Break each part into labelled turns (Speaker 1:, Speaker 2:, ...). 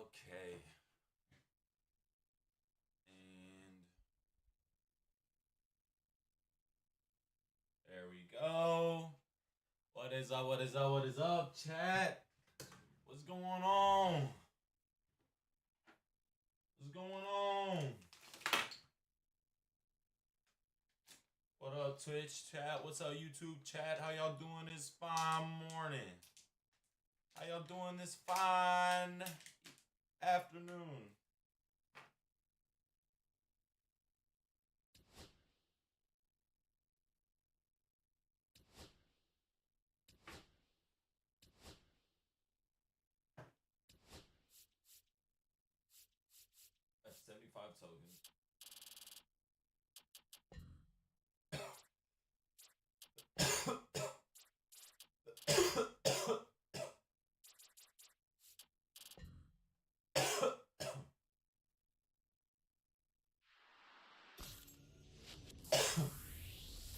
Speaker 1: Okay. And there we go. What is up? What is up? What is up, chat? What's going on? What's going on? What up, Twitch chat? What's up, YouTube chat? How y'all doing this fine morning? How y'all doing this fine afternoon? That's 75 tokens.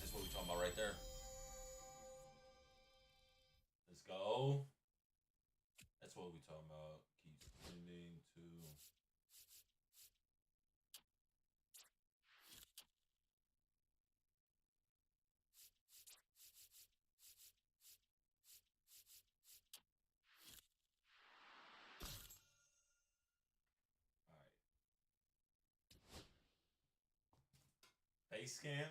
Speaker 1: That's what we talking about right there. Let's go. That's what we talking about. Keep spending to. All right. Face scan.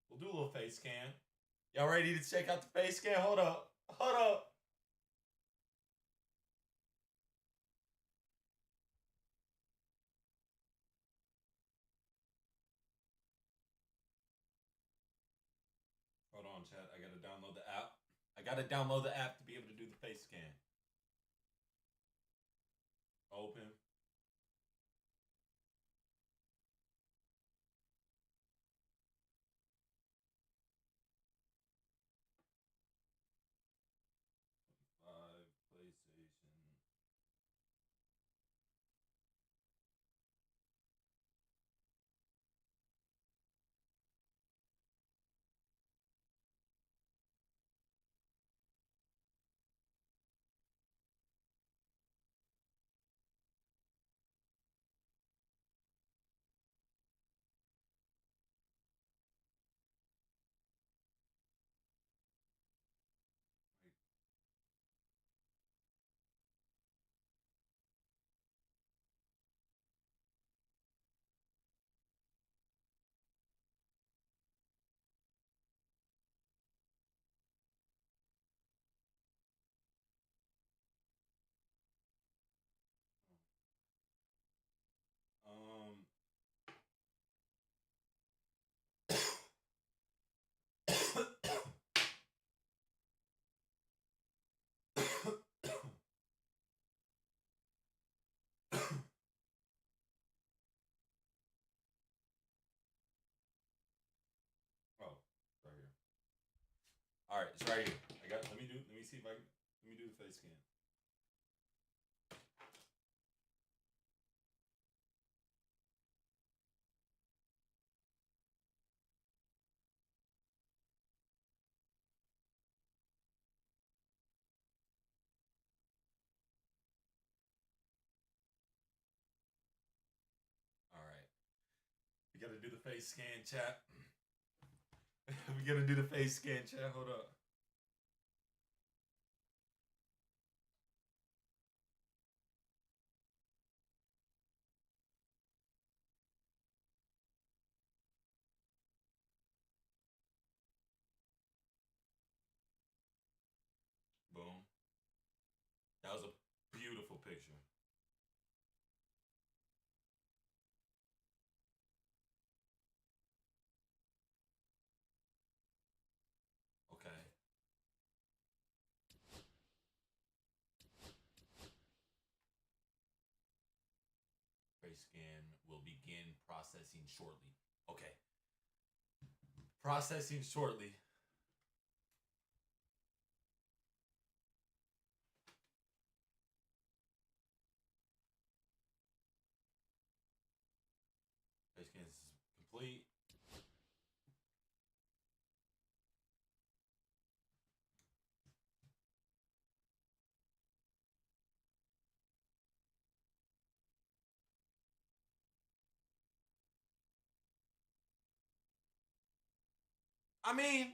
Speaker 1: We'll do a little face scan. Y'all ready to check out the face scan? Hold up. Hold up. Hold on, chat. I gotta download the app. I gotta download the app to be able to do the face scan. Open. PlayStation. Um. Oh, right here. All right, it's right here. I got. Let me see if I. Let me do the face scan. All right. We gotta do the face scan, chat. We gotta do the face scan, chat. Hold up. Boom. That was a beautiful picture. Okay. Face scan will begin processing shortly. Okay. Processing shortly. Face scan is complete. I mean,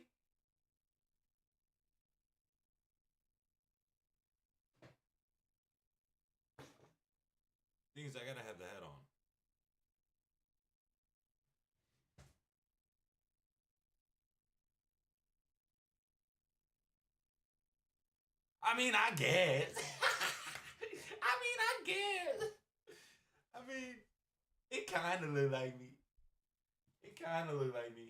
Speaker 1: things I gotta have the head on. I mean, I guess. I guess. I mean, it kind of look like me. It kind of look like me.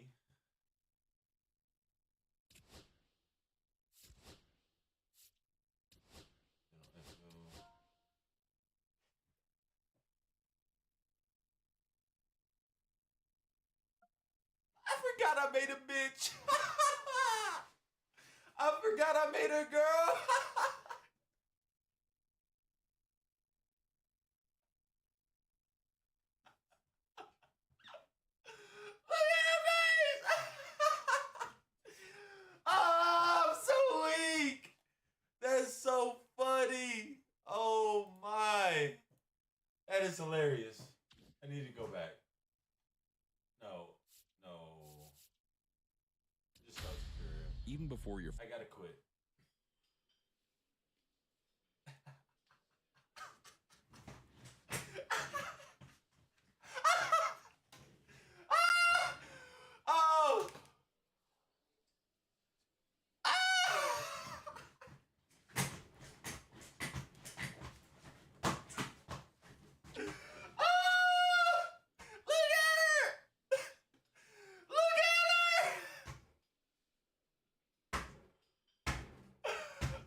Speaker 1: I forgot I made a bitch. I forgot I made a girl. Look at her face. Oh, I'm so weak. That's so funny. Oh my. That is hilarious. I need to go back. No. Just start the career.
Speaker 2: Even before your
Speaker 1: I gotta quit.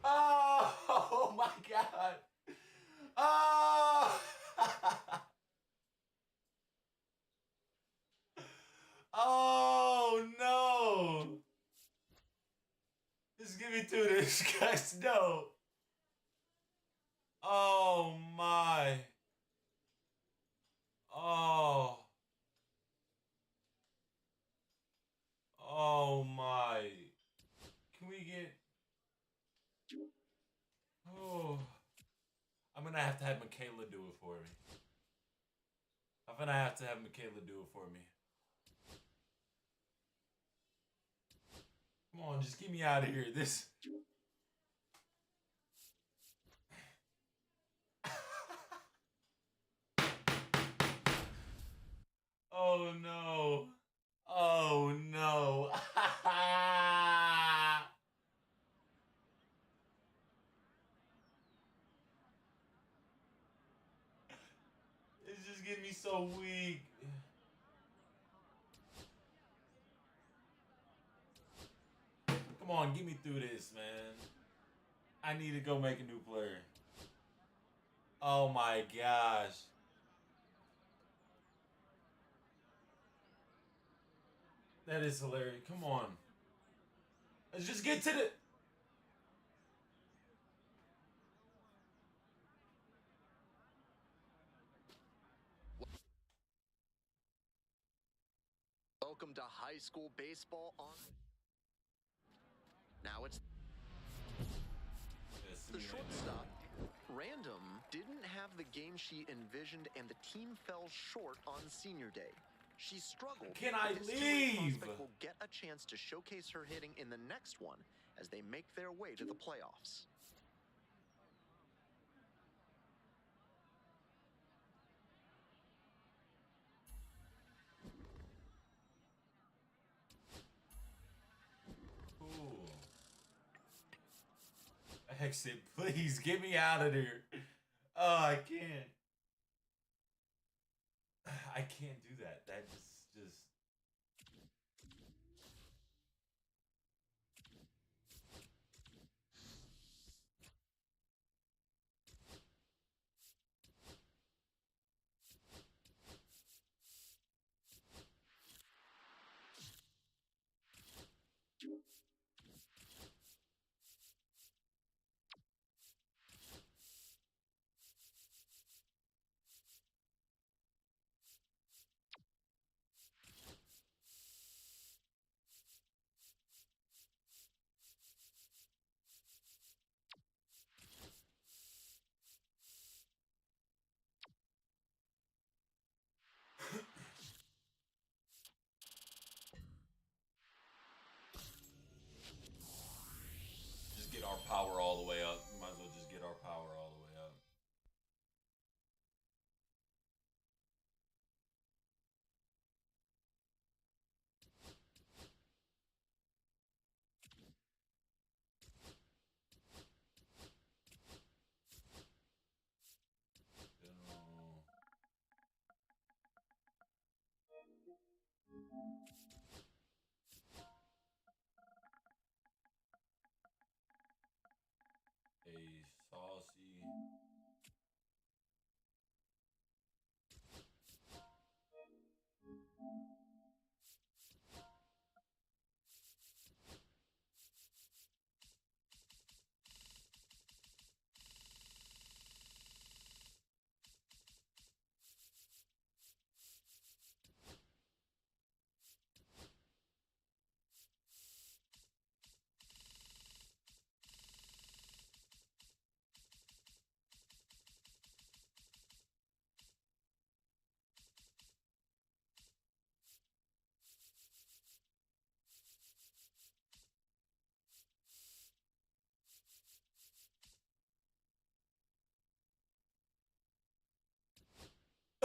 Speaker 1: Oh! Oh my God. Oh. Oh no. Just give me to this, guys. No. Oh my. Oh. Oh my. Can we get... Oh. I'm gonna have to have Michaela do it for me. I'm gonna have to have Michaela do it for me. Come on, just get me out of here. This... Oh no. Oh no. It's just getting me so weak. Come on, get me through this, man. I need to go make a new player. Oh my gosh. That is hilarious. Come on. Let's just get to the...
Speaker 3: Welcome to high school baseball on... Now it's the shortstop. Random didn't have the game she envisioned, and the team fell short on senior day. She struggled.
Speaker 1: Can I
Speaker 3: but this two-way
Speaker 1: leave?
Speaker 3: prospect will get a chance to showcase her hitting in the next one as they make their way to the playoffs.
Speaker 1: Cool. Exit, please. Get me out of there. Oh, I can't. I can't do that. That just... power all the way up. We might as well just get our power all the way up.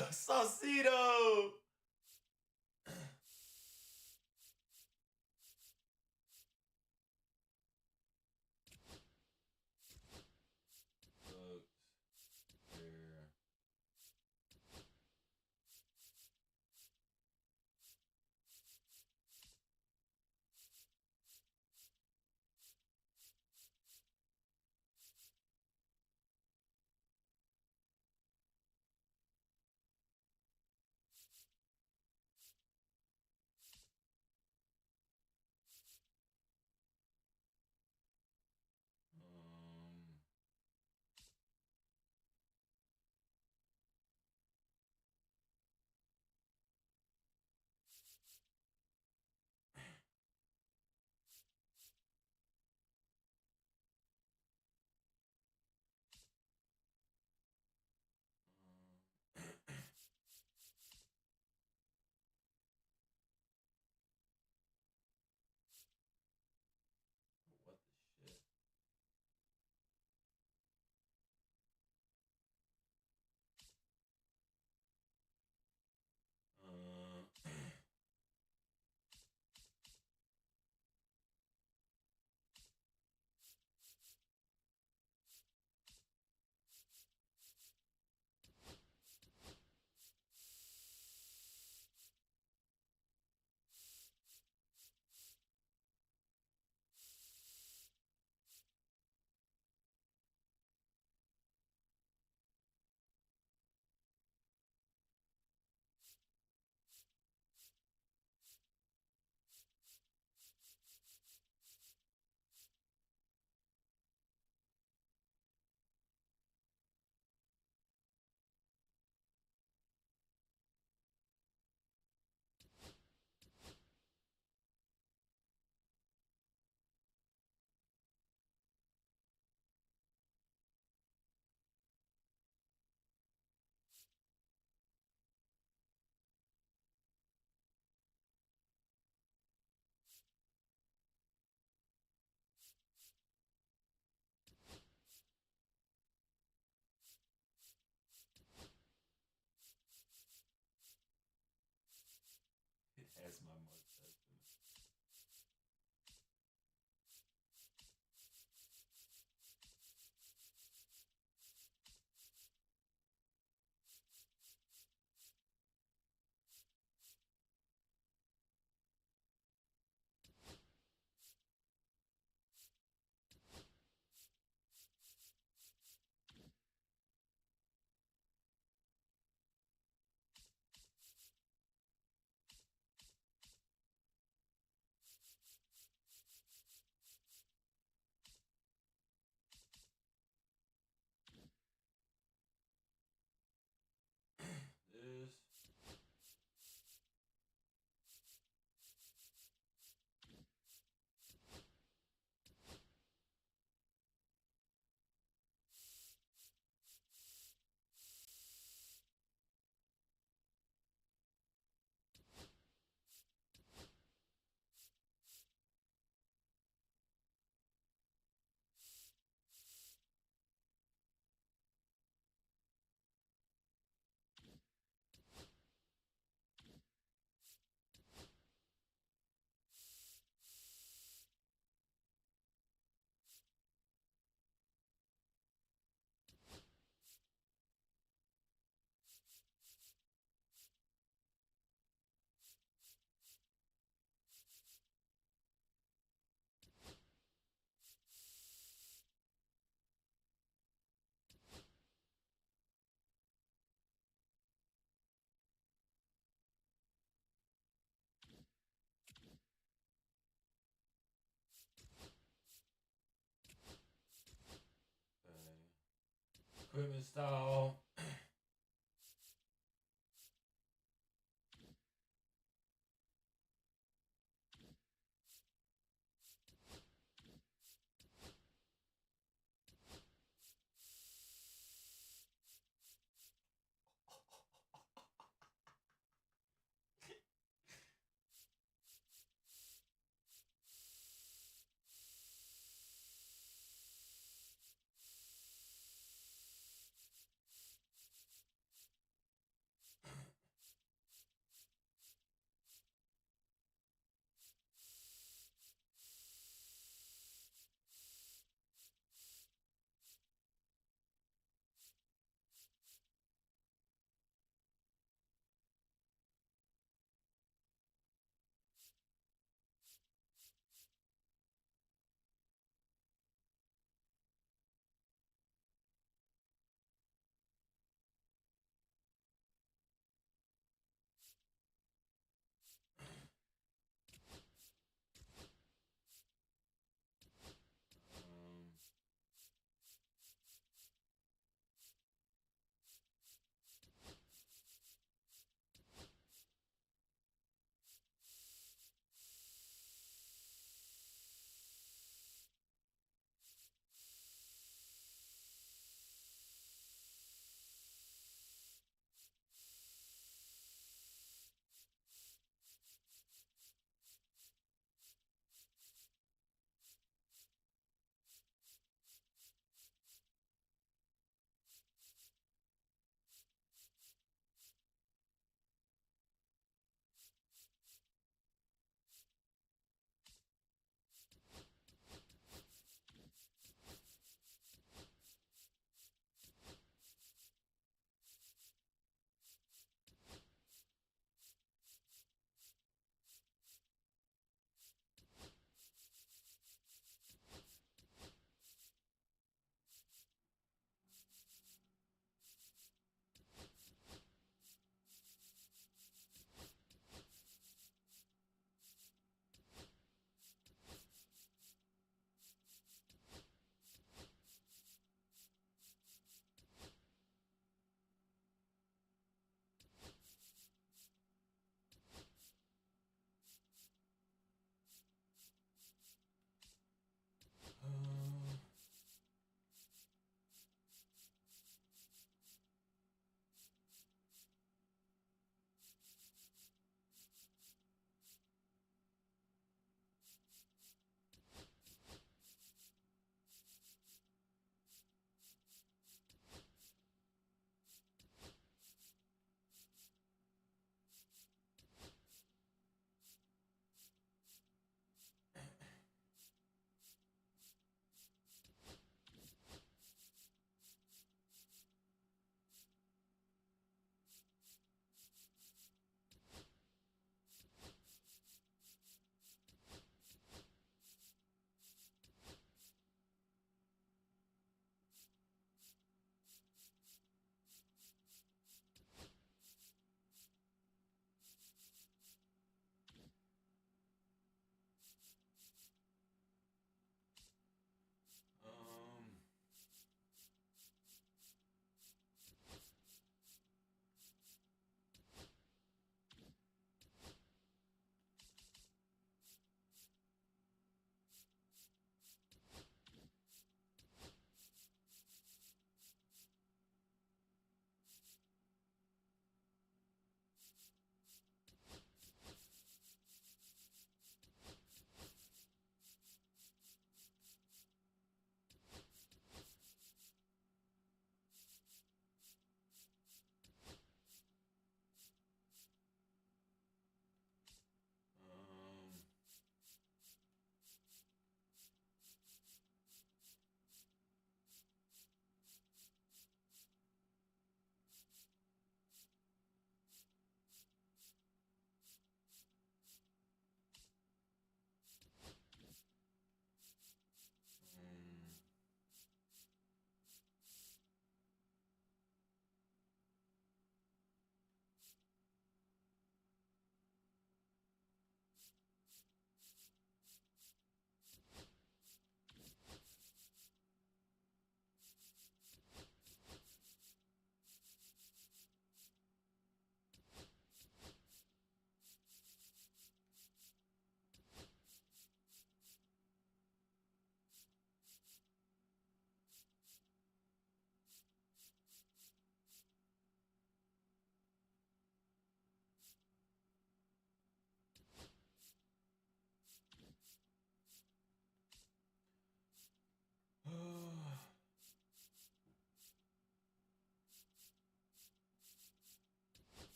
Speaker 1: A saucy. Saucito! equipment style.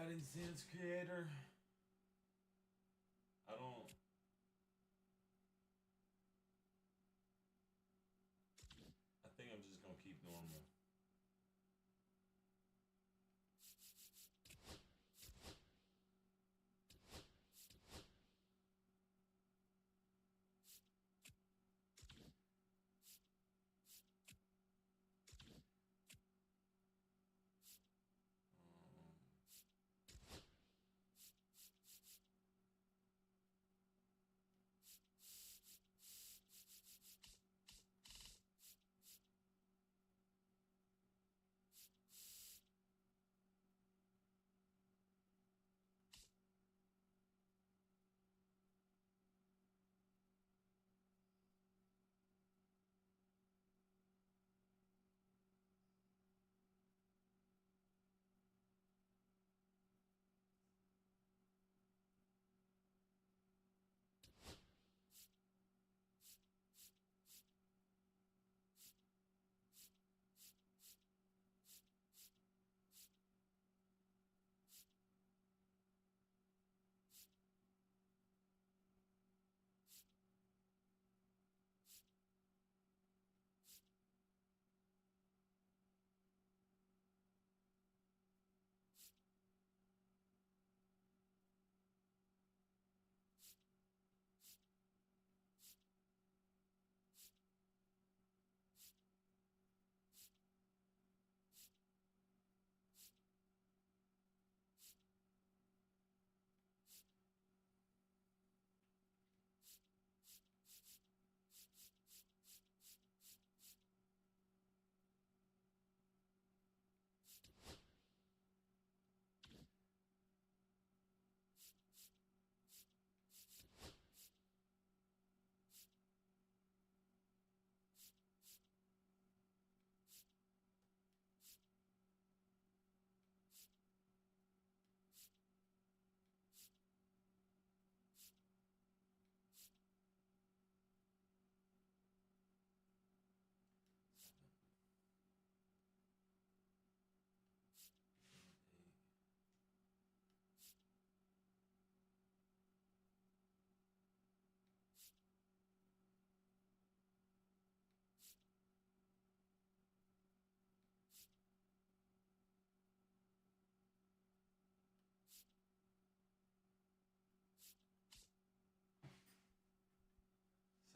Speaker 1: Fighting Sense creator. I don't. I think I'm just gonna keep normal.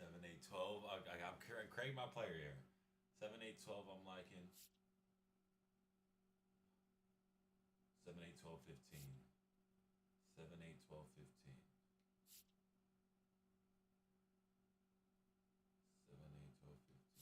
Speaker 1: Seven, 8, 12. I'm creating my player here. 7, 8, 12. I'm liking. 7, 8, 12, 15. 7, 8, 12, 15. 7, 8, 12, 15.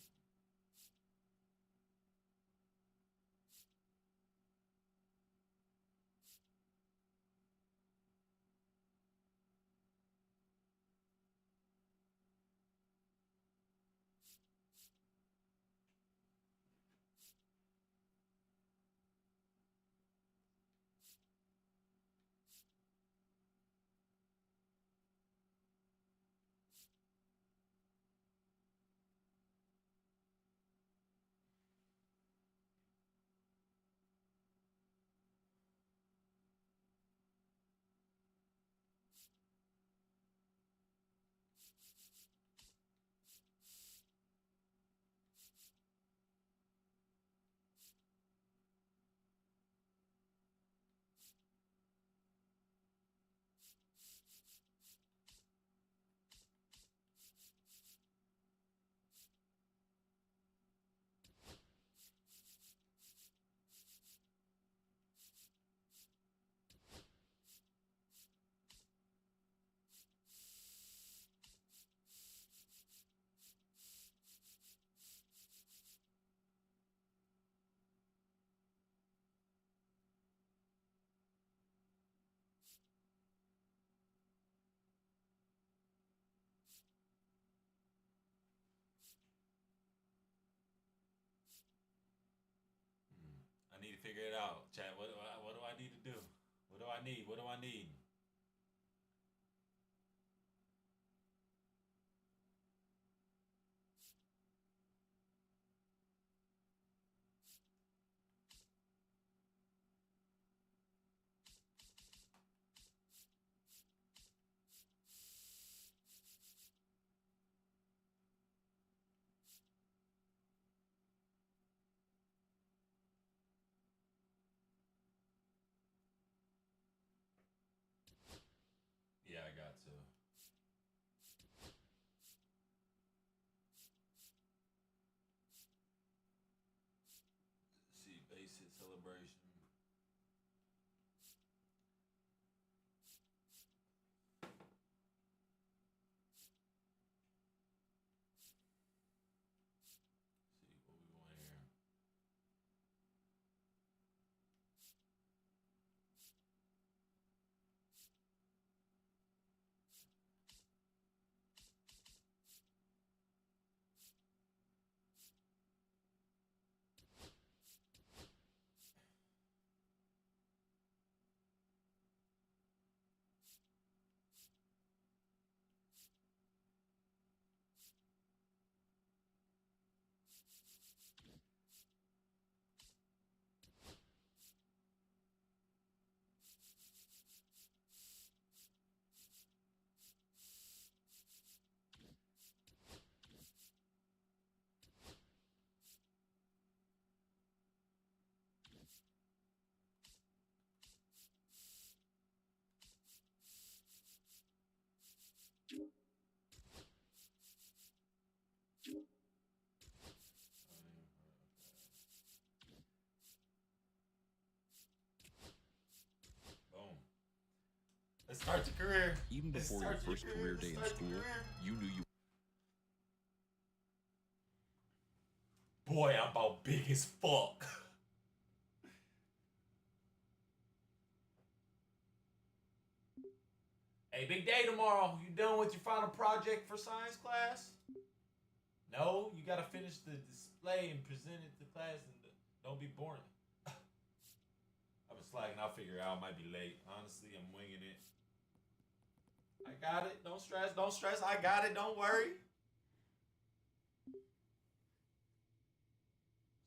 Speaker 1: I need to figure it out, chat. What do I need to do? What do I need? What do I need? base hit celebration. See what we want here. Boom. Let's start your career.
Speaker 2: Even before your first career day in school, you knew you.
Speaker 1: Boy, I'm about big as fuck. Hey, big day tomorrow. You done with your final project for science class? No, you gotta finish the display and present it to class, and don't be boring. I've been slacking. I'll figure it out. I might be late. Honestly, I'm winging it. I got it. Don't stress. Don't stress. I got it. Don't worry.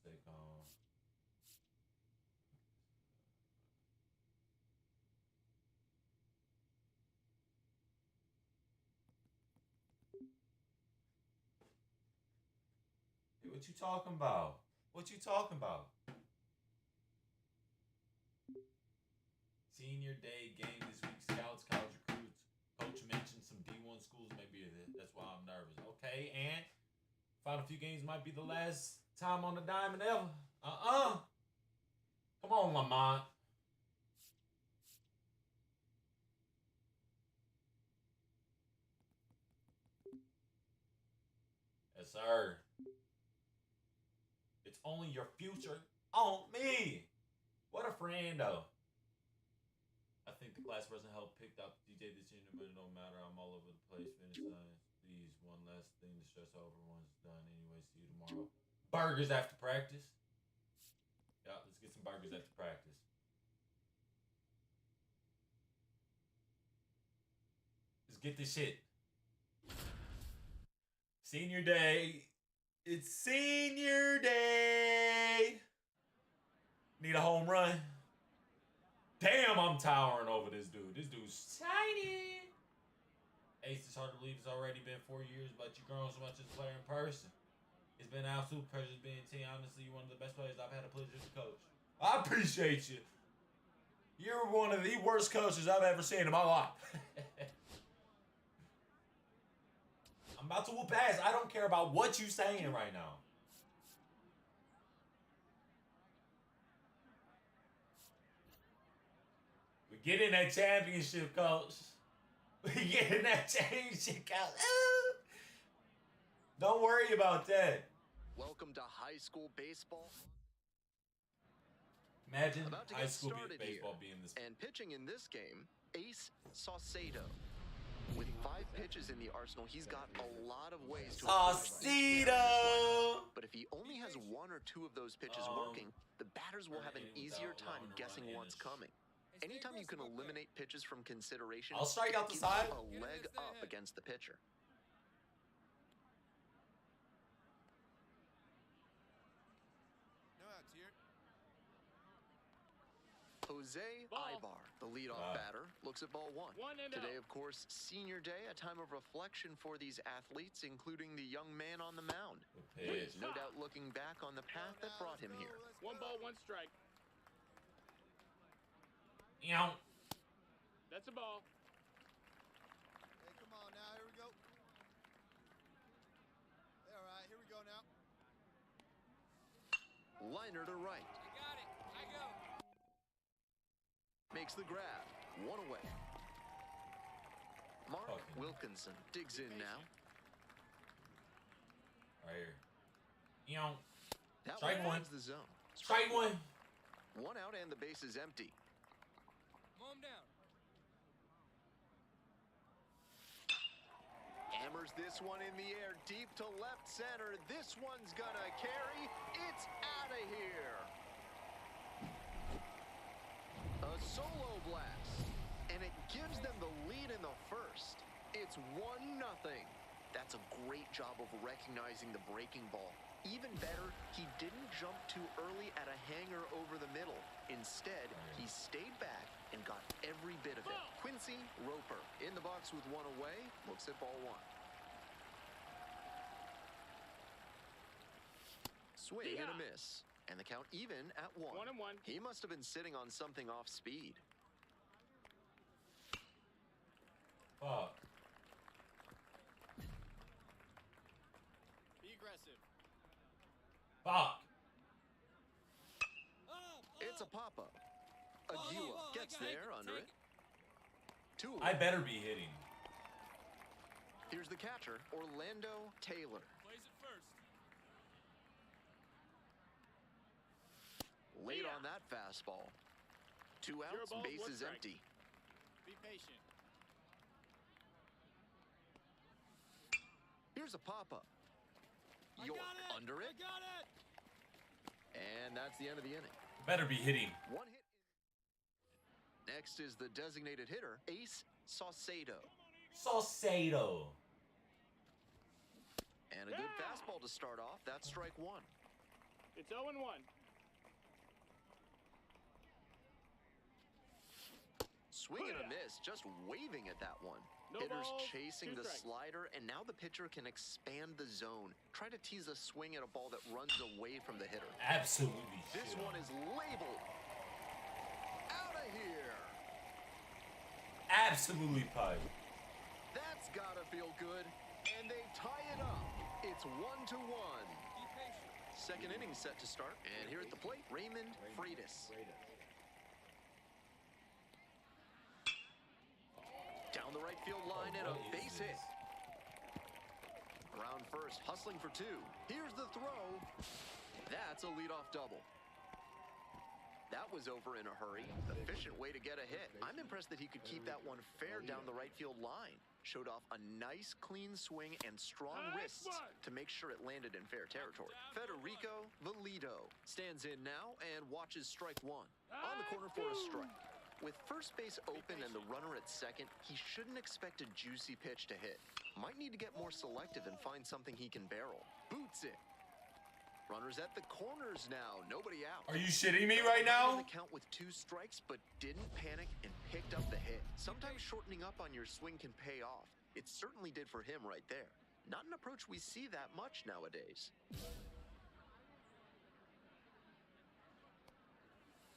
Speaker 1: Stay calm. Hey, what you talking about? What you talking about? Senior day game this week. Scouts, college recruits. Coach mentioned some D1 schools. Maybe that's why I'm nervous. Okay, and final few games might be the last time on the diamond ever. Come on, Lamont. Yes, sir. It's only your future on me. What a friendo. I think the class president helped pick up DJ this year, but it don't matter. I'm all over the place. Finish science. Please, one last thing to stress over once it's done. Anyway, see you tomorrow. Burgers after practice. Yeah, let's get some burgers after practice. Let's get this shit. Senior day. It's senior day. Need a home run. Damn, I'm towering over this dude. This dude's tiny. Ace, it's hard to believe it's already been 4 years, but you've grown so much as a player in person. It's been an absolute pleasure being team. Honestly, you're one of the best players I've had the pleasure to coach. I appreciate you. You're one of the worst coaches I've ever seen in my life. I'm about to whoop ass. I don't care about what you're saying right now. We're getting that championship, coach. We're getting that championship, coach. Don't worry about that.
Speaker 3: Welcome to high school baseball.
Speaker 1: Imagine
Speaker 3: About to
Speaker 1: high
Speaker 3: get
Speaker 1: school
Speaker 3: started
Speaker 1: baseball
Speaker 3: here.
Speaker 1: being this.
Speaker 3: And pitching in this game, Ace Saucedo. With 5 pitches in the arsenal, he's got a lot of ways to
Speaker 1: Saucedo!
Speaker 3: But if he only has 1 or 2 of those pitches working, the batters will have an easier time guessing what's coming. Anytime you can eliminate pitches from consideration,
Speaker 1: I'll strike out the
Speaker 3: it gives
Speaker 1: side.
Speaker 3: you a leg up against the pitcher. Jose Ibar, the leadoff batter, looks at ball 1. Today, of course, senior day, a time of reflection for these athletes, including the young man on the mound. He is no doubt looking back on the path that brought him here.
Speaker 4: 1 ball, 1 strike.
Speaker 1: Meow.
Speaker 4: That's a ball.
Speaker 5: Hey, come on now. Here we go. All right, here we go now.
Speaker 3: Liner to right.
Speaker 4: You got it.
Speaker 3: makes the grab. One away. Mark
Speaker 1: Fucking-
Speaker 3: Wilkinson digs in now.
Speaker 1: Right here. You know,
Speaker 3: That
Speaker 1: Strike one.
Speaker 3: finds the zone.
Speaker 1: strike one.
Speaker 3: One out and the base is empty.
Speaker 5: Mow him down.
Speaker 3: Hammers this one in the air, deep to left center. This one's gonna carry. It's out of here. A solo blast, and it gives them the lead in the first. It's 1-0. That's a great job of recognizing the breaking ball. Even better, he didn't jump too early at a hanger over the middle. Instead, he stayed back and got every bit of it. Quincy Roper in the box with one away, looks at ball one. Swing and a miss, and the count even at 1.
Speaker 4: 1-1.
Speaker 3: He must have been sitting on something off speed.
Speaker 1: Fuck.
Speaker 5: Be aggressive.
Speaker 1: Fuck.
Speaker 3: It's a pop-up. Aguila gets there under it. 2 away.
Speaker 1: I better be hitting.
Speaker 3: Here's the catcher, Orlando Taylor.
Speaker 5: Plays it first.
Speaker 3: Late on that fastball. 2
Speaker 4: Zero
Speaker 3: outs,
Speaker 4: balls,
Speaker 3: base
Speaker 4: one
Speaker 3: is
Speaker 4: strike.
Speaker 3: empty.
Speaker 5: Be patient.
Speaker 3: Here's a pop-up.
Speaker 5: I
Speaker 3: York
Speaker 5: got it.
Speaker 3: under it,
Speaker 5: I got it.
Speaker 3: and that's the end of the inning.
Speaker 1: Better be hitting.
Speaker 3: One hit. Next is the designated hitter, Ace Saucedo.
Speaker 1: Saucedo.
Speaker 3: And a good fastball to start off. That's strike one.
Speaker 4: It's 0-1.
Speaker 3: Swing and a miss, just waving at that one.
Speaker 4: No
Speaker 3: Hitters
Speaker 4: balls,
Speaker 3: chasing
Speaker 4: 2
Speaker 3: the
Speaker 4: strikes.
Speaker 3: slider, and now the pitcher can expand the zone. Try to tease a swing at a ball that runs away from the hitter.
Speaker 1: Absolutely.
Speaker 3: This
Speaker 1: shit
Speaker 3: one
Speaker 1: on.
Speaker 3: is labeled. Out of here.
Speaker 1: Absolutely pipe.
Speaker 3: That's gotta feel good. And they tie it up. It's 1-1.
Speaker 5: Be patient.
Speaker 3: Second inning set to start. And here at the plate, Raymond Freitas. Down the right field line and a
Speaker 1: What is
Speaker 3: base hit.
Speaker 1: this?
Speaker 3: Around first, hustling for 2. Here's the throw. That's a leadoff double. That was over in a hurry. Efficient way to get a hit. I'm impressed that he could keep that one fair down the right field line. Showed off a nice clean swing and strong wrists to make sure it landed in fair territory. Federico Valido stands in now and watches strike one. On the corner for a strike. With first base open and the runner at second, he shouldn't expect a juicy pitch to hit. Might need to get more selective and find something he can barrel. Boots it. Runners at the corners now, nobody out.
Speaker 1: Are you shitting me right
Speaker 3: In
Speaker 1: now?
Speaker 3: the count with 2 strikes, but didn't panic and picked up the hit. Sometimes shortening up on your swing can pay off. It certainly did for him right there. Not an approach we see that much nowadays.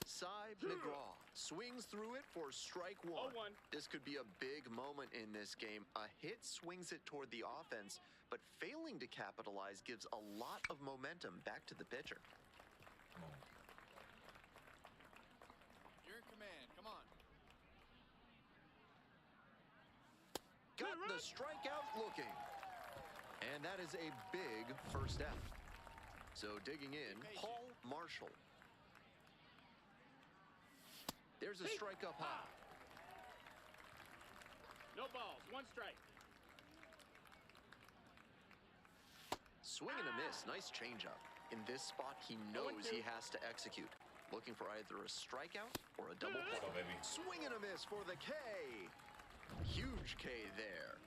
Speaker 3: Cy McGraw swings through it for strike one.
Speaker 4: 0-1.
Speaker 3: This could be a big moment in this game. A hit swings it toward the offense, but failing to capitalize gives a lot of momentum back to the pitcher.
Speaker 1: Come on.
Speaker 5: You're in command. Come on.
Speaker 3: Got the strikeout looking. And that is a big first out. So digging in, Paul Marshall. There's a strike up high.
Speaker 4: No balls, 1 strike.
Speaker 3: Swing and a miss. Nice changeup. In this spot, he knows he has to execute. Looking for either a strikeout or a double play.
Speaker 1: Go, baby.
Speaker 3: Swing and a miss for the K. Huge K there.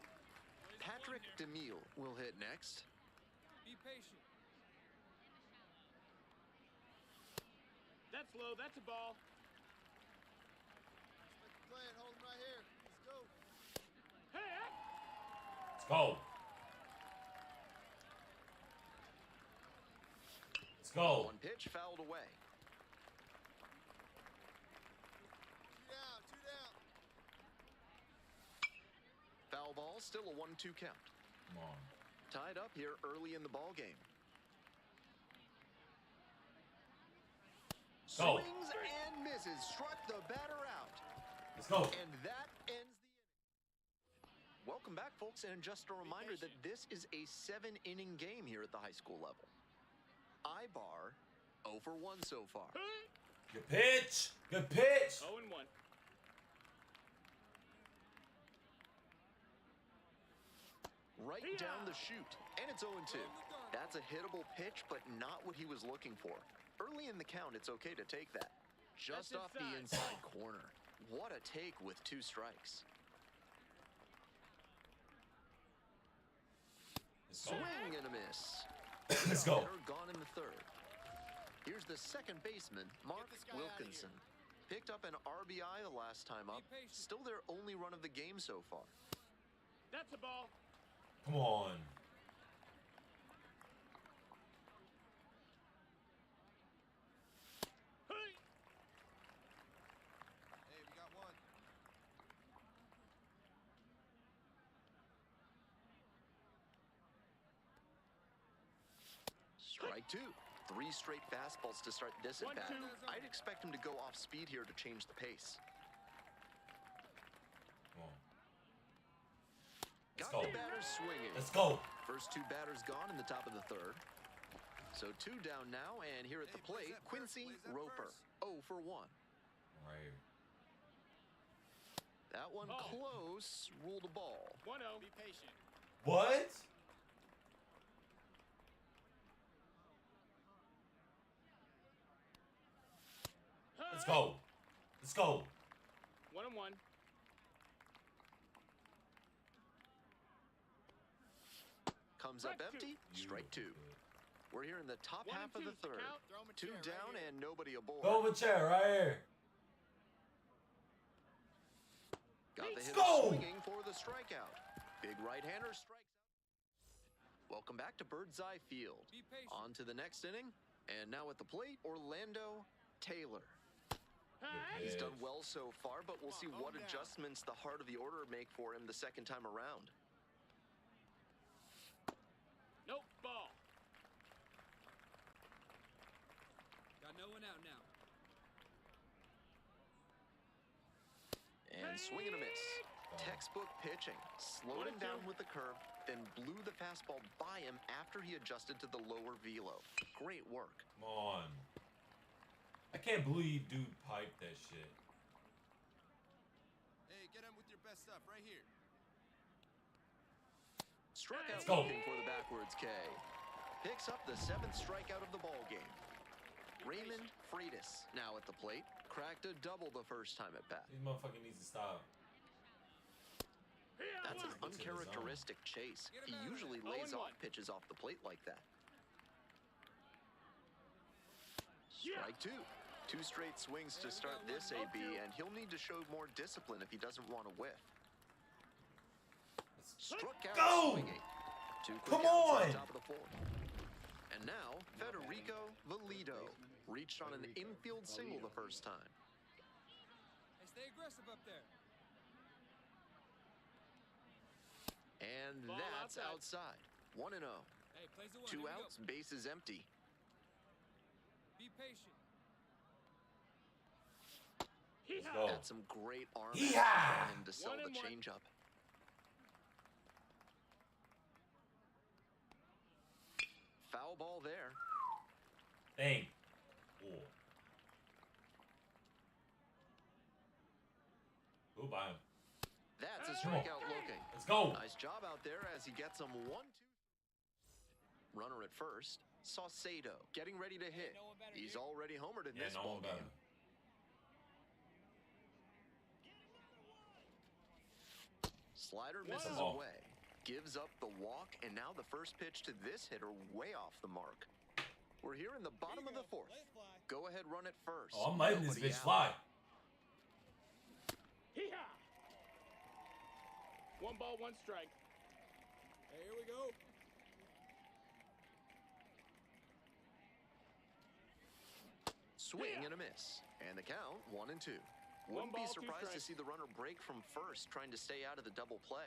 Speaker 3: Patrick DeMille will hit next.
Speaker 5: Be patient.
Speaker 4: That's low, that's a ball.
Speaker 5: Playing, hold him right here. Let's go.
Speaker 4: Hey!
Speaker 1: Let's go. Let's go.
Speaker 3: One pitch fouled away.
Speaker 5: 2 down. 2 down.
Speaker 3: Foul ball, still a 1-2 count.
Speaker 1: Come on.
Speaker 3: Tied up here early in the ball game.
Speaker 1: Go.
Speaker 3: Swings and misses. Struck the batter out.
Speaker 1: Let's go.
Speaker 3: And that ends the inning. Welcome back, folks, and just a reminder that this is a 7-inning game here at the high school level. Ibar 0 for 1 so far.
Speaker 1: Good pitch. Good pitch.
Speaker 4: 0 and 1.
Speaker 3: Right down the chute, and it's 0-2. That's a hittable pitch, but not what he was looking for. Early in the count, it's okay to take that. Just
Speaker 4: That's
Speaker 3: off the inside corner. What a take with 2 strikes.
Speaker 1: Let's go.
Speaker 3: Swing and a miss.
Speaker 1: Let's go.
Speaker 3: Hitter gone in the 3rd. Here's the second baseman, Mark
Speaker 5: this guy outta
Speaker 3: Wilkinson.
Speaker 5: here.
Speaker 3: Picked up an RBI the last time up.
Speaker 5: patient.
Speaker 3: Still their only run of the game so far.
Speaker 4: That's a ball.
Speaker 1: Come on.
Speaker 4: Hey.
Speaker 5: Hey, we got one.
Speaker 3: Strike 2. 3 straight fastballs to start this at
Speaker 4: 1-2.
Speaker 3: bat. I'd expect him to go off speed here to change the pace.
Speaker 1: Come on.
Speaker 3: Got
Speaker 1: Let's go.
Speaker 3: the batters swinging.
Speaker 1: Let's go.
Speaker 3: First 2 batters gone in the top of the 3rd. So 2 down now, and here at the
Speaker 5: Hey, plays
Speaker 3: plate,
Speaker 5: that first,
Speaker 3: Quincy
Speaker 5: plays that
Speaker 3: Roper,
Speaker 5: first.
Speaker 3: 0 for 1.
Speaker 1: Right here.
Speaker 3: That one
Speaker 4: Ball.
Speaker 3: close, ruled a ball.
Speaker 4: 1-0.
Speaker 5: Be patient.
Speaker 1: What? Let's go. Let's go.
Speaker 4: 1 and 1.
Speaker 3: Comes up
Speaker 4: Strike 2.
Speaker 3: empty, strike 2. We're here in the top
Speaker 4: 1
Speaker 3: half
Speaker 4: and
Speaker 3: of
Speaker 4: 2
Speaker 3: the 3rd.
Speaker 4: count.
Speaker 5: Throw him a
Speaker 3: 2
Speaker 5: chair right
Speaker 3: down
Speaker 5: here.
Speaker 3: and nobody aboard.
Speaker 1: Go over chair right here.
Speaker 3: Got the
Speaker 1: Let's
Speaker 3: hitter
Speaker 1: go!
Speaker 3: swinging for the strikeout. Big right-hander strikes out. Welcome back to Bird's Eye Field.
Speaker 5: Be patient.
Speaker 3: On to the next inning. And now at the plate, Orlando Taylor.
Speaker 4: Hey.
Speaker 3: He's
Speaker 1: Yeah.
Speaker 3: done well so far, but we'll see what adjustments the heart of the order make for him the second time around.
Speaker 4: Nope. Ball.
Speaker 5: Got no one out now.
Speaker 3: And swing and a miss. Textbook pitching. Slowed him down with the curve, then blew the fastball by him after he adjusted to the lower velo. Great work.
Speaker 1: Come on. I can't believe dude piped that shit.
Speaker 5: Hey, get him with your best stuff right here.
Speaker 3: Struck
Speaker 1: Let's
Speaker 3: out
Speaker 1: go.
Speaker 3: looking for the backwards K. Picks up the 7th strikeout of the ball game. Raymond Freitas now at the plate. Cracked a double the first time at bat.
Speaker 1: This motherfucker needs to stop.
Speaker 3: That's an
Speaker 1: Get to the zone.
Speaker 3: uncharacteristic chase.
Speaker 5: Get him
Speaker 3: He
Speaker 5: out of
Speaker 3: usually
Speaker 4: there.
Speaker 3: lays
Speaker 4: 0-1.
Speaker 3: off pitches off the plate like that.
Speaker 4: Yeah.
Speaker 3: Strike 2. 2 straight swings to start this AB, and he'll need to show more discipline if he doesn't want to whiff.
Speaker 1: Let's
Speaker 3: Struck out
Speaker 1: Go!
Speaker 3: swinging. 2 quick
Speaker 1: Come
Speaker 3: outs
Speaker 1: on!
Speaker 3: at the top of the 4th. And now, Federico Valido reached on an infield single the first time.
Speaker 5: Hey, stay aggressive up there.
Speaker 3: And
Speaker 4: Ball
Speaker 3: that's outside. 1-0.
Speaker 5: Hey, plays the 1.
Speaker 3: 2
Speaker 5: Here we
Speaker 3: outs, bases empty.
Speaker 5: go. Be patient.
Speaker 1: Let's go.
Speaker 3: Had some great arm
Speaker 1: Yeehaw!
Speaker 3: action from him to sell
Speaker 4: 1
Speaker 3: the
Speaker 4: and 1.
Speaker 3: changeup. Foul ball there.
Speaker 1: Dang. Oh. Go by him.
Speaker 3: That's a
Speaker 1: Come on.
Speaker 3: strikeout looking.
Speaker 1: Let's go.
Speaker 3: Nice job out there as he gets him 1-2. Runner at first. Saucedo getting ready to hit.
Speaker 5: no one better
Speaker 3: He's
Speaker 5: here.
Speaker 3: already homered in
Speaker 1: Yeah,
Speaker 3: this
Speaker 1: no
Speaker 3: ball
Speaker 1: one better.
Speaker 3: game. Slider misses
Speaker 1: ball.
Speaker 3: away. Gives up the walk, and now the first pitch to this hitter way off the mark. We're here in the bottom of the 4th.
Speaker 5: Let it fly.
Speaker 3: Go ahead, run it first.
Speaker 1: Oh, I'm letting this
Speaker 3: Nobody
Speaker 1: bitch
Speaker 3: out.
Speaker 1: fly.
Speaker 4: Hee-haw. 1 ball, 1 strike.
Speaker 5: Hey, here we go.
Speaker 3: Swing and a miss. And the count, 1-2.
Speaker 4: One
Speaker 3: Wouldn't be
Speaker 4: ball, 2
Speaker 3: surprised to
Speaker 4: strikes.
Speaker 3: see the runner break from first, trying to stay out of the double play.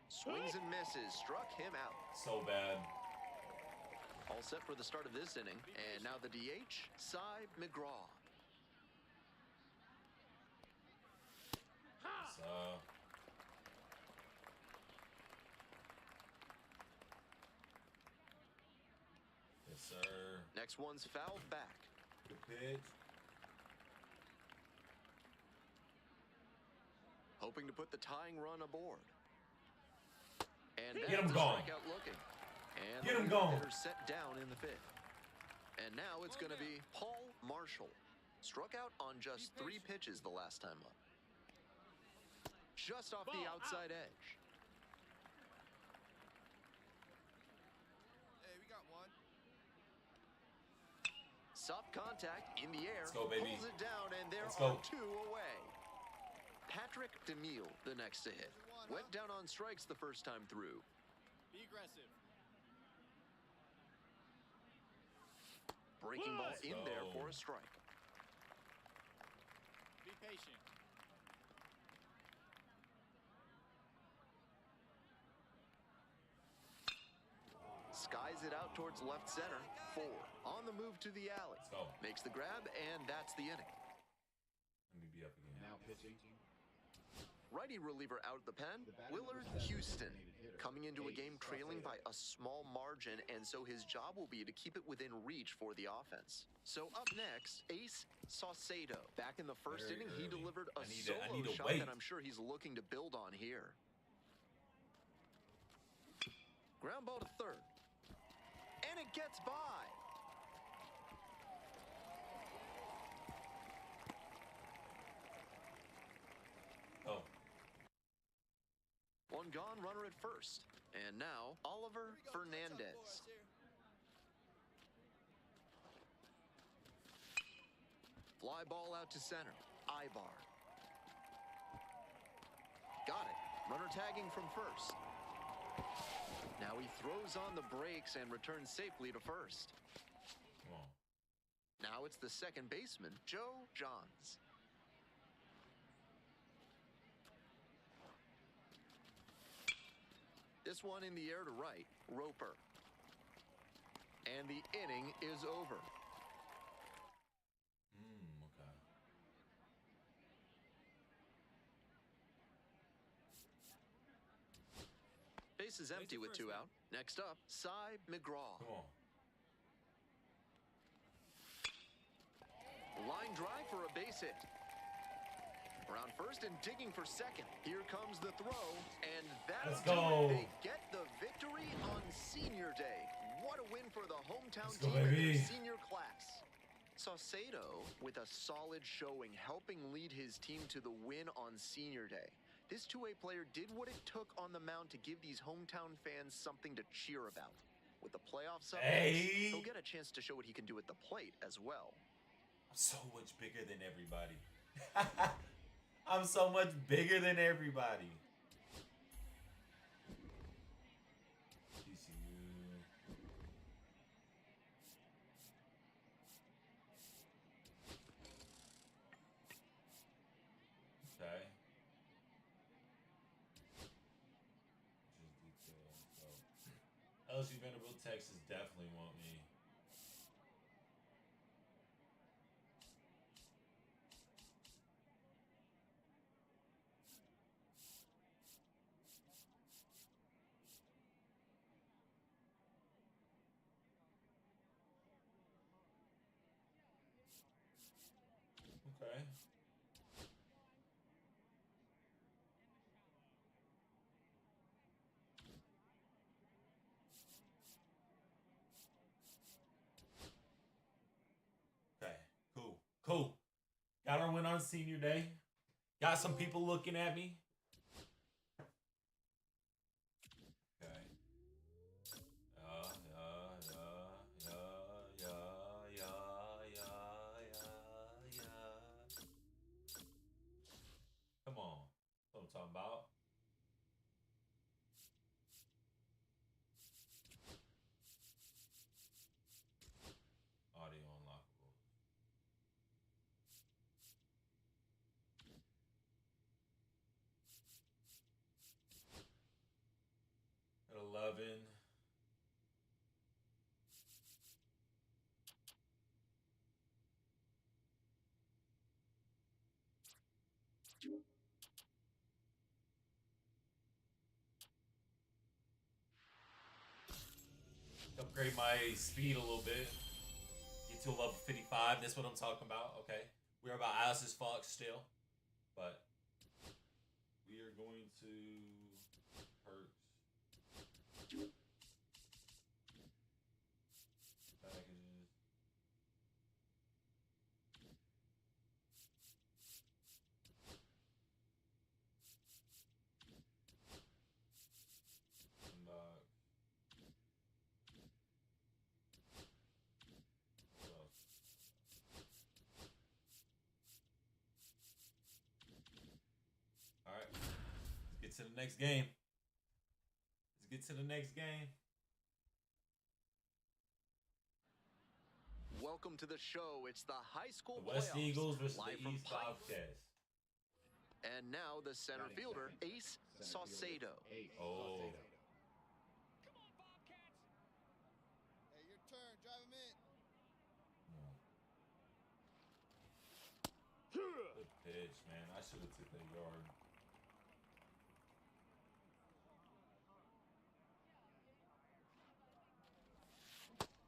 Speaker 3: Swings and misses, struck him out.
Speaker 1: So bad.
Speaker 3: All set for the start of this inning. And now the DH, Cy McGraw.
Speaker 1: So, yes, sir.
Speaker 3: Next one's fouled back.
Speaker 1: Good pitch.
Speaker 3: Hoping to put the tying run aboard. And
Speaker 1: Get him
Speaker 3: that's a
Speaker 1: going.
Speaker 3: strikeout looking. And
Speaker 1: Get him
Speaker 3: the
Speaker 1: going.
Speaker 3: hitter set down in the fifth. And now it's going to be Paul Marshall. Struck out on just 3 pitches the last time up. Just off the outside edge.
Speaker 5: Hey, we got one.
Speaker 3: Soft contact in the air.
Speaker 1: Let's go, baby.
Speaker 3: Pulls it down, and there
Speaker 1: Let's
Speaker 3: are
Speaker 1: go.
Speaker 3: 2 away. Patrick DeMille, the next to hit. Went down on strikes the first time through.
Speaker 5: Be aggressive.
Speaker 3: Breaking ball in there
Speaker 1: go.
Speaker 3: for a strike.
Speaker 5: Be patient.
Speaker 3: Skies it out towards left center. 4. On the move to the alley.
Speaker 1: Let's go.
Speaker 3: Makes the grab, and that's the inning.
Speaker 1: Let me be up again.
Speaker 6: Now pitching.
Speaker 3: Righty reliever out of the pen, Willard Houston. Coming into a game trailing by a small margin, and so his job will be to keep it within reach for the offense. So up next, Ace Saucedo. Back in the first
Speaker 1: Very
Speaker 3: inning, he
Speaker 1: early.
Speaker 3: delivered a
Speaker 1: I need
Speaker 3: solo
Speaker 1: to
Speaker 3: shot
Speaker 1: wait.
Speaker 3: that I'm sure he's looking to build on here. Ground ball to third. And it gets by.
Speaker 1: Oh,
Speaker 3: One gone, runner at first. And now, Oliver Fernandez. Fly ball out to center. Ibar. Got it. Runner tagging from first. Now he throws on the brakes and returns safely to first.
Speaker 1: come on.
Speaker 3: Now it's the second baseman, Joe Johns. This one in the air to right, Roper. And the inning is over.
Speaker 1: Okay.
Speaker 3: Base is empty with 2 out. Next up, Cy McGraw.
Speaker 1: Come on.
Speaker 3: Line drive for a base hit. Around first and digging for second. Here comes the throw, and that'll
Speaker 1: Let's
Speaker 3: do
Speaker 1: go.
Speaker 3: it. They get the victory on Senior Day. What a win for the hometown
Speaker 1: Let's go,
Speaker 3: team and
Speaker 1: baby.
Speaker 3: their senior class. Saucedo with a solid showing, helping lead his team to the win on Senior Day. This two-way player did what it took on the mound to give these hometown fans something to cheer about. With the playoffs up next,
Speaker 1: Hey.
Speaker 3: he'll get a chance to show what he can do at the plate as well.
Speaker 1: I'm so much bigger than everybody. I'm so much bigger than everybody. TCU. Okay. Just detail. So LSU Vanderbilt, Texas definitely want me. Okay. Okay. Cool. Cool. Got our win on Senior Day. Got some people looking at me. Okay. Come on. That's what I'm talking about. Audio unlockable. At 11. Upgrade my speed a little bit. Get to a level 55. That's what I'm talking about. Okay. We're about Alice's Fox still. But we are going to perks. Packages. Unlock. What else? Alright. Let's get to the next game. Let's get to the next game.
Speaker 3: Welcome to the show. It's the high school
Speaker 1: The West
Speaker 3: playoffs,
Speaker 1: Eagles versus
Speaker 3: live
Speaker 1: the
Speaker 3: from
Speaker 1: East
Speaker 3: Pine-
Speaker 1: Bobcats.
Speaker 3: And now the center fielder, Ace Saucedo.
Speaker 1: Oh.
Speaker 5: Hey, your turn. Drive him in.
Speaker 1: Good pitch, man. I should have took that yard.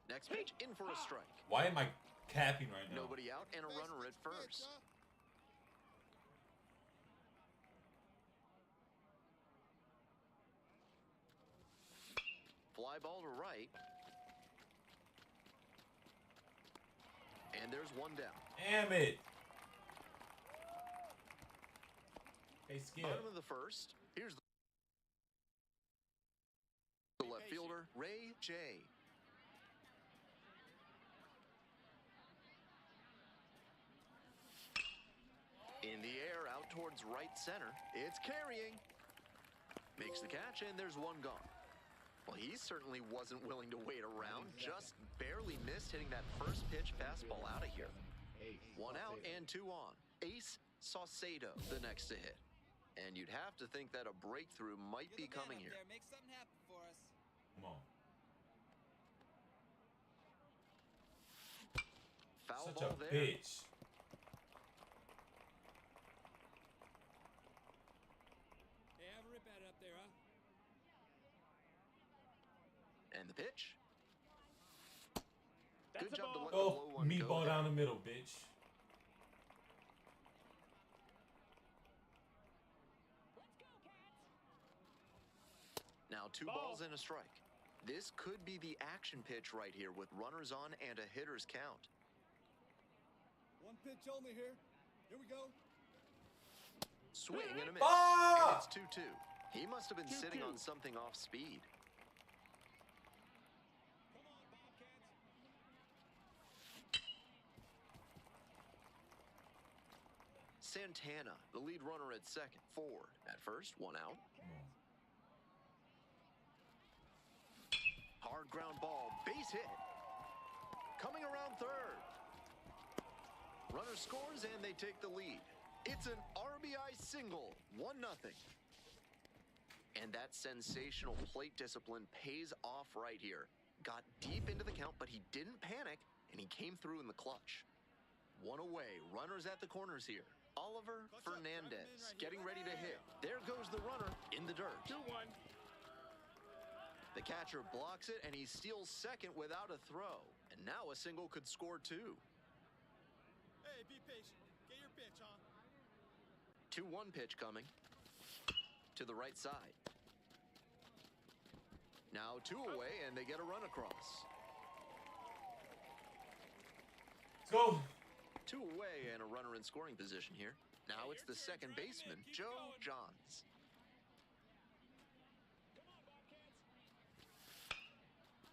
Speaker 3: Next pitch, in for a strike.
Speaker 1: Why am I capping right now?
Speaker 3: Nobody out and a runner at first. Fly ball to right. And there's one down.
Speaker 1: Damn it. Hey, Skip.
Speaker 3: Bottom of the first. Here's the left fielder, Ray J. In the air, out towards right center. It's carrying. Makes the catch, and there's one gone. Well, he certainly wasn't willing to wait around. Just barely missed hitting that first pitch fastball out of here. One out and two on. Ace Saucedo, the next to hit. And you'd have to think that a breakthrough might be coming here.
Speaker 5: Make something happen for us.
Speaker 1: Come on.
Speaker 3: Foul
Speaker 1: Such
Speaker 3: ball
Speaker 1: a
Speaker 3: there.
Speaker 1: bitch.
Speaker 5: Hey, have a rip at it up there, huh?
Speaker 3: And the pitch.
Speaker 4: That's
Speaker 3: Good
Speaker 4: a
Speaker 3: job to
Speaker 4: ball.
Speaker 3: let the
Speaker 1: Go
Speaker 3: low one go
Speaker 1: meatball down the middle, bitch.
Speaker 3: Now two
Speaker 4: Ball.
Speaker 3: balls and a strike. This could be the action pitch right here with runners on and a hitter's count.
Speaker 5: One pitch only here. Here we go.
Speaker 3: Swing and a miss.
Speaker 1: Ah!
Speaker 3: And it's 2-2. He must have been sitting
Speaker 4: 2-2.
Speaker 3: on something off speed.
Speaker 5: Come on, Bobcats.
Speaker 3: Santana, the lead runner at second. Ford at first, one out. Hard ground ball, base hit. Coming around third. Runner scores and they take the lead. It's an RBI single, 1-0. And that sensational plate discipline pays off right here. Got deep into the count, but he didn't panic, and he came through in the clutch. One away, runners at the corners here. Oliver Fernandez getting ready to hit. There goes the runner in the dirt.
Speaker 4: 2-1.
Speaker 3: The catcher blocks it, and he steals second without a throw. And now a single could score two.
Speaker 5: Hey, be patient. Get your pitch, huh?
Speaker 3: 2-1 pitch coming. To the right side. Now two away, and they get a run across.
Speaker 1: Let's go.
Speaker 3: Two away and a runner in scoring position here. Now it's the second baseman, Joe Johns.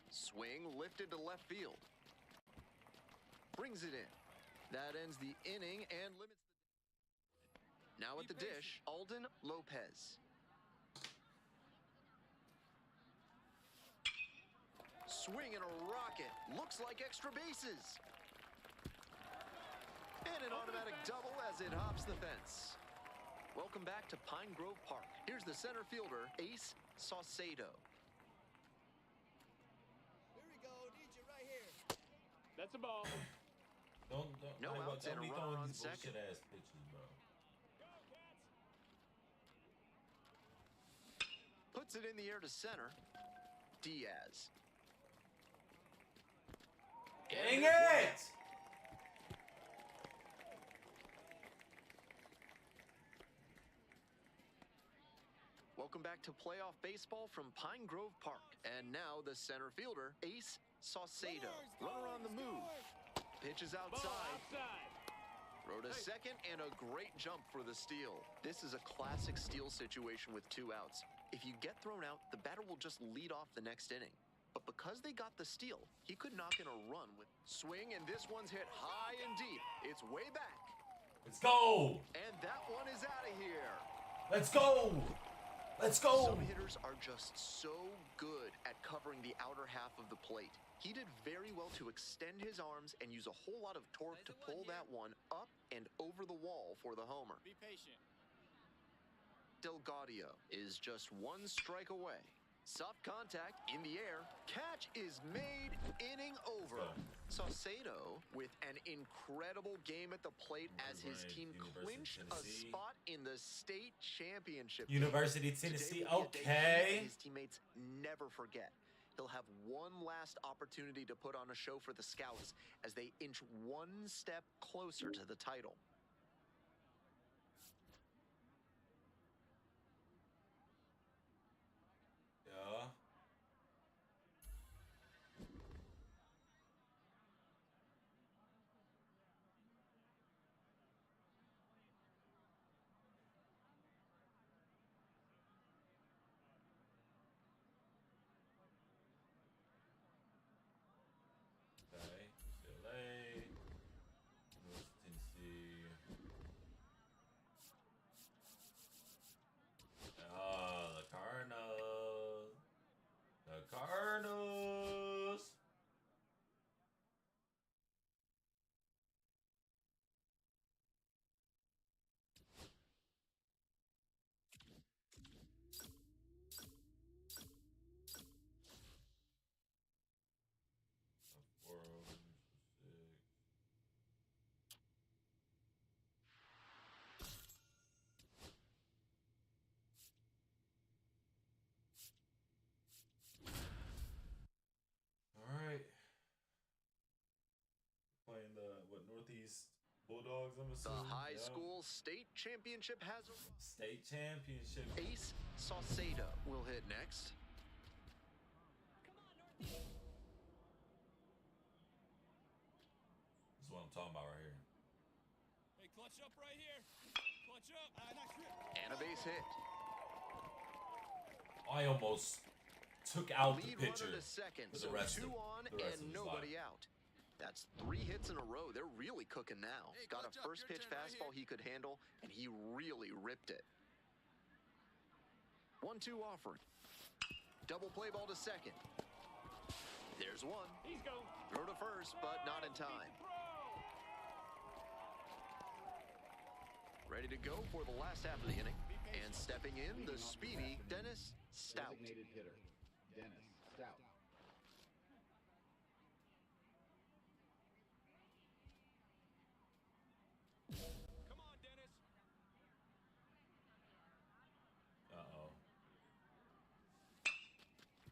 Speaker 3: Swing lifted to left field. Brings it in. That ends the inning and limits the... Now at the dish, Alden Lopez. Swing and a rocket. Looks like extra bases. And an automatic double as it hops the fence. Welcome back to Pine Grove Park. Here's the center fielder, Ace Saucedo.
Speaker 5: Here we go. Need you right here.
Speaker 4: That's a ball.
Speaker 1: Don't
Speaker 3: No
Speaker 1: like,
Speaker 3: outs and a
Speaker 1: don't be
Speaker 3: runner
Speaker 1: throwing
Speaker 3: on
Speaker 1: these
Speaker 3: second.
Speaker 1: bullshit ass pitches, bro.
Speaker 3: Puts it in the air to center. Diaz.
Speaker 1: Dang it!
Speaker 3: Welcome back to playoff baseball from Pine Grove Park. And now the center fielder, Ace Saucedo. Runner on the move. Pitch is
Speaker 4: Ball
Speaker 3: outside.
Speaker 4: outside.
Speaker 3: Throw to second, and a great jump for the steal. This is a classic steal situation with 2 outs. If you get thrown out, the batter will just lead off the next inning. But because they got the steal, he could knock in a run with swing, and this one's hit high and deep. It's way back.
Speaker 1: Let's go!
Speaker 3: And that one is out of here.
Speaker 1: Let's go! Let's go!
Speaker 3: Some hitters are just so good at covering the outer half of the plate. He did very well to extend his arms and use a whole lot of torque to pull that one up and over the wall for the homer.
Speaker 5: Be patient.
Speaker 3: Delgadio is just 1 strike away. Soft contact in the air. Catch is made. Inning over. Saucedo with an incredible game at the plate as his team clinched a spot in the state championship.
Speaker 1: University of
Speaker 3: Today
Speaker 1: Tennessee,
Speaker 3: will be a day he
Speaker 1: okay.
Speaker 3: and his teammates never forget. He'll have one last opportunity to put on a show for the scouts as they inch 1 step closer to the title.
Speaker 1: Yeah. Okay. UCLA. Tennessee. The Cardinals. The Cardinals. All right. Playing the Northeast Bulldogs, I'm
Speaker 3: The
Speaker 1: assuming.
Speaker 3: high
Speaker 1: Yeah.
Speaker 3: school state championship has a
Speaker 1: State championship.
Speaker 3: Ace Saucedo will hit next.
Speaker 1: This is what I'm talking about right here.
Speaker 5: Hey, clutch up right here. Clutch up. Nice grip.
Speaker 3: And a base hit.
Speaker 1: I almost took out the
Speaker 3: Lead
Speaker 1: pitcher
Speaker 3: runner to second,
Speaker 1: for
Speaker 3: so
Speaker 1: the rest
Speaker 3: 2
Speaker 1: of
Speaker 3: on
Speaker 1: the rest
Speaker 3: and
Speaker 1: of his
Speaker 3: nobody
Speaker 1: life.
Speaker 3: out. That's 3 hits in a row. They're really cooking now.
Speaker 5: Hey,
Speaker 3: Got a
Speaker 5: clutch up,
Speaker 3: first
Speaker 5: your
Speaker 3: pitch
Speaker 5: turn right
Speaker 3: fastball he could handle, and he really ripped it. 1-2 offered. Double play ball to second. There's one.
Speaker 4: He's going.
Speaker 3: Throw to first, but not in time. Ready to go for the last half of the inning. And stepping in, the speedy Dennis Stout.
Speaker 6: Designated hitter, Dennis Stout.
Speaker 5: Come on, Dennis.
Speaker 1: Uh-oh.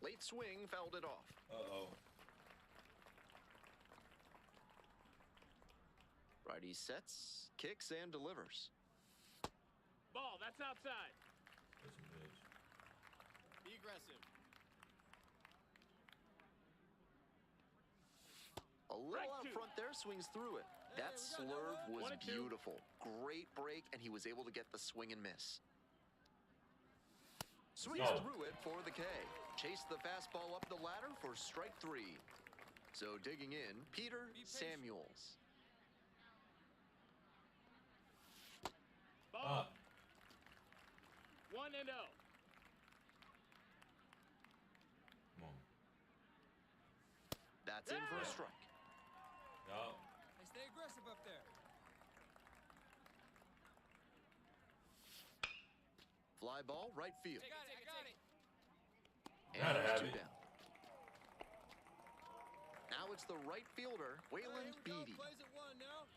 Speaker 3: Late swing fouled it off.
Speaker 1: Uh-oh.
Speaker 3: Righty sets, kicks, and delivers.
Speaker 4: Ball, that's outside.
Speaker 1: That's a bitch.
Speaker 5: Be aggressive.
Speaker 3: A little
Speaker 4: Strike
Speaker 3: out
Speaker 4: 2.
Speaker 3: front there, swings through it. That
Speaker 5: we got that
Speaker 3: slurve
Speaker 5: one.
Speaker 3: was
Speaker 4: 1 and 2.
Speaker 3: beautiful. Great break, and he was able to get the swing and miss. Swings
Speaker 1: go.
Speaker 3: through it for the K. Chased the fastball up the ladder for strike 3. So digging in, Peter
Speaker 5: Be patient.
Speaker 3: Samuels.
Speaker 4: Ball.
Speaker 1: Up.
Speaker 4: 1-0.
Speaker 1: Come on.
Speaker 3: That's in for a strike.
Speaker 1: Yup.
Speaker 5: Hey, stay aggressive up there.
Speaker 3: Fly ball, right field.
Speaker 5: I got it.
Speaker 3: And
Speaker 1: Gotta
Speaker 3: there's
Speaker 1: have
Speaker 3: 2
Speaker 1: it.
Speaker 3: down. Now it's the right fielder, Waylon Beatty.
Speaker 5: Plays at 1 now.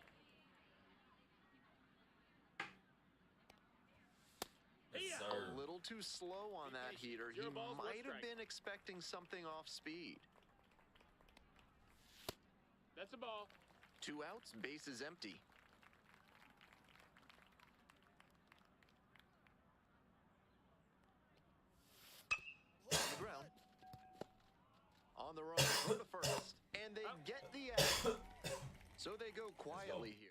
Speaker 1: Yes,
Speaker 4: Yeah.
Speaker 1: sir.
Speaker 3: A little too slow on
Speaker 4: Be
Speaker 3: that
Speaker 4: patient.
Speaker 3: heater. He
Speaker 4: 0 balls, 1
Speaker 3: might have
Speaker 4: strike.
Speaker 3: been expecting something off speed.
Speaker 4: That's a ball.
Speaker 3: 2 outs, base is empty. On the ground. On the run, throw to first. And they get the out. So they go quietly here.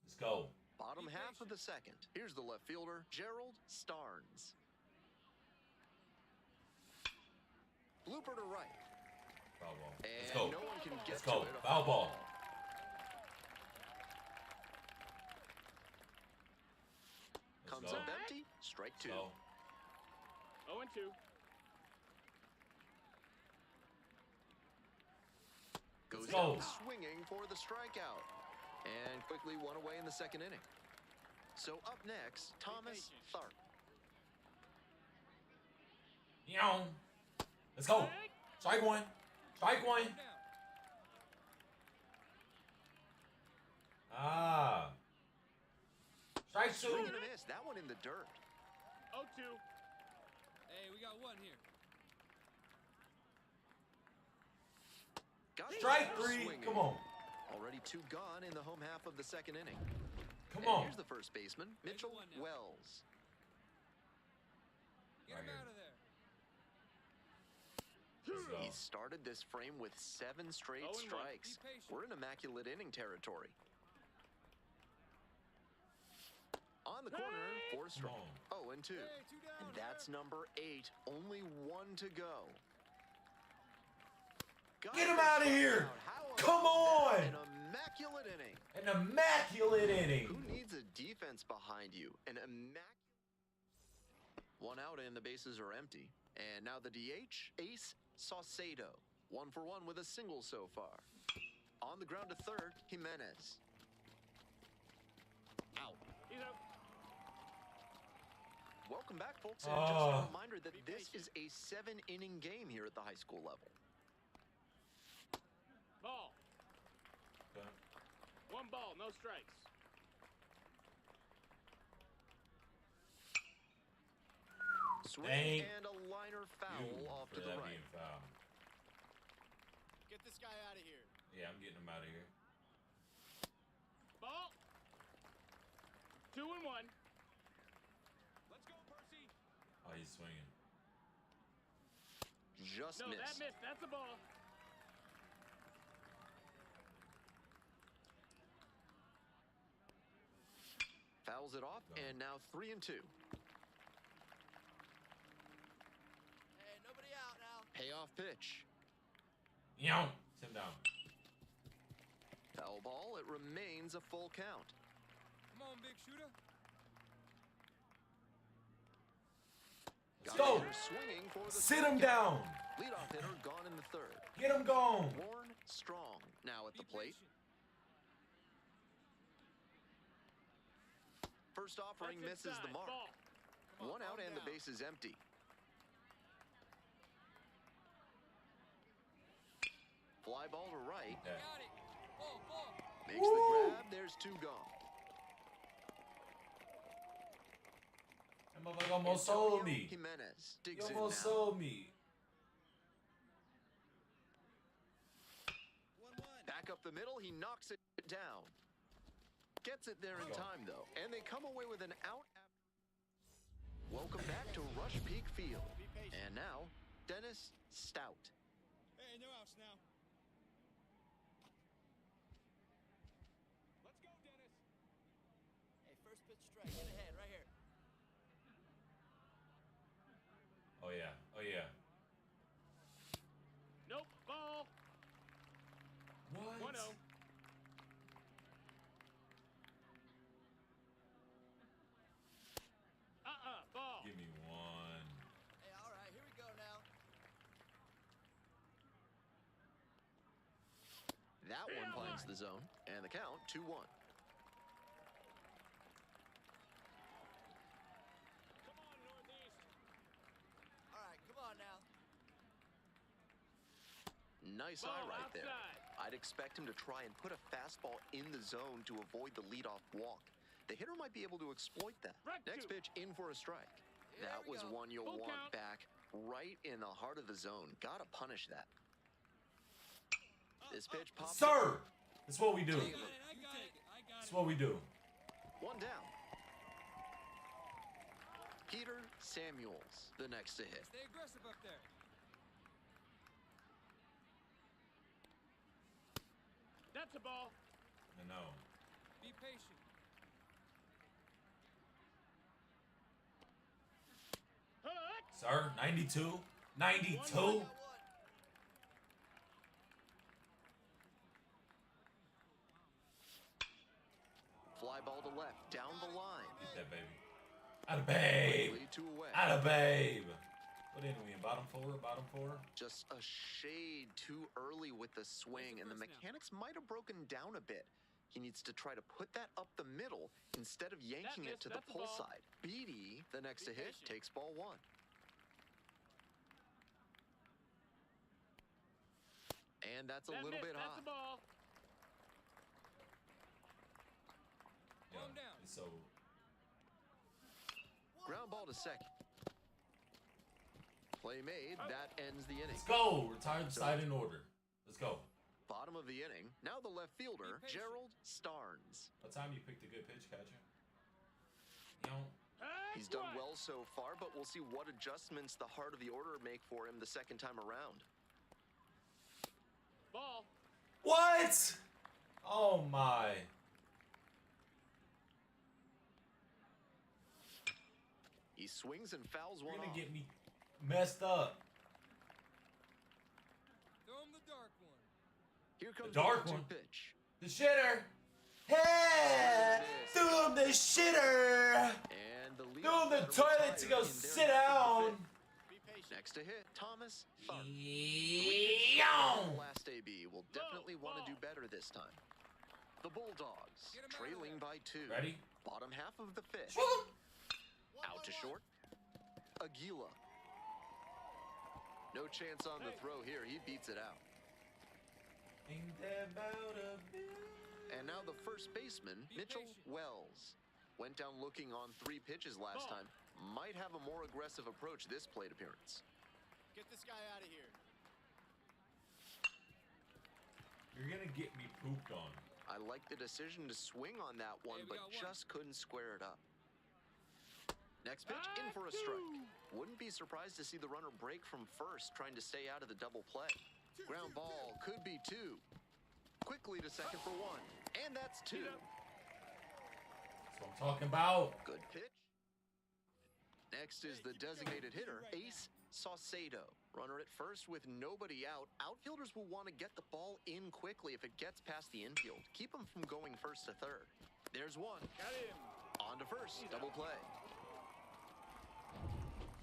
Speaker 1: Let's go.
Speaker 3: Bottom half of the second. Here's the left fielder, Gerald Starnes. Blooper to right.
Speaker 1: Foul ball.
Speaker 3: And
Speaker 1: Let's go.
Speaker 3: no one can get
Speaker 1: Let's go.
Speaker 3: to it. A
Speaker 1: Foul ball.
Speaker 3: Comes
Speaker 1: Let's go.
Speaker 3: up empty. Strike 2.
Speaker 1: Go.
Speaker 4: 0-2.
Speaker 3: Goes
Speaker 1: Let's go.
Speaker 3: out swinging for the strikeout. And quickly one away in the second inning. So up next, Thomas Tharp.
Speaker 1: Yow. Let's go. Strike 1. Strike 1. Ah. Strike 2.
Speaker 3: Swing and a miss. That one in the dirt.
Speaker 4: 0-2.
Speaker 5: Hey, we got one here.
Speaker 3: Got it.
Speaker 1: Strike 3.
Speaker 3: Swinging.
Speaker 1: Come on.
Speaker 3: Already 2 gone in the home half of the second inning.
Speaker 1: Come
Speaker 3: And
Speaker 1: on.
Speaker 3: here's the first baseman, Mitchell
Speaker 5: one now.
Speaker 3: Wells.
Speaker 5: Get
Speaker 1: Right
Speaker 5: him
Speaker 1: here.
Speaker 5: out of there.
Speaker 1: Let's go.
Speaker 3: He started this frame with 7 straight
Speaker 4: 0-1.
Speaker 3: strikes.
Speaker 5: Be patient.
Speaker 3: We're in immaculate inning territory. On the corner, 4
Speaker 1: Come
Speaker 3: strike.
Speaker 1: on.
Speaker 3: 0-2.
Speaker 5: Hey, 2 down.
Speaker 3: And that's number 8. Only 1 to go. Got
Speaker 1: Get him
Speaker 3: the
Speaker 1: out of here.
Speaker 3: strikeout. How about
Speaker 1: Come
Speaker 3: that?
Speaker 1: on.
Speaker 3: An immaculate inning.
Speaker 1: An immaculate inning.
Speaker 3: Who needs a defense behind you? An immaculate. 1 out and the bases are empty. And now the DH, Ace Saucedo. 1 for 1 with a single so far. On the ground to third, Jimenez. Out.
Speaker 4: He's out.
Speaker 3: Welcome back, folks. And just a
Speaker 1: Oh.
Speaker 3: reminder that this is a 7-inning game here at the high school level.
Speaker 4: Ball.
Speaker 1: Okay.
Speaker 4: 1 ball, no strikes.
Speaker 3: Swing
Speaker 1: Dang.
Speaker 3: and a liner foul
Speaker 1: You
Speaker 3: off
Speaker 1: for
Speaker 3: to the
Speaker 1: that
Speaker 3: right.
Speaker 1: being foul.
Speaker 5: Get this guy out of here.
Speaker 1: Yeah, I'm getting him out of here.
Speaker 4: Ball. 2-1.
Speaker 5: Let's go, Percy.
Speaker 1: Oh, he's swinging.
Speaker 3: Just
Speaker 4: No, that
Speaker 3: missed.
Speaker 4: missed. That's a ball.
Speaker 3: Fouls it off,
Speaker 1: Go.
Speaker 3: and now 3-2.
Speaker 5: Hey, nobody out now.
Speaker 3: Payoff pitch.
Speaker 1: Yow. Sit him down.
Speaker 3: Foul ball. It remains a full count.
Speaker 5: Come on, big shooter.
Speaker 1: Let's
Speaker 3: Got
Speaker 1: go.
Speaker 3: the hitter swinging for the
Speaker 1: Sit him
Speaker 3: strikeout.
Speaker 1: down.
Speaker 3: Leadoff hitter gone in the third.
Speaker 1: Get him gone.
Speaker 3: Warren Strong now at
Speaker 5: Be
Speaker 3: the plate.
Speaker 5: patient.
Speaker 3: First offering
Speaker 4: That's
Speaker 3: misses the
Speaker 4: inside.
Speaker 3: mark.
Speaker 4: Ball.
Speaker 5: Come on,
Speaker 3: 1 out
Speaker 5: calm
Speaker 3: and the
Speaker 5: down.
Speaker 3: base is empty. Fly ball to right.
Speaker 1: Okay.
Speaker 5: Got it. Ball, ball.
Speaker 3: Makes
Speaker 1: Woo.
Speaker 3: the grab. There's 2 gone.
Speaker 1: That motherfucker almost sold me.
Speaker 3: Jimenez
Speaker 1: You
Speaker 3: digs in
Speaker 1: almost
Speaker 3: now.
Speaker 1: sold me.
Speaker 5: 1-1.
Speaker 3: Back up the middle, he knocks it down. Gets it there in
Speaker 1: Let's go.
Speaker 3: time, though. And they come away with an out. Welcome back to Rush Peak Field.
Speaker 5: Be patient.
Speaker 3: And now, Dennis Stout.
Speaker 5: Hey, no outs now. Let's go, Dennis. Hey, first pitch strike. Get ahead, right here.
Speaker 1: Oh yeah. Oh yeah.
Speaker 4: Nope. Ball.
Speaker 1: What?
Speaker 4: 1-0. Ball.
Speaker 1: Give me 1.
Speaker 5: Hey, all right, here we go now.
Speaker 3: That one finds the zone. And the count, 2-1.
Speaker 5: Come on, Northeast. All right, come on now.
Speaker 3: Nice
Speaker 4: Ball
Speaker 3: eye right there.
Speaker 4: outside.
Speaker 3: I'd expect him to try and put a fastball in the zone to avoid the leadoff walk. The hitter might be able to exploit that.
Speaker 4: Strike
Speaker 3: Next
Speaker 4: 2.
Speaker 3: pitch in for a strike.
Speaker 5: Here
Speaker 3: That
Speaker 5: we
Speaker 3: was
Speaker 5: go.
Speaker 3: one you'll
Speaker 4: Full
Speaker 3: want
Speaker 4: count.
Speaker 3: back right in the heart of the zone. Gotta punish that. This pitch pops.
Speaker 1: Sir! That's what we do.
Speaker 5: I got it.
Speaker 1: That's what we do.
Speaker 3: One down. Peter Samuels, the next to hit.
Speaker 5: Stay aggressive up there.
Speaker 4: That's a ball.
Speaker 1: I know.
Speaker 5: Be patient.
Speaker 4: Hook.
Speaker 1: Sir, 92? 92?
Speaker 3: Fly ball to left, down the line.
Speaker 1: Get that baby. Atta babe.
Speaker 3: Quickly 2 away.
Speaker 1: Atta babe. What inning we in? Bottom four? Bottom four?
Speaker 3: Just a shade too early with the swing, and the mechanics might have broken down a bit. He needs to try to put that up the middle instead of yanking it to the
Speaker 4: That's a
Speaker 3: pull
Speaker 4: ball.
Speaker 3: side. Beatty, the next to hit, takes ball 1. And that's a little bit
Speaker 4: That's
Speaker 3: high.
Speaker 4: a ball.
Speaker 1: Yeah,
Speaker 5: Calm down.
Speaker 1: it's over.
Speaker 3: Ground ball to second. Play made. That ends the inning.
Speaker 1: Let's go. Retired side in order. Let's go.
Speaker 3: Bottom of the inning. Now the left fielder,
Speaker 5: Be patient.
Speaker 3: Gerald Starnes.
Speaker 1: What time you picked a good pitch catcher? You know,
Speaker 3: He's done well so far, but we'll see what adjustments the heart of the order make for him the second time around.
Speaker 4: Ball.
Speaker 1: what? Oh my.
Speaker 3: He swings and fouls
Speaker 1: You're
Speaker 3: one
Speaker 1: gonna
Speaker 3: off.
Speaker 1: get me messed up.
Speaker 5: Throw him the dark one.
Speaker 3: Here comes
Speaker 1: dark
Speaker 3: the 2
Speaker 1: one.
Speaker 3: pitch.
Speaker 1: The shitter. Hey! Threw him the shitter.
Speaker 3: And the lead
Speaker 1: Threw him the
Speaker 3: batter
Speaker 1: toilet to
Speaker 3: retired
Speaker 1: go
Speaker 3: in
Speaker 1: sit
Speaker 3: their
Speaker 1: down.
Speaker 5: Be patient.
Speaker 3: Next to hit, Thomas Tharp.
Speaker 1: Yow.
Speaker 3: Last AB will definitely want to do better this time. The Bulldogs,
Speaker 5: Get him out of
Speaker 3: trailing
Speaker 5: there.
Speaker 3: by 2.
Speaker 1: Ready?
Speaker 3: Bottom half of the fifth. Out to short. Aguila. No chance on the throw here. He beats it out.
Speaker 1: Ain't that about a bitch?
Speaker 3: And now the first baseman,
Speaker 5: Be
Speaker 3: Mitchell
Speaker 5: patient.
Speaker 3: Wells. Went down looking on 3 pitches last
Speaker 4: Ball.
Speaker 3: time. Might have a more aggressive approach this plate appearance.
Speaker 5: Get this guy out of here.
Speaker 1: You're gonna get me pooped on.
Speaker 3: I like the decision to swing on that one,
Speaker 5: Hey, we
Speaker 3: but
Speaker 5: got one.
Speaker 3: just couldn't square it up. Next pitch, in for a strike. Wouldn't be surprised to see the runner break from first, trying to stay out of the double play. Ground ball could be 2. Quickly to second for 1. And that's 2.
Speaker 1: That's what I'm talking about.
Speaker 3: Good pitch. Next is the designated hitter, Ace Saucedo. Runner at first with nobody out. Outfielders will want to get the ball in quickly if it gets past the infield. Keep them from going first to third. There's 1.
Speaker 4: Got him.
Speaker 3: On to first. Double play.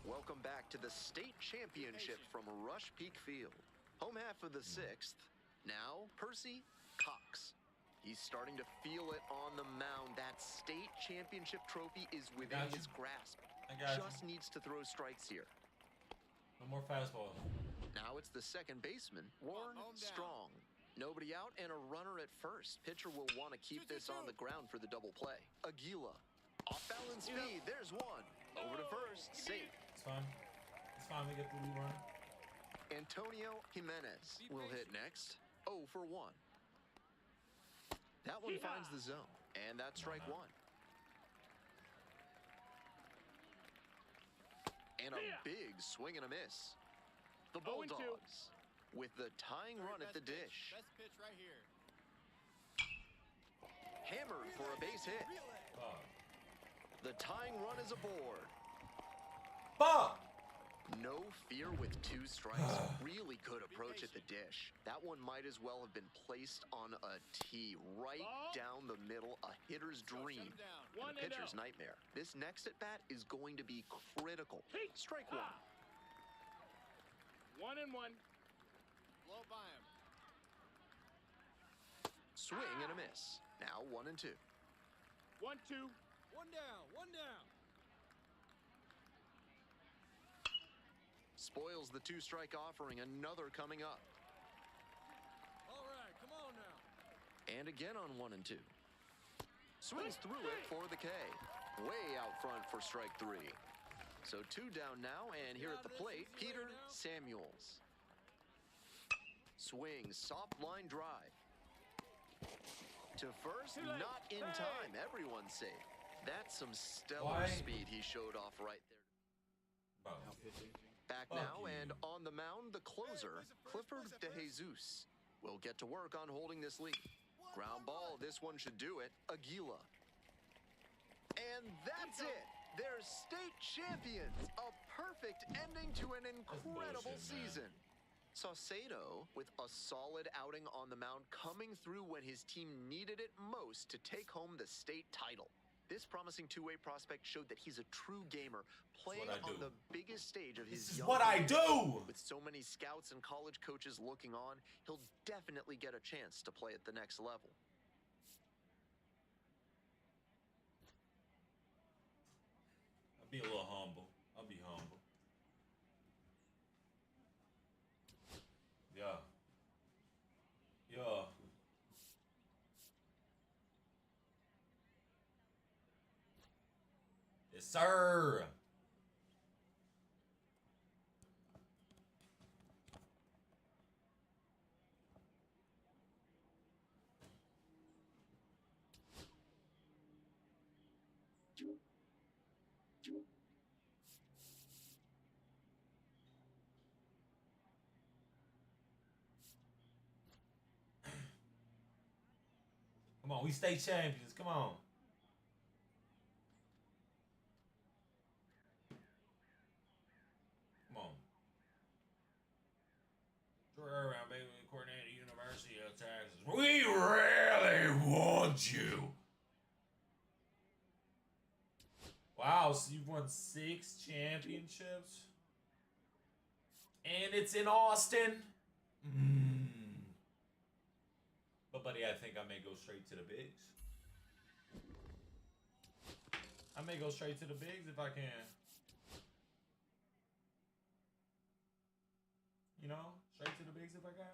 Speaker 3: Welcome back to the state championship from Rush Peak Field. Home half of the 6th. Now, Percy Cox. He's starting to feel it on the mound. That state championship trophy is within
Speaker 1: got you.
Speaker 3: his grasp.
Speaker 1: I got
Speaker 3: Just needs to throw strikes here.
Speaker 1: No more fastballs.
Speaker 3: Now it's the second baseman, Warren
Speaker 5: home down.
Speaker 3: Strong. Nobody out and a runner at first. Pitcher will want to keep this on the ground for the double play. Aguila. Off balance speed. There's 1. Over to first. Safe.
Speaker 1: It's fine. It's fine. We get the lead runner.
Speaker 3: Antonio Jimenez will hit next. 0 for 1. That one finds the zone. And that's strike 1. And a big swing and a miss. The
Speaker 4: 0-2.
Speaker 3: Bulldogs with the tying run at the dish.
Speaker 5: Best pitch right here.
Speaker 3: Hammered for a base hit.
Speaker 1: Fuck.
Speaker 3: The tying run is aboard.
Speaker 1: Fuck.
Speaker 3: No fear with 2 strikes. Really good approach at the dish. That one might as well have been placed on a tee right
Speaker 4: Ball.
Speaker 3: down the middle. A hitter's dream.
Speaker 5: Shut him down.
Speaker 3: And
Speaker 4: One
Speaker 3: a
Speaker 4: and
Speaker 3: pitcher's
Speaker 4: out.
Speaker 3: nightmare. This next at bat is going to be critical.
Speaker 4: Hey.
Speaker 3: Strike 1.
Speaker 4: 1 and 1.
Speaker 5: Blow by him.
Speaker 3: Swing and a miss. Now 1 and 2.
Speaker 4: 1, 2.
Speaker 5: One down. One down.
Speaker 3: Spoils the 2-strike offering. Another coming up.
Speaker 5: All right, come on now.
Speaker 3: And again on 1 and 2. Swings through it for the K. Way out front for strike 3. So 2 down now, and here at the plate, Peter Samuels. Swing, soft line drive. To first,
Speaker 4: Too late.
Speaker 3: not in
Speaker 4: Hey.
Speaker 3: time. Everyone's safe. That's some stellar speed he showed off right there.
Speaker 1: Bro.
Speaker 6: Now pitching.
Speaker 3: Back
Speaker 1: Fuck
Speaker 3: now,
Speaker 1: you.
Speaker 3: and on the mound, the closer, Clifford DeJesus, will get to work on holding this lead. Ground ball, this one should do it. Aguila. And that's it. They're state champions. A perfect ending to an incredible
Speaker 1: bullshit, man.
Speaker 3: season. Saucedo, with a solid outing on the mound, coming through when his team needed it most to take home the state title. This promising two-way prospect showed that he's a true gamer, playing
Speaker 1: what I
Speaker 3: on
Speaker 1: do.
Speaker 3: the biggest stage of his
Speaker 1: This is
Speaker 3: young
Speaker 1: what I
Speaker 3: career.
Speaker 1: do.
Speaker 3: With so many scouts and college coaches looking on, he'll definitely get a chance to play at the next level.
Speaker 1: I'll be a little humble. I'll be humble. Yeah. Yeah. Yes, sir. Come on, we state champions. Come on. Come on. Around, baby, coordinator, University of Texas. We really want you. Wow, so you've won 6 championships? And it's in Austin? But, buddy, I think I may go straight to the bigs. I may go straight to the bigs if I can. You know? Straight to the bigs if I can.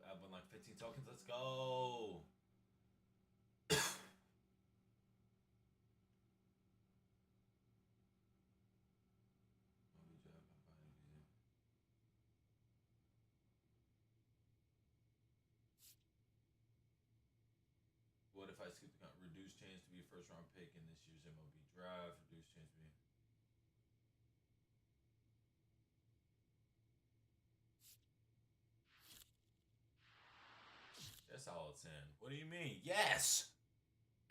Speaker 1: I've won like 15 tokens. Let's go. What if I skip the reduced chance to be a first round pick in this year's MLB draft? Reduced chance to be. That's all it's in. What do you mean? Yes!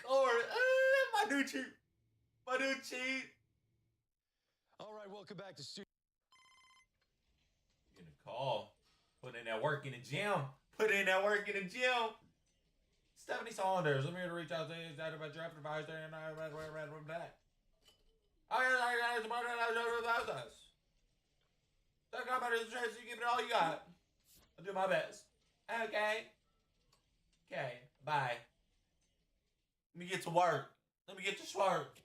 Speaker 1: Corey, my new cheat. My new cheat.
Speaker 7: All right, welcome back to studio.
Speaker 1: Getting a call. Put in that work in the gym. Put in that work in the gym. Stephanie Saunders. I'm here to reach out to you. Is that about draft advisor? And I read from that. I got us. Talk about it. You give it all you got. I'll do my best. Okay. Okay. Bye. Let me get to work. Let me get to work.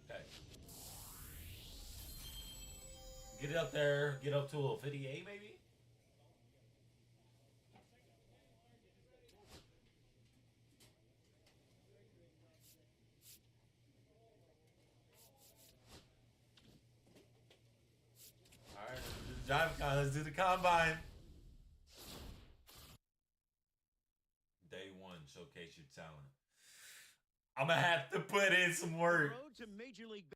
Speaker 1: Okay. Get it up there. Get up to a 58 maybe? Alright, let's do the combine. showcase your talent. I'm gonna have to put in some work.
Speaker 8: Road to Major League.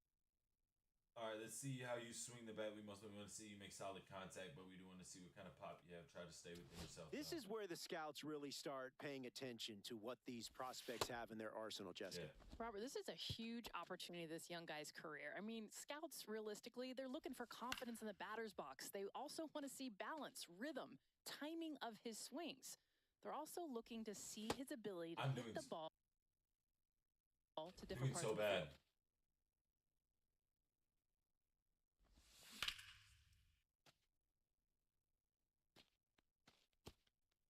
Speaker 1: All right, let's see how you swing the bat. We mostly want to see you make solid contact, but we do want to see what kind of pop you have. Try to stay within yourself.
Speaker 8: This is where the scouts really start paying attention to what these prospects have in their arsenal, Jessica.
Speaker 1: Yeah.
Speaker 9: Robert, this is a huge opportunity this young guy's career. I mean, scouts, realistically, they're looking for confidence in the batter's box. They also want to see balance, rhythm, timing of his swings. They're also looking to see his ability to hit the ball to different parts of the field.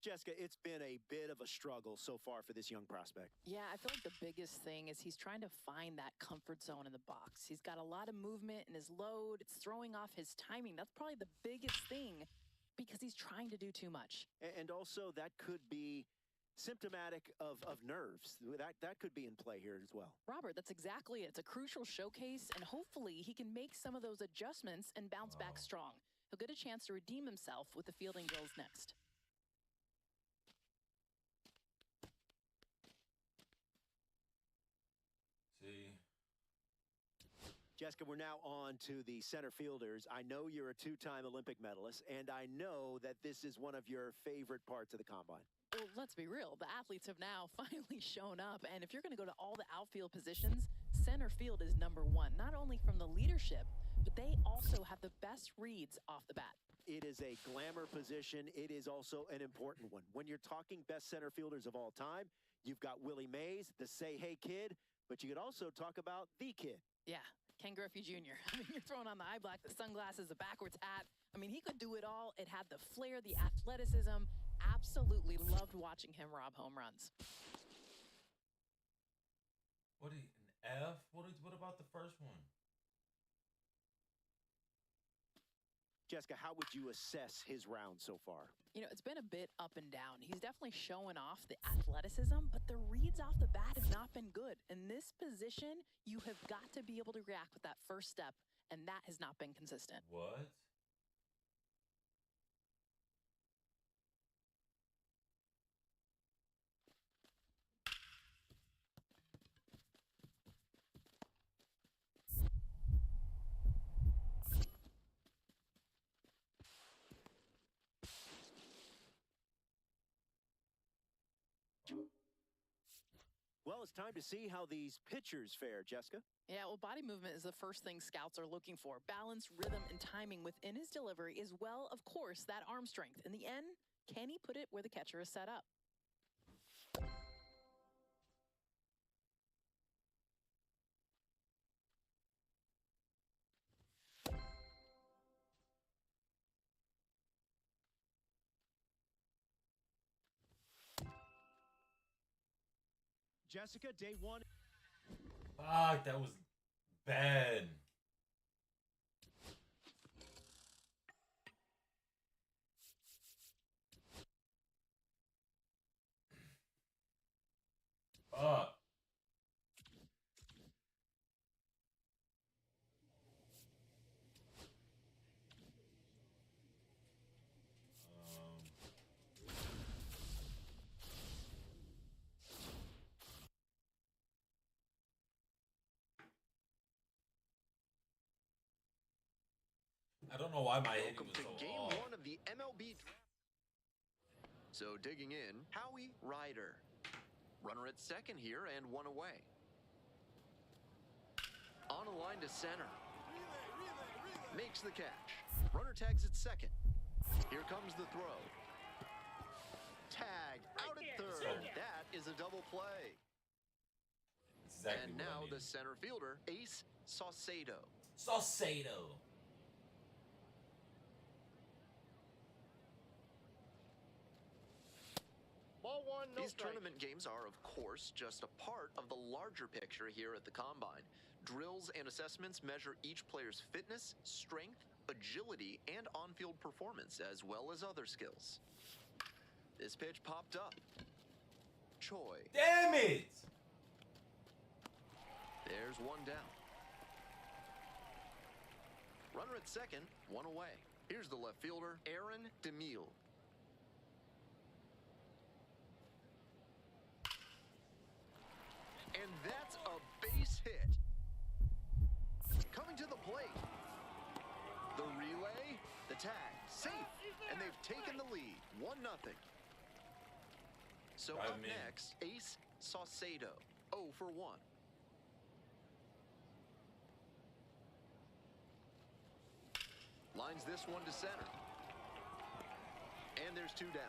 Speaker 8: Jessica, it's been a bit of a struggle so far for this young prospect.
Speaker 9: Yeah, I feel like the biggest thing is he's trying to find that comfort zone in the box. He's got a lot of movement in his load. It's throwing off his timing. That's probably the biggest thing because he's trying to do too much.
Speaker 8: And also that could be symptomatic of nerves. That could be in play here as well.
Speaker 9: Robert, that's exactly it. It's a crucial showcase, and hopefully he can make some of those adjustments and bounce back strong. He'll get a chance to redeem himself with the fielding drills next.
Speaker 8: Jessica, we're now on to the center fielders. I know you're a two-time Olympic medalist, and I know that this is one of your favorite parts of the combine.
Speaker 9: Well, let's be real. The athletes have now finally shown up, and if you're going to go to all the outfield positions, center field is number one, not only from the leadership, but they also have the best reads off the bat.
Speaker 8: It is a glamour position. It is also an important one. When you're talking best center fielders of all time, you've got Willie Mays, the Say Hey Kid, but you could also talk about the kid.
Speaker 9: Yeah, Ken Griffey Jr. I mean, you're throwing on the eye black, the sunglasses, the backwards hat. I mean, he could do it all. It had the flair, the athleticism. Absolutely loved watching him rob home runs.
Speaker 1: An F? What about the first one?
Speaker 8: Jessica, how would you assess his round so far?
Speaker 9: You know, it's been a bit up and down. He's definitely showing off the athleticism, but the reads off the bat have not been good. In this position, you have got to be able to react with that first step, and that has not been consistent.
Speaker 1: What?
Speaker 8: Well, it's time to see how these pitchers fare, Jessica.
Speaker 9: Yeah, well, body movement is the first thing scouts are looking for. Balance, rhythm, and timing within his delivery, as well, of course, that arm strength. In the end, can he put it where the catcher is set up?
Speaker 8: Jessica, day one.
Speaker 1: Fuck, that was bad. Fuck. I don't know why my hitting
Speaker 3: Welcome
Speaker 1: was
Speaker 3: to
Speaker 1: so
Speaker 3: game
Speaker 1: off.
Speaker 3: one of the MLB. So digging in, Howie Ryder. Runner at second here and one away. On a line to center. Makes the catch. Runner tags at second. Here comes the throw. Tag out at third. That is a double play.
Speaker 1: Exactly
Speaker 3: and
Speaker 1: what
Speaker 3: now
Speaker 1: I
Speaker 3: the
Speaker 1: needed.
Speaker 3: center fielder, Ace Saucedo.
Speaker 1: Saucedo.
Speaker 4: Ball one, no
Speaker 3: These
Speaker 4: strike.
Speaker 3: tournament games are, of course, just a part of the larger picture here at the Combine. Drills and assessments measure each player's fitness, strength, agility, and on-field performance, as well as other skills. This pitch popped up. Choi.
Speaker 1: Damn it!
Speaker 3: There's one down. Runner at second, one away. Here's the left fielder, Aaron DeMille. And that's a base hit. Coming to the plate. The relay, the tag, safe, and they've taken the lead, 1-0. So up next, Ace Saucedo, 0 for 1. Lines this one to center. And there's 2 down.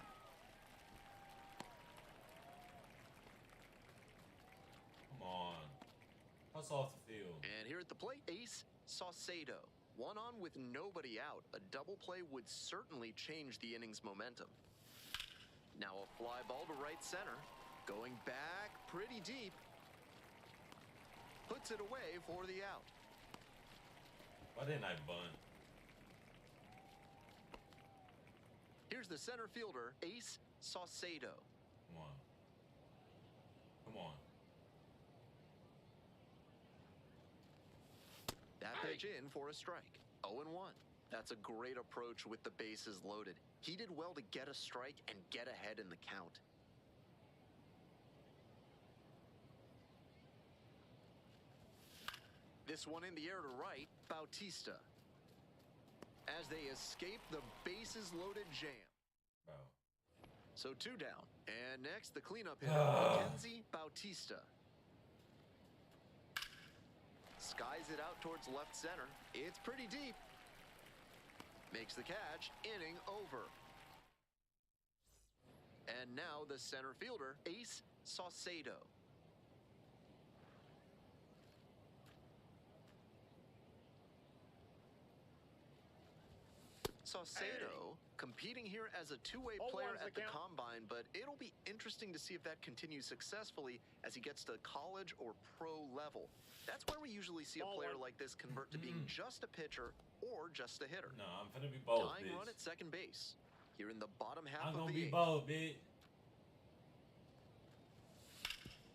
Speaker 1: Come on. Hustle off the field.
Speaker 3: And here at the plate, Ace Saucedo. 1 on with nobody out. A double play would certainly change the inning's momentum. Now a fly ball to right center. Going back pretty deep. Puts it away for the out.
Speaker 1: Why didn't I bunt?
Speaker 3: Here's the center fielder, Ace Saucedo.
Speaker 1: Come on. Come on.
Speaker 3: That pitch in for a strike. 0-1. That's a great approach with the bases loaded. He did well to get a strike and get ahead in the count. This one in the air to right, Bautista. As they escape the bases loaded jam.
Speaker 1: Bro.
Speaker 3: So 2 down. And next, the cleanup hitter, Mackenzie Bautista. Skies it out towards left center. It's pretty deep. Makes the catch. Inning over. And now the center fielder, Ace Saucedo. Saucedo competing here as a two-way player at the combine, but it'll be interesting to see if that continues successfully as he gets to college or pro level. That's where we usually see a player like this convert to being just a pitcher or just a hitter.
Speaker 1: No, I'm gonna be both.
Speaker 3: Tying run at second base. Here in the bottom half
Speaker 1: I'm
Speaker 3: of
Speaker 1: gonna
Speaker 3: the
Speaker 1: be
Speaker 3: eighth.
Speaker 1: both, bitch.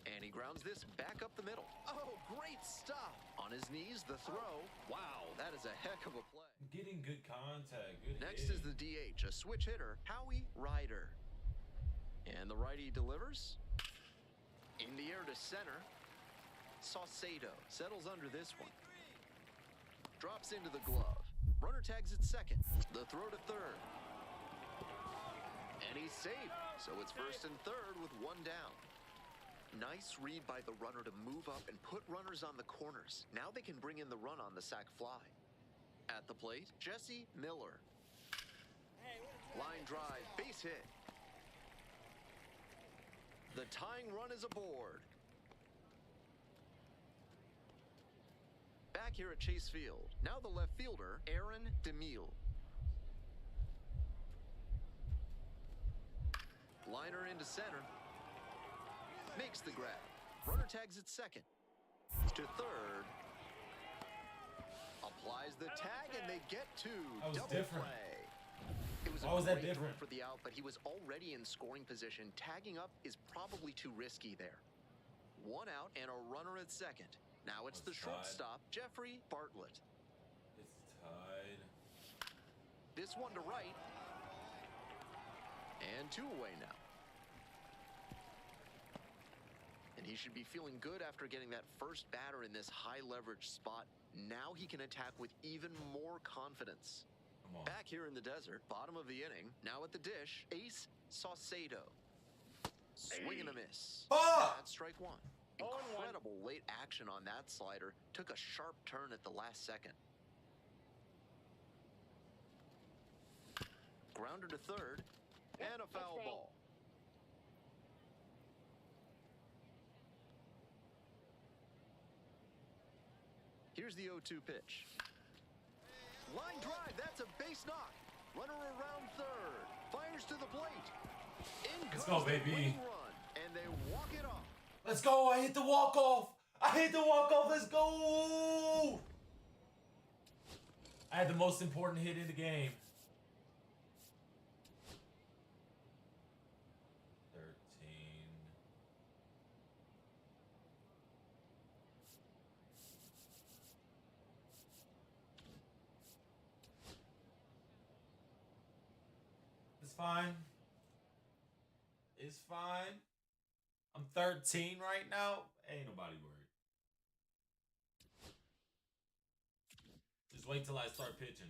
Speaker 3: And he grounds this back up the middle. Oh, great stop. On his knees, the throw. Wow, that is a heck of a play.
Speaker 1: Getting good contact. Good
Speaker 3: Next
Speaker 1: hit.
Speaker 3: is the DH, a switch hitter, Howie Ryder. And the righty delivers. In the air to center. Saucedo settles under this one. Drops into the glove. Runner tags at second. The throw to third. And he's safe. So it's first and third with 1 down. Nice read by the runner to move up and put runners on the corners. Now they can bring in the run on the sac fly. At the plate, Jesse Miller. Line drive, base hit. The tying run is aboard. Back here at Chase Field, now the left fielder, Aaron DeMille. Liner into center. Makes the grab. Runner tags at second. To third. Applies the tag and they get 2.
Speaker 1: That was
Speaker 3: Double
Speaker 1: different.
Speaker 3: play. It was
Speaker 1: Why
Speaker 3: a
Speaker 1: was that
Speaker 3: great throw
Speaker 1: different?
Speaker 3: for the out, but he was already in scoring position. Tagging up is probably too risky there. 1 out and a runner at second. Now it's the shortstop, Jeffrey Bartlett.
Speaker 1: It's tied.
Speaker 3: This one to right. And 2 away now. And he should be feeling good after getting that first batter in this high leverage spot. Now he can attack with even more confidence.
Speaker 1: Come on.
Speaker 3: Back here in the desert, bottom of the inning, now at the dish, Ace Saucedo. Swing and a miss. That's strike 1. Incredible late action on that slider. Took a sharp turn at the last second. Grounder to third. And a foul ball. Here's the 0-2 pitch. Line drive, that's a base knock. Runner around third. Fires to the plate. In
Speaker 1: Let's
Speaker 3: comes
Speaker 1: go,
Speaker 3: the
Speaker 1: baby.
Speaker 3: winning run, and they walk it off.
Speaker 1: Let's go. I hit the walk-off. I hit the walk-off. Let's go. I had the most important hit in the game. 13. It's fine. It's fine. I'm 13 right now. Ain't nobody worried. Just wait till I start pitching.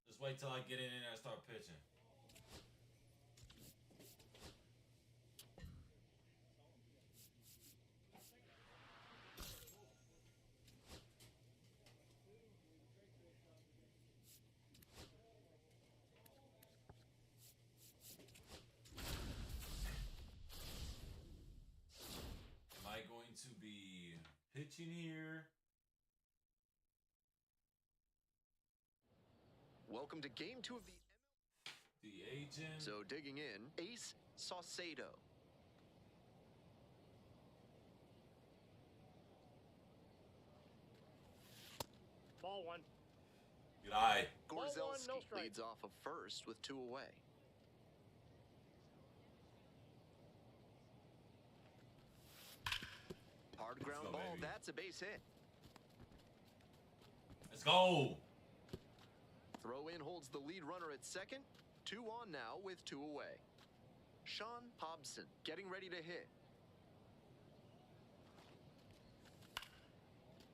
Speaker 1: Just wait till I get in there and start pitching. Am I going to be pitching here?
Speaker 3: Welcome to game 2 of
Speaker 1: the agent.
Speaker 3: So digging in, Ace Saucedo.
Speaker 4: Ball 1.
Speaker 1: Good eye.
Speaker 4: Ball 1,
Speaker 3: Gorzelski
Speaker 4: no strike.
Speaker 3: leads off of first with 2 away. Hard ground
Speaker 1: go,
Speaker 3: ball,
Speaker 1: baby.
Speaker 3: that's a base hit.
Speaker 1: Let's go.
Speaker 3: Throw in holds the lead runner at second. 2 on now with 2 away. Sean Hobson getting ready to hit.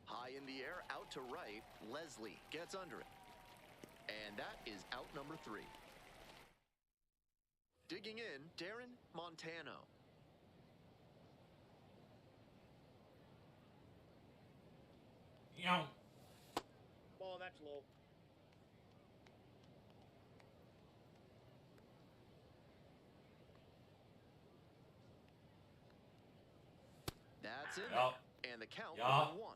Speaker 3: High in the air, out to right. Leslie gets under it. And that is out number 3. Digging in, Darren Montano.
Speaker 1: Yow.
Speaker 4: Ball, that's low.
Speaker 3: That's in
Speaker 1: Yup.
Speaker 3: there. And the count
Speaker 1: Yup.
Speaker 3: 1-1.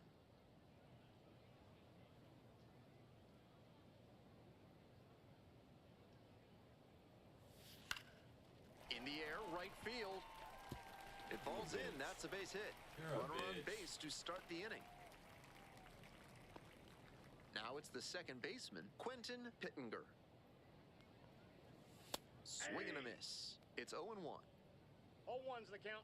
Speaker 3: In the air, right field. It falls in. That's a base hit.
Speaker 1: You're a
Speaker 3: Runner on
Speaker 1: bitch.
Speaker 3: base to start the inning. Now it's the second baseman, Quentin Pittenger. Swing and a miss. It's 0-1.
Speaker 4: 0-1's the count.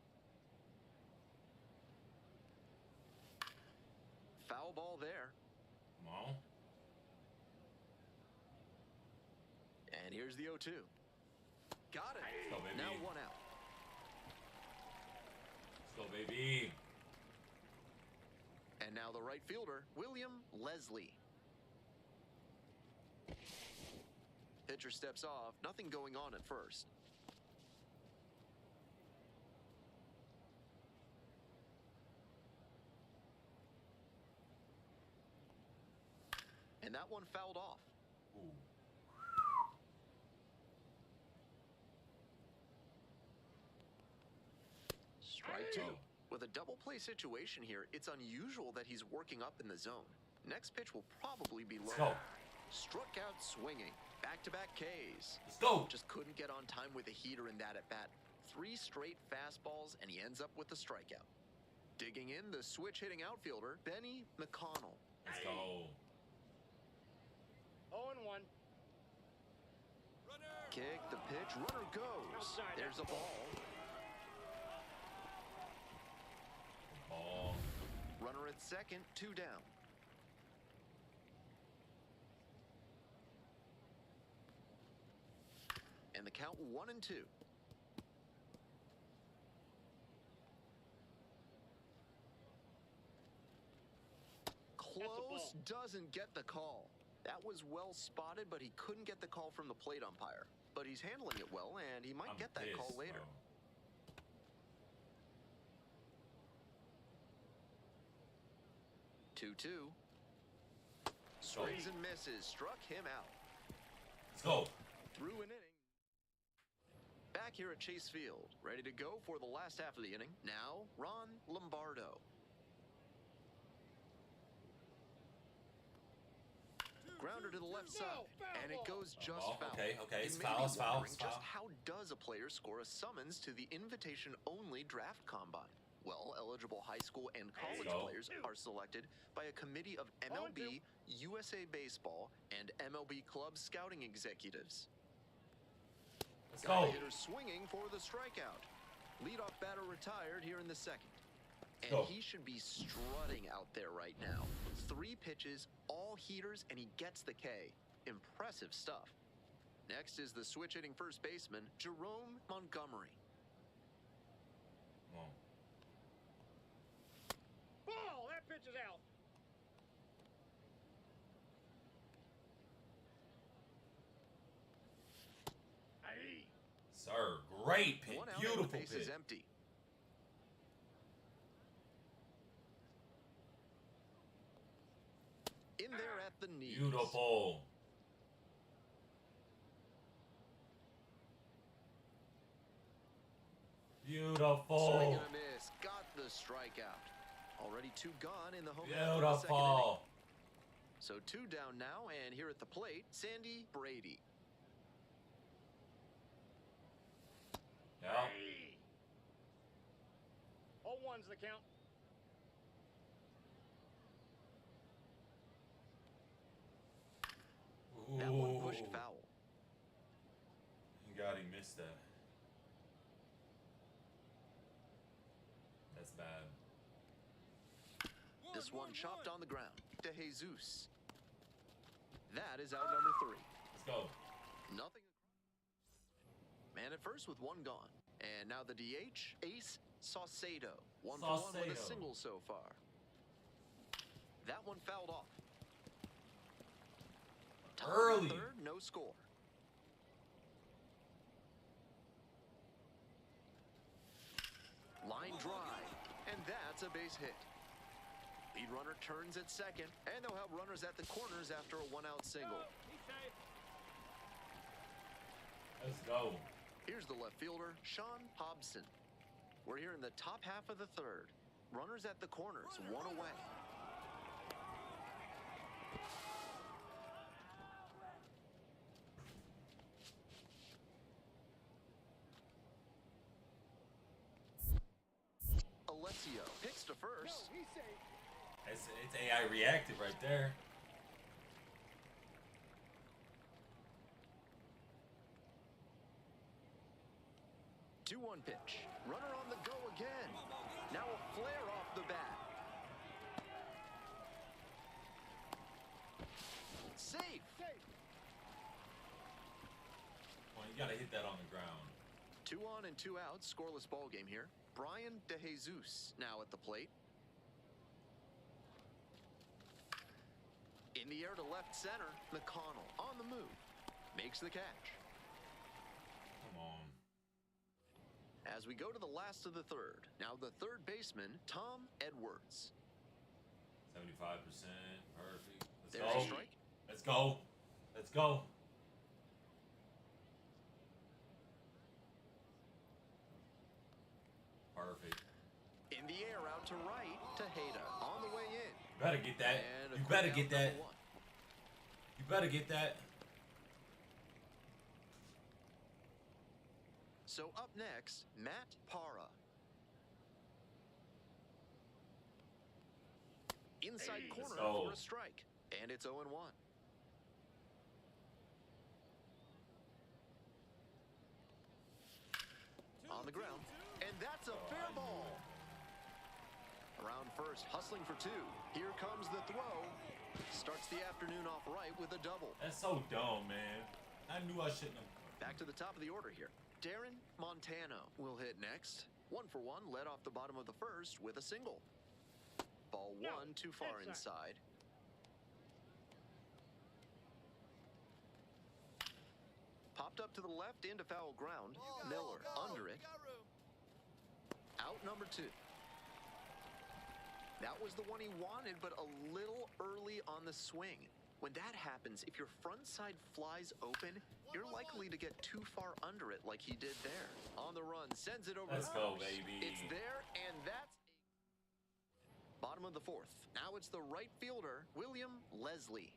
Speaker 3: Foul ball there.
Speaker 1: Come on.
Speaker 3: And here's the 0-2. Got it.
Speaker 1: Let's go, baby.
Speaker 3: Now 1 out.
Speaker 1: Let's go, baby.
Speaker 3: And now the right fielder, William Leslie. Pitcher steps off, nothing going on at first. And that one fouled off.
Speaker 1: Ooh.
Speaker 3: Strike 2. With a double play situation here, it's unusual that he's working up in the zone. Next pitch will probably be low.
Speaker 1: Let's go.
Speaker 3: Struck out swinging. Back-to-back Ks.
Speaker 1: Let's go.
Speaker 3: Just couldn't get on time with a heater in that at-bat. 3 straight fastballs, and he ends up with the strikeout. Digging in, the switch-hitting outfielder, Benny McConnell.
Speaker 1: Let's go.
Speaker 4: 0-1.
Speaker 3: Kick, the pitch, runner goes.
Speaker 4: Outside,
Speaker 3: There's
Speaker 4: that's
Speaker 3: a ball.
Speaker 1: Ball.
Speaker 3: Runner at second, 2 down. And the count 1-2. Close, doesn't get the call. That was well spotted, but he couldn't get the call from the plate umpire. But he's handling it well, and he might
Speaker 1: I'm
Speaker 3: get that
Speaker 1: pissed,
Speaker 3: call later.
Speaker 1: bro.
Speaker 3: 2-2.
Speaker 1: go.
Speaker 3: Swings and misses. Struck him out.
Speaker 1: Let's go.
Speaker 3: Through an inning. Back here at Chase Field. Ready to go for the last half of the inning. Now, Ron Lombardo. Grounder to the left side. And it goes just
Speaker 1: Oh,
Speaker 3: foul.
Speaker 1: okay,
Speaker 3: You
Speaker 1: it's
Speaker 3: may
Speaker 1: foul,
Speaker 3: be
Speaker 1: it's foul,
Speaker 3: wondering
Speaker 1: it's
Speaker 3: just
Speaker 1: foul.
Speaker 3: how does a player score a summons to the invitation-only draft combine? Well, eligible high school and college
Speaker 1: go.
Speaker 3: players are selected by a committee of MLB, USA Baseball, and MLB Club scouting executives.
Speaker 1: Let's
Speaker 3: Got
Speaker 1: go.
Speaker 3: the hitter swinging for the strikeout. Leadoff batter retired here in the second. And
Speaker 1: go.
Speaker 3: he should be strutting out there right now. 3 pitches, all heaters, and he gets the K. Impressive stuff. Next is the switch-hitting first baseman, Jerome Montgomery.
Speaker 1: Come on.
Speaker 4: Ball! That pitch is out. Aye.
Speaker 1: Sir, great pitch.
Speaker 3: One out and
Speaker 1: Beautiful
Speaker 3: the base
Speaker 1: pitch.
Speaker 3: is empty. In there at the knees.
Speaker 1: Beautiful. Beautiful.
Speaker 3: Swing and a miss. Got the strikeout. Already 2 gone in the home half of the second inning.
Speaker 1: Beautiful.
Speaker 3: So 2 down now, and here at the plate, Sandy Brady.
Speaker 1: Yeah.
Speaker 4: Aye. 0-1's the count.
Speaker 3: That one pushed foul.
Speaker 1: God, he missed that. That's bad.
Speaker 3: This one chopped on the ground. De Jesus. That is out number 3.
Speaker 1: Let's go.
Speaker 3: Nothing. Man at first with 1 gone. And now the DH, Ace Saucedo. 1 for 1 with a
Speaker 1: Saucedo.
Speaker 3: single so far. That one fouled off. Top of the
Speaker 1: Early.
Speaker 3: 3rd, no score. Line drive, and that's a base hit. Lead runner turns at second, and they'll have runners at the corners after a 1-out single.
Speaker 1: Let's go.
Speaker 3: Here's the left fielder, Sean Hobson. We're here in the top half of the 3rd. Runners at the corners, 1 away. Alessio picks to first.
Speaker 1: It's AI reactive right there.
Speaker 3: 2-1 pitch. Runner on the go again. Now a flare off the bat. Safe.
Speaker 1: Well, you gotta hit that on the ground.
Speaker 3: 2 on and 2 out. Scoreless ball game here. Brian De Jesus now at the plate. In the air to left center. McConnell on the move. Makes the catch.
Speaker 1: Come on.
Speaker 3: As we go to the last of the 3rd. Now the 3rd baseman, Tom Edwards.
Speaker 1: 75%. Perfect. Let's
Speaker 3: There's
Speaker 1: go.
Speaker 3: a strike.
Speaker 1: Let's go. Let's go. Perfect.
Speaker 3: In the air out to right. Tejeda on the way in.
Speaker 1: You better get that.
Speaker 3: And a
Speaker 1: You
Speaker 3: quick
Speaker 1: better
Speaker 3: out
Speaker 1: get that.
Speaker 3: number 1.
Speaker 1: You better get that.
Speaker 3: So up next, Matt Parra. Inside corner
Speaker 1: go.
Speaker 3: for a strike. And it's 0-1. On the ground. And that's a fair ball. Around first, hustling for 2. Here comes the throw. Starts the afternoon off right with a double.
Speaker 1: That's so dumb, man. I knew I shouldn't have.
Speaker 3: Back to the top of the order here. Darren Montano will hit next. 1 for 1, led off the bottom of the 1st with a single. Ball 1 too far inside. Popped up to the left into foul ground. Miller under it. Out number 2. That was the one he wanted, but a little early on the swing. When that happens, if your front side flies open, you're likely to get too far under it like he did there. On the run, sends it over
Speaker 1: Let's
Speaker 3: the
Speaker 1: go,
Speaker 3: post.
Speaker 1: baby.
Speaker 3: It's there, and that's bottom of the 4th. Now it's the right fielder, William Leslie.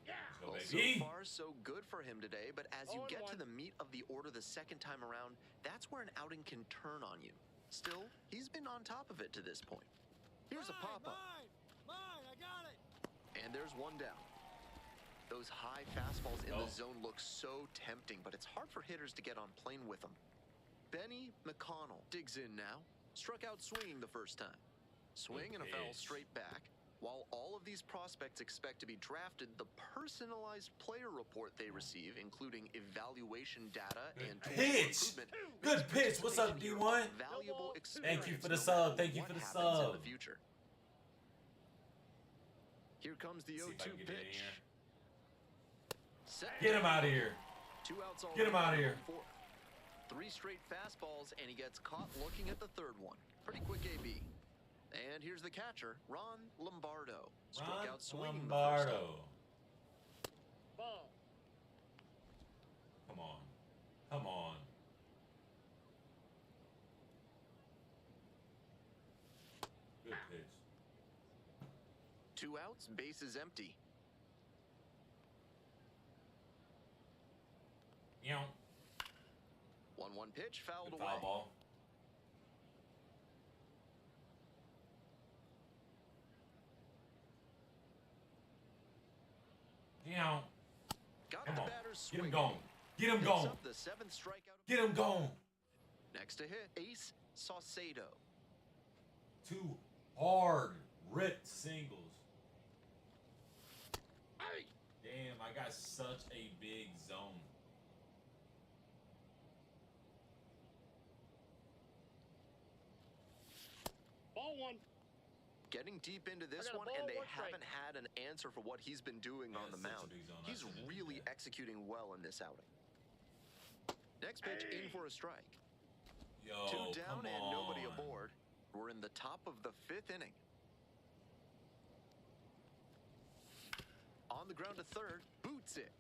Speaker 1: Let's go,
Speaker 3: Well,
Speaker 1: baby.
Speaker 3: so far, so good for him today, but as you get to the meat of the order the second time around, that's where an outing can turn on you. Still, he's been on top of it to this point. Here's a pop-up.
Speaker 5: Mine, I got it.
Speaker 3: And there's 1 down. Those high fastballs in the zone look so tempting, but it's hard for hitters to get on plane with them. Benny McConnell digs in now. Struck out swinging the first time. Swing and a foul
Speaker 1: pitch.
Speaker 3: straight back. While all of these prospects expect to be drafted, the personalized player report they receive, including evaluation data and tools for
Speaker 1: Pitch.
Speaker 3: improvement,
Speaker 1: Good
Speaker 3: makes
Speaker 1: pitch. What's up,
Speaker 3: participating
Speaker 1: D1?
Speaker 3: here a valuable
Speaker 1: Thank you for the
Speaker 3: experience no
Speaker 1: sub.
Speaker 3: matter
Speaker 1: Thank you
Speaker 3: what
Speaker 1: for the
Speaker 3: happens in
Speaker 1: sub.
Speaker 3: the future. Here comes the
Speaker 1: See if I
Speaker 3: 0-2
Speaker 1: can get it in
Speaker 3: pitch.
Speaker 1: here.
Speaker 3: Set.
Speaker 1: Get him out of here.
Speaker 3: 2 outs
Speaker 1: Get him
Speaker 3: already
Speaker 1: out of here.
Speaker 3: in the fourth. 3 straight fastballs, and he gets caught looking at the third one. Pretty quick AB. And here's the catcher, Ron Lombardo. Struck
Speaker 1: Ron
Speaker 3: out swinging the first time.
Speaker 1: Lombardo.
Speaker 4: Ball.
Speaker 1: Come on. Come on. Good pitch.
Speaker 3: 2 outs, bases empty.
Speaker 1: Yow.
Speaker 3: 1-1 pitch, fouled
Speaker 1: Good
Speaker 3: away.
Speaker 1: foul ball. Yow.
Speaker 3: Got
Speaker 1: Come
Speaker 3: the
Speaker 1: on.
Speaker 3: batter
Speaker 1: Get
Speaker 3: swinging.
Speaker 1: him going. Get him
Speaker 3: Picks
Speaker 1: going.
Speaker 3: up the 7th strikeout.
Speaker 1: Get him going.
Speaker 3: Next to hit, Ace Saucedo.
Speaker 1: 2 hard ripped singles.
Speaker 4: Hey!
Speaker 1: Damn, I got such a big zone.
Speaker 4: Ball 1.
Speaker 3: Getting deep into this
Speaker 4: I got a
Speaker 3: one,
Speaker 4: ball,
Speaker 3: and they
Speaker 4: 1 strike.
Speaker 3: haven't had an answer for what he's been doing
Speaker 1: Yeah,
Speaker 3: on the
Speaker 1: it's such a
Speaker 3: mound.
Speaker 1: big zone. I
Speaker 3: He's
Speaker 1: shouldn't have
Speaker 3: really
Speaker 1: did that.
Speaker 3: executing well in this outing. Next pitch,
Speaker 4: Hey!
Speaker 3: in for a strike.
Speaker 1: Yo,
Speaker 3: 2 down
Speaker 1: come
Speaker 3: and nobody
Speaker 1: on.
Speaker 3: aboard. We're in the top of the 5th inning. On the ground to third, boots it.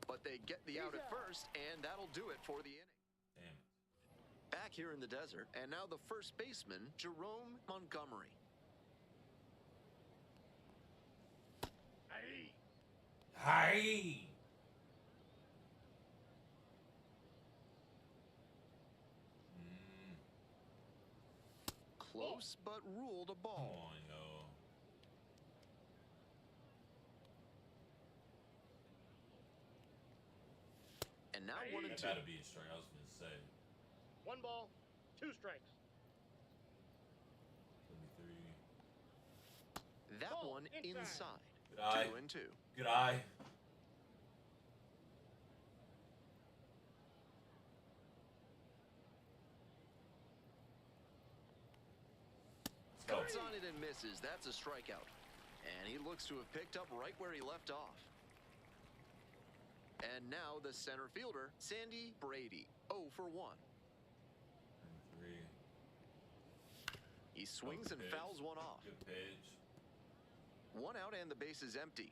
Speaker 3: But they get the out at first, and that'll do it for the inning.
Speaker 1: Damn it.
Speaker 3: Back here in the desert, and now the first baseman, Jerome Montgomery.
Speaker 4: Hey!
Speaker 1: Hi.
Speaker 3: Close, but ruled a
Speaker 1: Come
Speaker 3: ball.
Speaker 1: on, yo.
Speaker 3: And now
Speaker 4: Hey!
Speaker 3: 1 and
Speaker 1: That
Speaker 3: 2.
Speaker 1: better be a strike. I was gonna say.
Speaker 4: 1 ball, 2 strikes.
Speaker 1: 33.
Speaker 3: That
Speaker 4: Ball
Speaker 3: one
Speaker 4: inside.
Speaker 3: inside.
Speaker 1: Good eye.
Speaker 3: 2 and 2.
Speaker 1: Good eye. Let's go.
Speaker 3: Cuts on it and misses. That's a strikeout. And he looks to have picked up right where he left off. And now the center fielder, Sandy Brady, 0 for 1.
Speaker 1: 3.
Speaker 3: He swings and
Speaker 1: pitch.
Speaker 3: fouls one off.
Speaker 1: Good pitch.
Speaker 3: 1 out and the base is empty.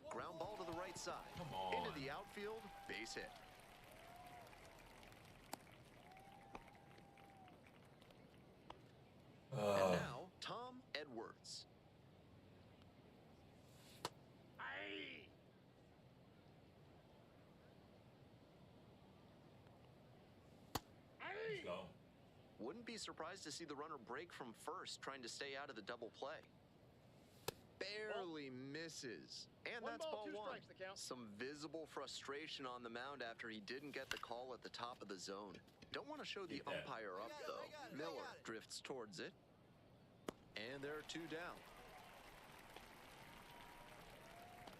Speaker 3: Ground ball to the right side.
Speaker 1: Come on.
Speaker 3: Into the outfield, base hit. And now, Tom Edwards.
Speaker 4: Hey!
Speaker 1: Let's
Speaker 4: Hey!
Speaker 1: go.
Speaker 3: Wouldn't be surprised to see the runner break from first, trying to stay out of the double play. Barely misses. And
Speaker 4: 1
Speaker 3: that's
Speaker 4: ball,
Speaker 3: ball
Speaker 4: 2
Speaker 3: 1.
Speaker 4: strikes, the count.
Speaker 3: Some visible frustration on the mound after he didn't get the call at the top of the zone. Don't want to show the
Speaker 1: Keep that.
Speaker 3: umpire up,
Speaker 5: I got it,
Speaker 3: though.
Speaker 5: I got it, I
Speaker 3: Miller
Speaker 5: got it.
Speaker 3: drifts towards it. And there are 2 down.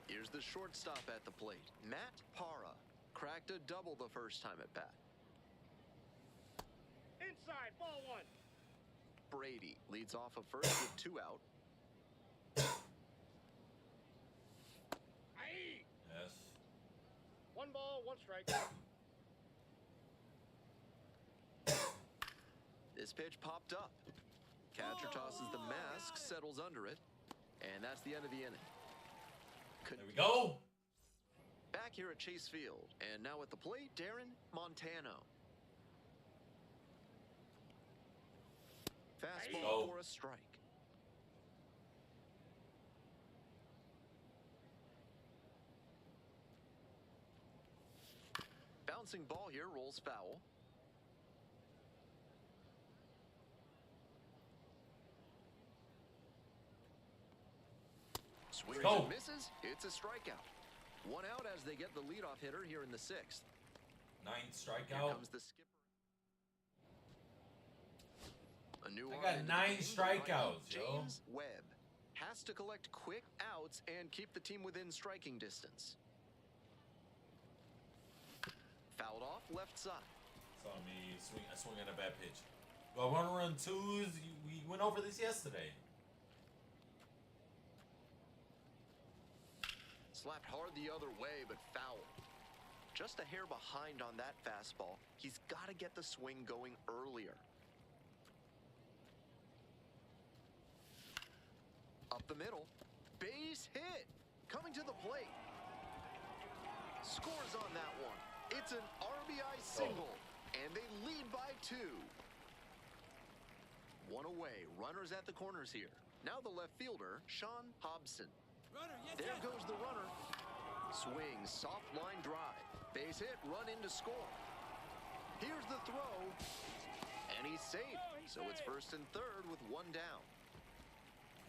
Speaker 3: Here's the shortstop at the plate. Matt Parra cracked a double the first time at bat.
Speaker 4: Inside, ball 1.
Speaker 3: Brady leads off a first with 2 out.
Speaker 4: Hey!
Speaker 1: Yes.
Speaker 4: 1 ball, 1 strike.
Speaker 3: This pitch popped up. Catcher tosses the mask, settles under it, and that's the end of the inning.
Speaker 1: There we go.
Speaker 3: Back here at Chase Field, and now at the plate, Darren Montano. Fastball
Speaker 1: Go.
Speaker 3: for a strike. Bouncing ball here, rolls foul. Swings
Speaker 1: go.
Speaker 3: and misses. It's a strikeout. 1 out as they get the leadoff hitter here in the 6th.
Speaker 1: 9th
Speaker 3: Here
Speaker 1: strikeout.
Speaker 3: comes the skipper. new
Speaker 1: I
Speaker 3: arm
Speaker 1: got
Speaker 3: into the
Speaker 1: 9
Speaker 3: game,
Speaker 1: strikeouts, yo.
Speaker 3: James Webb has to collect quick outs and keep the team within striking distance. Fouled off left side.
Speaker 1: Saw me swing at a bad pitch. Do I want to run 2s? We went over this yesterday.
Speaker 3: Slapped hard the other way, but foul. Just a hair behind on that fastball. He's got to get the swing going earlier. Up the middle. Base hit. Coming to the plate. Scores on that one. It's an RBI single. And they lead by 2. One away. Runners at the corners here. Now the left fielder, Sean Hobson. There goes the runner. Swing, soft line drive. Base hit, run in to score. Here's the throw. And he's safe. So it's first and third with 1 down.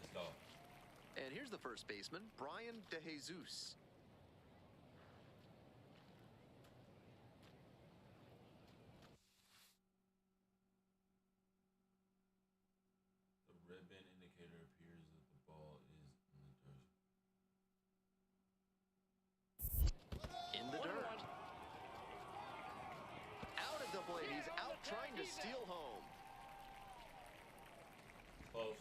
Speaker 1: Let's go.
Speaker 3: And here's the first baseman, Brian DeJesus.
Speaker 1: The red band indicator appears that the ball is in the dirt.
Speaker 3: In the dirt. Out at the plate. He's out trying to steal home.
Speaker 1: Close.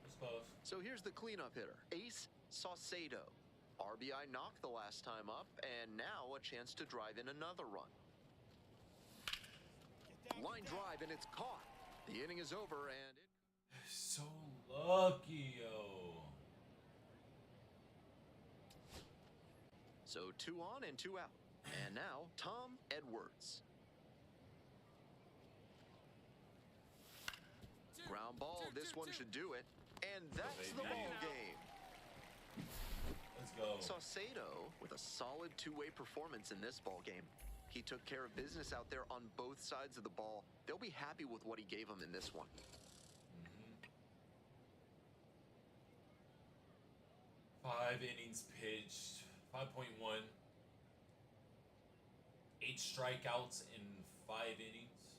Speaker 1: It's close.
Speaker 3: So here's the cleanup hitter, Ace Saucedo. RBI knocked the last time up, and now a chance to drive in another run. Line drive, and it's caught. The inning is over, and it...
Speaker 1: So lucky, yo.
Speaker 3: So 2 on and 2 out. And now, Tom Edwards. Ground ball, this one should do it. And that's the ball game.
Speaker 1: Let's go.
Speaker 3: Saucedo with a solid 2-way performance in this ball game. He took care of business out there on both sides of the ball. They'll be happy with what he gave them in this one.
Speaker 1: 5 innings pitched, 5.1. 8 strikeouts in 5 innings.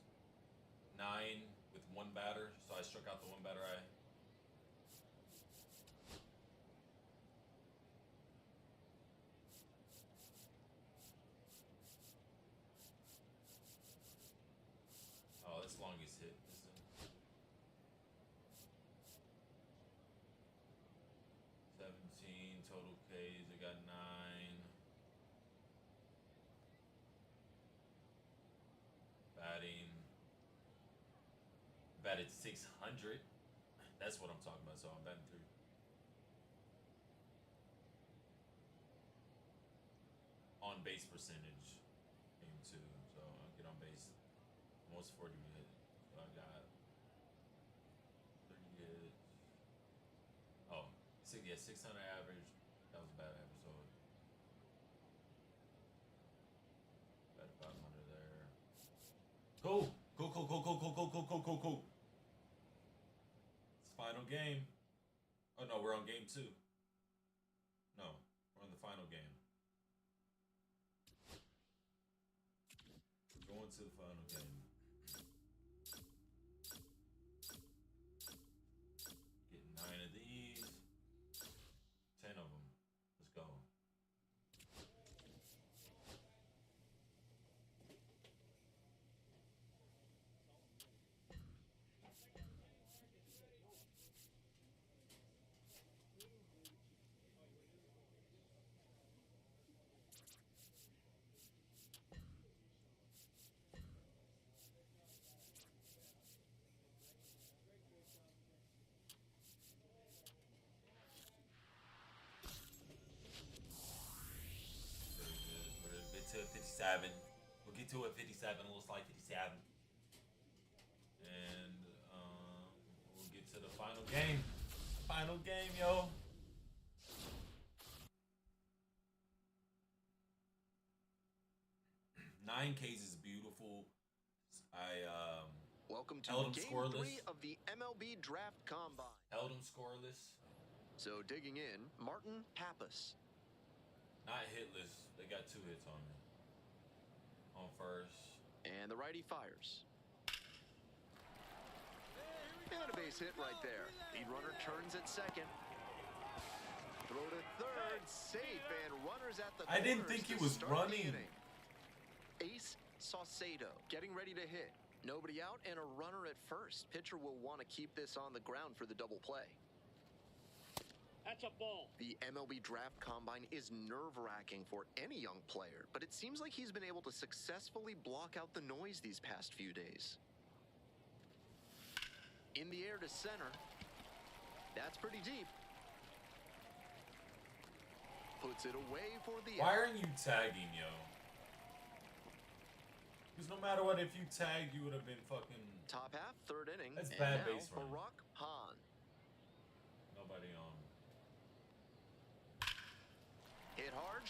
Speaker 1: 9 with 1 batter. So I struck out the 1 batter I. Oh, that's longest hit. 17 total Ks. I got 9. Batted 600. That's what I'm talking about. So I'm batting 3. On base percentage, game 2. So I'll get on base almost 40 hits. So I got 30 hits. Oh, 600 average. That was a bad average. So batted 500 there. Go. Go. It's final game. Oh no, we're on game 2. No, we're on the final game. We're going to the final game. Get 9 of these. 10 of them. Let's go. To 57. We'll get to it 57, a little slide 57. And we'll get to the final game. Final game, yo. Nine Ks is beautiful.
Speaker 3: Welcome to
Speaker 1: held him
Speaker 3: game
Speaker 1: scoreless.
Speaker 3: 3 of the MLB Draft Combine.
Speaker 1: Held him scoreless.
Speaker 3: So digging in, Martin Pappas.
Speaker 1: Not hitless. They got 2 hits on me. On first.
Speaker 3: And the righty fires. And a base hit right there. Lead runner turns at second. Throw to third, safe, and runners at the
Speaker 1: I didn't
Speaker 3: corners
Speaker 1: think he
Speaker 3: to
Speaker 1: was
Speaker 3: start the
Speaker 1: running.
Speaker 3: inning. Ace Saucedo getting ready to hit. Nobody out and a runner at first. Pitcher will want to keep this on the ground for the double play.
Speaker 4: That's a ball.
Speaker 3: The MLB Draft Combine is nerve-wracking for any young player, but it seems like he's been able to successfully block out the noise these past few days. In the air to center. That's pretty deep. Puts it away for the
Speaker 1: Why
Speaker 3: out.
Speaker 1: aren't you tagging, yo? Because no matter what, if you tagged, you would have been fucking...
Speaker 3: Top half, third inning.
Speaker 1: That's
Speaker 3: and
Speaker 1: bad
Speaker 3: now
Speaker 1: base running.
Speaker 3: Barack Hahn.
Speaker 1: Nobody on.
Speaker 3: Hit hard.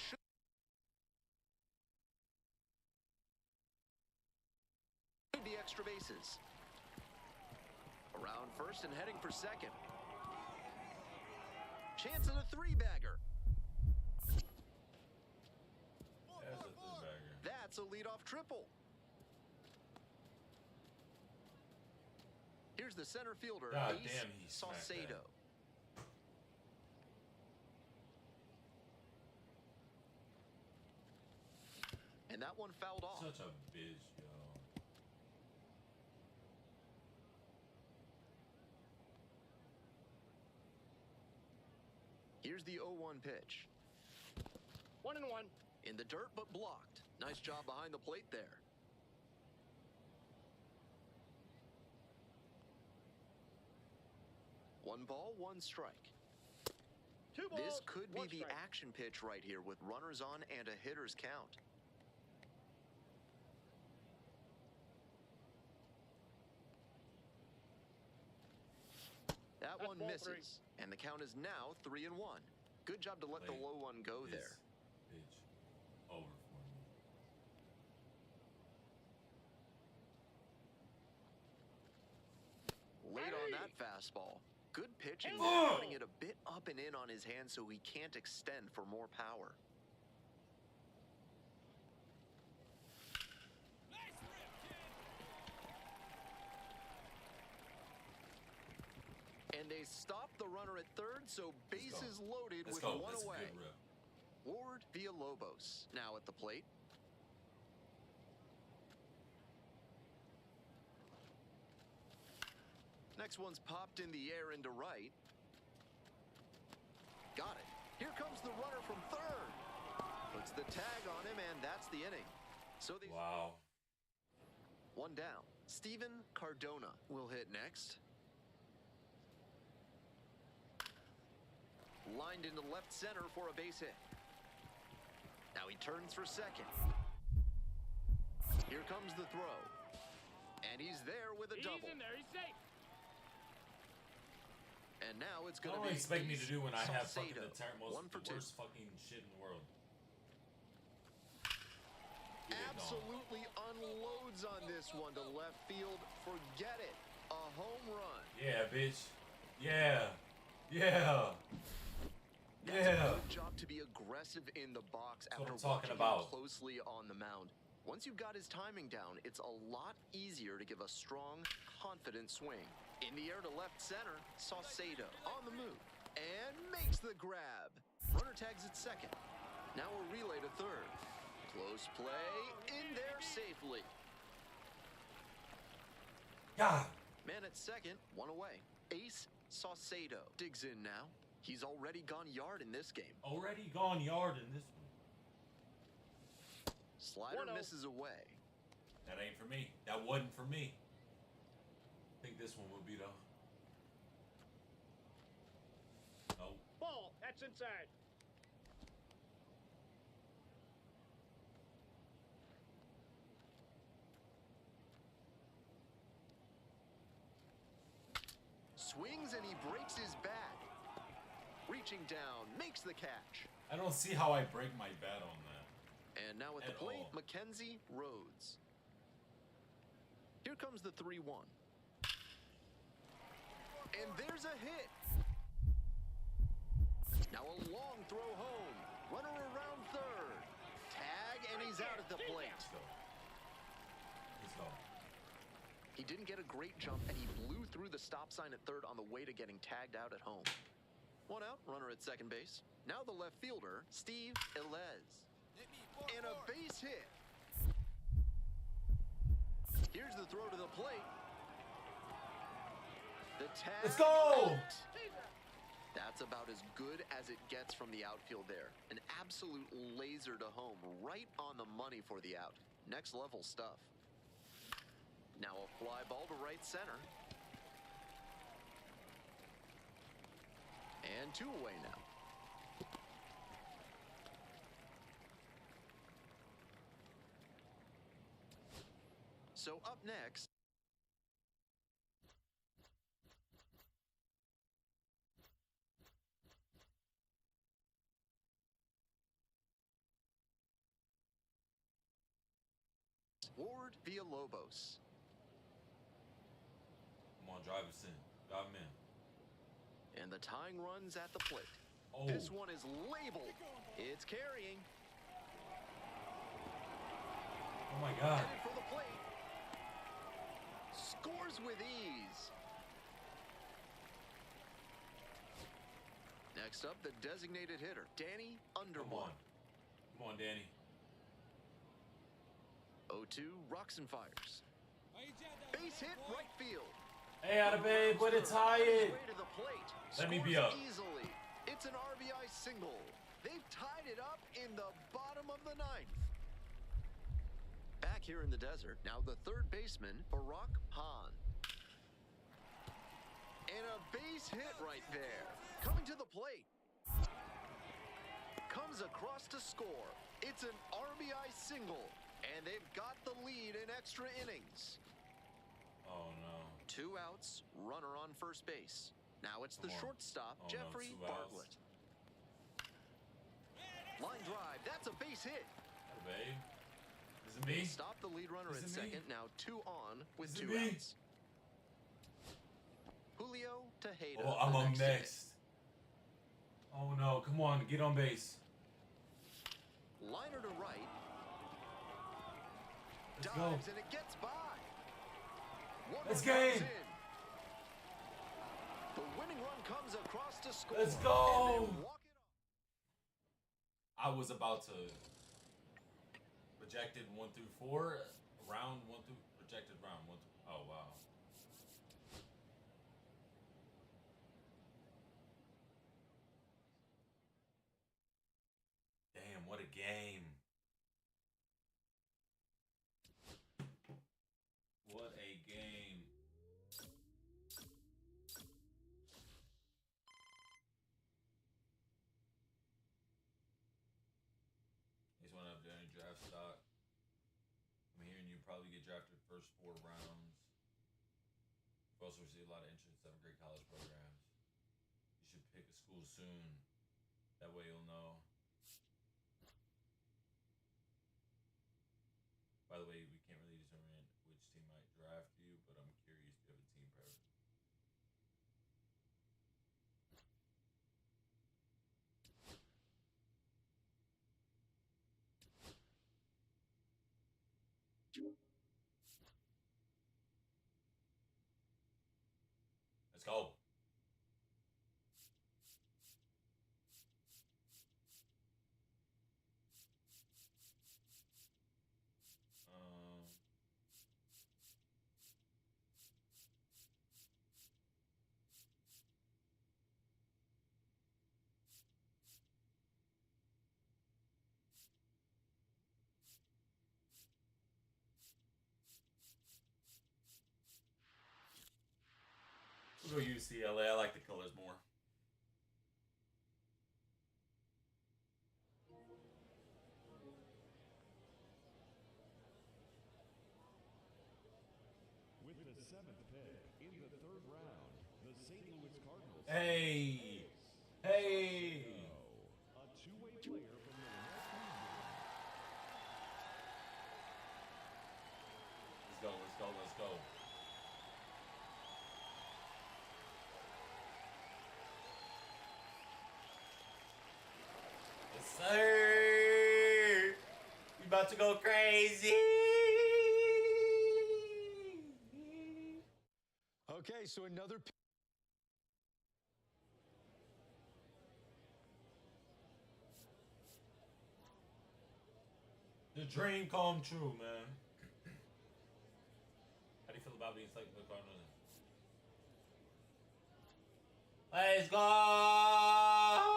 Speaker 3: The extra bases. Around first and heading for second. Chance at a three-bagger.
Speaker 1: There's a three-bagger.
Speaker 3: That's a leadoff triple. Here's the center fielder,
Speaker 1: God
Speaker 3: Ace
Speaker 1: damn, he smacked that.
Speaker 3: Saucedo. And that one fouled off.
Speaker 1: Such a bitch, yo.
Speaker 3: Here's the 0-1 pitch.
Speaker 4: 1-1.
Speaker 3: In the dirt, but blocked. Nice job behind the plate there. One ball, one strike.
Speaker 4: Two balls,
Speaker 3: This could be
Speaker 4: one
Speaker 3: the
Speaker 4: strike.
Speaker 3: action pitch right here with runners on and a hitter's count. That
Speaker 4: That's
Speaker 3: one
Speaker 4: ball
Speaker 3: misses,
Speaker 4: three.
Speaker 3: and the count is now 3-1. Good job to let the
Speaker 1: Play
Speaker 3: low one go
Speaker 1: this
Speaker 3: there.
Speaker 1: Bitch over for me.
Speaker 3: Late on that fastball. Good pitching
Speaker 1: Oh!
Speaker 3: there, putting it a bit up and in on his hand so he can't extend for more power. And they stop the runner at third, so bases loaded
Speaker 1: Let's
Speaker 3: with
Speaker 1: go.
Speaker 3: one
Speaker 1: That's a
Speaker 3: away.
Speaker 1: good rip.
Speaker 3: Ward Villalobos now at the plate. Next one's popped in the air into right. Got it. Here comes the runner from third. Puts the tag on him, and that's the inning. So they
Speaker 1: Wow.
Speaker 3: one down. Steven Cardona will hit next. Lined into left center for a base hit. Now he turns for second. Here comes the throw. And he's there with a
Speaker 4: He's
Speaker 3: double.
Speaker 4: in there. He's safe.
Speaker 3: And now it's
Speaker 1: What
Speaker 3: going
Speaker 1: do
Speaker 3: to
Speaker 1: you
Speaker 3: be
Speaker 1: expect me to
Speaker 3: Ace
Speaker 1: do when I have fucking
Speaker 3: Saucedo.
Speaker 1: the
Speaker 3: 1 for 2.
Speaker 1: worst fucking shit in the world? Get it going.
Speaker 3: Absolutely unloads on this one to left field. Forget it. A home run.
Speaker 1: Yeah, bitch. Yeah. Yeah.
Speaker 3: That's
Speaker 1: Yeah.
Speaker 3: a good job to be aggressive in the box
Speaker 1: That's what
Speaker 3: after
Speaker 1: I'm talking
Speaker 3: watching
Speaker 1: about.
Speaker 3: him closely on the mound. Once you've got his timing down, it's a lot easier to give a strong, confident swing. In the air to left center, Saucedo on the move and makes the grab. Runner tags at second. Now a relay to third. Close play in there safely.
Speaker 1: God.
Speaker 3: Man at second, one away. Ace Saucedo digs in now. He's already gone yard in this game.
Speaker 1: Already gone yard in this one.
Speaker 3: Slider
Speaker 4: 1-0.
Speaker 3: misses away.
Speaker 1: That ain't for me. That wasn't for me. I think this one will be though. No.
Speaker 4: Ball. That's inside.
Speaker 3: Swings and he breaks his bat. Reaching down, makes the catch.
Speaker 1: I don't see how I break my bat on that.
Speaker 3: And now at the
Speaker 1: At
Speaker 3: plate,
Speaker 1: all.
Speaker 3: Mackenzie Rhodes. Here comes the 3-1. And there's a hit. Now a long throw home. Runner around third. Tag, and he's out at the plate.
Speaker 1: Let's go. Let's go.
Speaker 3: He didn't get a great jump, and he blew through the stop sign at third on the way to getting tagged out at home. One out, runner at second base. Now the left fielder, Steve Elez. And a base hit. Here's the throw to the plate. The tag.
Speaker 1: Let's go!
Speaker 3: That's about as good as it gets from the outfield there. An absolute laser to home, right on the money for the out. Next level stuff. Now a fly ball to right center. And 2 away now. So up next. Ward Villalobos.
Speaker 1: Come on, drive us in. Drive him in.
Speaker 3: And the tying runs at the plate.
Speaker 1: Oh.
Speaker 3: This one is labeled. It's carrying.
Speaker 1: Oh my God.
Speaker 3: Headed for the plate. Scores with ease. Next up, the designated hitter, Danny Underwood.
Speaker 1: Come on, Danny.
Speaker 3: 0-2, rocks and fires. Base hit right field.
Speaker 1: Hey, out babe, way to tie it.
Speaker 3: Way to the plate.
Speaker 1: Let me be
Speaker 3: Scores
Speaker 1: up.
Speaker 3: Easily. It's an RBI single. They've tied it up in the bottom of the 9th. Back here in the desert, now the third baseman, Barack Hahn. And a base hit right there. Coming to the plate. Comes across to score. It's an RBI single. And they've got the lead in extra innings.
Speaker 1: Oh, no.
Speaker 3: 2 outs, runner on first base. Now it's the shortstop,
Speaker 1: Oh, no,
Speaker 3: Jeffrey
Speaker 1: 2 outs.
Speaker 3: Bartlett. Line drive, that's a base hit.
Speaker 1: Hey, babe. Is it me?
Speaker 3: Stop the lead runner
Speaker 1: Is
Speaker 3: at
Speaker 1: it me?
Speaker 3: second. Now 2 on with
Speaker 1: Is it
Speaker 3: 2
Speaker 1: me?
Speaker 3: outs. Julio Tejeda.
Speaker 1: Oh, I'm
Speaker 3: the
Speaker 1: on
Speaker 3: next hit.
Speaker 1: next. Oh, no. Come on, get on base.
Speaker 3: Liner to right.
Speaker 1: Let's
Speaker 3: Dives
Speaker 1: go.
Speaker 3: and it gets by.
Speaker 1: Let's
Speaker 3: run comes
Speaker 1: game.
Speaker 3: in. The winning run comes across to score.
Speaker 1: Let's
Speaker 3: And
Speaker 1: go.
Speaker 3: they walk it off.
Speaker 1: I was about to projected 1 through 4, round 1 through projected round 1 through. Oh wow. Damn, what a game. What a game. He's one up any draft stock. I'm hearing you probably get drafted first 4 rounds. You also receive a lot of interest in great college programs. You should pick a school soon. That way you'll know. By the way, we can't really determine which team might draft you, but I'm curious if you have a team preference. Let's go. We'll go UCLA. I like the colors more.
Speaker 10: With the 7th pick in the 3rd round, the St. Louis Cardinals.
Speaker 1: Hey! Hey!
Speaker 10: A 2-way player from the West
Speaker 1: Let's go, let's go, let's go. Yes, sir! We about to go crazy!
Speaker 7: Okay, so another.
Speaker 1: The dream come true, man. How do you feel about being selected for the Cardinals? Let's go!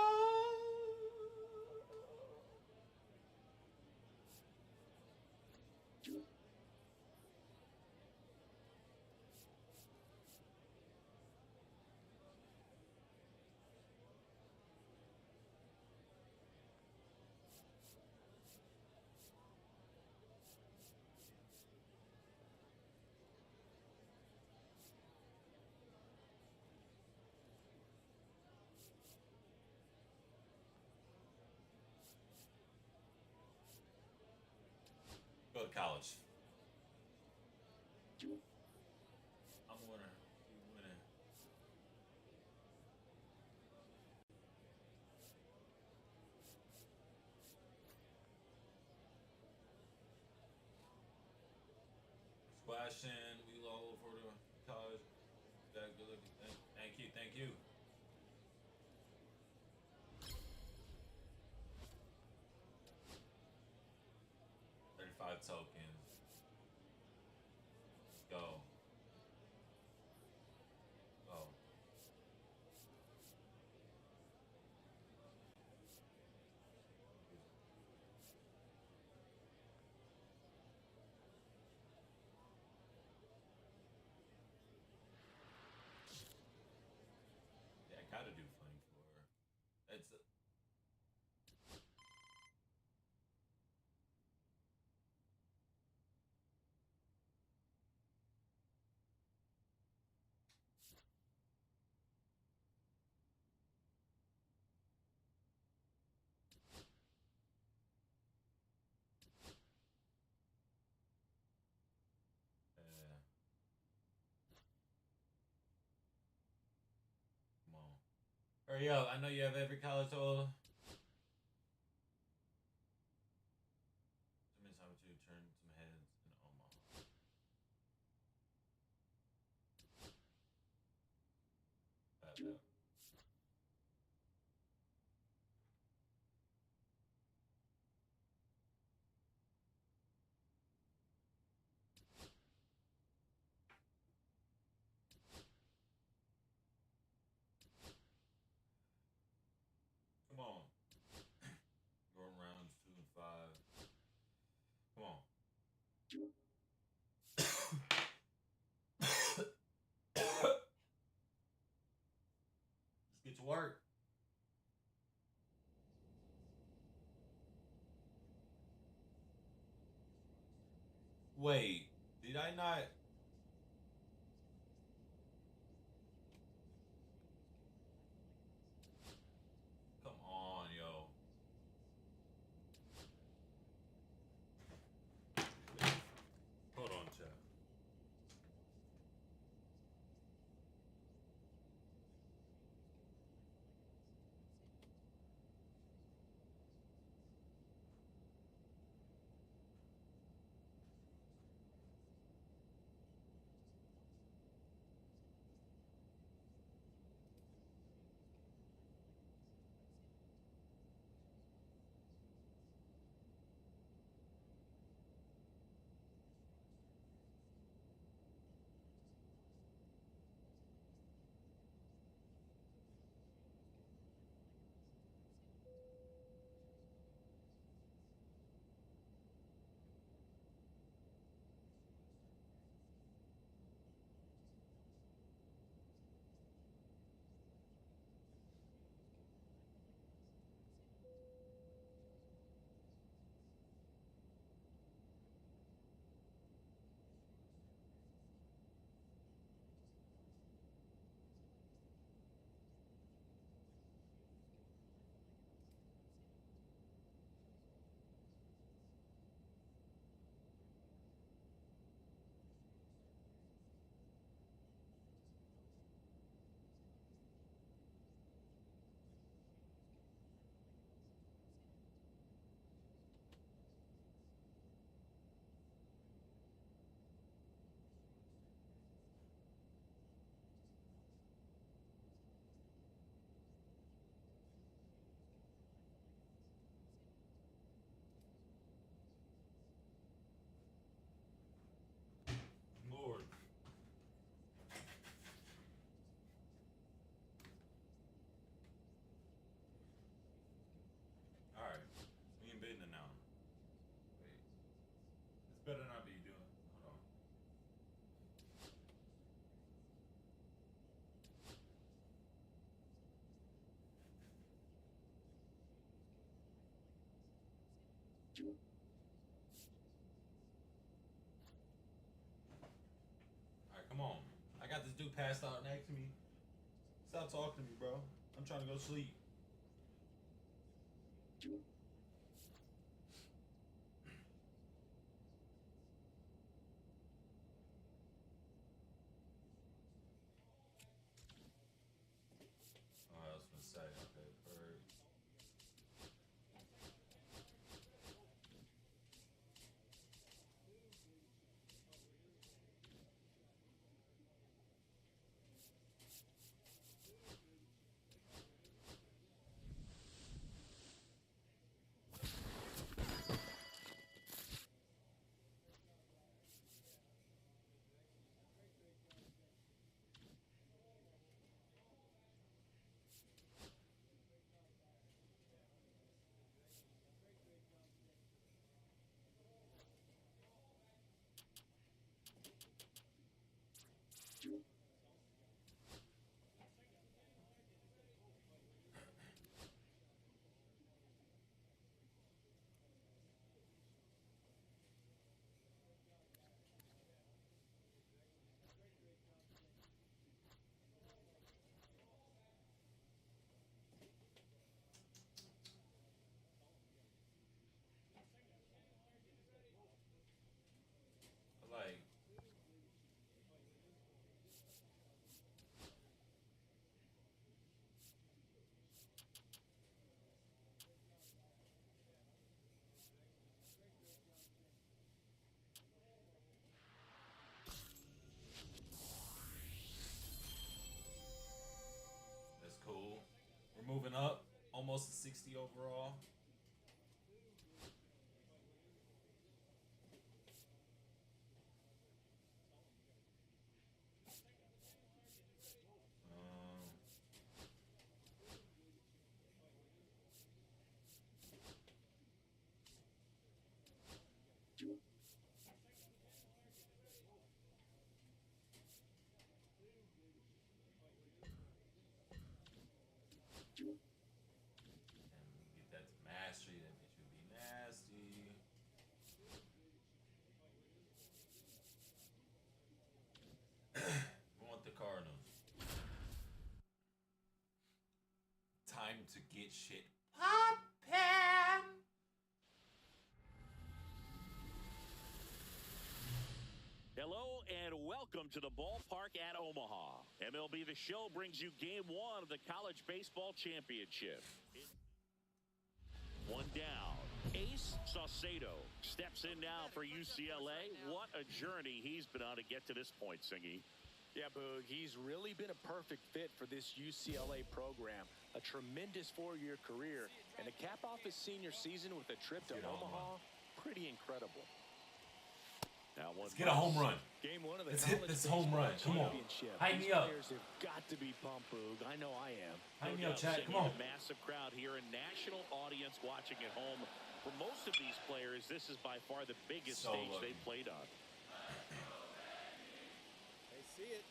Speaker 1: Go to college. I'm a winner. You winning. Squashing. We low for the college. That good looking thing. Thank you. Thank you. Tokens. Go. Go. Yeah, I gotta do flame floor. It's come on. Hurry up. I know you have every college total. Some time to turn some heads in Omaha. That. Come on. Going rounds 2 and 5. Come on. Let's get to work. Wait, did I not? Come on, yo. Hold on, chat. Alright, come on. I got this dude passed out next to me. Stop talking to me, bro. I'm trying to go sleep. Oh, I was gonna say, okay, bird. Like, that's cool. We're moving up, almost to 60 overall. And get that to mastery, that bitch would be nasty. We want the Cardinals. Time to get shit poppin'.
Speaker 11: Hello and welcome to the ballpark at Omaha. MLB The Show brings you Game 1 of the College Baseball Championship. One down. Ace Saucedo steps in now for UCLA. What a journey he's been on to get to this point, Singy.
Speaker 12: Yeah, Boog, he's really been a perfect fit for this UCLA program. A tremendous four-year career, and to cap off his senior season with a trip to Omaha, pretty incredible.
Speaker 11: Now
Speaker 1: let's get a home run.
Speaker 12: Game 1 of the
Speaker 1: Let's hit this home run. Come on. Hype me up.
Speaker 12: Players have got to be pumped, Boog. I know I am.
Speaker 1: Hype me up, chat. Come on.
Speaker 11: A massive crowd here, a national audience watching at home. For most of these players, this is by far the biggest stage they played on.
Speaker 5: They see it.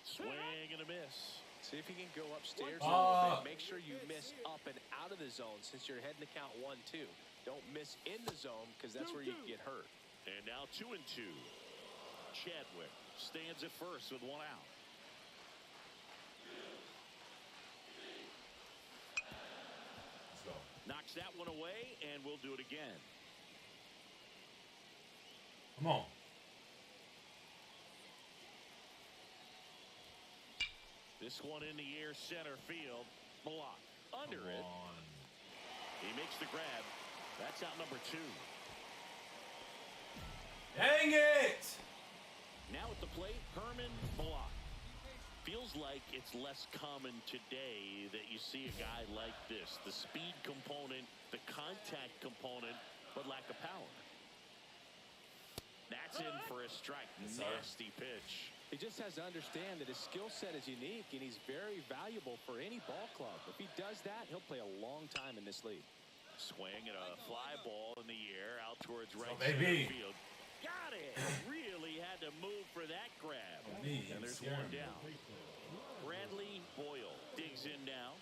Speaker 11: Swing and a miss.
Speaker 12: See if you can go upstairs a little bit. Make sure you miss up and out of the zone since you're heading to count 1-2. Don't miss in the zone because that's where you get hurt.
Speaker 11: And now 2-2. Chadwick stands at first with one out.
Speaker 1: Let's go.
Speaker 11: Knocks that one away, and we'll do it again.
Speaker 1: Come on.
Speaker 11: This one in the air, center field. Block. Under it. He makes the grab. That's out number 2.
Speaker 1: Dang it!
Speaker 11: Now at the plate, Herman block. Feels like it's less common today that you see a guy like this. The speed component, the contact component, but lack of power. That's in for a strike. Nasty pitch.
Speaker 12: He just has to understand that his skill set is unique, and he's very valuable for any ball club. If he does that, he'll play a long time in this league.
Speaker 11: Swing at a fly ball in the air out towards right
Speaker 1: center
Speaker 11: field. Got it. Really had to move for that grab. And there's one down. Bradley Boyle digs in now.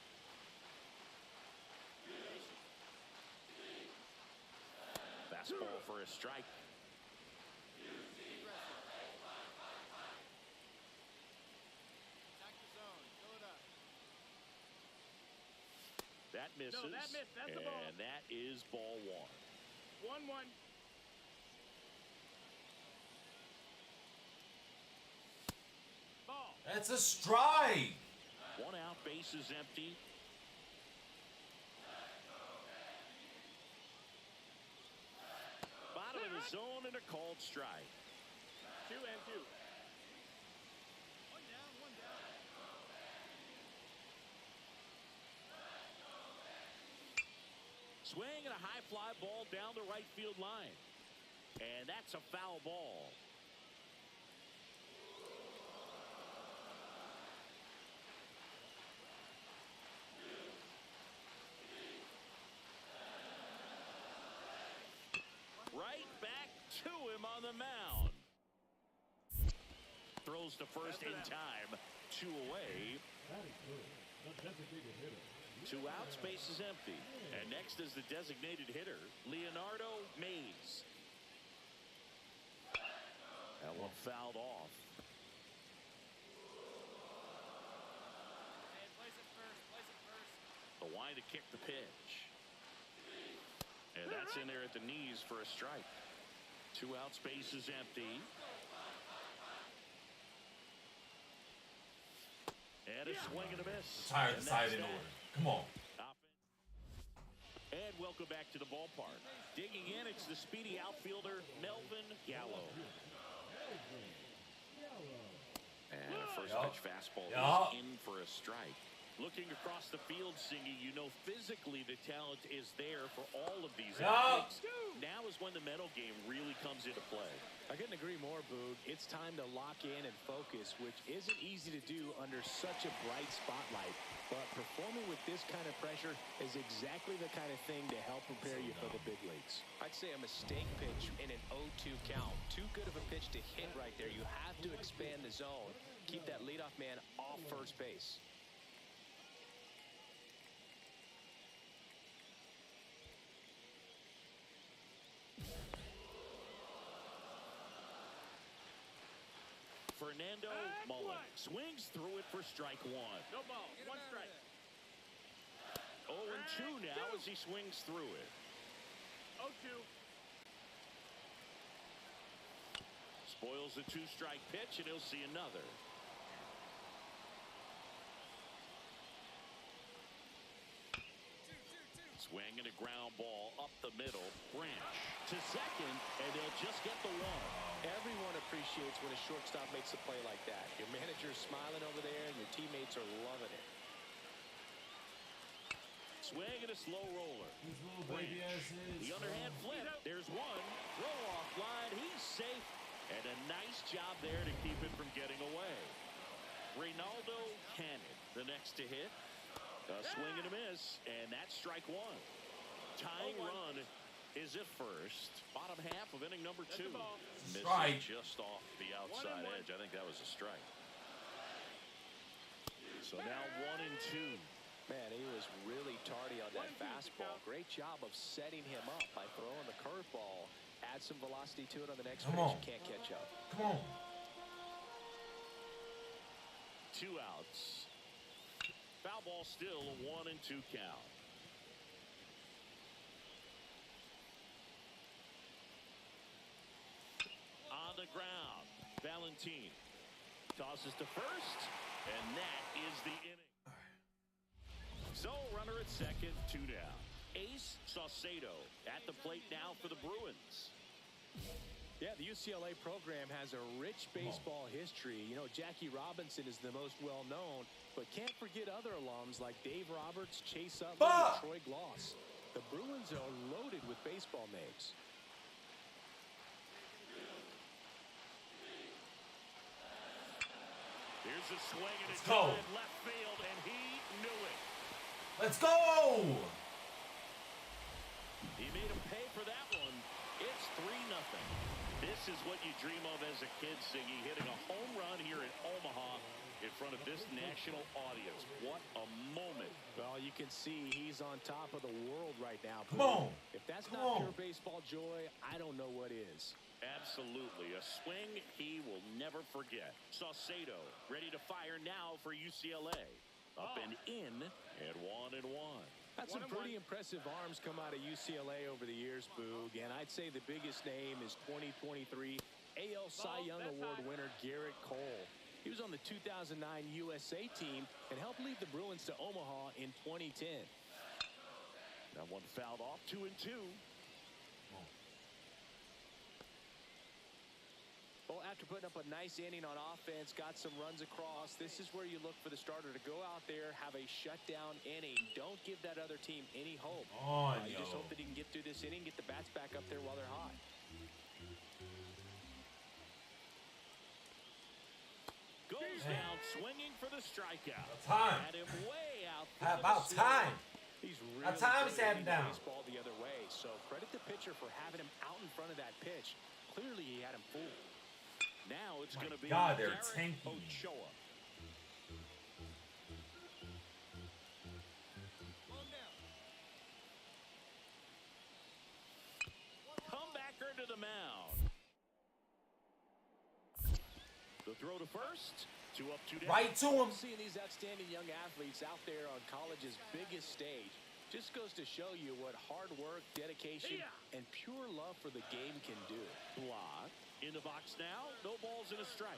Speaker 11: Fastball for a strike. That misses.
Speaker 4: No, that missed. That's a ball.
Speaker 11: And that is ball one.
Speaker 4: 1-1. Ball.
Speaker 1: That's a strike.
Speaker 11: One out, bases empty. Bottom of the zone and a called strike.
Speaker 4: 2-2.
Speaker 11: Swing and a high fly ball down the right field line. And that's a foul ball. Right back to him on the mound. Throws to first in time. 2 away.
Speaker 10: That is good. The designated hitter.
Speaker 11: 2 out, space is empty. And next is the designated hitter, Leonardo Mays. That one fouled off.
Speaker 5: Hey, place it first. Place it first.
Speaker 11: The line to kick the pitch. And that's in there at the knees for a strike. 2 out, space is empty. And a swing and a miss.
Speaker 1: Tired side in order. Come on.
Speaker 11: And welcome back to the ballpark. Digging in, it's the speedy outfielder, Melvin Gallo. And a first pitch fastball is in for a strike. Looking across the field, Singy, you know physically the talent is there for all of these athletes. Now is when the mental game really comes into play.
Speaker 12: I couldn't agree more, Boog. It's time to lock in and focus, which isn't easy to do under such a bright spotlight. But performing with this kind of pressure is exactly the kind of thing to help prepare you for the big leagues.
Speaker 13: I'd say a mistake pitch in an 0-2 count. Too good of a pitch to hit right there. You have to expand the zone. Keep that leadoff man off first base.
Speaker 11: Fernando Mullen swings through it for strike 1.
Speaker 4: No ball. 1 strike.
Speaker 11: 0-2 now as he swings through it.
Speaker 4: 0-2.
Speaker 11: Spoils the 2-strike pitch, and he'll see another. Swing and a ground ball up the middle. Branch to second, and they'll just get the 1.
Speaker 12: Everyone appreciates when a shortstop makes a play like that. Your manager's smiling over there, and your teammates are loving it.
Speaker 11: Swing and a slow roller. Branch. The underhand flip. There's 1. Throw off line. He's safe. And a nice job there to keep it from getting away. Reynaldo Cannon, the next to hit. A swing and a miss, and that's strike 1. Tying run is at first. Bottom half of inning number 2. Missing just off the outside edge. I think that was a strike. So now 1-2.
Speaker 12: Man, he was really tardy on that fastball. Great job of setting him up by throwing the curveball. Add some velocity to it on the next pitch. You can't catch up.
Speaker 1: Come on.
Speaker 11: 2 outs. Foul ball still a 1-2 count. On the ground, Valentin tosses to first, and that is the inning. So runner at second, 2 down. Ace Saucedo at the plate now for the Bruins.
Speaker 12: Yeah, the UCLA program has a rich baseball history. You know, Jackie Robinson is the most well-known, but can't forget other alums like Dave Roberts, Chase Utley, and Troy Gloss. The Bruins are loaded with baseball names.
Speaker 11: Here's a swing and a
Speaker 1: go.
Speaker 11: in left field, and he knew it.
Speaker 1: Let's go!
Speaker 11: He made him pay for that one. It's 3-0. This is what you dream of as a kid, Siggy, hitting a home run here in Omaha in front of this national audience. What a moment.
Speaker 12: Well, you can see he's on top of the world right now.
Speaker 1: Come on.
Speaker 12: If that's
Speaker 1: Come
Speaker 12: not
Speaker 1: on.
Speaker 12: pure baseball joy, I don't know what is.
Speaker 11: Absolutely. A swing he will never forget. Saucedo ready to fire now for UCLA. Up and in, and 1-1.
Speaker 12: Had some pretty impressive arms come out of UCLA over the years, Boog, and I'd say the biggest name is 2023 AL Cy Young Award winner Garrett Cole. He was on the 2009 USA team and helped lead the Bruins to Omaha in 2010.
Speaker 11: That one fouled off, 2-2.
Speaker 12: Well, after putting up a nice inning on offense, got some runs across, this is where you look for the starter to go out there, have a shutdown inning. Don't give that other team any hope. You just hope that he can get through this inning, get the bats back up there while they're hot.
Speaker 11: Goes down swinging for the strikeout.
Speaker 1: Time.
Speaker 11: Had him way out.
Speaker 1: About time.
Speaker 12: He's really
Speaker 1: About time he's had him down.
Speaker 12: Baseball the other way, so credit the pitcher for having him out in front of that pitch. Clearly, he had him fooled.
Speaker 11: Now it's going to be
Speaker 1: God, they're
Speaker 11: Garrett
Speaker 1: tanking.
Speaker 11: Ochoa. Comebacker to the mound. The throw to first. 2 up, 2 down.
Speaker 1: Right to him.
Speaker 12: Seeing these outstanding young athletes out there on college's biggest stage just goes to show you what hard work, dedication, and pure love for the game can do.
Speaker 11: Block. In the box now. No balls and a strike.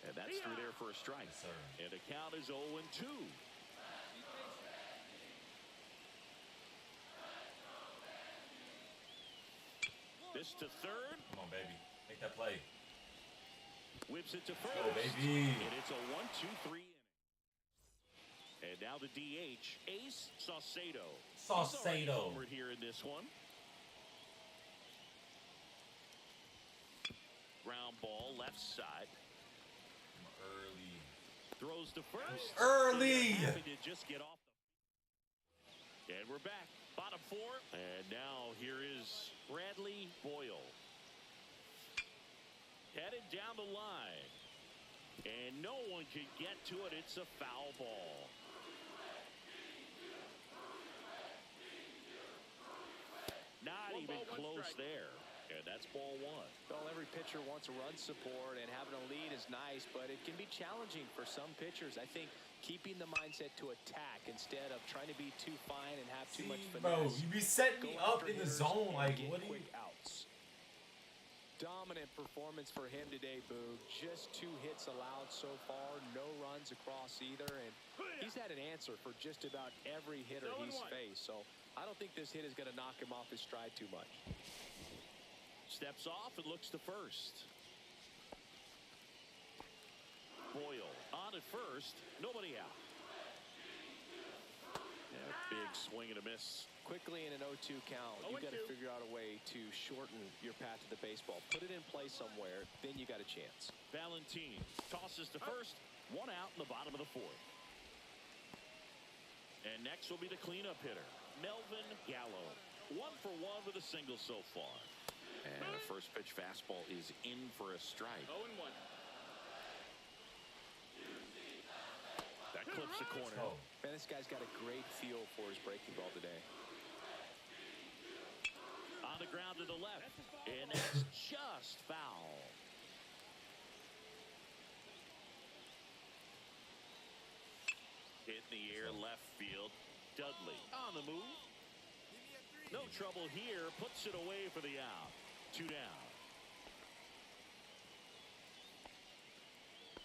Speaker 11: And that's through there for a strike.
Speaker 1: Sir.
Speaker 11: And the count is 0-2. This to third.
Speaker 1: Come on, baby. Make that play.
Speaker 11: Whips it to first.
Speaker 1: Go, baby.
Speaker 11: And it's a 1-2-3 inning. And now the DH, Ace Saucedo.
Speaker 1: Saucedo.
Speaker 11: Homered here in this one. Ground ball left side.
Speaker 1: Early.
Speaker 11: Throws to first.
Speaker 1: Early.
Speaker 11: Happy to just get off the... And we're back. Bottom 4. And now here is Bradley Boyle. Headed down the line. And no one can get to it. It's a foul ball. Not even close there. And that's ball 1.
Speaker 12: Well, every pitcher wants a run support, and having a lead is nice, but it can be challenging for some pitchers. I think keeping the mindset to attack instead of trying to be too fine and have too much finesse.
Speaker 1: Bro, you be setting me up in the zone. Like, what do you...
Speaker 12: outs. Dominant performance for him today, Boog. Just 2 hits allowed so far. No runs across either, and he's had an answer for just about every hitter he's faced. So I don't think this hit is going to knock him off his stride too much.
Speaker 11: Steps off and looks to first. Boyle on at first. Nobody out. Yeah, big swing and a miss.
Speaker 12: Quickly in an 0-2 count, you've got to figure out a way to shorten your path to the baseball. Put it in play somewhere, then you got a chance.
Speaker 11: Valentin tosses to first. 1 out in the bottom of the 4th. And next will be the cleanup hitter, Melvin Gallo. 1 for 1 with a single so far.
Speaker 2: And a first pitch fastball is in for a strike.
Speaker 4: 0-1.
Speaker 11: That clips the corner.
Speaker 12: Man, this guy's got a great feel for his breaking ball today.
Speaker 11: On the ground to the left. And it's just foul. Hit in the air, left field. Dudley on the move. No trouble here. Puts it away for the out. 2 down.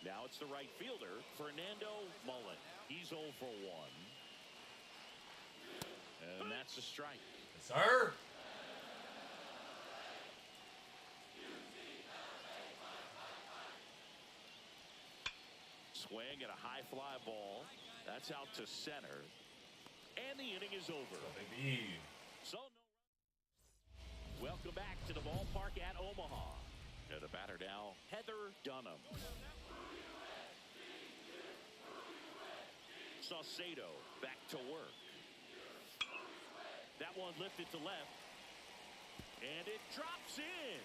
Speaker 11: Now it's the right fielder, Fernando Mullen. He's 0 for 1. And that's a strike.
Speaker 1: Yes, sir.
Speaker 11: Swing at a high fly ball. That's out to center. And the inning is over.
Speaker 1: Baby.
Speaker 11: So welcome back to the ballpark at Omaha. And the batter now, Heather Dunham. Saucedo back to work. That one lifted to left. And it drops in.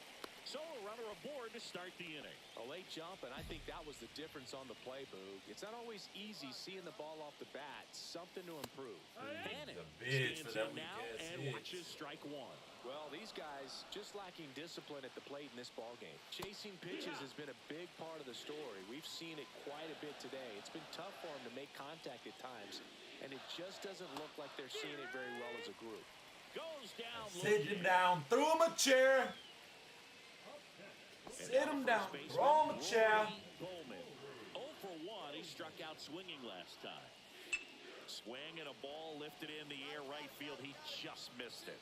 Speaker 11: So a runner aboard to start the inning.
Speaker 12: A late jump, and I think that was the difference on the play, Boog. It's not always easy seeing the ball off the bat. Something to improve.
Speaker 11: Bannon
Speaker 1: bitch for that
Speaker 11: stands in now
Speaker 1: weak-ass
Speaker 11: and
Speaker 1: hit.
Speaker 11: watches strike one.
Speaker 12: Well, these guys just lacking discipline at the plate in this ballgame. Chasing pitches has been a big part of the story. We've seen it quite a bit today. It's been tough for them to make contact at times, and it just doesn't look like they're seeing it very well as a group.
Speaker 11: Goes down.
Speaker 1: Sit him down. Threw him a chair. Sit him down. Throw him a chair.
Speaker 11: Bowman. 0 for 1. He struck out swinging last time. Swing and a ball lifted in the air right field. He just missed it.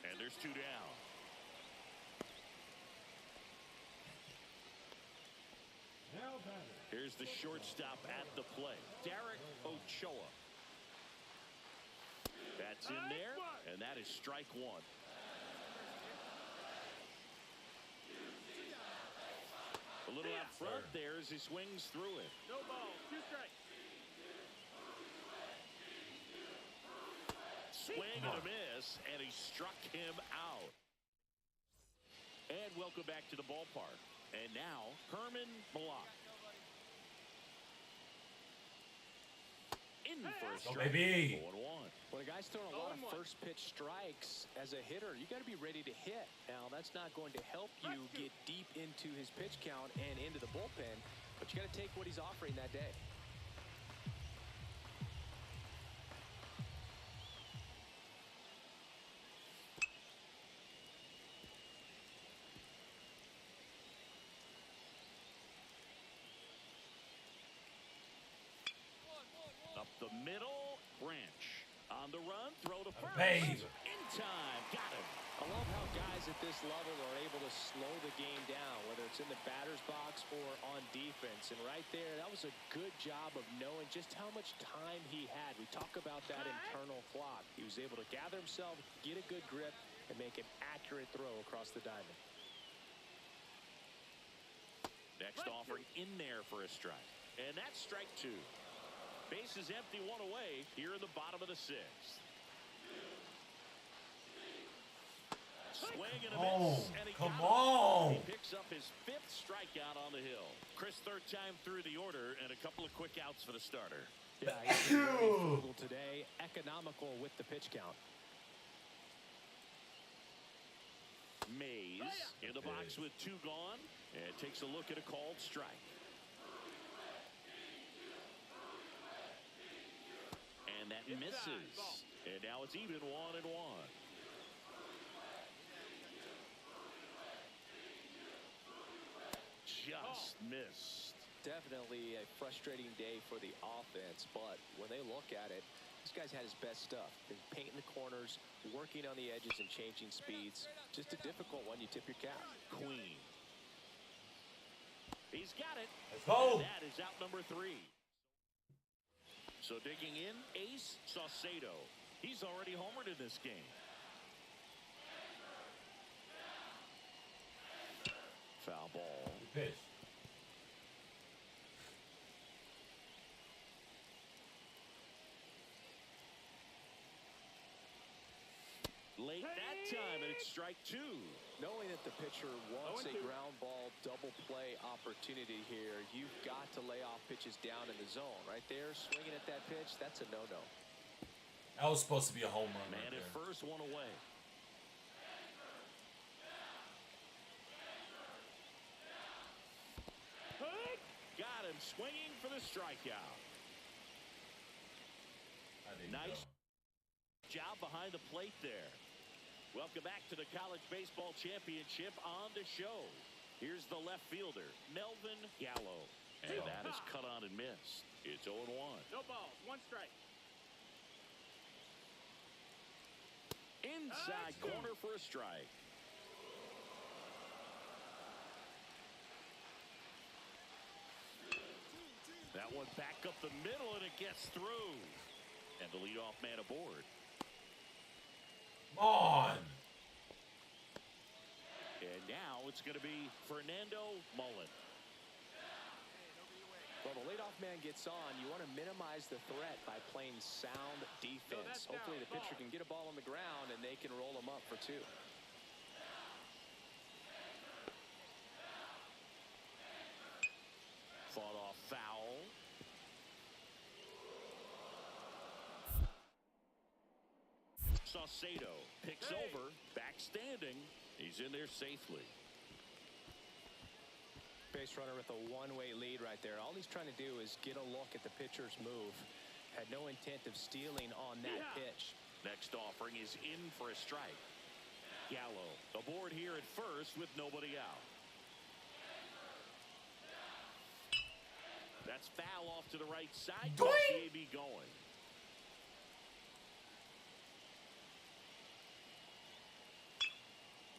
Speaker 11: And there's 2 down. Here's the shortstop at the plate, Derek Ochoa. That's in there, and that is strike one. A little out front there as he swings through it.
Speaker 4: No ball, 2 strikes.
Speaker 11: Swing and a miss, and he struck him out. And welcome back to the ballpark. And now, Herman Block. In for a strike.
Speaker 1: Baby.
Speaker 11: 0-1.
Speaker 12: When a guy's throwing a lot of first pitch strikes as a hitter, you got to be ready to hit. Now, that's not going to help you get deep into his pitch count and into the bullpen, but you got to take what he's offering that day.
Speaker 11: Up the middle, Branch. On the run, throw to first.
Speaker 1: Babe.
Speaker 11: In time, got him.
Speaker 12: I love how guys at this level are able to slow the game down, whether it's in the batter's box or on defense. And right there, that was a good job of knowing just how much time he had. We talk about that internal clock. He was able to gather himself, get a good grip, and make an accurate throw across the diamond.
Speaker 11: Next offering in there for a strike. And that's strike 2. Base is empty, 1 away here in the bottom of the 6th. Swing and a miss, and he
Speaker 1: come
Speaker 11: got
Speaker 1: on.
Speaker 11: He picks up his 5th strikeout on the hill. Chris, 3rd time through the order, and a couple of quick outs for the starter.
Speaker 12: Yeah, he's been very frugal today, economical with the pitch count.
Speaker 11: Mays in the box with 2 gone, and takes a look at a called strike. And that misses. And now it's even 1-1. Just missed.
Speaker 12: Definitely a frustrating day for the offense, but when they look at it, this guy's had his best stuff. Been painting the corners, working on the edges and changing speeds. Just a difficult one. You tip your cap.
Speaker 11: Queen. He's got it.
Speaker 1: Let's go.
Speaker 11: And that is out number 3. So digging in, Ace Saucedo. He's already homered in this game. Foul ball.
Speaker 1: Pitch.
Speaker 11: Late that time, and it's strike 2.
Speaker 12: Knowing that the pitcher wants a ground ball double play opportunity here, you've got to lay off pitches down in the zone. Right there, swinging at that pitch, that's a no-no.
Speaker 1: That was supposed to be a home run.
Speaker 11: Man
Speaker 1: right
Speaker 11: at
Speaker 1: there.
Speaker 11: first, 1 away. Got him swinging for the strikeout. Nice job behind the plate there. Welcome back to the College Baseball Championship on the show. Here's the left fielder, Melvin Gallo. And that is cut on and missed. It's 0-1.
Speaker 4: No balls, 1 strike.
Speaker 11: Inside corner for a strike. That one back up the middle, and it gets through. And the leadoff man aboard.
Speaker 1: Come on.
Speaker 11: And now it's going to be Fernando Mullen.
Speaker 12: Well, the leadoff man gets on. You want to minimize the threat by playing sound defense. Hopefully the pitcher can get a ball on the ground and they can roll him up for 2.
Speaker 11: Fought off foul. Saucedo picks over, back standing. He's in there safely.
Speaker 13: Base runner with a one-way lead right there. All he's trying to do is get a look at the pitcher's move. Had no intent of stealing on that pitch.
Speaker 11: Next offering is in for a strike. Gallo aboard here at first with nobody out. That's foul off to the right side. AB going.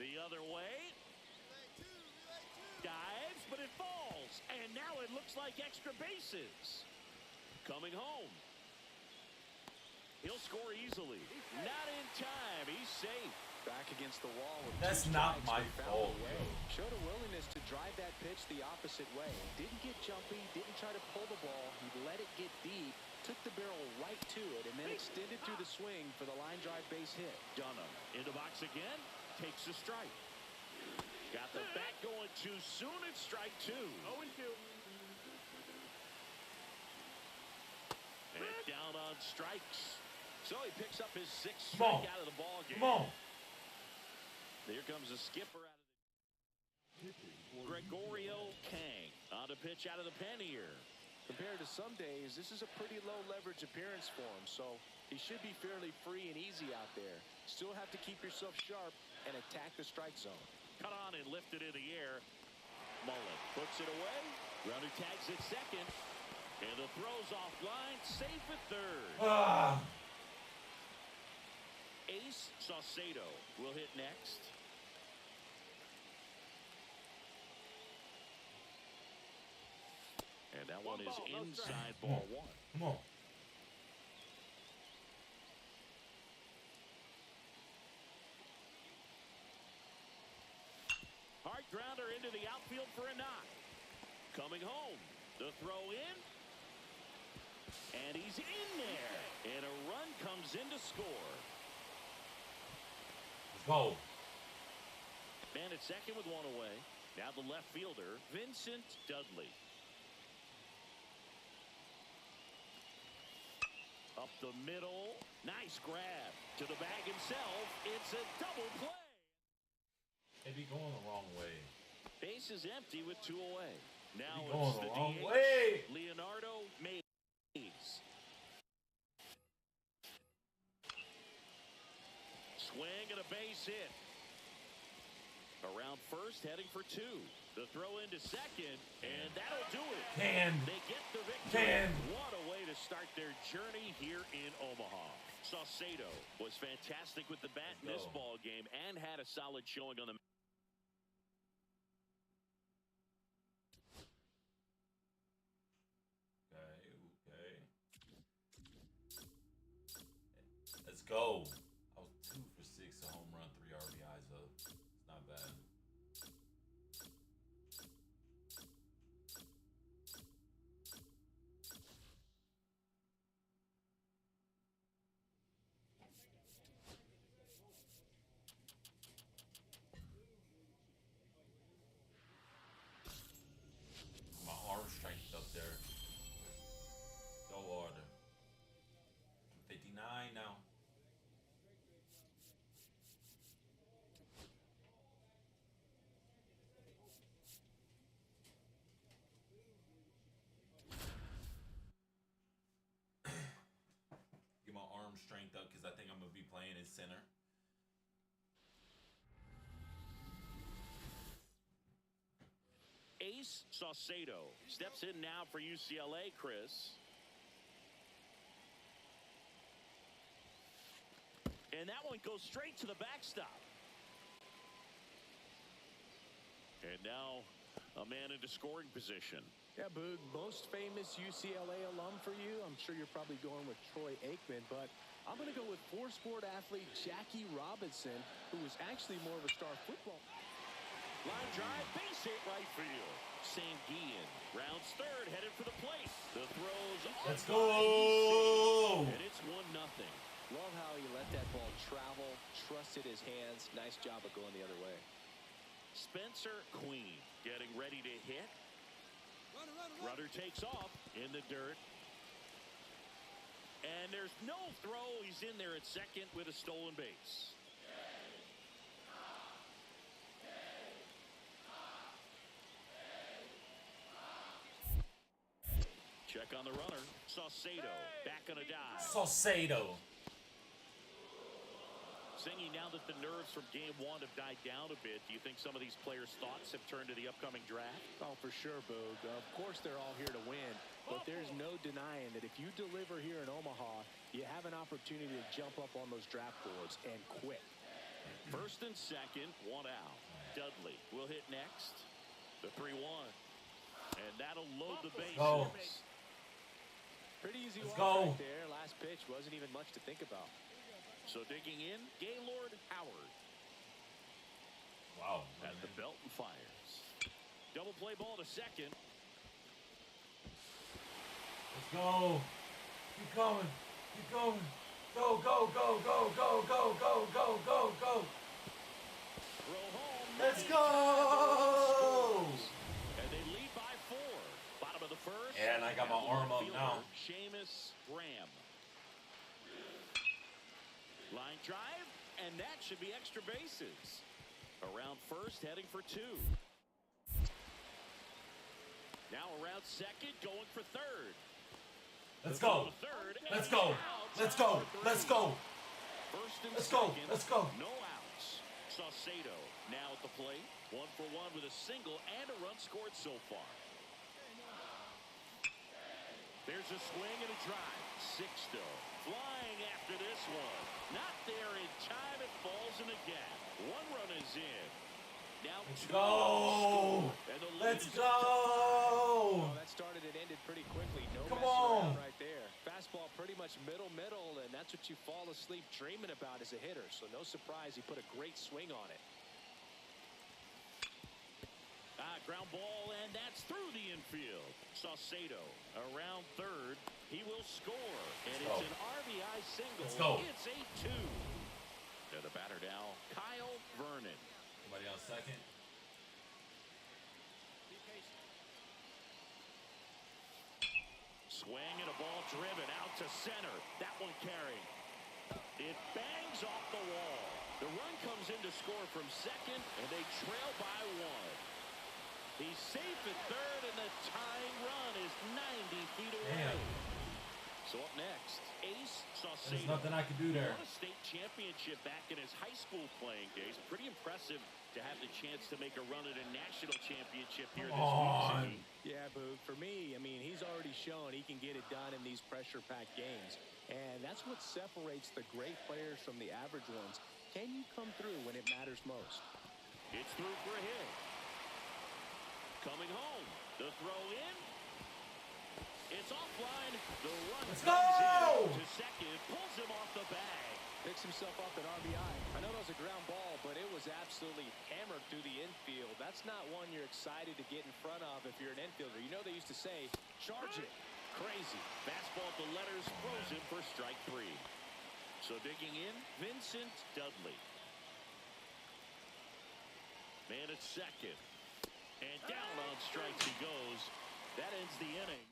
Speaker 11: The other way. Dives, but it falls. And now it looks like extra bases. Coming home. He'll score easily. Not in time. He's safe.
Speaker 13: Back against the wall. With
Speaker 1: That's not my fault.
Speaker 13: Showed a willingness to drive that pitch the opposite way. Didn't get jumpy. Didn't try to pull the ball. He let it get deep. Took the barrel right to it. And then extended through the swing for the line drive base hit.
Speaker 11: Dunham in the box again. Takes a strike. Got the bat going too soon. It's strike 2.
Speaker 4: 0-2.
Speaker 11: And down on strikes. So he picks up his 6th strike out of the ball game.
Speaker 1: Come on.
Speaker 11: Here comes a skipper out of the Gregorio Kang on the pitch out of the pen here.
Speaker 13: Compared to some days, this is a pretty low leverage appearance for him, so he should be fairly free and easy out there. Still have to keep yourself sharp and attack the strike zone.
Speaker 11: Cut on and lifted in the air. Mullen puts it away. Runner tags at second. And the throw's offline. Safe at third. Ace Saucedo will hit next. And that one is inside ball 1.
Speaker 1: Come on.
Speaker 11: Hard grounder into the outfield for a knock. Coming home. The throw in. And he's in there. And a run comes in to score.
Speaker 1: Let's go.
Speaker 11: Man at second with one away. Now the left fielder, Vincent Dudley. Up the middle. Nice grab. To the bag himself. It's a double play.
Speaker 1: They be going the wrong way.
Speaker 11: Base is empty with 2 away. Now
Speaker 1: They be going
Speaker 11: it's
Speaker 1: the
Speaker 11: the
Speaker 1: wrong
Speaker 11: DH,
Speaker 1: way.
Speaker 11: Leonardo Mays. Swing and a base hit. Around first, heading for 2. The throw into second, and that'll do it. They get the victory. What a way to start their journey here in Omaha. Saucedo was fantastic with the bat in this ball game and had a solid showing on the.
Speaker 1: Okay. Let's go. I was 2 for 6, a home run, 3 RBIs though. It's not bad. My arm strength up there. Go order. 59 now. Get my arm strength up because I think I'm going to be playing in center.
Speaker 11: Ace Saucedo steps in now for UCLA, Chris. And that one goes straight to the backstop. And now a man into scoring position.
Speaker 13: Yeah, Boog, most famous UCLA alum for you. I'm sure you're probably going with Troy Aikman, but I'm going to go with 4-sport athlete Jackie Robinson, who was actually more of a star football.
Speaker 11: Line drive, base hit right field. Sanguian rounds third, headed for the plate. The throws.
Speaker 1: Let's go!
Speaker 11: And it's 1-0.
Speaker 13: Love how he let that ball travel, trusted his hands. Nice job of going the other way.
Speaker 11: Spencer Queen getting ready to hit. Runner takes off in the dirt. And there's no throw. He's in there at second with a stolen base. Check on the runner. Saucedo back on a dive.
Speaker 1: Saucedo.
Speaker 11: Singing, now that the nerves from game one have died down a bit, do you think some of these players' thoughts have turned to the upcoming draft?
Speaker 12: Oh, for sure, Boog. Of course they're all here to win, but there's no denying that if you deliver here in Omaha, you have an opportunity to jump up on those draft boards and quick.
Speaker 11: First and second, one out. Dudley will hit next. The 3-1. And that'll load the bases.
Speaker 1: Go.
Speaker 12: Pretty easy
Speaker 1: Let's
Speaker 12: walk
Speaker 1: go.
Speaker 12: right there. Last pitch wasn't even much to think about.
Speaker 11: So digging in, Gaylord Howard.
Speaker 1: Wow.
Speaker 11: At the belt and fires. Double play ball to second.
Speaker 1: Let's go. Keep going. Keep going. Go, go, go, go, go, go, go, go, go, go.
Speaker 11: Throw home.
Speaker 1: Let's go.
Speaker 11: And they lead by 4. Bottom of the first.
Speaker 1: And I got my arm up now.
Speaker 11: Seamus Graham. Line drive, and that should be extra bases. Around first, heading for 2. Now around second, going for third.
Speaker 1: Let's go. Let's go. Let's go. Let's go.
Speaker 11: First and
Speaker 1: Let's go.
Speaker 11: second,
Speaker 1: Let's go.
Speaker 11: no outs. Saucedo now at the plate. 1 for 1 with a single and a run scored so far. There's a swing and a drive. Sixto flying after this one. Not there in time. It falls in the gap. 1 run is in. Now
Speaker 1: Let's go. Let's go.
Speaker 12: Oh, that started and ended pretty quickly. No
Speaker 1: Come
Speaker 12: messing
Speaker 1: on.
Speaker 12: around right there. Fastball pretty much middle, and that's what you fall asleep dreaming about as a hitter. So no surprise he put a great swing on it.
Speaker 11: Ground ball, and that's through the infield. Saucedo around third. He will score, and it's an RBI single.
Speaker 1: Let's go.
Speaker 11: It's 8-2. To the batter now, Kyle Vernon.
Speaker 1: Somebody on second.
Speaker 11: Swing and a ball driven out to center. That one carrying. It bangs off the wall. The run comes in to score from second, and they trail by 1. He's safe at third, and the tying run is 90 feet away.
Speaker 1: Damn.
Speaker 11: So up next, Ace
Speaker 1: There's
Speaker 11: Saucedo.
Speaker 1: nothing I can do there.
Speaker 11: Won a state championship back in his high school playing days. Pretty impressive to have the chance to make a run at a national championship here this week.
Speaker 12: Yeah, Boog. For me, I mean, he's already shown he can get it done in these pressure-packed games. And that's what separates the great players from the average ones. Can you come through when it matters most?
Speaker 11: It's through for a hit. Coming home. The throw in. It's offline. The run
Speaker 1: Let's
Speaker 11: comes
Speaker 1: go!
Speaker 11: in to second. Pulls him off the bag.
Speaker 12: Picks himself up at RBI. I know that was a ground ball, but it was absolutely hammered through the infield. That's not one you're excited to get in front of if you're an infielder. You know they used to say, charge it.
Speaker 11: Crazy. Fastball at the letters. Frozen for strike 3. So digging in, Vincent Dudley. Man at second. And down on strikes he goes. That ends the inning.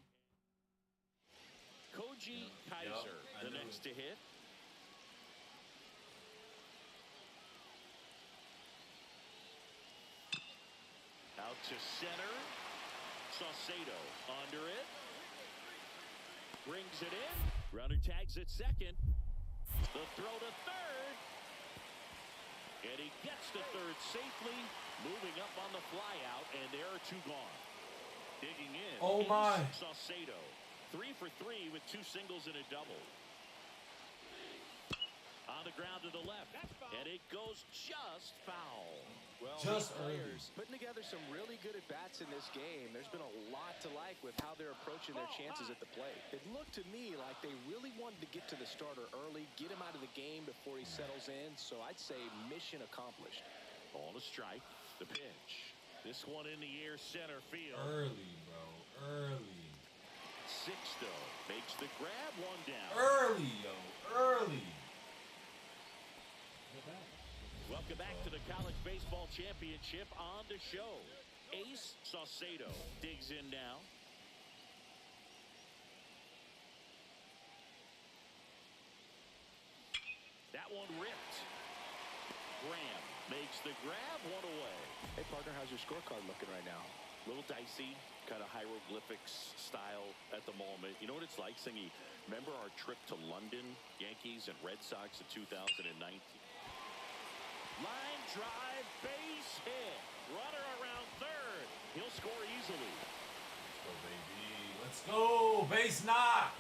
Speaker 11: Koji Kaiser, the next to hit. Out to center. Saucedo under it. Brings it in. Runner tags at second. The throw to third. And he gets to third safely. Moving up on the flyout, and there are 2 gone. Digging in.
Speaker 1: Oh, my.
Speaker 11: Saucedo. 3 for 3 with 2 singles and a double. On the ground to the left. And it goes just foul.
Speaker 12: Well,
Speaker 1: Just
Speaker 12: these players putting together some really good at-bats in this game. There's been a lot to like with how they're approaching their chances at the plate. It looked to me like they really wanted to get to the starter early, get him out of the game before he settles in. So I'd say mission accomplished.
Speaker 11: Ball to strike. The pitch. This one in the air, center field.
Speaker 1: Early, bro. Early.
Speaker 11: Sixto makes the grab, 1 down.
Speaker 1: Early, yo. Early.
Speaker 11: Welcome back to the College Baseball Championship on the show. ace. Saucedo digs in now. That one ripped. Graham makes the grab, one away.
Speaker 12: Hey, partner, how's your scorecard looking right now?
Speaker 11: A little dicey, kind of hieroglyphics style at the moment. You know what it's like, Singy? Remember our trip to London, Yankees and Red Sox in 2019? Line drive, base hit. Runner around third. He'll score easily.
Speaker 1: Let's go, baby. Let's go. Base knock.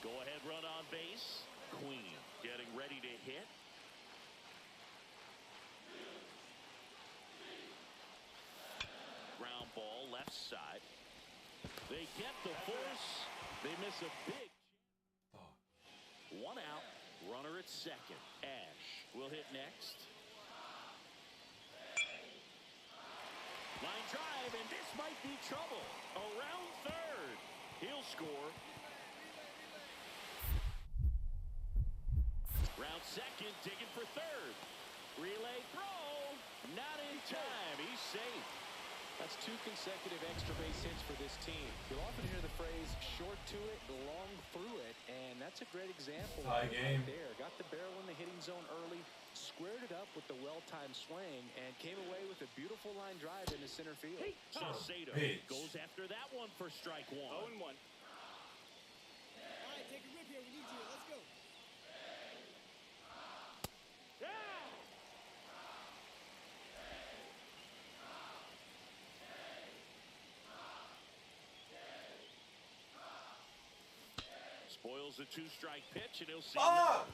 Speaker 11: Go ahead, run on base. Queen getting ready to hit. Ground ball left side. They get the force. They miss a big. One out. Runner at second. Ash will hit next. Line drive, and this might be trouble. Around third. He'll score. Round second, digging for third. Relay throw. Not in time. He's safe.
Speaker 12: That's 2 consecutive extra base hits for this team. You'll often hear the phrase short to it, long through it, and that's a great example
Speaker 1: Tie game.
Speaker 12: right there. Got the barrel in the hitting zone early, squared it up with the well-timed swing, and came away with a beautiful line drive into center field.
Speaker 11: Saucedo goes after that one for strike one.
Speaker 4: 0-1.
Speaker 5: All right, take a rip here. We need you. Let's go.
Speaker 11: Spoils a 2-strike pitch, and he'll see.
Speaker 1: Fuck!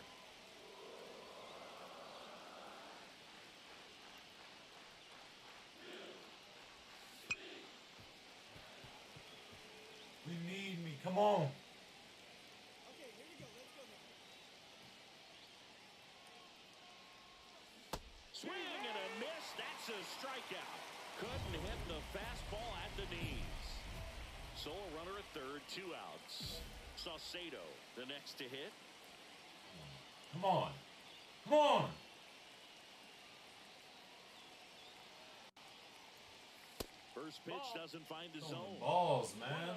Speaker 1: We need me. Come on.
Speaker 5: Okay, here we go. Let's go now.
Speaker 11: Swing and a miss. That's a strikeout. Couldn't hit the fastball at the knees. So a runner at third, 2 outs. Saucedo, the next to hit.
Speaker 1: Come on. Come on.
Speaker 11: First pitch doesn't find the
Speaker 1: Throwing
Speaker 11: zone.
Speaker 1: balls, man.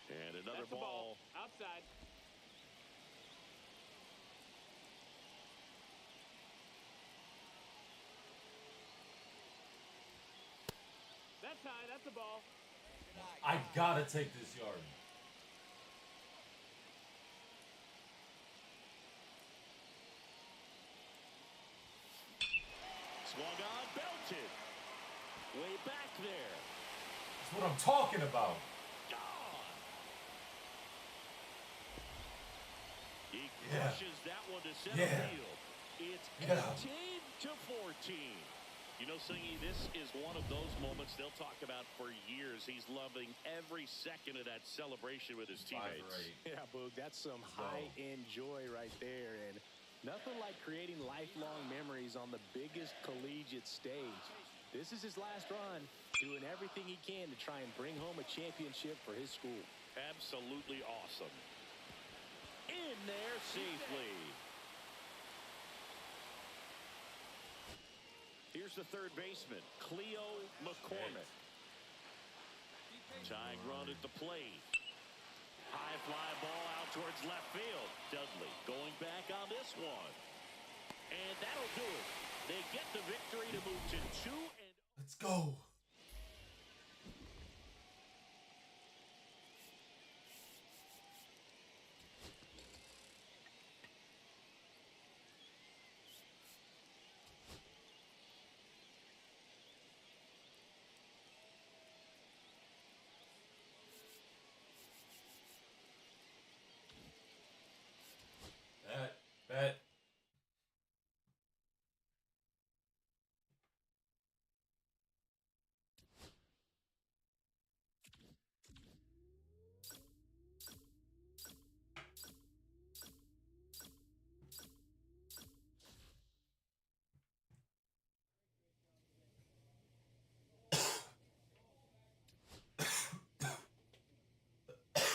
Speaker 11: And another
Speaker 4: That's the
Speaker 11: ball.
Speaker 4: Outside. That's high. That's the ball.
Speaker 1: I gotta take this yard.
Speaker 11: Swung on, belted. Way back there.
Speaker 1: That's what I'm talking about.
Speaker 11: Gone. He crushes that one to center field. It's 18-14. You know, Singy, this is one of those moments they'll talk about for years. He's loving every second of that celebration with his teammates.
Speaker 12: Yeah, Boog, that's some high-end joy right there. And nothing like creating lifelong memories on the biggest collegiate stage. This is his last run, doing everything he can to try and bring home a championship for his school.
Speaker 11: Absolutely awesome. In there safely. Here's the third baseman, Cleo McCormick. Tying run at the plate. High fly ball out towards left field. Dudley going back on this one. And that'll do it. They get the victory to move to 2 and...
Speaker 1: Let's go. Bet.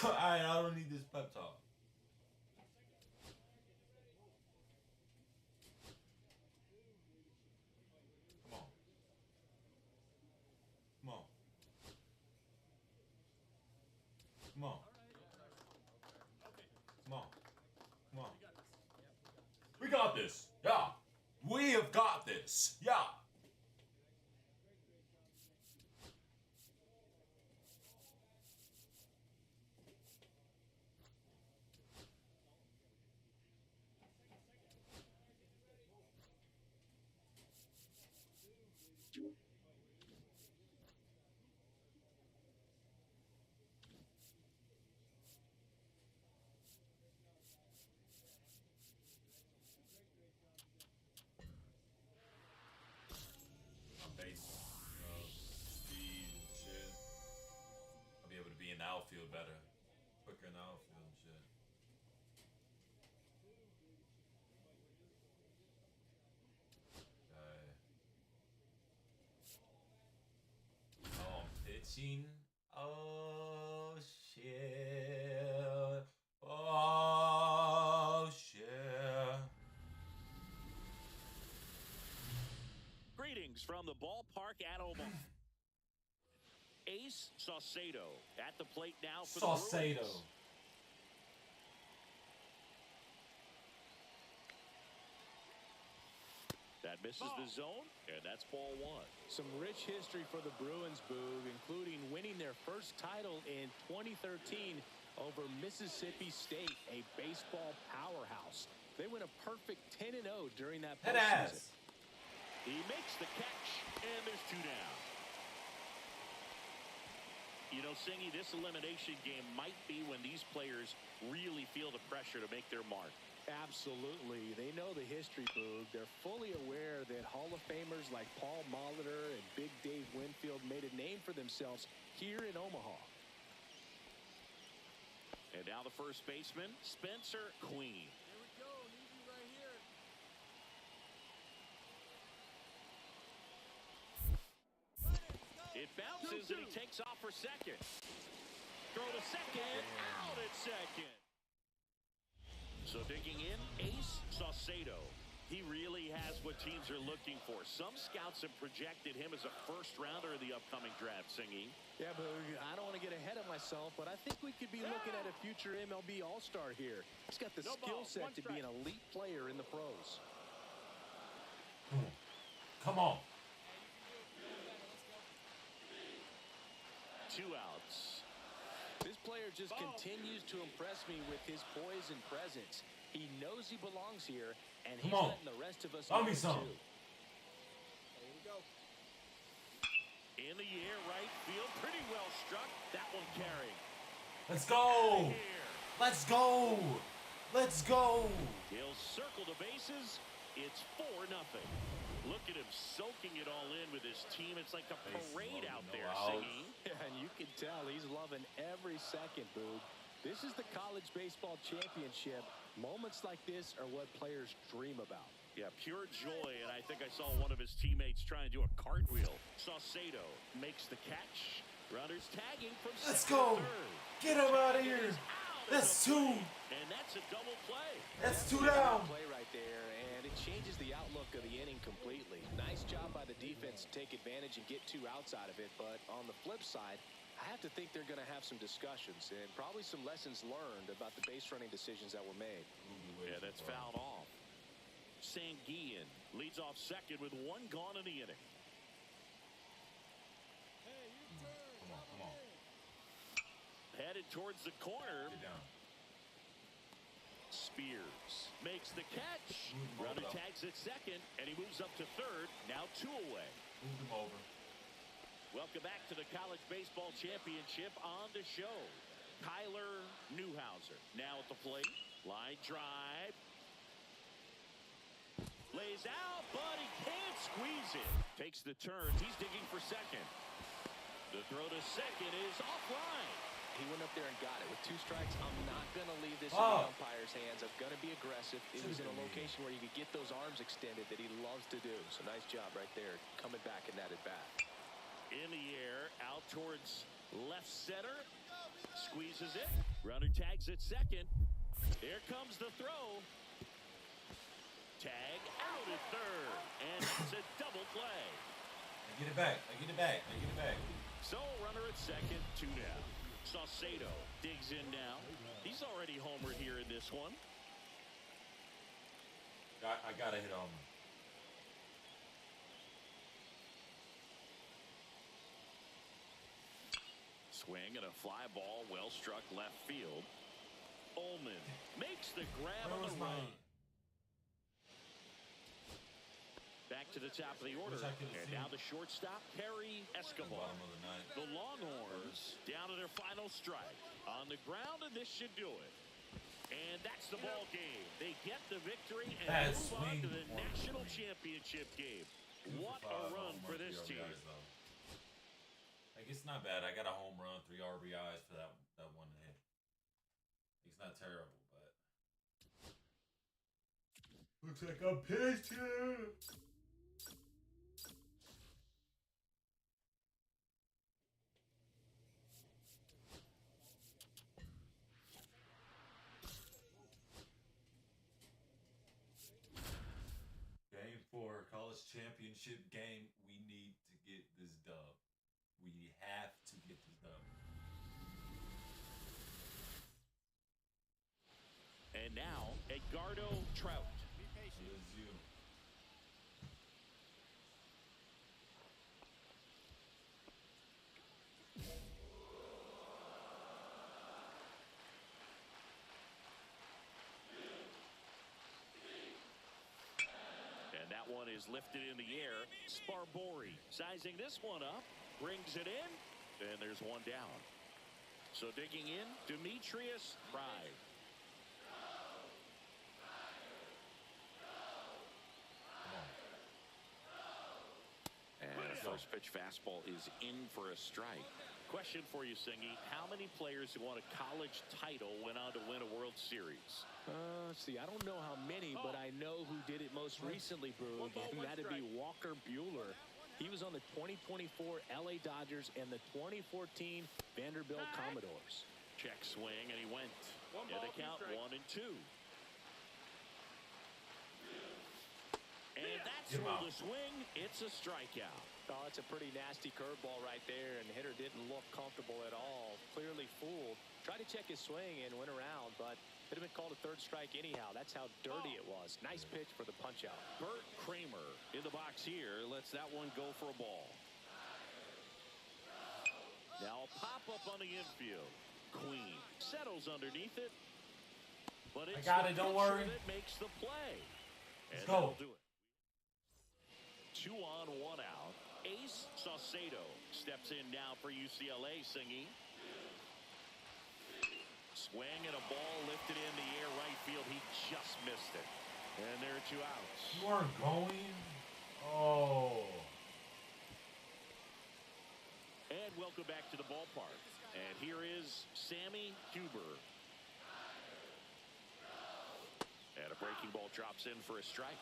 Speaker 1: Alright, I don't need this pep talk. Come on. Come on. Come on. Come on. Come on. We got this. Yeah. We have got this. Yeah. In the outfield better. Quicker in the outfield and shit. Oh, I'm pitching. Oh, shit. Oh, shit.
Speaker 11: Greetings from the ballpark at Omaha. Ace Saucedo at the plate now for the Bruins. That misses the zone, and that's ball one.
Speaker 12: Some rich history for the Bruins, Boog, including winning their first title in 2013 over Mississippi State, a baseball powerhouse. They went a perfect 10-0 during that postseason.
Speaker 11: He makes the catch, and there's two down. You know, Singy, this elimination game might be when these players really feel the pressure to make their mark.
Speaker 12: Absolutely. They know the history, Boog. They're fully aware that Hall of Famers like Paul Molitor and Big Dave Winfield made a name for themselves here in Omaha.
Speaker 11: And now the first baseman, Spencer Queen.
Speaker 5: Here we go. Need you right here.
Speaker 11: It bounces and he takes off for second. Throw to second, out at second. So digging in, Ace Saucedo. He really has what teams are looking for. Some scouts have projected him as a first rounder in the upcoming draft, Singy.
Speaker 12: Yeah, but I don't want to get ahead of myself, but I think we could be looking at a future MLB All-Star here. He's got the skill set to be an elite player in the pros.
Speaker 1: Come on.
Speaker 11: Two outs.
Speaker 12: This player just continues to impress me with his poise and presence. He knows he belongs here, and he's letting the rest of us know too.
Speaker 5: There we go.
Speaker 11: In the air, right field, pretty well struck. That one carrying.
Speaker 1: Let's go. Let's go. Let's go.
Speaker 11: He'll circle the bases. It's 4-0. Look at him soaking it all in with his team. It's like a parade out there, Singy.
Speaker 12: Yeah, and you can tell he's loving every second, Boog. This is the college baseball championship. Moments like this are what players dream about.
Speaker 11: Yeah, pure joy, and I think I saw one of his teammates try and do a cartwheel. Saucedo makes the catch. Runners tagging from
Speaker 1: Let's go. Get him out of here. That's two.
Speaker 11: And that's a double play.
Speaker 1: That's two down.
Speaker 12: Play right there, and it changes the outlook of the inning completely. Nice job by the defense to take advantage and get two outs out of it, but on the flip side, I have to think they're going to have some discussions and probably some lessons learned about the base running decisions that were made.
Speaker 11: Yeah, that's fouled off. Sanguillen leads off second with one gone in the inning.
Speaker 1: Come on, come on.
Speaker 11: Headed towards the corner.
Speaker 1: Get down.
Speaker 11: Spears makes the catch. Runner tags at second, and he moves up to third. Now two away.
Speaker 1: Move him over.
Speaker 11: Welcome back to the College Baseball Championship on the show. Tyler Newhouser now at the plate. Line drive. Lays out, but he can't squeeze it. Takes the turn. He's digging for second. The throw to second is offline.
Speaker 12: He went up there and got it. With two strikes, I'm not going to leave this in the umpire's hands. I'm going to be aggressive. It was in a location where you could get those arms extended that he loves to do. So nice job right there, coming back in that at bat.
Speaker 11: In the air, out towards left center. Squeezes it. Runner tags at second. Here comes the throw. Tag out at third. And it's a double play.
Speaker 1: I get it back. I get it back. I get it back.
Speaker 11: So runner at second, 2 down. Saucedo digs in now. He's already homered here in this one.
Speaker 1: I gotta hit home.
Speaker 11: Swing and a fly ball, well struck left field. Ullman makes the grab on the run. Back to the top of the order. And now the shortstop, Harry Escobar. The Longhorns down to their final strike. On the ground, and this should do it. And that's the ball game. They get the victory and move on to the national championship game. What a run for this team.
Speaker 1: Like, it's not bad. I got a home run, 3 RBIs for that one hit. It's not terrible, but looks like I'm pissed here. Game 4, college championship game. We need to get this dub. We have to get this dub.
Speaker 11: And now, Edgardo Trout. And that one is lifted in the air. Sparbori sizing this one up. Brings it in. And there's one down. So digging in, Demetrius Pride. And first pitch fastball is in for a strike. Question for you, Singy. How many players who won a college title went on to win a World Series?
Speaker 12: Let's see. I don't know how many, but I know who did it most recently, Broog, and that'd be Walker Buehler. He was on the 2024 LA Dodgers and the 2014 Vanderbilt Commodores.
Speaker 11: Check swing, and he went. And the count 1-2. And that's through the swing. It's a strikeout.
Speaker 12: Oh, it's a pretty nasty curveball right there, and the hitter didn't look comfortable at all. Clearly fooled. Tried to check his swing and went around, but could have been called a third strike anyhow. That's how dirty it was. Nice pitch for the punch-out.
Speaker 11: Bert Kramer in the box here. Lets that one go for a ball. Now a pop-up on the infield. Queen settles underneath it. But it's
Speaker 1: I got it, don't worry.
Speaker 11: That makes the play.
Speaker 1: Let's
Speaker 11: and
Speaker 1: go.
Speaker 11: That'll do it. 2 on, 1 out. Ace Saucedo steps in now for UCLA, Singy. Swing and a ball lifted in the air right field. He just missed it. And there are 2 outs.
Speaker 1: You aren't going? Oh.
Speaker 11: And welcome back to the ballpark. And here is Sammy Huber. And a breaking ball drops in for a strike.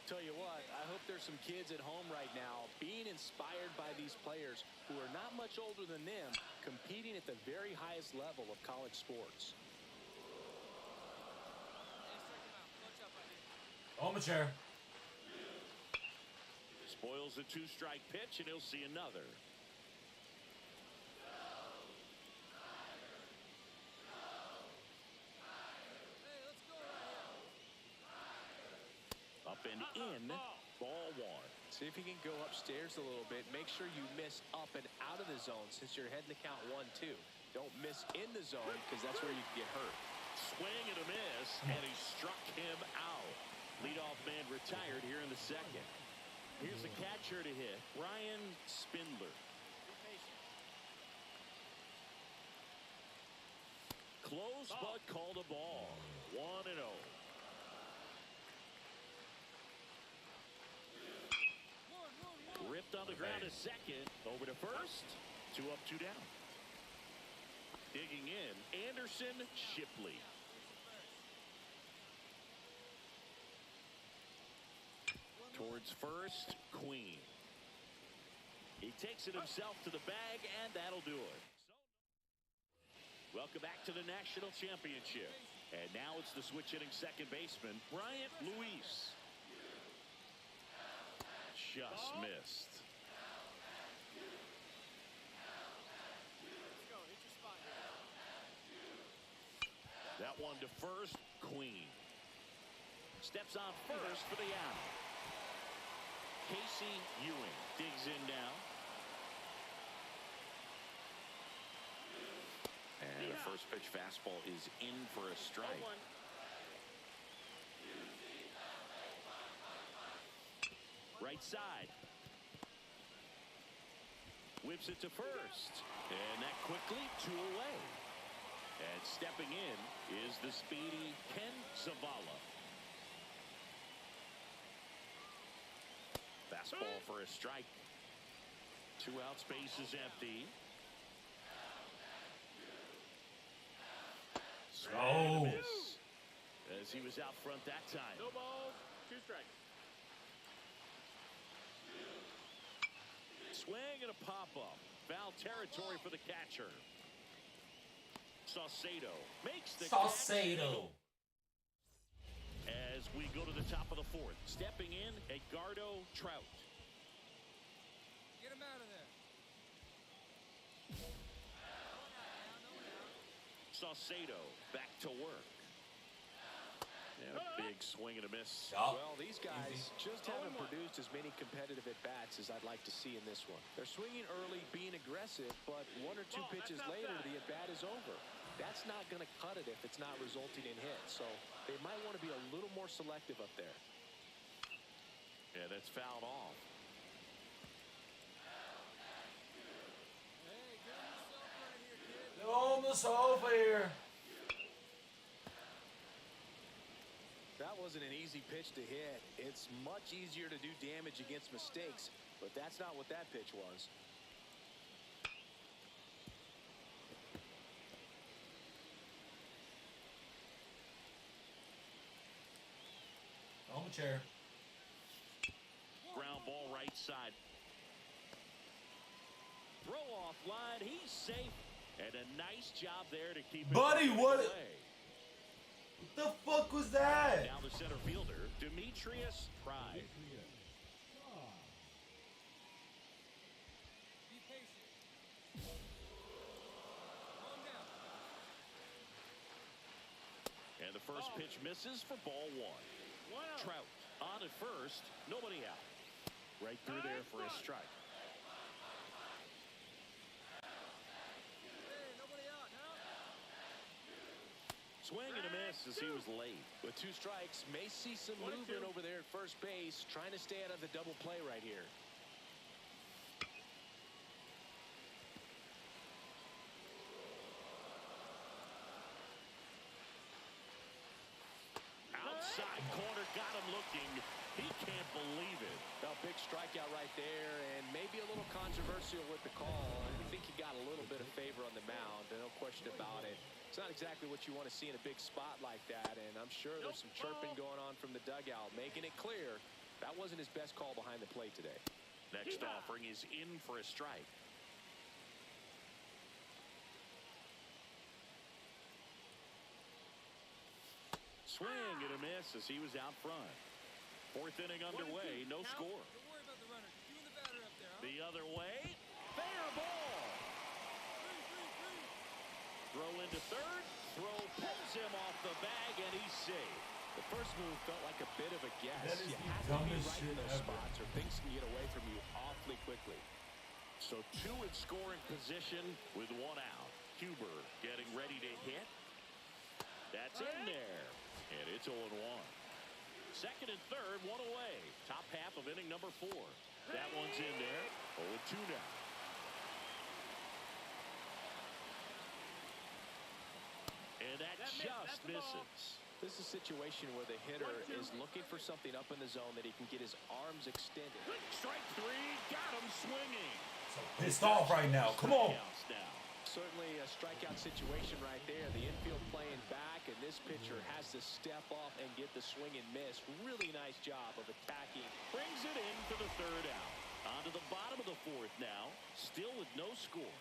Speaker 12: Tell you what, I hope there's some kids at home right now being inspired by these players who are not much older than them, competing at the very highest level of college sports.
Speaker 1: Oh, my chair.
Speaker 11: Spoils a 2-strike pitch, and he'll see another. Up and in, ball 1.
Speaker 12: See if he can go upstairs a little bit. Make sure you miss up and out of the zone since you're heading to count 1-2. Don't miss in the zone because that's where you can get hurt.
Speaker 11: Swing and a miss, and he struck him out. Leadoff man retired here in the second. Here's the catcher to hit, Ryan Spindler. Close, but called a ball. 1-0. Ripped on the ground to second. Over to first. 2 up, 2 down. Digging in, Anderson Shipley. Towards first, Queen. He takes it himself to the bag, and that'll do it. Welcome back to the National Championship. And now it's the switch-hitting second baseman, Bryant Luis. Just missed. That one to first, Queen. Steps on first for the out. Casey Ewing digs in now. And the first pitch fastball is in for a strike. Right side. Whips it to first. And that quickly 2 away. And stepping in is the speedy Ken Zavala. Fastball for a strike. 2 outs, base is empty.
Speaker 1: Oh.
Speaker 11: Miss, as he was out front that time.
Speaker 4: No balls, 2 strikes.
Speaker 11: Swing and a pop-up. Foul territory for the catcher. Saucedo makes the
Speaker 1: Saucedo.
Speaker 11: As we go to the top of the 4th. Stepping in, Edgardo Trout.
Speaker 5: Get him out of there.
Speaker 11: Saucedo back to work. And a big swing and a miss.
Speaker 12: Well, these guys just haven't produced as many competitive at-bats as I'd like to see in this one. They're swinging early, being aggressive, but 1 or 2 pitches later, the at-bat is over. That's not going to cut it if it's not resulting in hits. So they might want to be a little more selective up there.
Speaker 11: Yeah, that's fouled off.
Speaker 1: Almost over here.
Speaker 12: That wasn't an easy pitch to hit. It's much easier to do damage against mistakes, but that's not what that pitch was.
Speaker 1: On the chair.
Speaker 11: Ground ball right side. Throw off line. He's safe. And a nice job there to keep it.
Speaker 1: Buddy, what?
Speaker 11: Away.
Speaker 1: What the fuck was that?
Speaker 11: Now the center fielder, Demetrius Pride.
Speaker 5: Be patient. Calm down.
Speaker 11: And the first pitch misses for ball 1. Trout on at first, nobody out. Right through there for a strike. Swing and a miss as he was late.
Speaker 12: With 2 strikes, may see some movement over there at first base, trying to stay out of the double play right here.
Speaker 11: Outside corner, got him looking. He can't believe it.
Speaker 12: A big strikeout right there, and maybe a little controversial with the call. I think he got a little bit of favor on the mound, no question about it. It's not exactly what you want to see in a big spot like that, and I'm sure there's some chirping going on from the dugout, making it clear that wasn't his best call behind the plate today.
Speaker 11: Next offering is in for a strike. Swing and a miss as he was out front. 4th inning underway, no score.
Speaker 5: Don't worry about the runner. You and the batter up there, huh?
Speaker 11: The other way, fair ball. Throw into third, throw pulls him off the bag, and he's safe.
Speaker 12: The first move felt like a bit of a guess.
Speaker 1: That is
Speaker 12: You
Speaker 1: the
Speaker 12: have to be
Speaker 1: dumbest
Speaker 12: right
Speaker 1: shit
Speaker 12: in those
Speaker 1: ever.
Speaker 12: spots, or things can get away from you awfully quickly.
Speaker 11: So 2 in scoring position with 1 out. Huber getting ready to hit. That's in there, and it's 0-1. Second and third, 1 away. Top half of inning number 4. That one's in there. 0-2 now. And that just misses.
Speaker 12: This is a situation where the hitter is looking for something up in the zone that he can get his arms extended.
Speaker 11: Strike 3, got him swinging.
Speaker 1: So pissed off right now. Come on.
Speaker 12: Certainly a strikeout situation right there. The infield playing back, and this pitcher has to step off and get the swing and miss. Really nice job of attacking.
Speaker 11: Brings it in for the 3rd out. On to the bottom of the 4th now. Still with no score.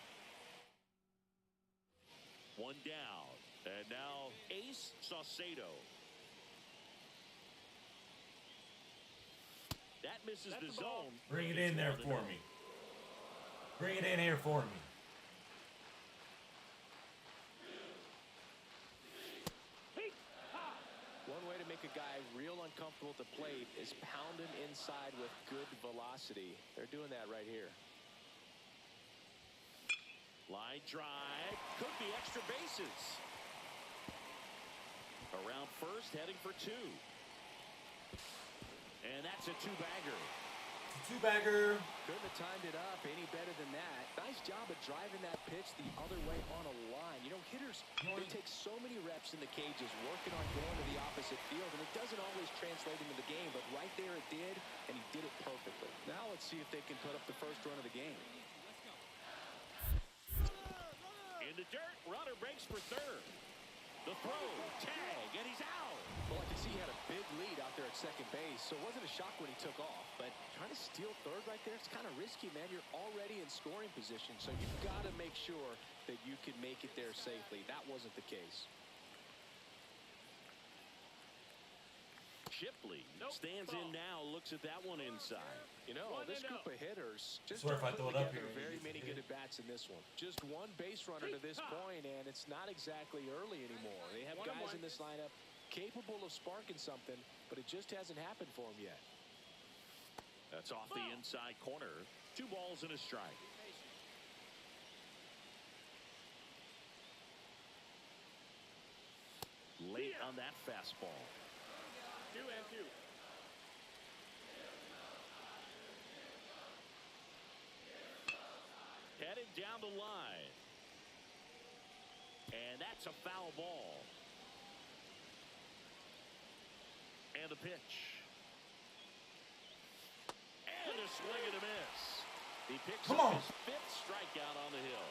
Speaker 11: One down. And now Ace Saucedo. That misses the zone.
Speaker 1: Bring it in there for me. Bring it in here for me.
Speaker 12: One way to make a guy real uncomfortable at the plate is pound him inside with good velocity. They're doing that right here.
Speaker 11: Line drive. Could be extra bases. Around first, heading for two. And that's a two-bagger.
Speaker 1: Two-bagger.
Speaker 12: Couldn't have timed it up any better than that. Nice job of driving that pitch the other way on a line. You know, hitters, they take so many reps in the cages working on going to the opposite field, and it doesn't always translate into the game, but right there it did, and he did it perfectly. Now let's see if they can put up the first run of the game.
Speaker 11: In the dirt, runner breaks for third. The throw, tag, and he's out.
Speaker 12: Well, I can see he had a big lead out there at second base, so it wasn't a shock when he took off. But trying to steal third right there, it's kind of risky, man. You're already in scoring position, so you've got to make sure that you can make it there safely. That wasn't the case.
Speaker 11: Shipley stands in now, looks at that one inside.
Speaker 12: You know, this group of hitters just
Speaker 1: swear if I throw it up here,
Speaker 12: very many good at-bats in this one. Just one base runner to this point, and it's not exactly early anymore. They have guys in this lineup capable of sparking something, but it just hasn't happened for them yet.
Speaker 11: That's off the inside corner. 2 balls and a strike. Late on that fastball.
Speaker 4: 2-2.
Speaker 11: Headed down the line. And that's a foul ball. And a pitch. And a swing and a miss. He picks up his 5th strikeout on the hill.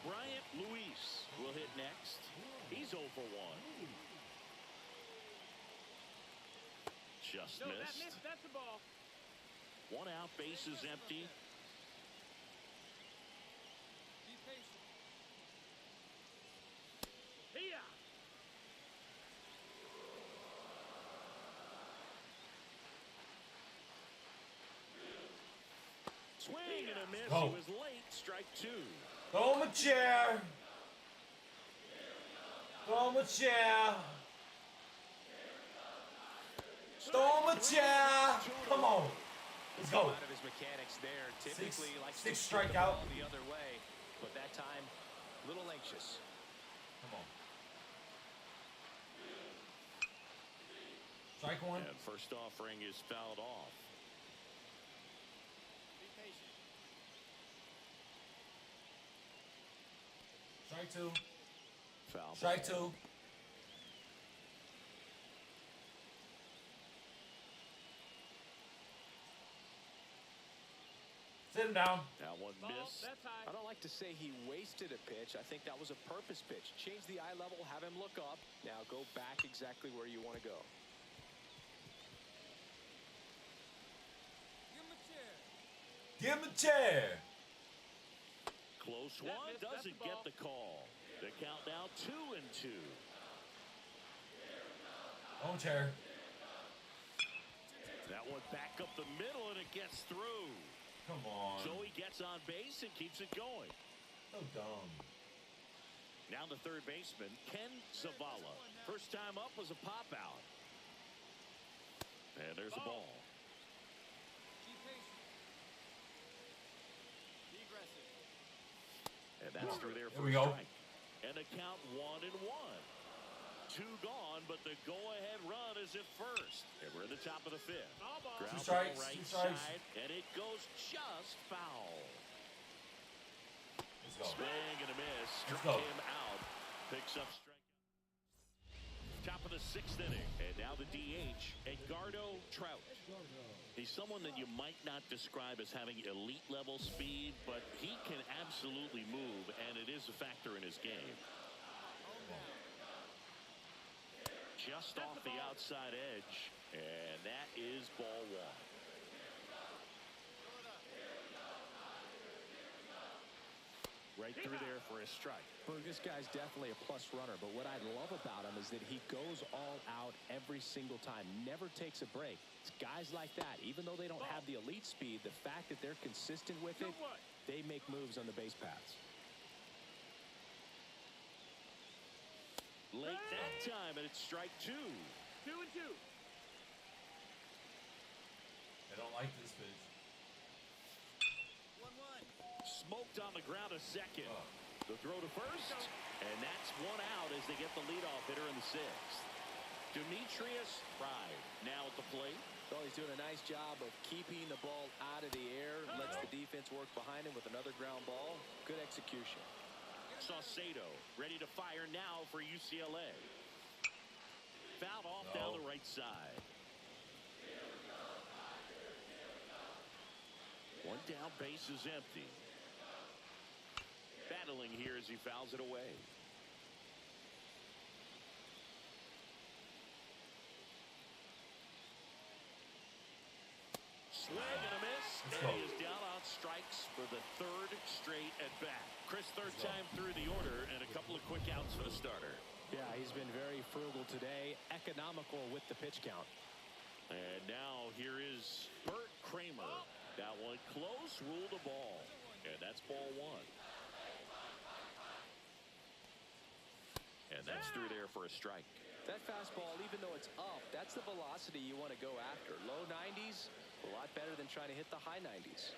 Speaker 11: Bryant Luis will hit next. He's 0 for 1. Just missed.
Speaker 4: That's a ball.
Speaker 11: 1 out, bases empty.
Speaker 5: Be patient.
Speaker 4: Here.
Speaker 11: Swing and a miss.
Speaker 1: Go.
Speaker 11: He was late. Strike 2.
Speaker 1: Throw him a chair. Throw him a chair. Throw him a chair. Come on. Let's go.
Speaker 12: Out of his mechanics there. Typically likes to
Speaker 1: Six
Speaker 12: shoot the
Speaker 1: strikeout.
Speaker 12: ball the other way, but that time a little anxious.
Speaker 1: Come on. Strike 1.
Speaker 11: And first offering is fouled off.
Speaker 5: Be patient.
Speaker 1: Strike 2.
Speaker 11: Foul.
Speaker 1: Strike 2. Sit him down.
Speaker 11: That one missed.
Speaker 4: That's high.
Speaker 12: I don't like to say he wasted a pitch. I think that was a purpose pitch. Change the eye level, have him look up. Now go back exactly where you want to go.
Speaker 5: Give him a chair.
Speaker 1: Give him a chair.
Speaker 11: Close
Speaker 4: That
Speaker 11: one.
Speaker 4: missed. That's
Speaker 11: Doesn't
Speaker 4: the
Speaker 11: get
Speaker 4: ball.
Speaker 11: the call. The count now 2-2.
Speaker 1: Own chair.
Speaker 11: That one back up the middle, and it gets through.
Speaker 1: Come on.
Speaker 11: So he gets on base and keeps it going.
Speaker 1: So dumb.
Speaker 11: Now the third baseman, Ken Zavala. First time up was a pop out. And there's a ball.
Speaker 5: Be patient. Be aggressive.
Speaker 11: And that's through there for
Speaker 1: There we
Speaker 11: a
Speaker 1: go.
Speaker 11: strike. And a count 1-1. 2 gone, but the go-ahead run is at first. And we're at the top of the 5th.
Speaker 4: Ball.
Speaker 11: Ground
Speaker 1: strikes,
Speaker 11: ball right
Speaker 1: 2 strikes.
Speaker 11: side, and it goes just foul.
Speaker 1: Let's go.
Speaker 11: Swing and a miss.
Speaker 1: Let's
Speaker 11: Struck
Speaker 1: go.
Speaker 11: him out. Picks up strikeout. Top of the 6th inning. And now the DH, Edgardo Trout. He's someone that you might not describe as having elite level speed, but he can absolutely move, and it is a factor in his game. Just off the outside edge, and that is ball 1. right through there for a strike.
Speaker 12: Berg, this guy's definitely a plus runner, but what I love about him is that he goes all out every single time, never takes a break. It's guys like that, even though they don't have the elite speed, the fact that they're consistent with it, they make moves on the base paths.
Speaker 11: Late that time, and it's strike 2.
Speaker 4: 2-2.
Speaker 1: They don't like this pitch.
Speaker 5: 1-1.
Speaker 11: Smoked on the ground a second. The throw to first, and that's one out as they get the leadoff hitter in the 6th. Demetrius Pride now at the plate.
Speaker 13: So he's doing a nice job of keeping the ball out of the air, lets the defense work behind him with another ground ball. Good execution.
Speaker 11: Saucedo ready to fire now for UCLA. Fouled off down the right side. One down, base is empty. Battling here as he fouls it away. Swing and a miss, and he is down on strikes for the 3rd straight at bat. Chris, third time through the order, and a couple of quick outs for the starter.
Speaker 12: Yeah, he's been very frugal today, economical with the pitch count.
Speaker 11: And now here is Bert Kramer. That one close, ruled a ball. And that's ball 1. And that's through there for a strike.
Speaker 13: That fastball, even though it's up, that's the velocity you want to go after. Low 90s, a lot better than trying to hit the high 90s.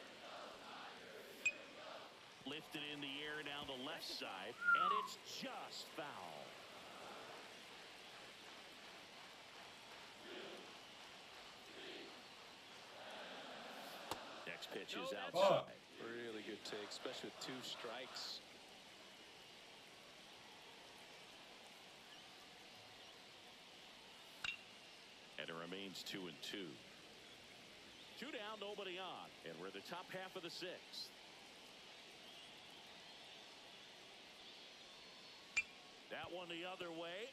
Speaker 11: Lifted in the air down the left side, and it's just foul. Next pitch is outside.
Speaker 13: Really good take, especially with 2 strikes.
Speaker 11: And it remains 2-2. 2 down, nobody on, and we're the top half of the 6th. That one the other way,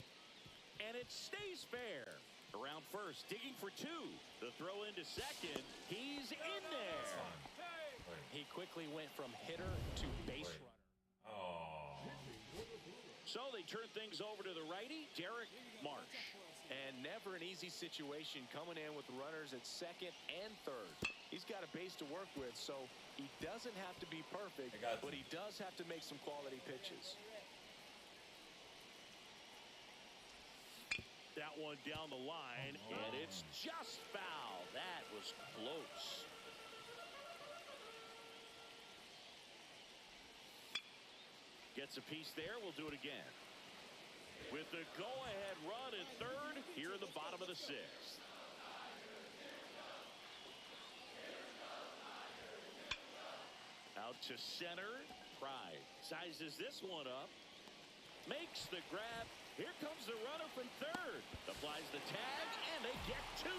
Speaker 11: and it stays fair. Around first, digging for 2. The throw into second. He's in there.
Speaker 12: He quickly went from hitter to base runner.
Speaker 11: So they turn things over to the righty, Derek Marsh.
Speaker 13: And never an easy situation coming in with runners at 2nd and 3rd. He's got a base to work with, so he doesn't have to be perfect, but he does have to make some quality pitches.
Speaker 11: That one down the line, and it's just foul. That was close. Gets a piece there. We'll do it again. With the go-ahead run at 3rd here in the bottom of the 6th. Out to center. Pride sizes this one up. Makes the grab. Here comes the runner from 3rd. Applies the tag, and they get 2.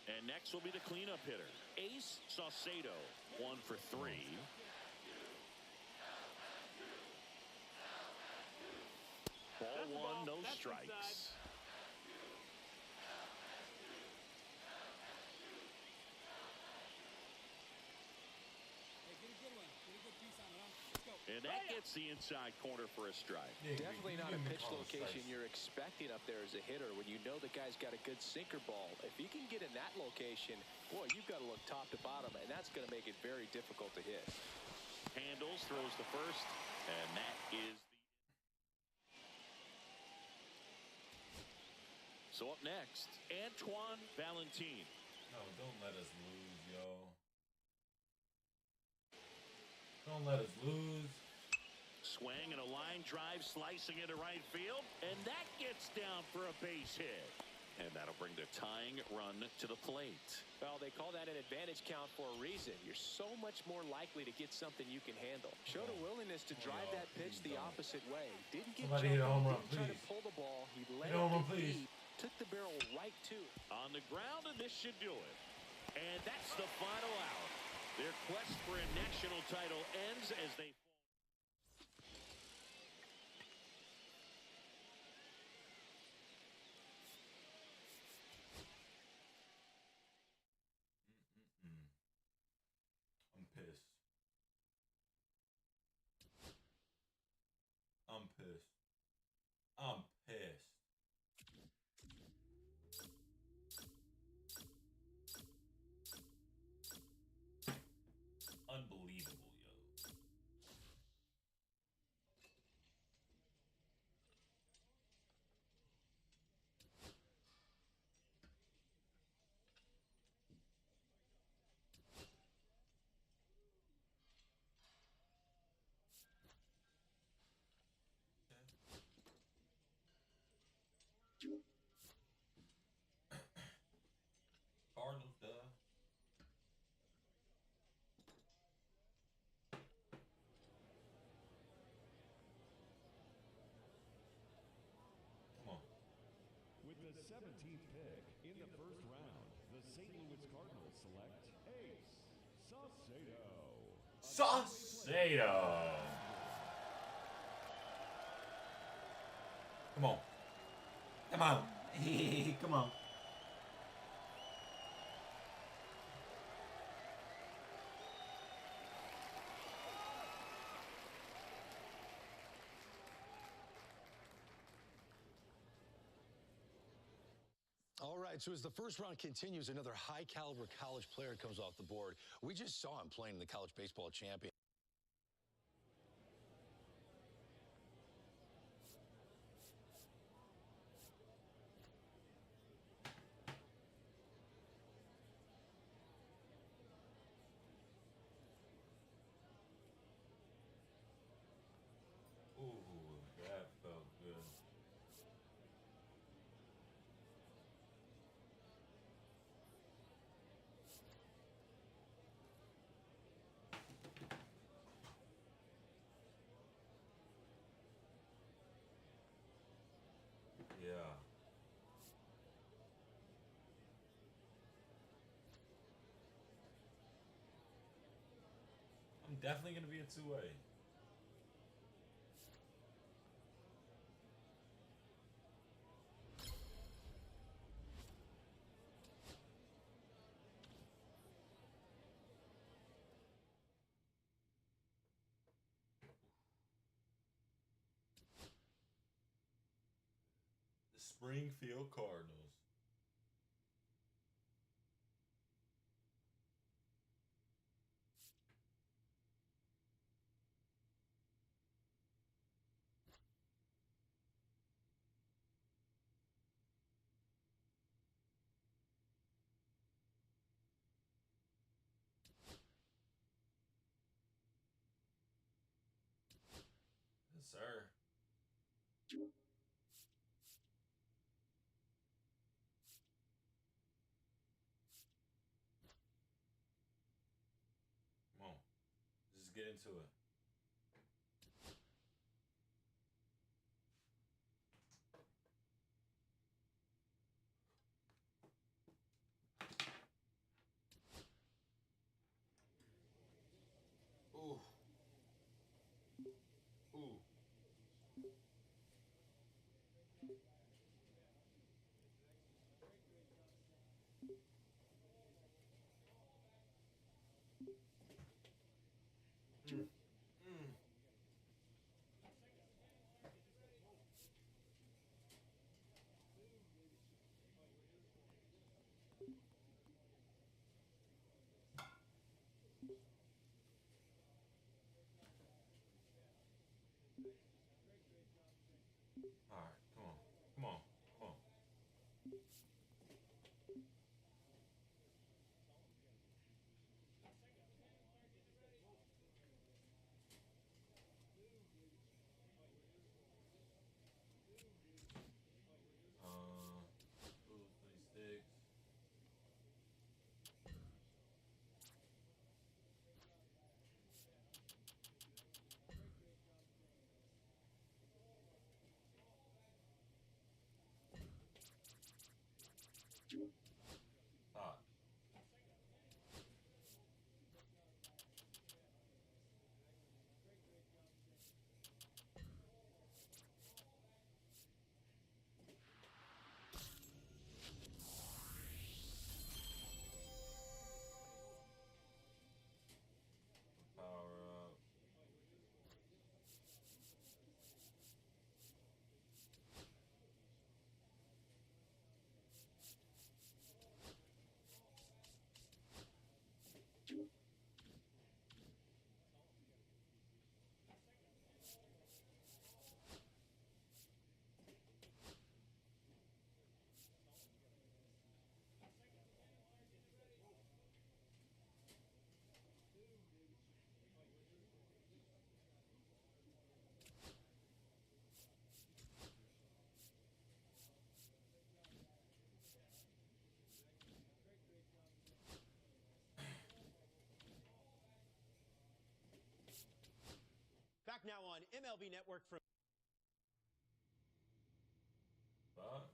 Speaker 11: And next will be the cleanup hitter, Ace Saucedo. 1 for 3. Ball 1, no strikes. And that gets the inside corner for a strike.
Speaker 13: Definitely not a pitch location you're expecting up there as a hitter when you know the guy's got a good sinker ball. If he can get in that location, boy, you've got to look top to bottom, and that's going to make it very difficult to hit.
Speaker 11: Handles, throws the first, and that is the... So up next, Antoine Valentin.
Speaker 1: No, don't let us lose, yo. Don't let us lose.
Speaker 11: Swing and a line drive slicing into right field, and that gets down for a base hit. And that'll bring the tying run to the plate.
Speaker 13: Well, they call that an advantage count for a reason. You're so much more likely to get something you can handle. Showed a willingness to drive that pitch the opposite way. Didn't get
Speaker 1: Somebody hit a home run,
Speaker 13: didn't try to
Speaker 1: please.
Speaker 13: pull the ball. He let
Speaker 1: Hit a home run,
Speaker 13: it
Speaker 1: please.
Speaker 13: deep, took the barrel right to it.
Speaker 11: On the ground, and this should do it. And that's the final out. Their quest for a national title ends as they...
Speaker 1: I'm pissed. pissed. I'm pissed. Unbelievable, yo. Cardinals, duh. Come on.
Speaker 10: With the 17th pick in the first round, the St. Louis Cardinals select Ace Saucedo.
Speaker 1: Saucedo. Come on. Come on. Come on.
Speaker 7: All right, so as the first round continues, another high-caliber college player comes off the board. We just saw him playing in the college baseball champion.
Speaker 1: Ooh, that felt good. Yeah. I'm definitely going to be a two-way. The Springfield Cardinals. Yes, sir. Come on. Just get into it. Ooh. Ooh. All right, come on. Come on. Come on. Ooh, 36.
Speaker 8: Back now on MLB Network from...
Speaker 1: Fuck.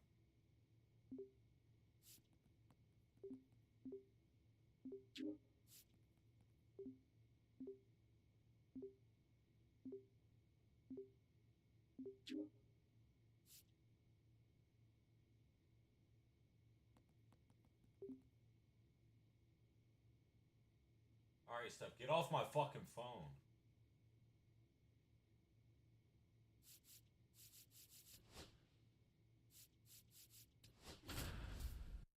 Speaker 1: Alright, Steph, get off my fucking phone.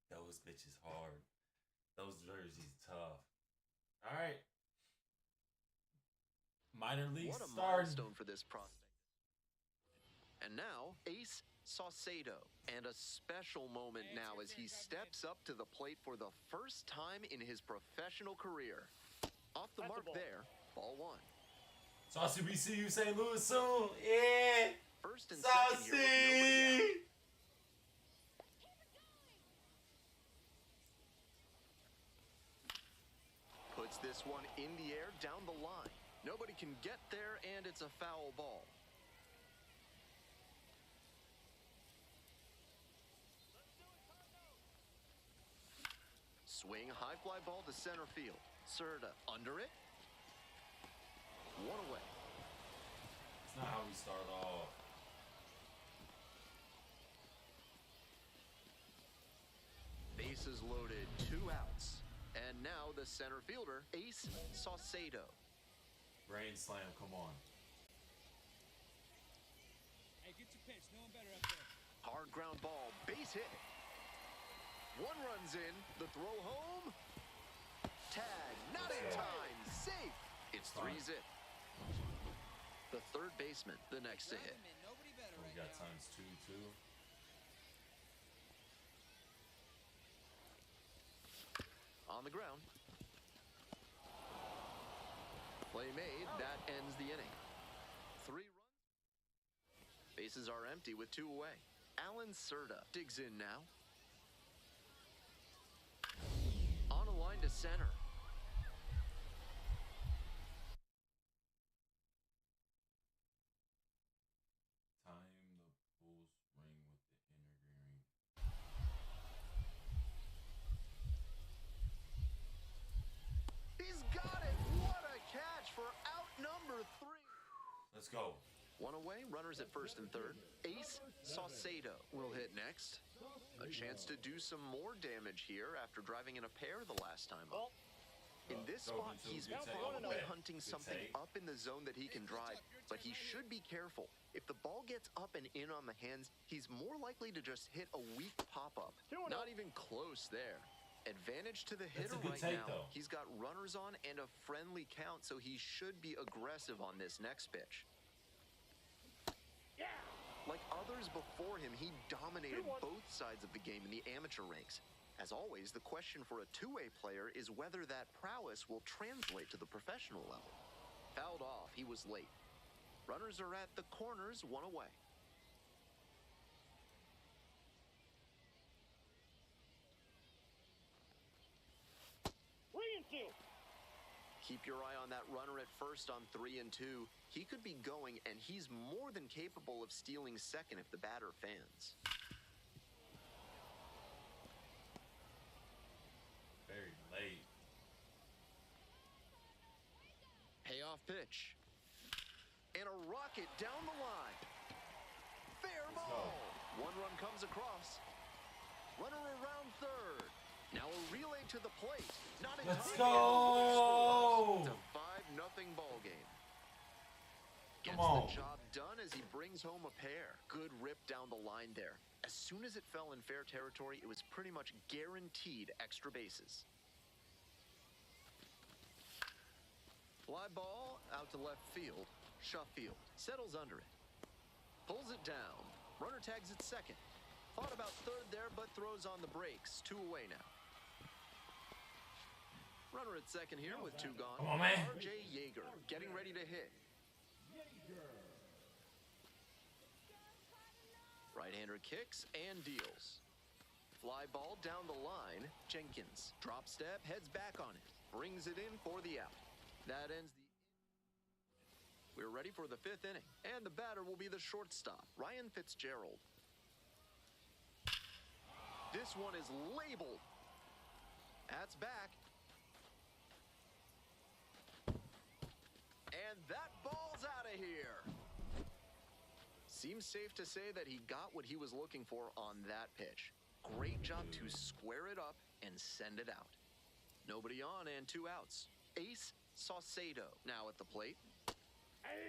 Speaker 1: Those bitches hard. Those jerseys tough. Alright. Minor league
Speaker 3: What a
Speaker 1: starting.
Speaker 3: milestone for this prospect. And now, Ace Saucedo. And a special moment now as he steps up to the plate for the first time in his professional career. Off the mark there, ball one.
Speaker 1: Saucy, we see you St. Louis soon. Yeah.
Speaker 3: First and second here with nobody out. Puts this one in the air down the line. Nobody can get there, and it's a foul ball. Swing, high fly ball to center field. Serta under it. One away.
Speaker 1: It's not how we start off.
Speaker 3: Bases loaded, 2 outs. And now the center fielder, Ace Saucedo.
Speaker 1: Brain slam, come on.
Speaker 5: Hey, get your pitch. No one better up there.
Speaker 3: Hard ground ball, base hit. One runs in, the throw home. Tag, not in time, safe. It's 3-zip. The third baseman, the next to hit.
Speaker 5: Nobody better
Speaker 1: We got times 2 too.
Speaker 3: On the ground. Play made, that ends the inning. 3 runs. Bases are empty with 2 away. Alan Serta digs in now. On a line to center.
Speaker 1: Time the Bulls ring with the interfering.
Speaker 3: He's got it. What a catch for out number 3.
Speaker 1: Let's go.
Speaker 3: One away, runners at first and third. Ace Saucedo will hit next. A chance to do some more damage here after driving in a pair the last time up. In this spot, he's probably hunting something up in the zone that he can drive, but he should be careful. If the ball gets up and in on the hands, he's more likely to just hit a weak pop-up. Not even close there. Advantage to the hitter right now. He's got runners on and a friendly count, so he should be aggressive on this next pitch. Like others before him, he dominated both sides of the game in the amateur ranks. As always, the question for a two-way player is whether that prowess will translate to the professional level. Fouled off, he was late. Runners are at the corners, one away. Keep your eye on that runner at first on 3 and 2. He could be going, and he's more than capable of stealing second if the batter fans.
Speaker 1: Very late.
Speaker 3: Payoff pitch. And a rocket down the line. Fair ball. One run comes across. Runner around third. Now a relay to the plate. Not in
Speaker 1: Let's
Speaker 3: time.
Speaker 1: go!
Speaker 3: It's a 5-0 ball game. Gets
Speaker 1: Come on.
Speaker 3: the job done as he brings home a pair. Good rip down the line there. As soon as it fell in fair territory, it was pretty much guaranteed extra bases. Fly ball out to left field. Shuffield settles under it. Pulls it down. Runner tags at second. Thought about third there, but throws on the brakes. 2 away now. Runner at second here with 2 gone.
Speaker 1: Come on, man.
Speaker 3: R.J. Yeager getting ready to hit. Right-hander kicks and deals. Fly ball down the line. Jenkins drop step, heads back on it. Brings it in for the out. That ends the... We're ready for the 5th inning, and the batter will be the shortstop, Ryan Fitzgerald. This one is labeled. That's back. And that ball's out of here. Seems safe to say that he got what he was looking for on that pitch. Great job to square it up and send it out. Nobody on and 2 outs. Ace Saucedo now at the plate.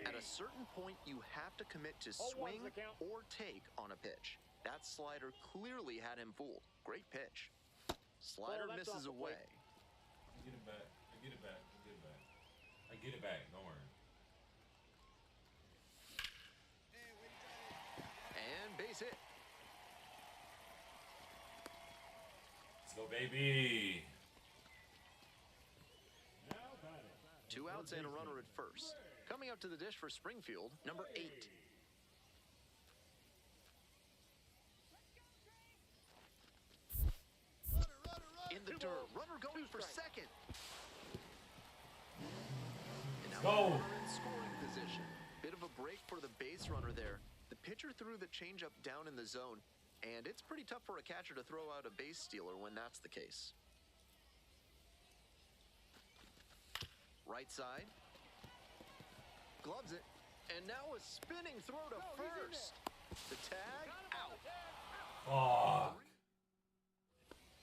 Speaker 3: At a certain point, you have to commit to swing or take on a pitch. That slider clearly had him fooled. Great pitch. Slider misses away.
Speaker 1: I get it back. I get it back. I get it back. I get it back. Don't worry.
Speaker 3: And base hit.
Speaker 1: Let's go, baby.
Speaker 3: 2 outs and a runner at first. Coming up to the dish for Springfield, number 8. In the dirt, runner going for second. And now runner in scoring position. Bit of a break for the base runner there. The pitcher threw the changeup down in the zone, and it's pretty tough for a catcher to throw out a base stealer when that's the case. Right side. Gloves it. And now a spinning throw to first. The tag out.
Speaker 1: Fuck.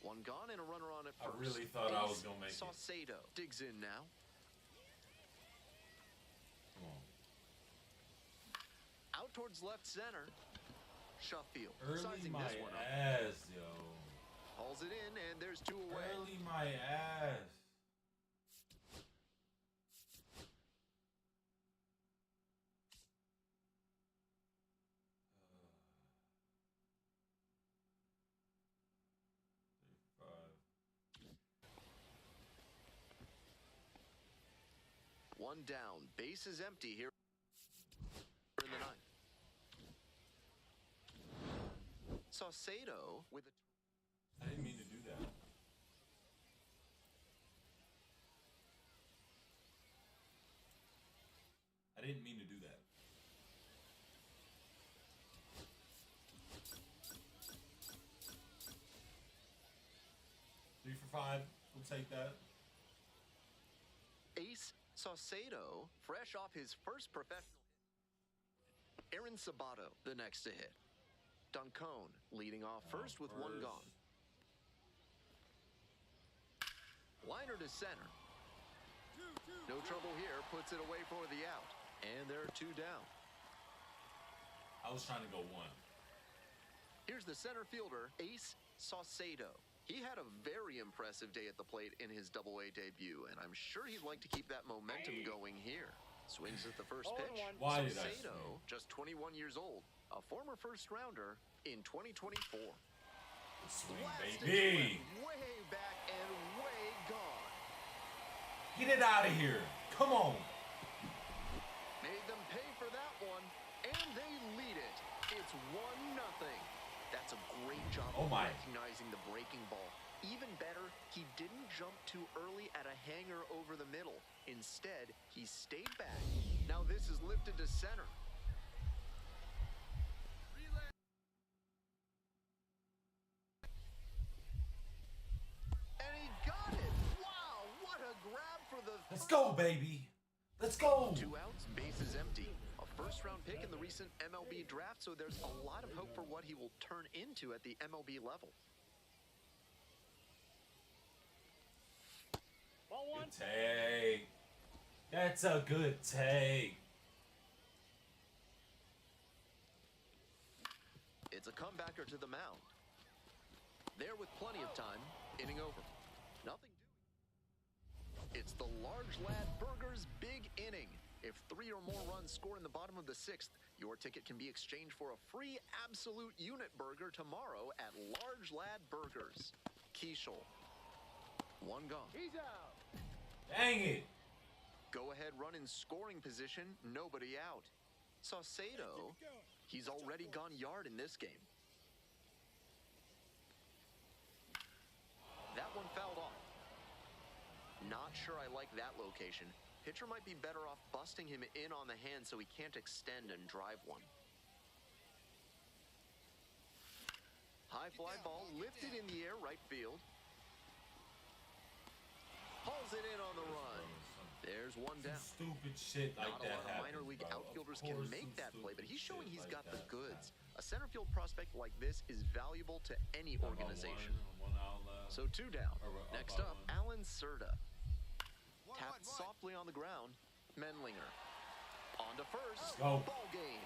Speaker 3: One gone and a runner on at first.
Speaker 1: I really thought I was going to make it.
Speaker 3: Saucedo digs in now.
Speaker 1: Come on.
Speaker 3: Out towards left center. Sheffield
Speaker 1: Early
Speaker 3: sizing
Speaker 1: my
Speaker 3: this one up.
Speaker 1: ass, yo.
Speaker 3: Hauls it in, and there's 2 away.
Speaker 1: Early my ass.
Speaker 3: One down. Base is empty here in the 9th. Saucedo with a...
Speaker 1: I didn't mean to do that. I didn't mean to do that. Three for 5. We'll take that.
Speaker 3: Ace Saucedo, fresh off his first professional hit. Aaron Sabato, the next to hit. Duncone leading off first with 1 gone. Liner to center. No trouble here, puts it away for the out. And there are 2 down.
Speaker 1: I was trying to go 1.
Speaker 3: Here's the center fielder, Ace Saucedo. He had a very impressive day at the plate in his Double-A debut, and I'm sure he'd like to keep that momentum going here. Swings at the first pitch.
Speaker 1: Why did I
Speaker 3: Saucedo, just 21 years old, a former first-rounder in 2024.
Speaker 1: Swing, baby.
Speaker 3: Way back and way gone.
Speaker 1: Get it out of here. Come on.
Speaker 3: Made them pay for that one, and they lead it. It's 1-0. That's a great job of recognizing the breaking ball. Even better, he didn't jump too early at a hanger over the middle. Instead, he stayed back. Now this is lifted to center. And he got it. Wow, what a grab for the...
Speaker 1: Let's go, baby. Let's go.
Speaker 3: 2 outs, base is empty. A first-round pick in the recent MLB draft, so there's a lot of hope for what he will turn into at the MLB level.
Speaker 4: Ball 1.
Speaker 1: Good take. That's a good take.
Speaker 3: It's a comebacker to the mound. There with plenty of time, inning over. Nothing doing. It's the Large Lad Burgers big inning. If 3 or more runs score in the bottom of the 6th, your ticket can be exchanged for a free absolute unit burger tomorrow at Large Lad Burgers. Keishel. 1 gone.
Speaker 4: He's out.
Speaker 1: Dang it.
Speaker 3: Go ahead run in scoring position, nobody out. Saucedo, he's already gone yard in this game. That one fouled off. Not sure I like that location. Pitcher might be better off busting him in on the hand so he can't extend and drive one. High fly ball lifted in the air, right field. Hauls it in on the run. There's one down.
Speaker 1: Stupid shit like
Speaker 3: Not a lot of minor league outfielders can make that play, but he's showing he's got the goods. A center field prospect like this is valuable to any organization. So 2 down. Next up, Alan Serta. Tapped softly on the ground. Menlinger. On to first.
Speaker 1: Go.
Speaker 3: Ball game.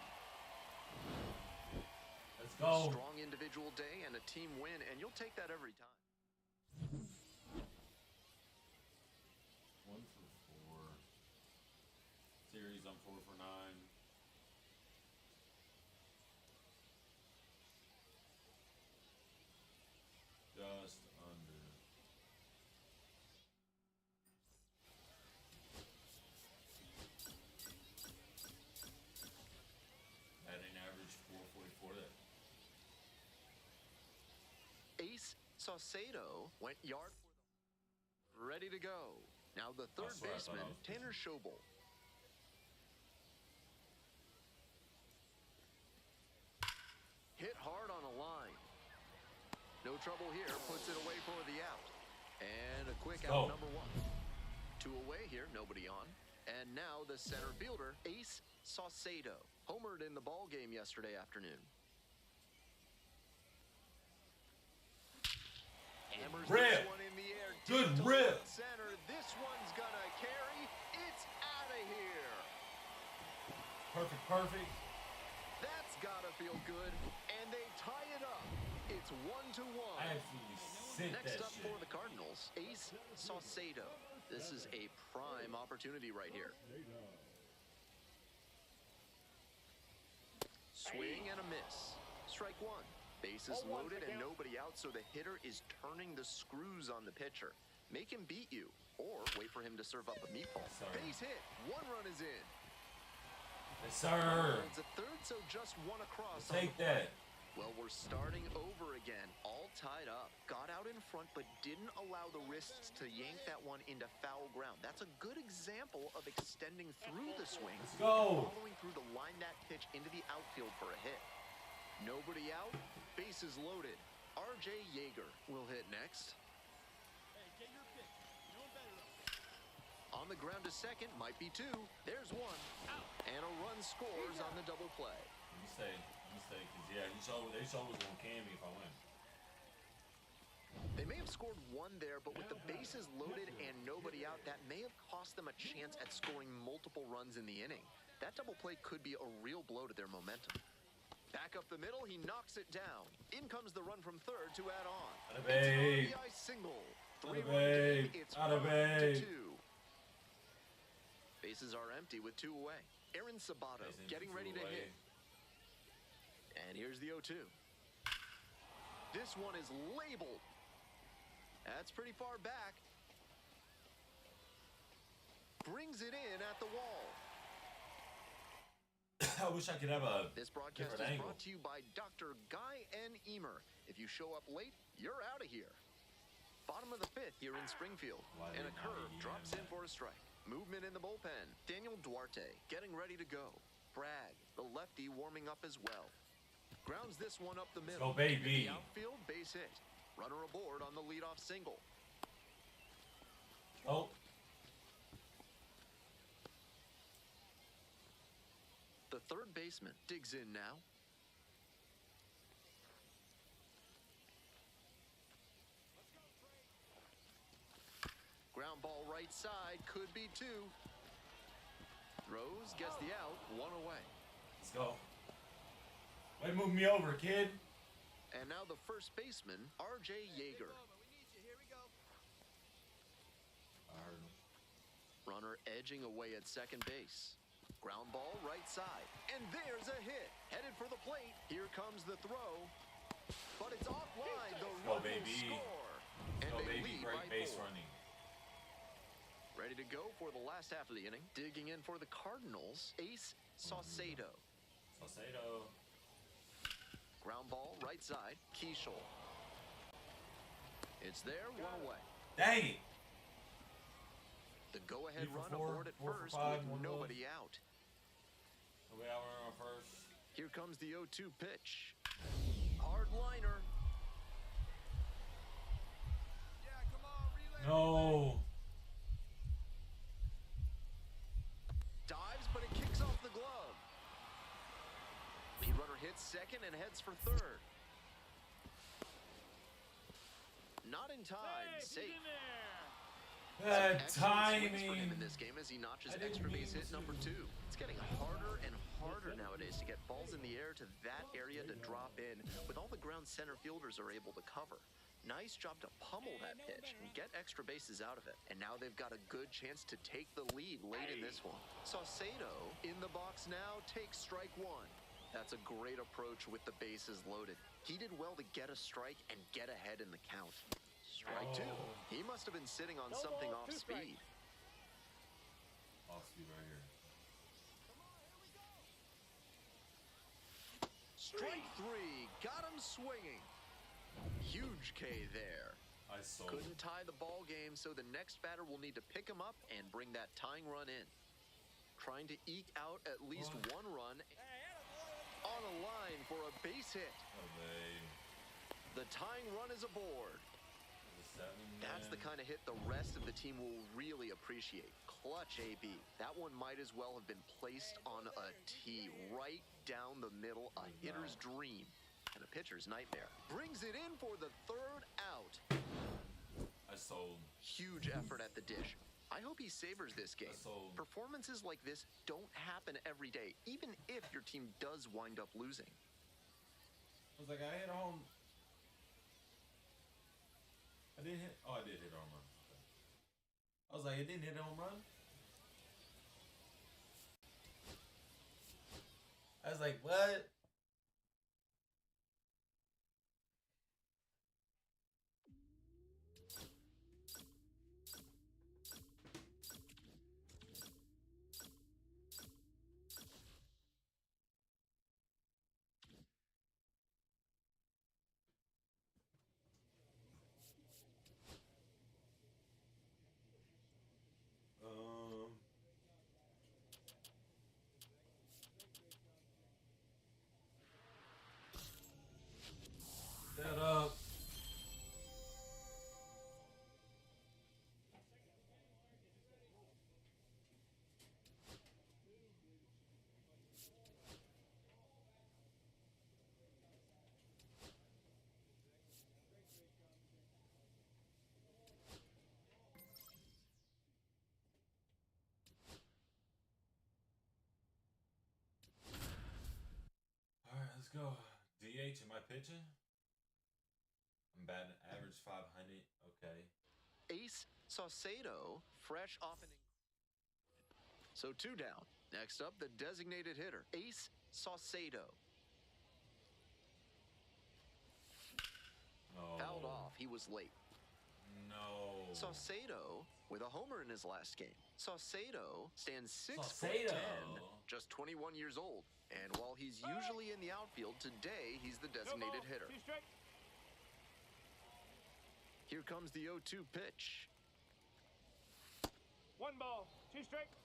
Speaker 1: Let's go.
Speaker 3: Strong individual day and a team win, and you'll take that every time.
Speaker 1: 1 for 4. Series, I'm 4 for 9. Just under. Batting average 444 there.
Speaker 3: Ace Saucedo went yard for the... Ready to go. Now the third baseman, Tanner Schobel. Hit hard on a line. No trouble here, puts it away for the out. And a quick out, number 1. 2 away here, nobody on. And now the center fielder, Ace Saucedo. Homered in the ball game yesterday afternoon. Hammers this one in the air.
Speaker 1: Good rip.
Speaker 3: Center. This one's gonna carry. It's out of here.
Speaker 1: Perfect, perfect.
Speaker 3: That's gotta feel good. And they tie it up. It's 1-1.
Speaker 1: I absolutely sent
Speaker 3: Next
Speaker 1: that
Speaker 3: up
Speaker 1: shit.
Speaker 3: for the Cardinals, Ace Saucedo. This is a prime opportunity right here. Swing and a miss. Strike 1. Bases loaded and nobody out, so the hitter is turning the screws on the pitcher. Make him beat you, or wait for him to serve up a meatball. Base hit. 1 run is in.
Speaker 1: Yes, sir.
Speaker 3: It's a third, so just 1 across.
Speaker 1: Take that.
Speaker 3: Well, we're starting over again, all tied up. Got out in front, but didn't allow the wrists to yank that one into foul ground. That's a good example of extending through the swing.
Speaker 1: Let's go.
Speaker 3: Following through to line that pitch into the outfield for a hit. Nobody out, bases loaded. R.J. Yeager will hit next. On the ground to second, might be 2. There's 1. And a run scores on the double play.
Speaker 1: Mistake, because yeah, they always gonna can me if I win.
Speaker 3: They may have scored 1 there, but with the bases loaded and nobody out, that may have cost them a chance at scoring multiple runs in the inning. That double play could be a real blow to their momentum. Back up the middle, he knocks it down. In comes the run from third to add on.
Speaker 1: Atta babe.
Speaker 3: It's an RBI single. 3-run
Speaker 1: babe.
Speaker 3: game, it's
Speaker 1: Atta
Speaker 3: 5-2.
Speaker 1: babe.
Speaker 3: Bases are empty with 2 away. Aaron Sabato getting ready to hit. And here's the 0-2. This one is labeled. That's pretty far back. Brings it in at the wall.
Speaker 1: I wish I could have a
Speaker 3: This broadcast is brought to you by Dr. Guy N. Emer. If you show up late, you're out of here. Bottom of the 5th here in Springfield. And a curve drops in for a strike. Movement in the bullpen. Daniel Duarte getting ready to go. Bragg, the lefty, warming up as well. Grounds this one up the middle.
Speaker 1: Go, baby.
Speaker 3: The outfield, base hit. Runner aboard on the leadoff single.
Speaker 1: Oh.
Speaker 3: The third baseman digs in now. Ground ball right side, could be 2. Throws, gets the out, 1 away.
Speaker 1: Let's go. Way to move me over, kid.
Speaker 3: And now the first baseman, R.J. Yeager. Runner edging away at second base. Ground ball right side. And there's a hit. Headed for the plate. Here comes the throw. But it's offline. The run will score. And
Speaker 1: Go,
Speaker 3: they
Speaker 1: baby.
Speaker 3: lead
Speaker 1: Great
Speaker 3: by
Speaker 1: base
Speaker 3: 4.
Speaker 1: running.
Speaker 3: Ready to go for the last half of the inning. Digging in for the Cardinals, Ace Saucedo.
Speaker 1: Saucedo.
Speaker 3: Ground ball right side, Keishel. It's there, 1 away.
Speaker 1: Dang it.
Speaker 3: The go-ahead run
Speaker 1: four,
Speaker 3: aboard at
Speaker 1: four for
Speaker 3: first
Speaker 1: five,
Speaker 3: with
Speaker 1: one
Speaker 3: nobody out.
Speaker 1: Nobody out on first.
Speaker 3: Here comes the 0-2 pitch. Hard liner.
Speaker 5: Yeah, come on, relay.
Speaker 1: No.
Speaker 3: Dives, but it kicks off the glove. Lead runner hits second and heads for third. Not in time. Safe.
Speaker 1: Bad
Speaker 3: Excellent swings for him
Speaker 1: timing.
Speaker 3: in this game as he notches extra base hit number 2. It's getting harder and harder nowadays to get balls in the air to that area to drop in with all the ground center fielders are able to cover. Nice job to pummel that pitch and get extra bases out of it. And now they've got a good chance to take the lead late in this one. Saucedo in the box now takes strike 1. That's a great approach with the bases loaded. He did well to get a strike and get ahead in the count. Strike 2. He must have been sitting on something off speed.
Speaker 1: Off speed right here.
Speaker 3: Strike 3. Got him swinging. Huge K there.
Speaker 1: I sold.
Speaker 3: Couldn't tie the ball game, so the next batter will need to pick him up and bring that tying run in. Trying to eke out at least one run on a line for a base hit. The tying run is aboard. That's the kind of hit the rest of the team will really appreciate. Clutch AB. That one might as well have been placed on a tee right down the middle. A hitter's dream and a pitcher's nightmare. Brings it in for the third out.
Speaker 1: I sold.
Speaker 3: Huge effort at the dish. I hope he savors this game. Performances like this don't happen every day, even if your team does wind up losing.
Speaker 1: I was like, I hit home. I didn't hit. Oh, I did hit a home run. Okay. I was like, it didn't hit a home run. I was like, what? Set up. All right, let's go. DH, am I pitching? I'm batting average 500. Okay.
Speaker 3: Ace Saucedo, fresh off an... So 2 down. Next up, the designated hitter, Ace Saucedo.
Speaker 1: Oh.
Speaker 3: Fouled off. He was late.
Speaker 1: No.
Speaker 3: Saucedo with a homer in his last game. Saucedo stands 6'10", just 21 years old. And while he's usually in the outfield, today he's the designated hitter. Here comes the 0-2 pitch.
Speaker 4: 1 ball, 2 strikes.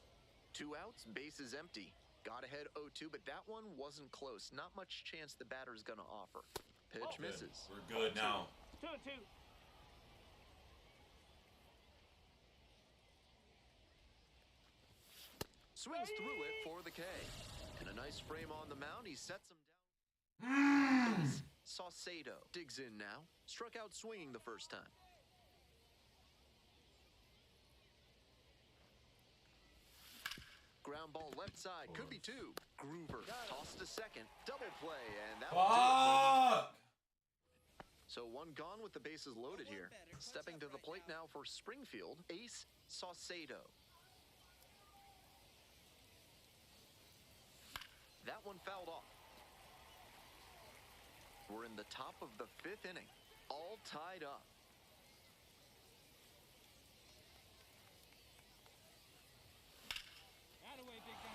Speaker 3: 2 outs, bases empty. Got ahead 0-2, but that one wasn't close. Not much chance the batter's gonna offer. Pitch misses.
Speaker 1: We're good now.
Speaker 4: 2-2.
Speaker 3: Swings through it for the K. And a nice frame on the mound. He sets him down. Saucedo digs in now. Struck out swinging the first time. Ground ball left side. Could be 2. Groover tossed to second. Double play. And that was it. So 1 gone with the bases loaded here. Stepping to the plate now for Springfield, Ace Saucedo. That one fouled off. We're in the top of the 5th inning. All tied up.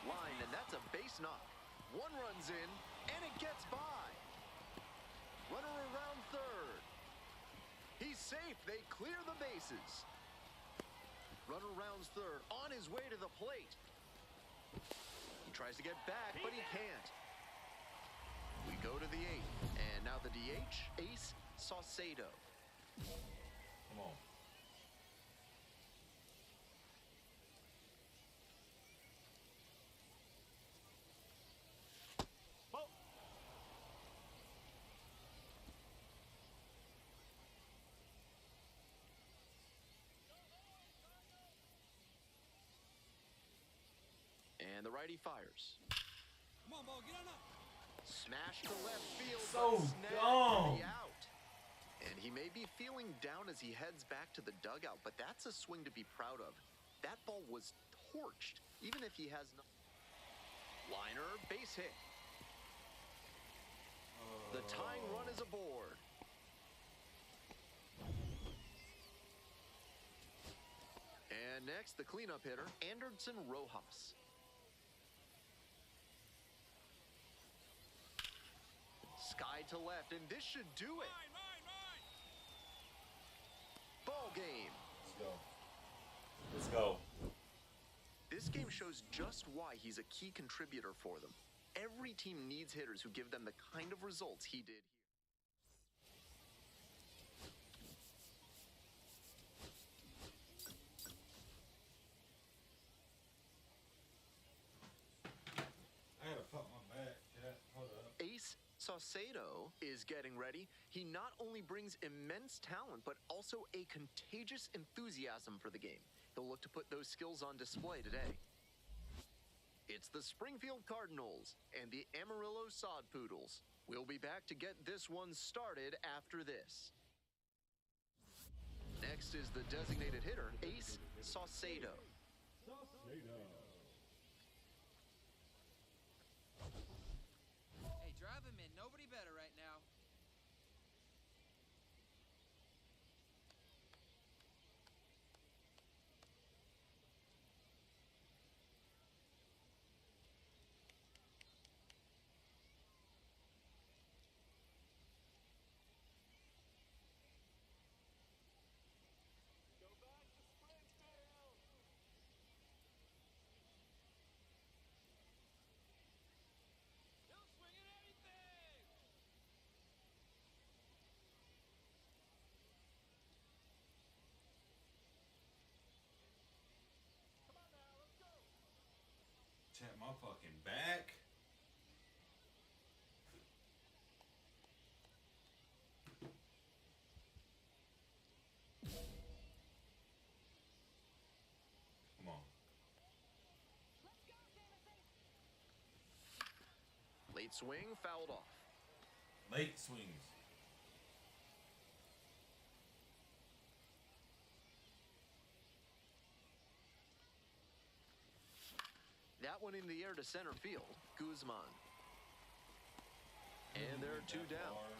Speaker 3: Line, and that's a base knock. 1 runs in, and it gets by. Runner around third. He's safe. They clear the bases. Runner rounds third, on his way to the plate. He tries to get back, but he can't. We go to the 8th, and now the DH, Ace Saucedo.
Speaker 1: Come on.
Speaker 3: And the righty fires.
Speaker 5: Come on, ball, get on up.
Speaker 3: Smash to left field,
Speaker 1: So
Speaker 3: but snagged
Speaker 1: dumb.
Speaker 3: for the out. And he may be feeling down as he heads back to the dugout, but that's a swing to be proud of. That ball was torched, even if he has no... Liner, base hit. The tying run is aboard. And next, the cleanup hitter, Anderson Rojas. Sky to left, and this should do it. Ball game.
Speaker 1: Let's go. Let's go.
Speaker 3: This game shows just why he's a key contributor for them. Every team needs hitters who give them the kind of results he did here.
Speaker 1: I gotta pump my back. Hold up.
Speaker 3: Ace Saucedo is getting ready. He not only brings immense talent, but also a contagious enthusiasm for the game. He'll look to put those skills on display today. It's the Springfield Cardinals and the Amarillo Sod Poodles. We'll be back to get this one started after this. Next is the designated hitter, Ace Saucedo.
Speaker 5: Hey, drive him in. Nobody better right now.
Speaker 1: Tap my fucking back. Come on.
Speaker 3: Late swing, fouled off.
Speaker 1: Late swings.
Speaker 3: That one in the air to center field, Guzman. And there are two down.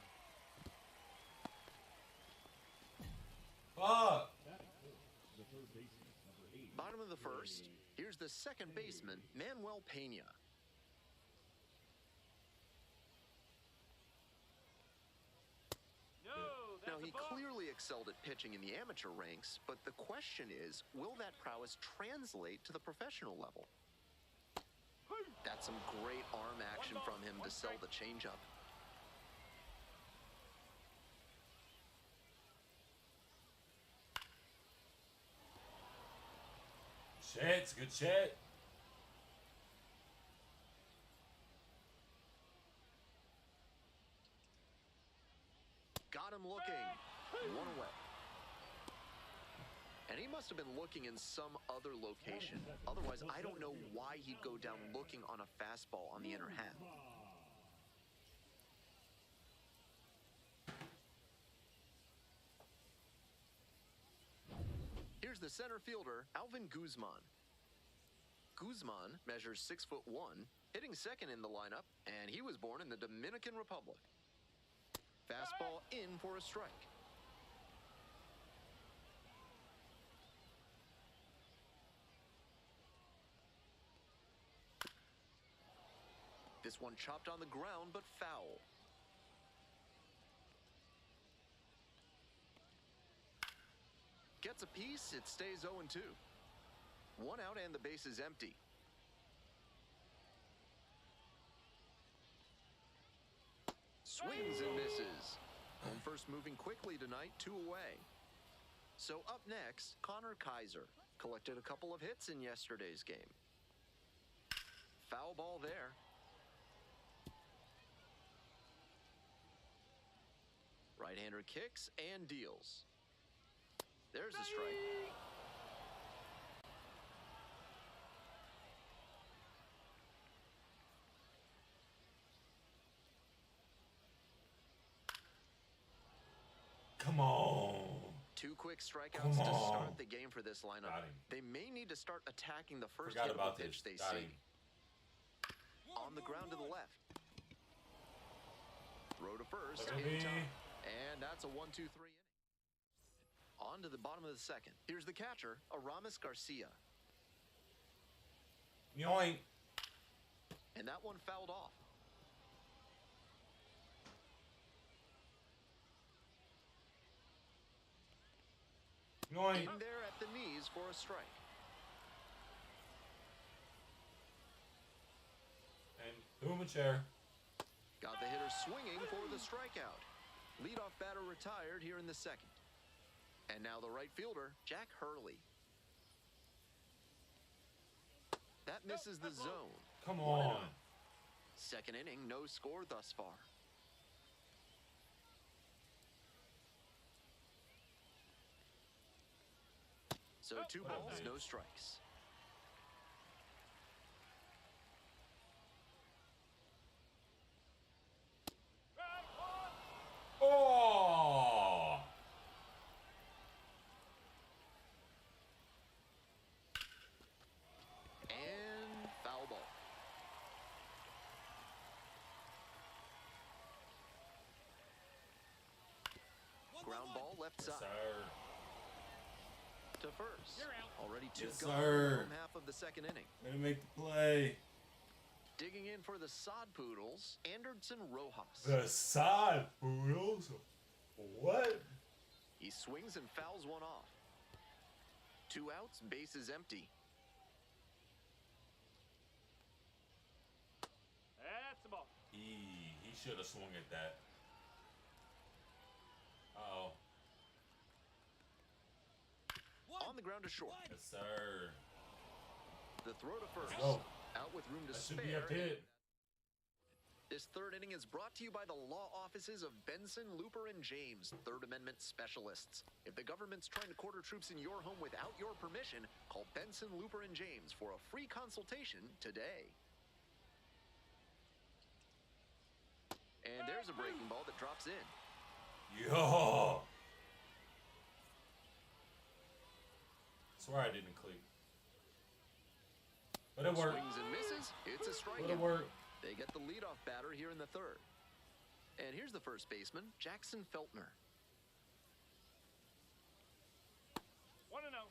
Speaker 1: Fuck!
Speaker 3: Bottom of the first, here's the second baseman, Manuel Pena. Now, he clearly excelled at pitching in the amateur ranks, but the question is, will that prowess translate to the professional level? That's some great arm action from him to sell the changeup.
Speaker 1: Shit, good shit.
Speaker 3: Got him looking. One away. And he must have been looking in some other location. Otherwise, I don't know why he'd go down looking on a fastball on the inner half. Here's the center fielder, Alvin Guzman. Guzman measures 6'1", hitting second in the lineup, and he was born in the Dominican Republic. Fastball in for a strike. This one chopped on the ground, but foul. Gets a piece, it stays 0-2. One out and the base is empty. Swings and misses. Home first moving quickly tonight, 2 away. So up next, Connor Kaiser. Collected a couple of hits in yesterday's game. Foul ball there. Right-hander kicks and deals. There's a strike.
Speaker 1: Come on.
Speaker 3: 2 quick strikeouts to start the game for this lineup. They may need to start attacking the first hit of the pitch they see. On the ground to the left. Throw to first in time. And that's a 1-2-3 inning. On to the bottom of the second. Here's the catcher, Aramis Garcia.
Speaker 1: Yoink.
Speaker 3: And that one fouled off.
Speaker 1: Yoink.
Speaker 3: In there at the knees for a strike.
Speaker 1: And boom, a chair.
Speaker 3: Got the hitter swinging for the strikeout. Leadoff batter retired here in the second. And now the right fielder, Jack Hurley. That misses the zone.
Speaker 1: Come on.
Speaker 3: Second inning, no score thus far. So 2 balls, no strikes.
Speaker 1: Oh!
Speaker 3: And foul ball. Ground ball left side. To first. Already 2 gone in the home half of the second inning.
Speaker 1: Way to make the play.
Speaker 3: Digging in for the Sod Poodles, Anderson Rojas.
Speaker 1: The Sod Poodles? What?
Speaker 3: He swings and fouls one off. 2 outs, base is empty.
Speaker 4: That's the ball.
Speaker 1: He should have swung at that. Uh-oh.
Speaker 3: On the ground to short.
Speaker 1: Yes, sir.
Speaker 3: The throw to first.
Speaker 1: Let's go.
Speaker 3: Out with room to
Speaker 1: That
Speaker 3: spare.
Speaker 1: should be a hit.
Speaker 3: This third inning is brought to you by the law offices of Benson, Looper, and James, Third Amendment specialists. If the government's trying to quarter troops in your home without your permission, call Benson, Looper, and James for a free consultation today. And there's a breaking ball that drops in.
Speaker 1: Yo! Swear I didn't click. But it worked.
Speaker 3: Swings and misses. It's a strikeout.
Speaker 1: But it worked.
Speaker 3: They get the leadoff batter here in the third. And here's the first baseman, Jackson Feltner.
Speaker 4: 1-0.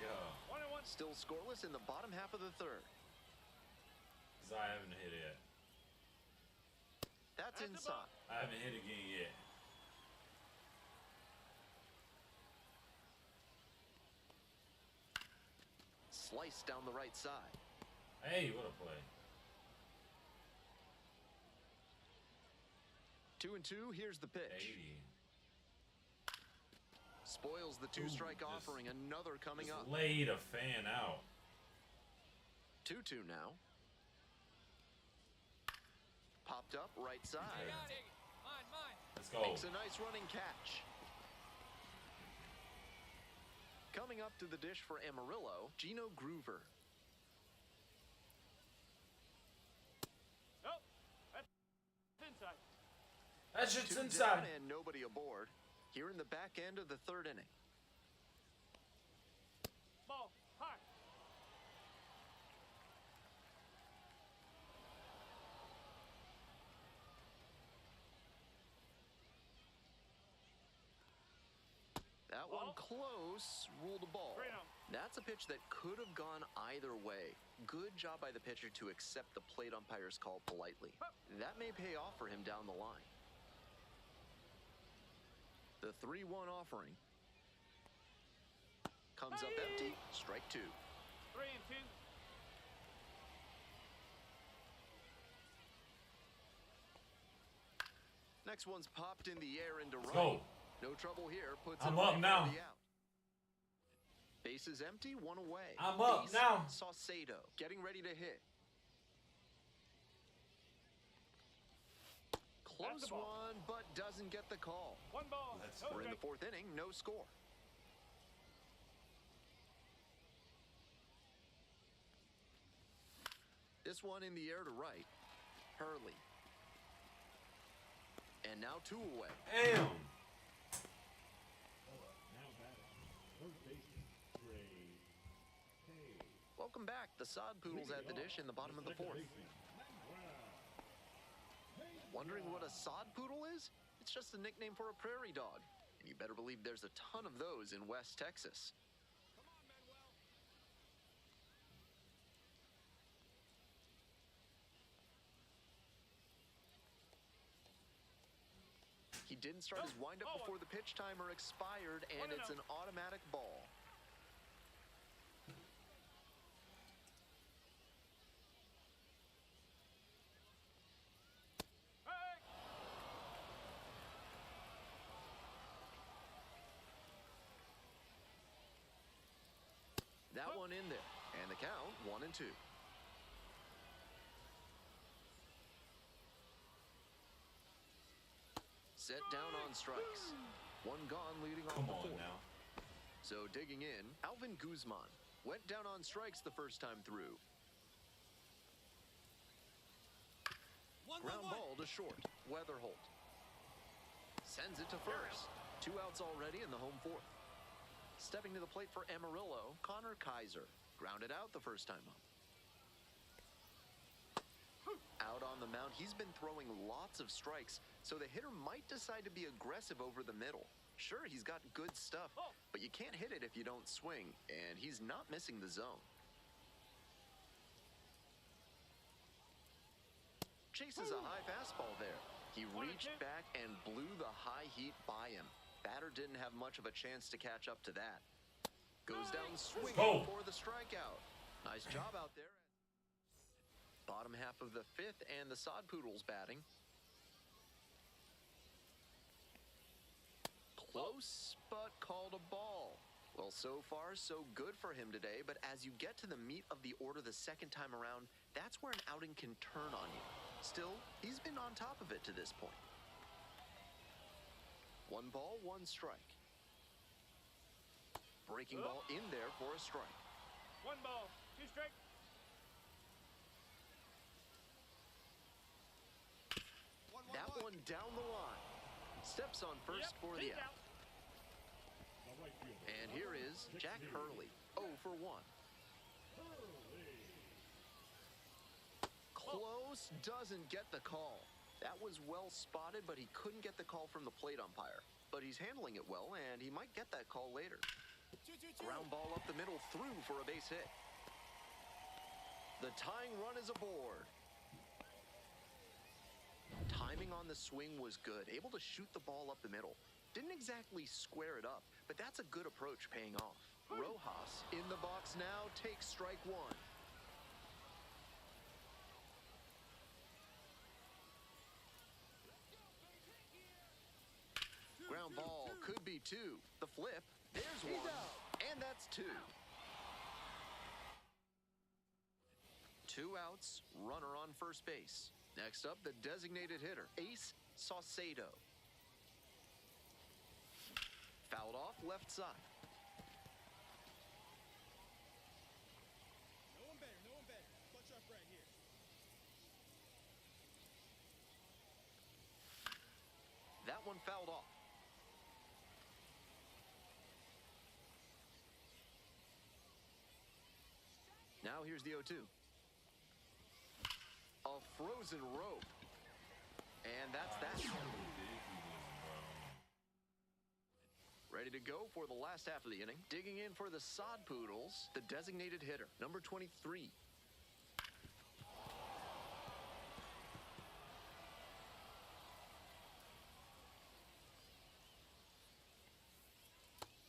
Speaker 1: Yeah.
Speaker 4: 1-1.
Speaker 3: Still scoreless in the bottom half of the third.
Speaker 1: Because I haven't hit it yet.
Speaker 3: That's inside.
Speaker 1: I haven't hit again yet.
Speaker 3: Sliced down the right side.
Speaker 1: Hey, what a play.
Speaker 3: 2-2, here's the pitch.
Speaker 1: 80.
Speaker 3: Spoils the 2-strike offering, another coming up.
Speaker 1: Laid a fan out.
Speaker 3: 2-2 now. Popped up right side.
Speaker 1: Let's go.
Speaker 3: Makes a nice running catch. Coming up to the dish for Amarillo, Gino Groover.
Speaker 4: Oh, that's inside.
Speaker 1: That shit's
Speaker 3: 2
Speaker 1: inside.
Speaker 3: down and nobody aboard. Here in the back end of the third inning.
Speaker 4: Ball, high.
Speaker 3: That one close, ruled a ball. That's a pitch that could have gone either way. Good job by the pitcher to accept the plate umpire's call politely. That may pay off for him down the line. The 3-1 offering. Comes up empty, strike 2.
Speaker 4: 3-2.
Speaker 3: Next one's popped in the air into right.
Speaker 1: Go.
Speaker 3: No trouble here. Puts
Speaker 1: I'm
Speaker 3: it
Speaker 1: up
Speaker 3: right
Speaker 1: now.
Speaker 3: for the out. Base is empty, 1 away.
Speaker 1: I'm up
Speaker 3: Base,
Speaker 1: now.
Speaker 3: Saucedo getting ready to hit. Close one, but doesn't get the call.
Speaker 4: 1 ball.
Speaker 3: We're in the 4th inning, no score. This one in the air to right. Hurley. And now 2 away.
Speaker 1: Damn.
Speaker 3: Welcome back. The Sod Poodles at the dish in the bottom of the 4th. Wondering what a Sod Poodle is? It's just a nickname for a prairie dog. And you better believe there's a ton of those in West Texas. He didn't start his windup before the pitch timer expired, and it's an automatic ball. That one in there, and the count 1-2. Set down on strikes. 1 gone leading off the 4th.
Speaker 1: Now.
Speaker 3: So digging in, Alvin Guzman went down on strikes the first time through. Ground ball to short. Weatherholt sends it to first. 2 outs already in the home 4th. Stepping to the plate for Amarillo, Connor Kaiser. Grounded out the first time up. Out on the mound, he's been throwing lots of strikes, so the hitter might decide to be aggressive over the middle. Sure, he's got good stuff, but you can't hit it if you don't swing, and he's not missing the zone. Chases a high fastball there. He reached back and blew the high heat by him. Batter didn't have much of a chance to catch up to that. Goes down swinging for the strikeout. Nice job out there. Bottom half of the 5th, and the Sod Poodles batting. Close, but called a ball. Well, so far, so good for him today, but as you get to the meat of the order the second time around, that's where an outing can turn on you. Still, he's been on top of it to this point. 1 ball, 1 strike. Breaking ball in there for a strike.
Speaker 4: 1 ball, 2 strikes.
Speaker 3: That one down the line. Steps on first for the out. And here is Jack Hurley, 0 for 1. Close, doesn't get the call. That was well spotted, but he couldn't get the call from the plate umpire. But he's handling it well, and he might get that call later. Ground ball up the middle, through for a base hit. The tying run is aboard. Timing on the swing was good, able to shoot the ball up the middle. Didn't exactly square it up, but that's a good approach paying off. Rojas in the box now, takes strike 1. Ground ball could be 2. The flip, there's 1, and that's 2. 2 outs, runner on first base. Next up, the designated hitter, Ace Saucedo. Fouled off left side.
Speaker 5: No one better, no one better. Clutch up right here.
Speaker 3: That one fouled off. Now here's the 0-2. A frozen rope. And that's that. Ready to go for the last half of the inning. Digging in for the Sod Poodles, the designated hitter, number 23.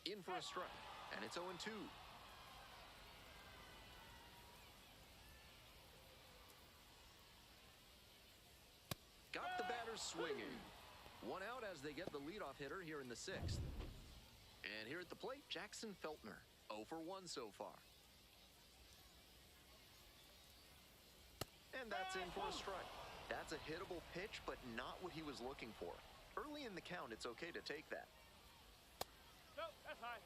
Speaker 3: In for a strike, and it's 0-2. Got the batter swinging. One out as they get the leadoff hitter here in the 6th. And here at the plate, Jackson Feltner, 0 for 1 so far. And that's in for a strike. That's a hittable pitch, but not what he was looking for. Early in the count, it's okay to take that.
Speaker 4: No, that's high.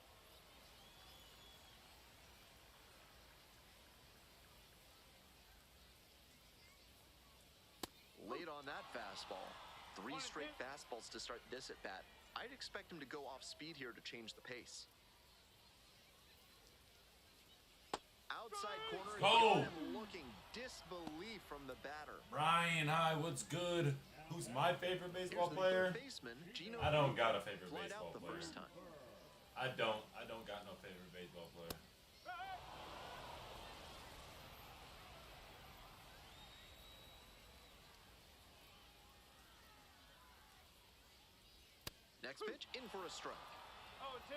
Speaker 3: Late on that fastball. 3 straight fastballs to start this at bat. I'd expect him to go off speed here to change the pace. Outside corner,
Speaker 1: Go!
Speaker 3: looking disbelief from the batter.
Speaker 1: Brian, hi, what's good? Who's my favorite baseball player? I don't got a favorite baseball player. I don't got no favorite baseball player.
Speaker 3: Next pitch, in for a strike.
Speaker 4: 0-2.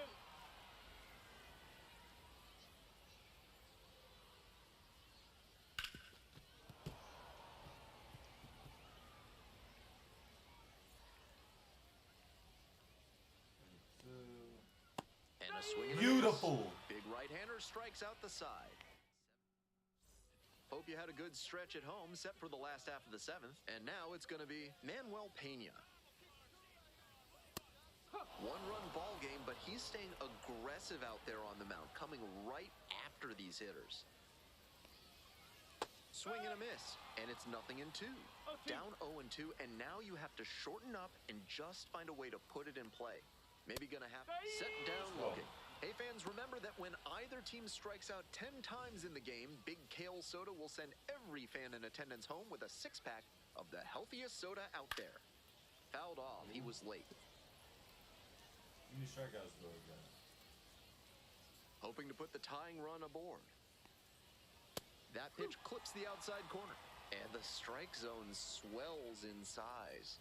Speaker 3: And a swing.
Speaker 1: Beautiful.
Speaker 3: Big right-hander strikes out the side. Hope you had a good stretch at home, set for the last half of the 7th. And now it's going to be Manuel Pena. 1-run ball game, but he's staying aggressive out there on the mound, coming right after these hitters. Swing and a miss, and it's 0-2. Down 0-2, and now you have to shorten up and just find a way to put it in play. Maybe gonna have set down looking. Hey fans, remember that when either team strikes out 10 times in the game, Big Kale Soda will send every fan in attendance home with a 6-pack of the healthiest soda out there. Fouled off, he was late.
Speaker 1: How many strikeouts do I got?
Speaker 3: Hoping to put the tying run aboard. That pitch clips the outside corner, and the strike zone swells in size.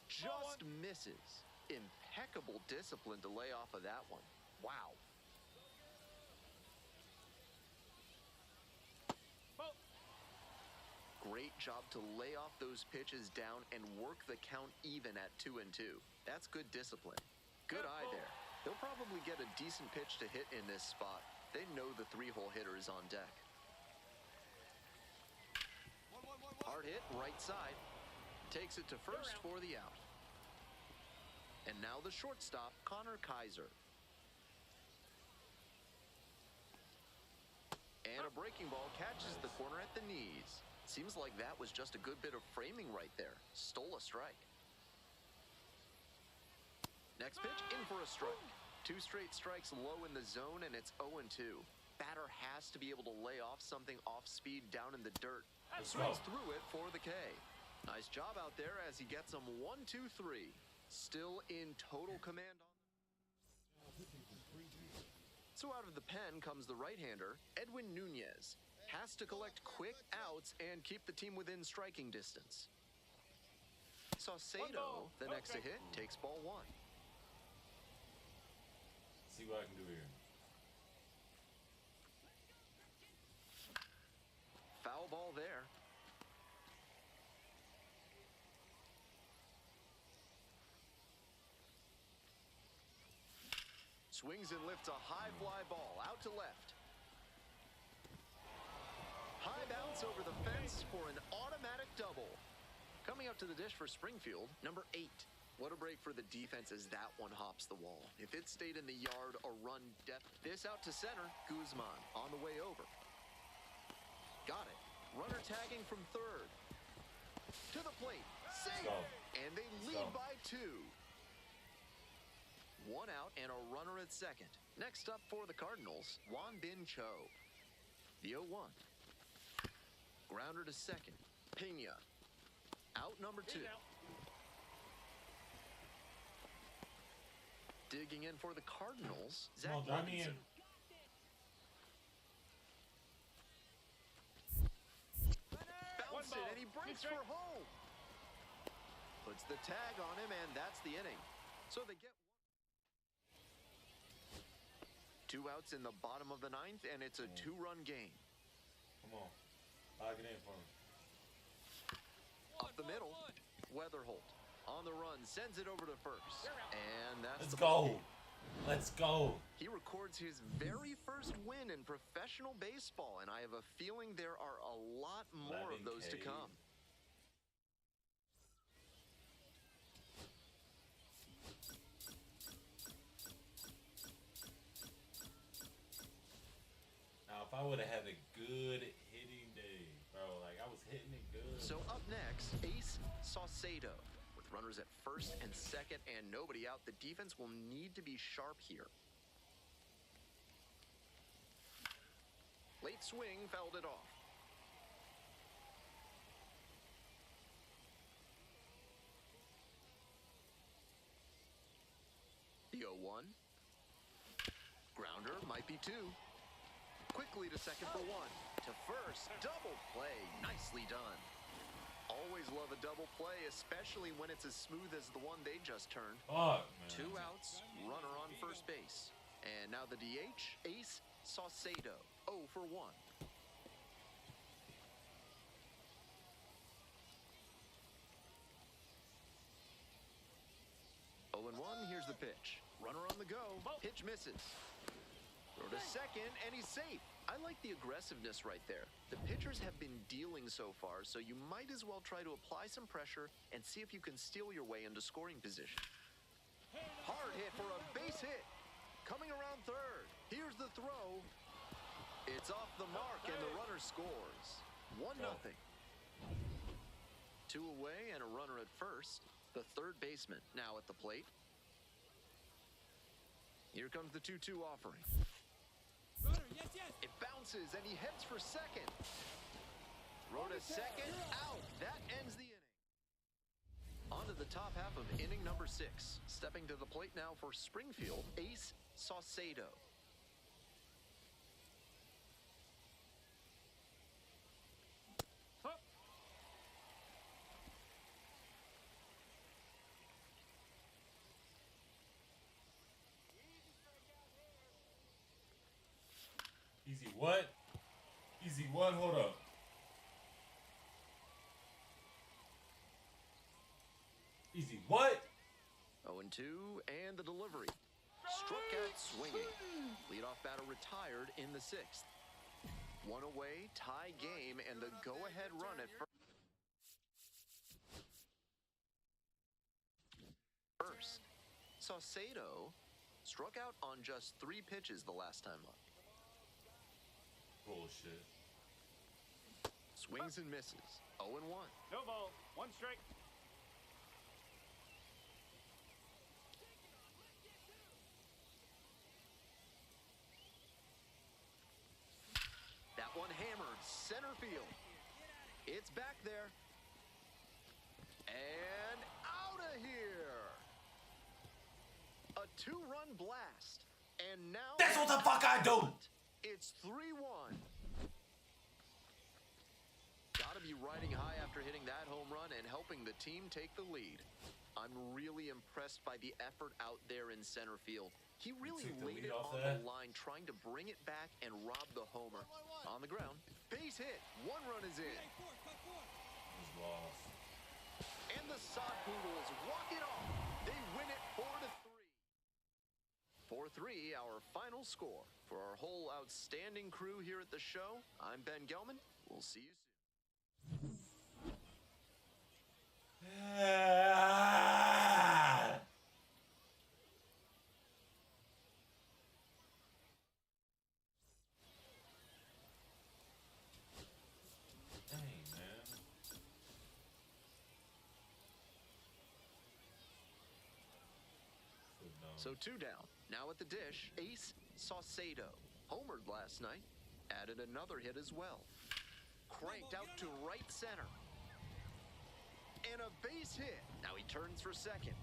Speaker 3: Just misses. Impeccable discipline to lay off of that one. Wow. Great job to lay off those pitches down and work the count even at 2-2. That's good discipline. Good eye there. They'll probably get a decent pitch to hit in this spot. They know the 3-hole hitter is on deck. Hard hit, right side. Takes it to first for the out. And now the shortstop, Connor Kaiser. And a breaking ball catches the corner at the knees. Seems like that was just a good bit of framing right there. Stole a strike. Next pitch, in for a strike. 2 straight strikes low in the zone, and it's 0-2. Batter has to be able to lay off something off speed down in the dirt. Swings through it for the K. Nice job out there as he gets them 1-2-3. Still in total command on the... So out of the pen comes the right-hander, Edwin Nunez. Has to collect quick outs and keep the team within striking distance. Saucedo, the next to hit, takes ball 1.
Speaker 1: See what I can do here.
Speaker 3: Foul ball there. Swings and lifts a high fly ball out to left. High bounce over the fence for an automatic double. Coming up to the dish for Springfield, number 8. What a break for the defense as that one hops the wall. If it stayed in the yard, a run depth. This out to center, Guzman on the way over. Got it. Runner tagging from third. To the plate. Save. And they lead by 2. 1 out and a runner at second. Next up for the Cardinals, Won Bin Cho. The 0-1. Grounder to second. Pena. Out number 2. Digging in for the Cardinals, Zach
Speaker 1: Come on, drive me in.
Speaker 3: Robinson. Bounce it, and he breaks for home. Puts the tag on him, and that's the inning. So they get 2 outs in the bottom of the 9th, and it's a 2-run game.
Speaker 1: Come on. Lock it in for me.
Speaker 3: Up the middle, Weatherholt on the run, sends it over to first. And that's
Speaker 1: Let's
Speaker 3: the
Speaker 1: go.
Speaker 3: ball.
Speaker 1: Let's go.
Speaker 3: He records his very first win in professional baseball, and I have a feeling there are a lot more of those to come.
Speaker 1: Now, if I would have had a good hitting day, bro, like I was hitting it good.
Speaker 3: So up next, Ace Saucedo. With runners at first and second and nobody out, the defense will need to be sharp here. Late swing, fouled it off. The 0-1. Grounder, might be 2. Quickly to second for 1. To first, double play, nicely done. Always love a double play, especially when it's as smooth as the one they just turned.
Speaker 1: Fuck, man.
Speaker 3: 2 outs, runner on first base. And now the DH, Ace Saucedo, 0 for 1. Oh and 1, here's the pitch. Runner on the go, pitch misses. Throw to second, and he's safe. I like the aggressiveness right there. The pitchers have been dealing so far, so you might as well try to apply some pressure and see if you can steal your way into scoring position. Hard hit for a base hit. Coming around third. Here's the throw. It's off the mark, and the runner scores. 1-0. 2 away and a runner at first. The third baseman now at the plate. Here comes the 2-2 offering. It bounces, and he heads for second. Throw to second, out. That ends the inning. On to the top half of inning number 6. Stepping to the plate now for Springfield, Ace Saucedo.
Speaker 1: Easy what? Easy what? Hold up. Easy what?
Speaker 3: 0-2, and the delivery. Struck out swinging. Leadoff batter retired in the 6th. 1 away, tie game, and the go-ahead run at first. Saucedo struck out on just 3 pitches the last time up.
Speaker 1: Bullshit.
Speaker 3: Swings and misses. 0-1.
Speaker 4: No ball. 1 strike.
Speaker 3: That one hammered center field. It's back there. And out of here. A 2-run blast. And now
Speaker 1: that's what the fuck I do.
Speaker 3: It's 3-1. Gotta be riding high after hitting that home run and helping the team take the lead. I'm really impressed by the effort out there in center field. He really laid it on the line, trying to bring it back and rob the homer. On the ground, base hit. 1 run is in.
Speaker 1: He's lost.
Speaker 3: And the Sod Poodles walk it off. They win it 4-3. 4-3, our final score. For our whole outstanding crew here at the show, I'm Ben Gelman. We'll see you soon. So 2 down. Now at the dish, Ace Saucedo. Homered last night. Added another hit as well. Cranked out to right center. And a base hit. Now he turns for second.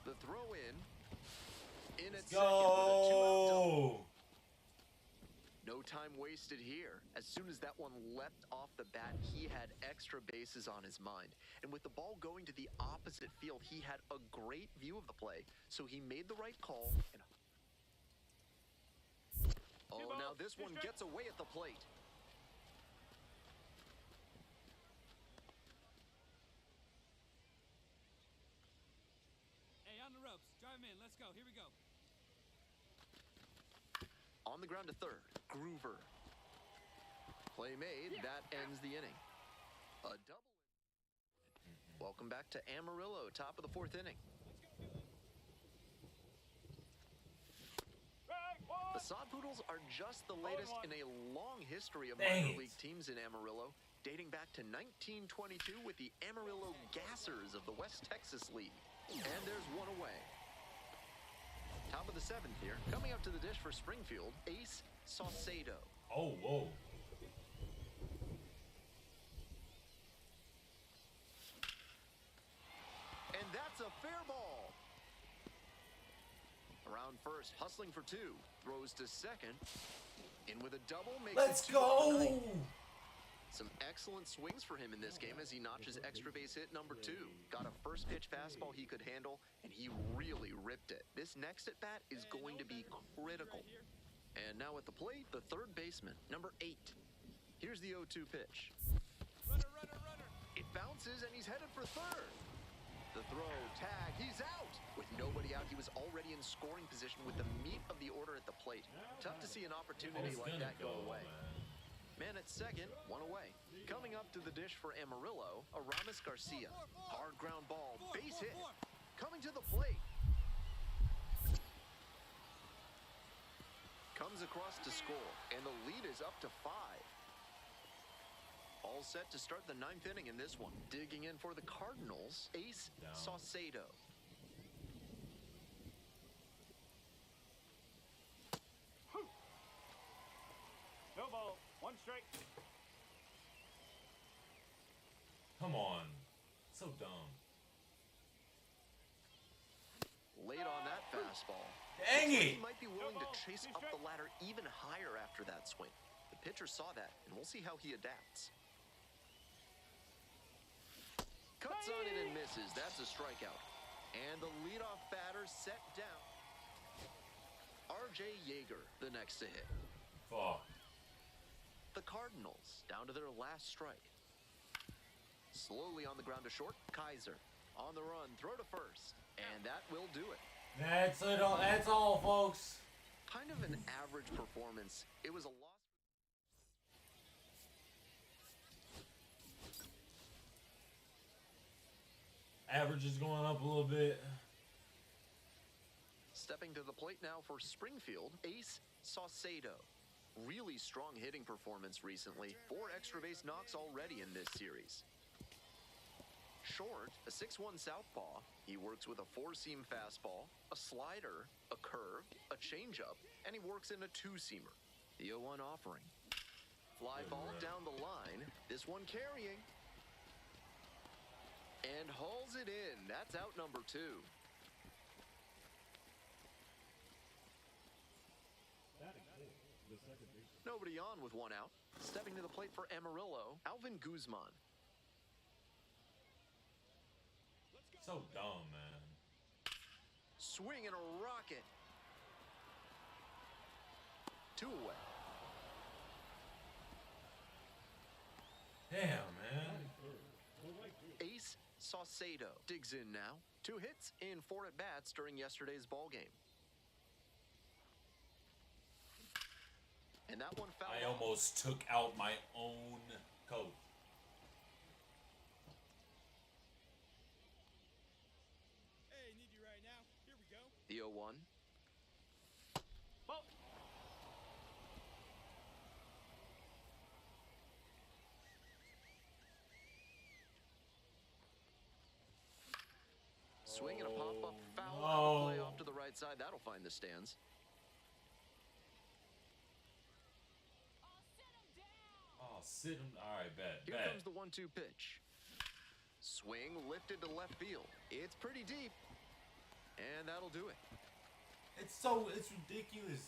Speaker 3: The throw in. in at second with a 2-out double.
Speaker 1: Go.
Speaker 3: No time wasted here. As soon as that one leapt off the bat, he had extra bases on his mind. And with the ball going to the opposite field, he had a great view of the play. So he made the right call. And oh, now this one gets away at the plate.
Speaker 5: Hey, on the ropes. Drive him in. Let's go. Here we go.
Speaker 3: On the ground to third, Groover. Play made, that ends the inning. A double. Welcome back to Amarillo, top of the fourth inning. The Sod Poodles are just the latest in a long history of minor league teams in Amarillo, dating back to 1922 with the Amarillo Gassers of the West Texas League. And there's one away. Top of the seventh here. Coming up to the dish for Springfield, Ace Saucedo.
Speaker 1: Oh, whoa.
Speaker 3: And that's a fair ball. Around first, hustling for two. Throws to second. In with a double. Makes
Speaker 1: Let's
Speaker 3: it
Speaker 1: go.
Speaker 3: Some excellent swings for him in this game as he notches extra base hit number 2. Got a first pitch fastball he could handle, and he really ripped it. This next at bat is going to be critical. And now at the plate, the third baseman, number 8. Here's the 0-2 pitch.
Speaker 5: Runner, runner, runner.
Speaker 3: It bounces, and he's headed for third. The throw, tag, he's out. With nobody out, he was already in scoring position with the meat of the order at the plate. Tough to see an opportunity like that go away. Man at second, one away. Coming up to the dish for Amarillo, Aramis Garcia. Hard ground ball, base hit. Coming to the plate. Comes across to score, and the lead is up to 5. All set to start the 9th inning in this one. Digging in for the Cardinals, Ace Saucedo.
Speaker 4: No ball. One strike.
Speaker 1: Come on. So dumb.
Speaker 3: Late on that fastball.
Speaker 1: Dang it!
Speaker 3: He might be willing to chase up the ladder even higher after that swing. The pitcher saw that, and we'll see how he adapts. Cuts on it and misses. That's a strikeout. And the leadoff batter set down. R.J. Yeager, the next to hit.
Speaker 1: Fuck.
Speaker 3: The Cardinals, down to their last strike. Slowly on the ground to short, Kaiser. On the run, throw to first. And that will do it.
Speaker 1: That's it. That's all, folks.
Speaker 3: Kind of an average performance. It was a loss.
Speaker 1: Average is going up a little bit.
Speaker 3: Stepping to the plate now for Springfield, Ace Saucedo. Really strong hitting performance recently. 4 extra base knocks already in this series. Short, a 6'1" southpaw. He works with a 4-seam fastball, a slider, a curve, a changeup, and he works in a 2-seamer. The 0-1 offering. Fly ball down the line. This one carrying. And hauls it in. That's out number 2. Nobody on with 1 out. Stepping to the plate for Amarillo, Alvin Guzman.
Speaker 1: So dumb, man.
Speaker 3: Swing and a rocket. 2 away.
Speaker 1: Damn, man.
Speaker 3: Ace Saucedo digs in now. 2 hits in 4 at-bats during yesterday's ball game. And that one fouled.
Speaker 1: I almost took out my own coach.
Speaker 5: Hey, need you right now. Here we go.
Speaker 3: The 0-1.
Speaker 4: Ball.
Speaker 3: Swing and a pop-up foul.
Speaker 1: No.
Speaker 3: Play off to the right side. That'll find the stands.
Speaker 1: Oh, sit him. All right, bet.
Speaker 3: Here comes the 1-2 pitch. Swing lifted to left field. It's pretty deep. And that'll do it.
Speaker 1: It's ridiculous.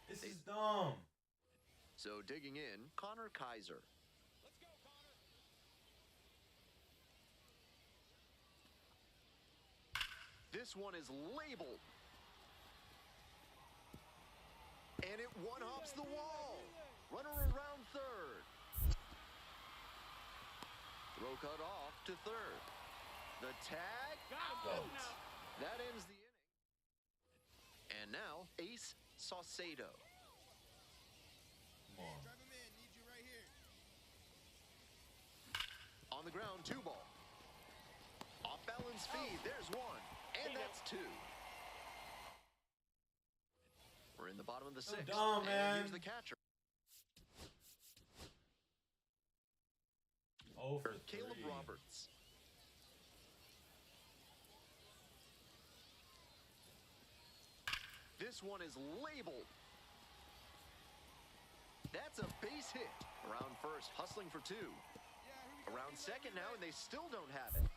Speaker 1: This is dumb.
Speaker 3: So digging in, Connor Kaiser.
Speaker 4: Let's go, Connor.
Speaker 3: This one is labeled. And it one-hops the wall. Runner around third. Throw cut off to third. The tag. Out. That ends the inning. And now, Ace Saucedo.
Speaker 1: Come on.
Speaker 5: Drive him in. Need you right here.
Speaker 3: On the ground, 2 ball. Off-balance feed. There's 1. And that's 2. We're in the bottom of the 6th.
Speaker 1: Dumb, man.
Speaker 3: And here's the catcher.
Speaker 1: Oh, for
Speaker 3: Caleb
Speaker 1: 3.
Speaker 3: Roberts. This one is labeled. That's a base hit. Around first, hustling for 2. Around second now, and they still don't have it.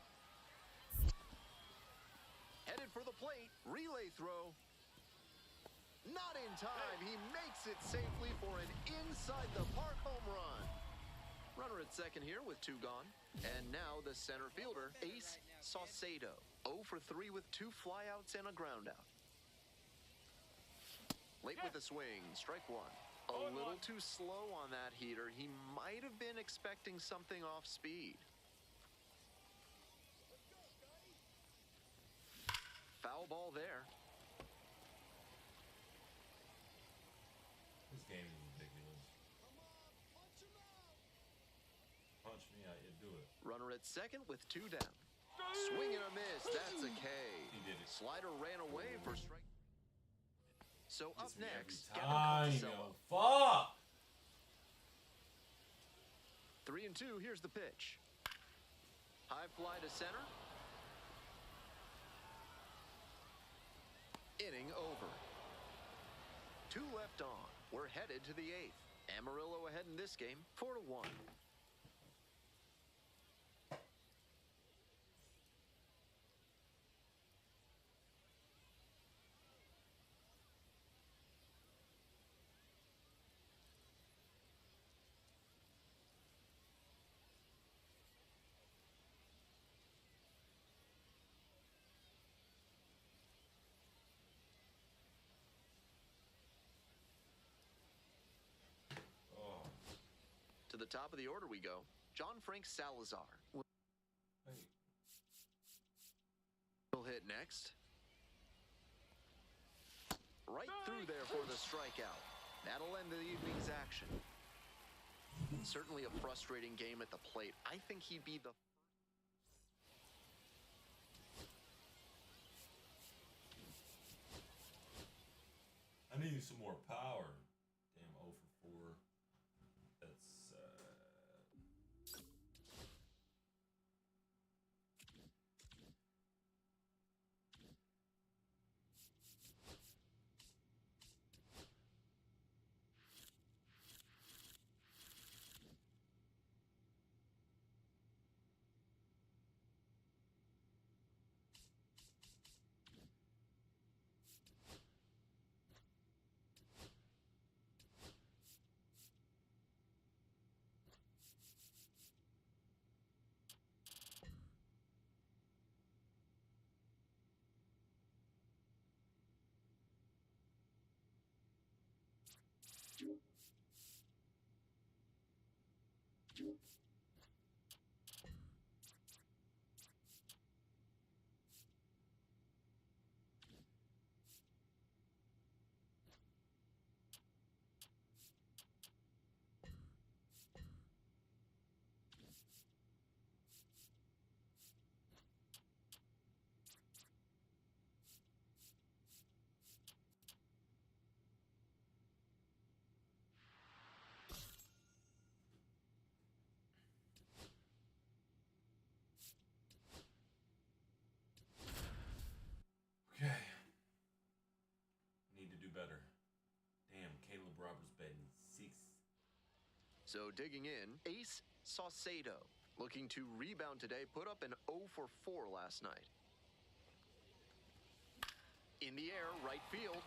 Speaker 3: Headed for the plate. Relay throw. Not in time. He makes it safely for an inside-the-park home run. Runner at second here with 2 gone. And now the center fielder, Ace Saucedo. 0 for 3 with 2 flyouts and a groundout. Late with the swing, strike 1. A little too slow on that heater. He might have been expecting something off speed. Foul ball there.
Speaker 1: This game is ridiculous. Punch me out, you do it.
Speaker 3: Runner at second with 2 down. Swing and a miss. That's a K.
Speaker 1: He did it.
Speaker 3: Slider ran away for strike. So up
Speaker 1: Gets me
Speaker 3: next,
Speaker 1: every
Speaker 3: Gavin
Speaker 1: time,
Speaker 3: Conticello.
Speaker 1: yo. Fuck!
Speaker 3: 3-2. Here's the pitch. High fly to center. Inning over. 2 left on. We're headed to the 8th. Amarillo ahead in this game, 4-1. To the top of the order we go. John Frank Salazar will hit next. Right through there for the strikeout. That'll end the evening's action. Certainly a frustrating game at the plate. I think he'd be the...
Speaker 1: I need some more power. Damn, 0 for 4. That's okay. Need to do better. Damn, Caleb Roberts batting 6th.
Speaker 3: So digging in, Ace Saucedo looking to rebound today. Put up an 0 for 4 last night. In the air, right field.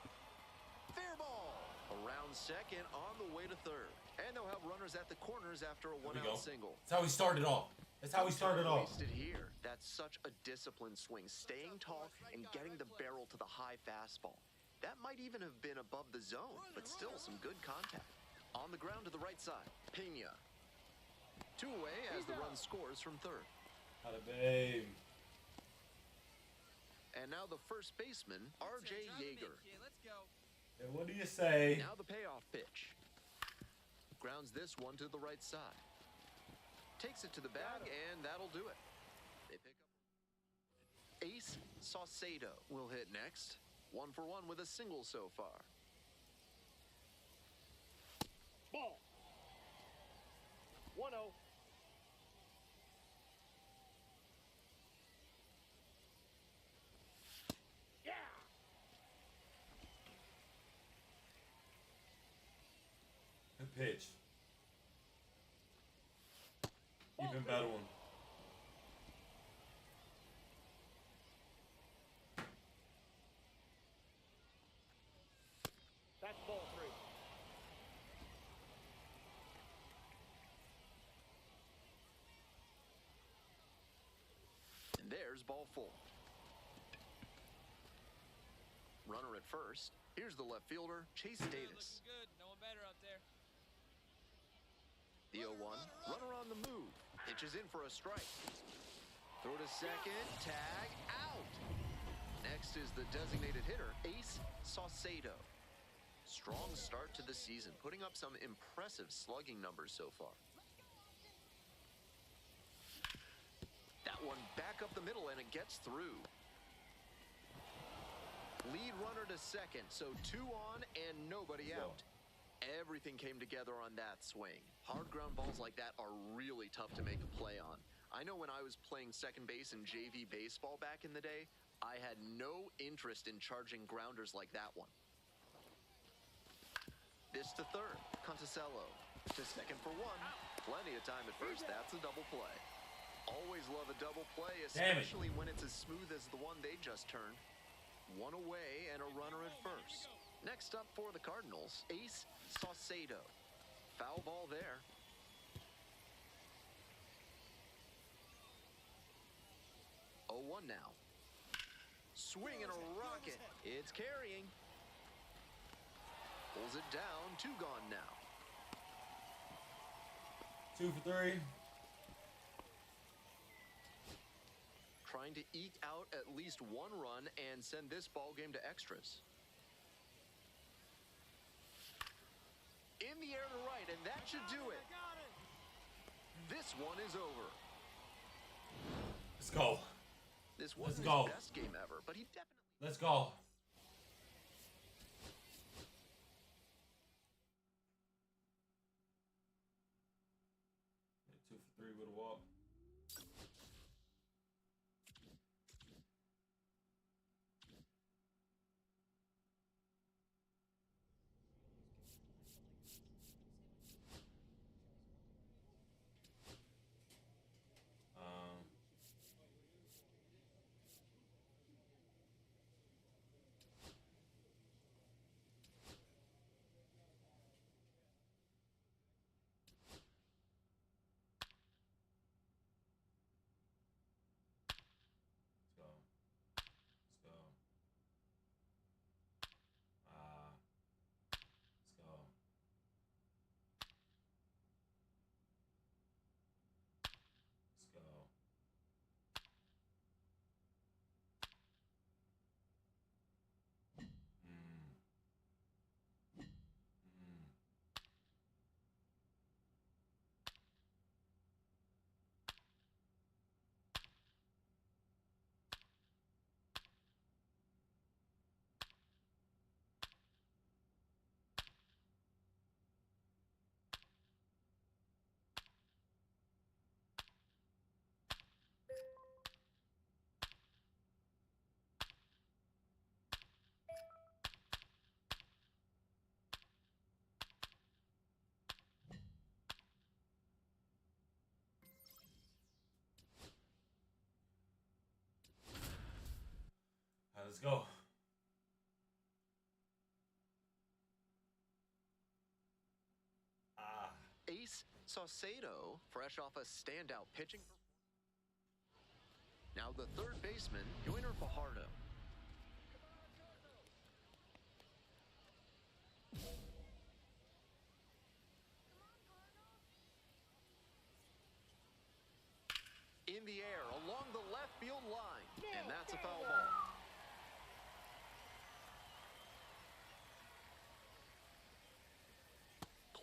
Speaker 3: Fair ball. Around second, on the way to third. And they'll have runners at the corners after a one-out single.
Speaker 1: That's how he started off. That's how he started off.
Speaker 3: Wasted here. That's such a disciplined swing, staying tall and getting the barrel to the high fastball. That might even have been above the zone, but still some good contact. On the ground to the right side, Pena. 2 away as the run scores from third.
Speaker 1: Howdy, babe.
Speaker 3: And now the first baseman, R.J. Yeager.
Speaker 5: Let's go.
Speaker 1: And what do you say?
Speaker 3: Now the payoff pitch. Grounds this one to the right side. Takes it to the bag, and that'll do it. They pick up. Ace Saucedo will hit next. 1 for 1 with a single so far.
Speaker 4: Ball. 1-0. Yeah.
Speaker 1: Good pitch. Even better one.
Speaker 4: That's ball 3.
Speaker 3: And there's ball 4. Runner at first. Here's the left fielder, Chase Davis.
Speaker 5: Good. No one better out there.
Speaker 3: The 0-1, runner on the move. Pitches in for a strike. Throw to second, tag, out. Next is the designated hitter, Ace Saucedo. Strong start to the season, putting up some impressive slugging numbers so far. That one back up the middle, and it gets through. Lead runner to second, so 2 on and nobody out. Everything came together on that swing. Hard ground balls like that are really tough to make a play on. I know when I was playing second base in JV baseball back in the day, I had no interest in charging grounders like that one. This to third, Conticello. To second for 1. Plenty of time at first. That's a double play. Always love a double play, especially when it's as smooth as the one they just turned. 1 away and a runner at first. Next up for the Cardinals, Ace Saucedo. Foul ball there. Oh, 1 now. Swing and a rocket. It's carrying. Pulls it down. 2 gone now.
Speaker 1: 2 for 3.
Speaker 3: Trying to eke out at least 1 run and send this ball game to extras. In the air to right, and that should do it. This one is over.
Speaker 1: Let's go.
Speaker 3: This wasn't
Speaker 1: Let's go.
Speaker 3: his best game ever, but he definitely...
Speaker 1: Let's go. Hit 2 for 3 with a walk.
Speaker 3: Ace Saucedo, fresh off a standout pitching. Now the third baseman, Yoiner Fajardo. In the air, along the left field line, and that's a foul ball.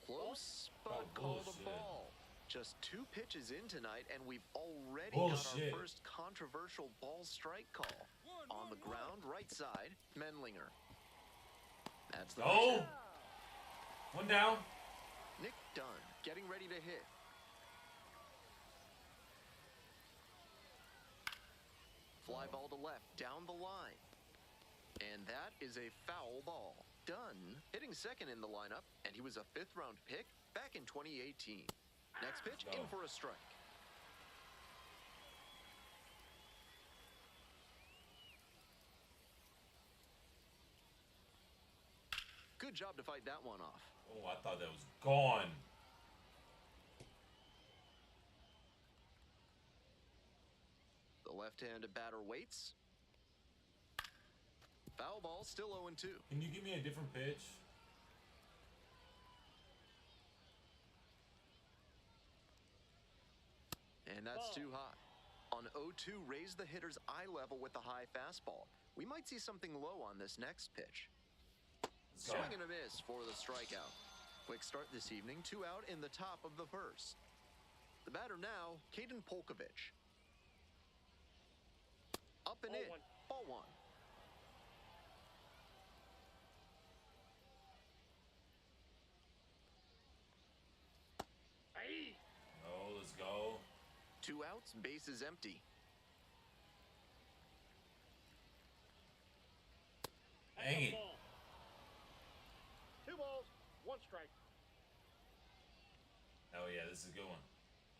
Speaker 3: Close, but called a ball. Just 2 pitches in tonight, and we've already got our first controversial ball strike call. On the ground, right side, Menlinger. That's the pitcher.
Speaker 1: One down.
Speaker 3: Nick Dunn getting ready to hit. Fly ball to left, down the line. And that is a foul ball. Dunn hitting second in the lineup, and he was a 5th-round pick back in 2018. Next pitch, in for a strike. Good job to fight that one off.
Speaker 1: Oh, I thought that was gone.
Speaker 3: The left-handed batter waits. Foul ball, still 0-2.
Speaker 1: Can you give me a different pitch?
Speaker 3: And that's too high. On 0-2, raise the hitter's eye level with the high fastball. We might see something low on this next pitch. Swing and a miss for the strikeout. Quick start this evening, 2 out in the top of the first. The batter now, Caden Polkovich. Up and in, ball 1.
Speaker 1: Oh, let's go.
Speaker 3: 2 outs, base is empty.
Speaker 1: Dang it.
Speaker 4: 2 balls, 1 strike.
Speaker 1: Oh yeah, this is a good one.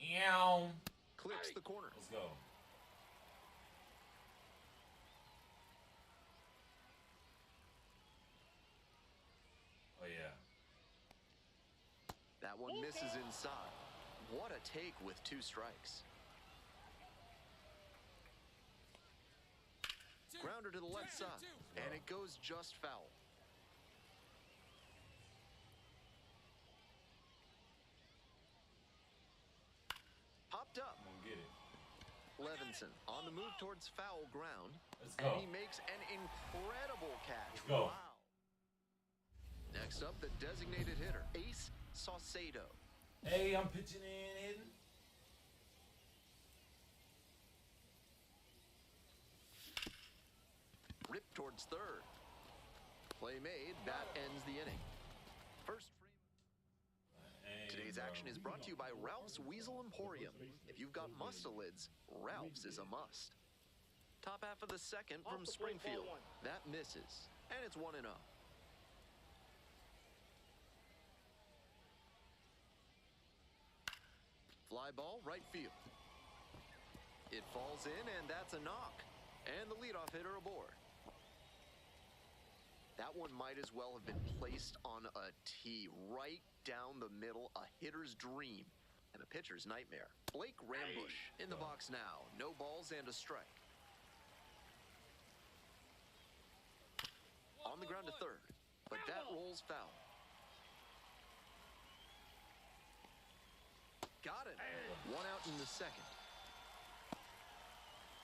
Speaker 1: Eow.
Speaker 3: Clips the corner.
Speaker 1: Let's go. Oh yeah.
Speaker 3: That one misses inside. What a take with 2 strikes. Grounder to the left side, and it goes just foul. Popped up.
Speaker 1: I'm gonna get it.
Speaker 3: Levinson on the move towards foul ground.
Speaker 1: Let's go.
Speaker 3: And he makes an incredible catch.
Speaker 1: Let's go.
Speaker 3: Wow. Next up, the designated hitter, Ace Saucedo.
Speaker 1: Hey, I'm pitching in, hitting.
Speaker 3: Ripped towards third. Play made, that ends the inning. First frame. Today's action is brought to you by Ralph's Weasel Emporium. If you've got mustelids, Ralph's is a must. Top half of the second from Springfield. That misses, and it's 1-0. Fly ball, right field. It falls in, and that's a knock. And the leadoff hitter aboard. That one might as well have been placed on a tee right down the middle, a hitter's dream and a pitcher's nightmare. Blake Rambush in the box now. No balls and a strike. On the ground to third, but that rolls foul. Got it. 1 out in the second.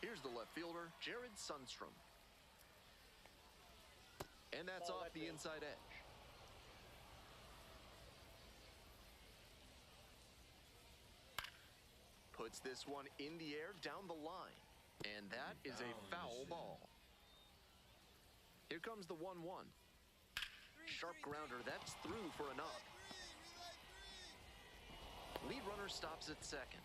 Speaker 3: Here's the left fielder, Jared Sundstrom. And that's off the inside edge. Puts this one in the air down the line. And that is a foul ball. Here comes the 1-1. Sharp grounder, that's through for a knock. Lead runner stops at second.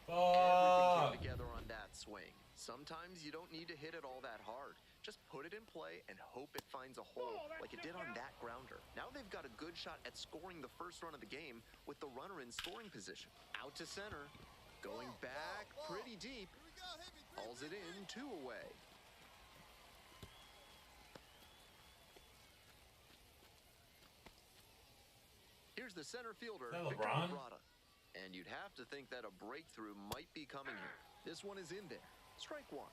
Speaker 3: Everything came together on that swing. Sometimes you don't need to hit it all that hard. Just put it in play and hope it finds a hole like it did on that grounder. Now they've got a good shot at scoring the first run of the game with the runner in scoring position. Out to center. Going back pretty deep. Hauls it in, 2 away. Here's Here's the center fielder,
Speaker 1: Is that
Speaker 3: Victor
Speaker 1: LeBron?
Speaker 3: Labrada. And you'd have to think that a breakthrough might be coming here. This one is in there. Strike one.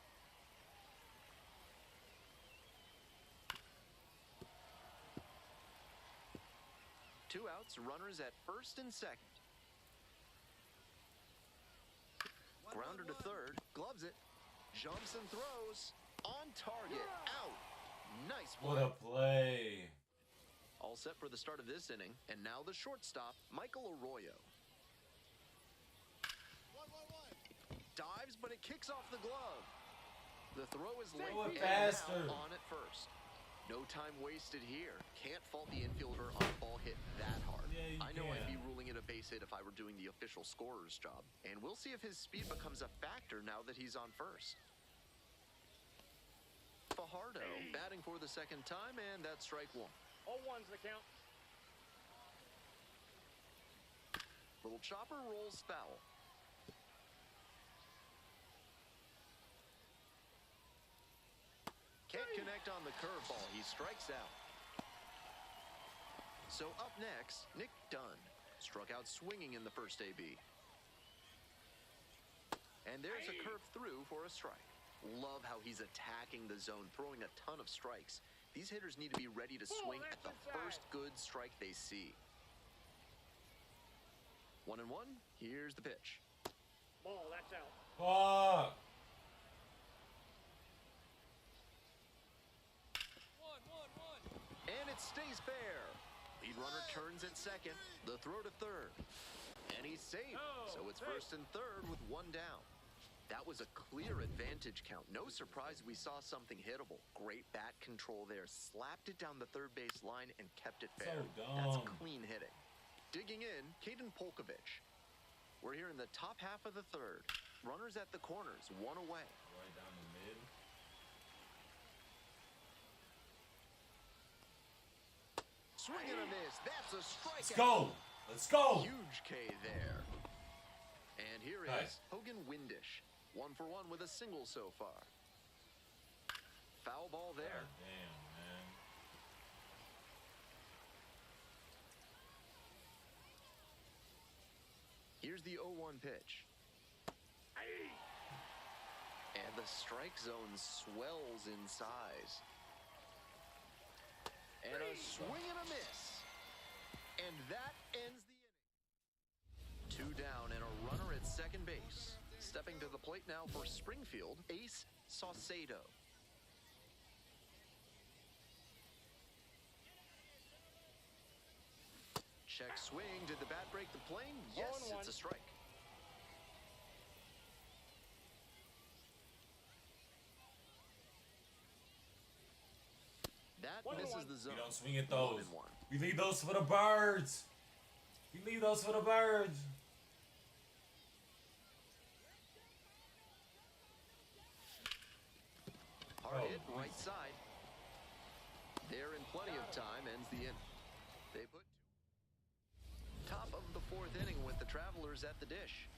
Speaker 3: Two outs, runners at first and second. Grounder to third, gloves it, jumps and throws, on target, out. Nice play.
Speaker 1: What a play.
Speaker 3: All set for the start of this inning, and now the shortstop, Michael Arroyo. Dives, but it kicks off the glove. The throw is late and now on at first. No time wasted here. Can't fault the infielder on a ball hit that hard.
Speaker 1: Yeah,
Speaker 3: I know I'd be ruling it a base hit if I were doing the official scorer's job. And we'll see if his speed becomes a factor now that he's on first. Fajardo batting for the second time, and that's strike one.
Speaker 4: 0-1's the count.
Speaker 3: Little chopper rolls foul. Can't connect on the curveball. He strikes out. So up next, Nick Dunn. Struck out swinging in the first AB. And there's a curve through for a strike. Love how he's attacking the zone, throwing a ton of strikes. These hitters need to be ready to swing at the first good strike they see. 1-1. Here's the pitch.
Speaker 4: Ball, that's out.
Speaker 1: Fuck.
Speaker 3: And it stays fair. Lead runner turns at second. The throw to third. And he's safe. So it's first and third with one down. That was a clear advantage count. No surprise we saw something hittable. Great bat control there. Slapped it down the third base line and kept it fair.
Speaker 1: So dumb.
Speaker 3: That's clean hitting. Digging in, Caden Polkovich. We're here in the top half of the third. Runners at the corners, one away.
Speaker 1: Right down the mid.
Speaker 3: Swing and a miss. That's a strikeout.
Speaker 1: Let's go. Let's go.
Speaker 3: Huge K there. And here is Hogan Windish. 1 for 1 with a single so far. Foul ball there.
Speaker 1: God damn, man.
Speaker 3: Here's the 0-1 pitch. And the strike zone swells in size. And a swing and a miss. And that ends the inning. 2 down and a runner at second base. Stepping to the plate now for Springfield, Ace Saucedo. Check swing. Did the bat break the plane? Yes, it's a strike. That misses the zone.
Speaker 1: We don't swing at those.
Speaker 3: 1-1.
Speaker 1: We leave those for the birds. We leave those for the birds.
Speaker 3: Hard hit, right side. There in plenty of time, ends the inning. They put top of the 4th inning with the Travelers at the dish.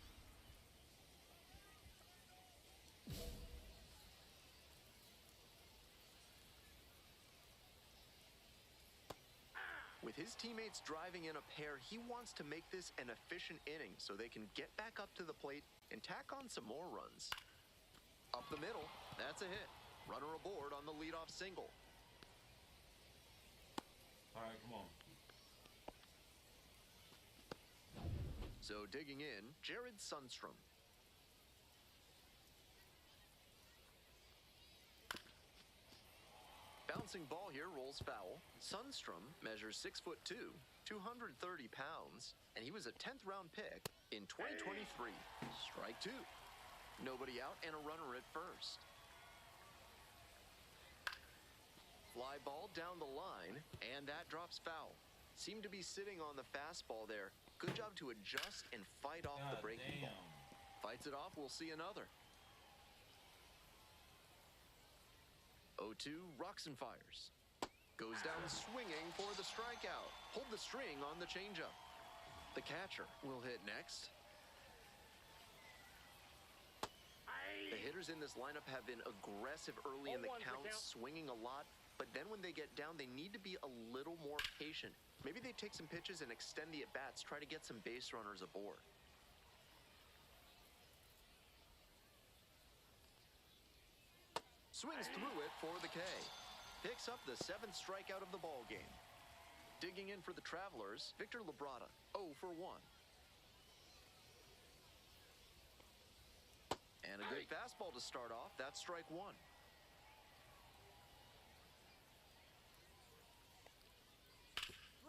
Speaker 3: With his teammates driving in a pair, he wants to make this an efficient inning so they can get back up to the plate and tack on some more runs. Up the middle, that's a hit. Runner aboard on the leadoff single.
Speaker 1: All right, come on.
Speaker 3: So digging in, Jared Sundstrom. Bouncing ball here rolls foul. Sundstrom measures 6'2", 230 pounds, and he was a 10th round pick in 2023. Strike 2. Nobody out and a runner at first. Fly ball down the line, and that drops foul. Seemed to be sitting on the fastball there. Good job to adjust and fight off the breaking ball. Fights it off, we'll see another. 0-2, rocks and fires. Goes down swinging for the strikeout. Pulled the string on the changeup. The catcher will hit next. The hitters in this lineup have been aggressive early in the count, swinging a lot. But then when they get down, they need to be a little more patient. Maybe they take some pitches and extend the at-bats, try to get some base runners aboard. Swings through it for the K. Picks up the 7th strikeout of the ball game. Digging in for the Travelers, Victor Labrada, 0 for 1. And a good fastball to start off. That's strike 1.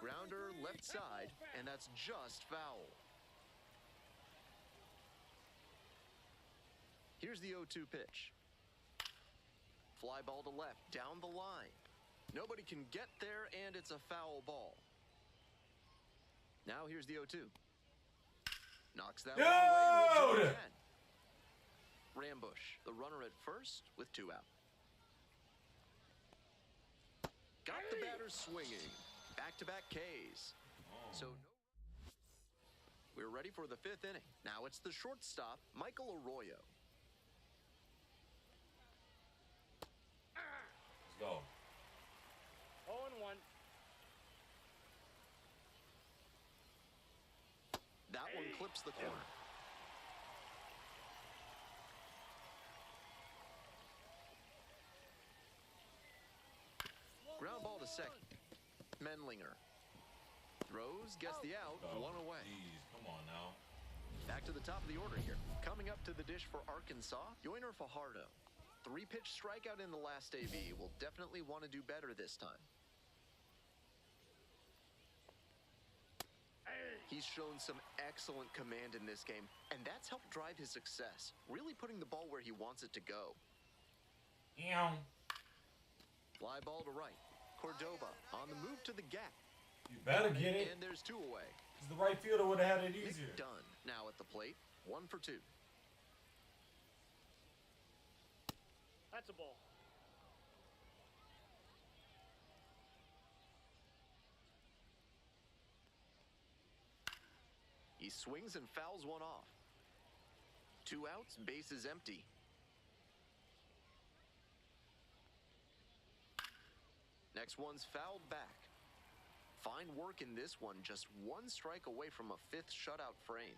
Speaker 3: Grounder left side, and that's just foul. Here's the 0-2 pitch. Fly ball to left, down the line. Nobody can get there, and it's a foul ball. Now here's the 0-2. Knocks that one away. Again. Rambush, the runner at first with 2 out. Got the batter swinging. Back-to-back Ks. So we're ready for the 5th inning. Now it's the shortstop, Michael Arroyo.
Speaker 1: Let's go.
Speaker 4: 0-1.
Speaker 3: That one clips the corner. Ground ball to second. Menlinger throws, gets the out, 1 away.
Speaker 1: Jeez, come on now.
Speaker 3: Back to the top of the order here. Coming up to the dish for Arkansas, Yoiner Fajardo. 3-pitch strikeout in the last AB. Will definitely want to do better this time. He's shown some excellent command in this game, and that's helped drive his success, really putting the ball where he wants it to go.
Speaker 1: Ew.
Speaker 3: Fly ball to right. Cordoba on the move to the gap.
Speaker 1: You better get it.
Speaker 3: And there's 2 away.
Speaker 1: Because the right fielder would have had it easier.
Speaker 3: Done. Now at the plate, 1 for 2.
Speaker 4: That's a ball.
Speaker 3: He swings and fouls one off. 2 outs, base is empty. Next one's fouled back. Fine work in this one, just 1 strike away from a 5th shutout frame.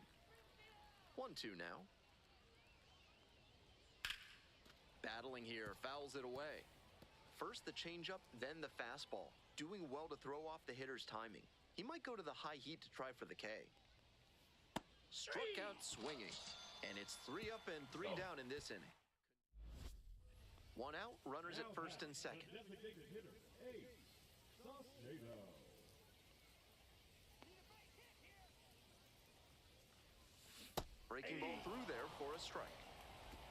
Speaker 3: 1-2 now. Battling here, fouls it away. First the changeup, then the fastball. Doing well to throw off the hitter's timing. He might go to the high heat to try for the K. Struck out swinging. And it's 3 up and 3 down in this inning. 1 out, runners at first and second. Breaking ball through there for a strike.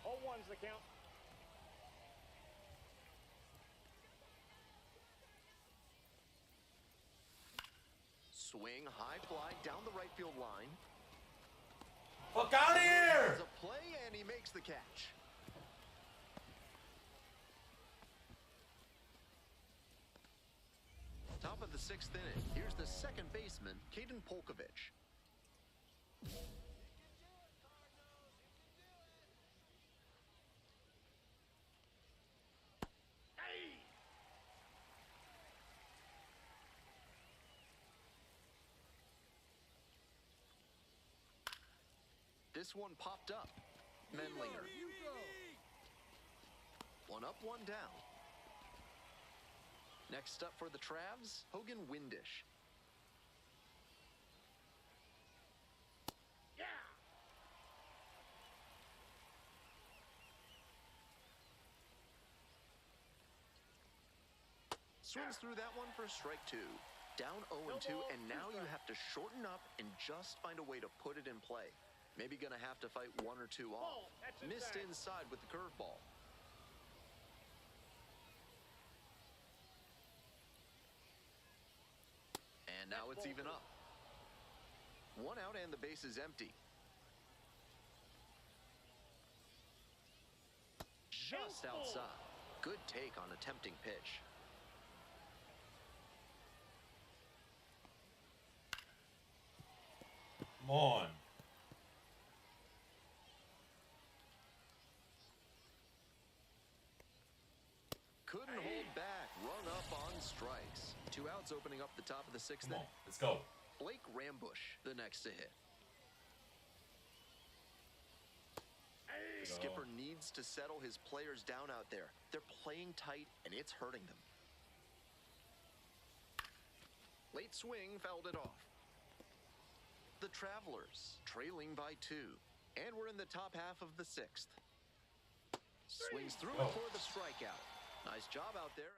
Speaker 4: 0-1's the count.
Speaker 3: Swing, high fly down the right field line.
Speaker 1: Fuck out of here!
Speaker 3: There's a play, and he makes the catch. Top of the 6th inning. Here's the second baseman, Caden Polkovich. This one popped up. Menlinger. 1 up, 1 down. Next up for the Travs, Hogan Windish.
Speaker 4: Yeah.
Speaker 3: Swings through that one for strike 2. Down 0-2, and now you have to shorten up and just find a way to put it in play. Maybe gonna have to fight 1 or 2 off. Missed inside with the curveball. And now it's even up. 1 out and the base is empty. Just outside. Good take on a tempting pitch.
Speaker 1: Come on.
Speaker 3: Couldn't hold back. Run up on strikes. 2 outs opening up the top of the 6th
Speaker 1: Come on,
Speaker 3: inning.
Speaker 1: let's go.
Speaker 3: Blake Rambush, the next to hit. The skipper needs to settle his players down out there. They're playing tight, and it's hurting them. Late swing fouled it off. The Travelers trailing by 2, and we're in the top half of the 6th. Swings through it for the strikeout. Nice job out there.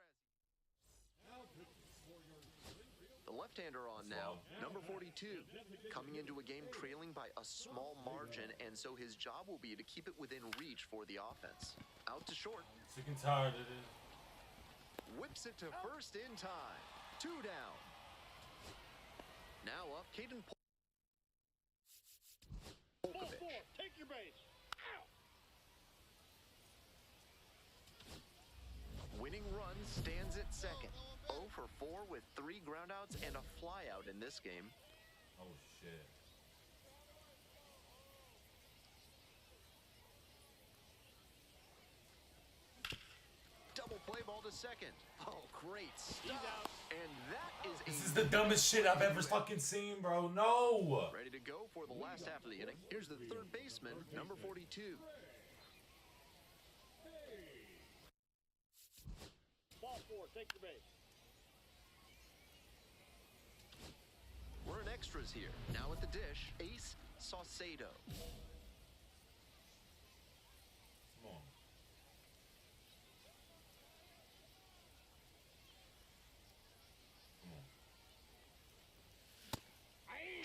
Speaker 3: The left-hander on now, number 42, coming into a game trailing by a small margin, and so his job will be to keep it within reach for the offense. Out to short.
Speaker 1: Sick and tired of it.
Speaker 3: Whips it to first in time. 2 down. Now up, Caden Polkovich.
Speaker 4: Take your base.
Speaker 3: Winning run stands at second. 0 for 4 with 3 groundouts and a flyout in this game.
Speaker 1: Oh, shit.
Speaker 3: Double play ball to second. Oh, great stop. And that is
Speaker 1: This is the dumbest shit I've ever fucking seen, bro. No.
Speaker 3: Ready to go for the last half of the inning. Here's the third baseman, number 42.
Speaker 4: Ball 4, take your base.
Speaker 3: We're in extras here. Now at the dish, Ace Saucedo.
Speaker 1: Come on.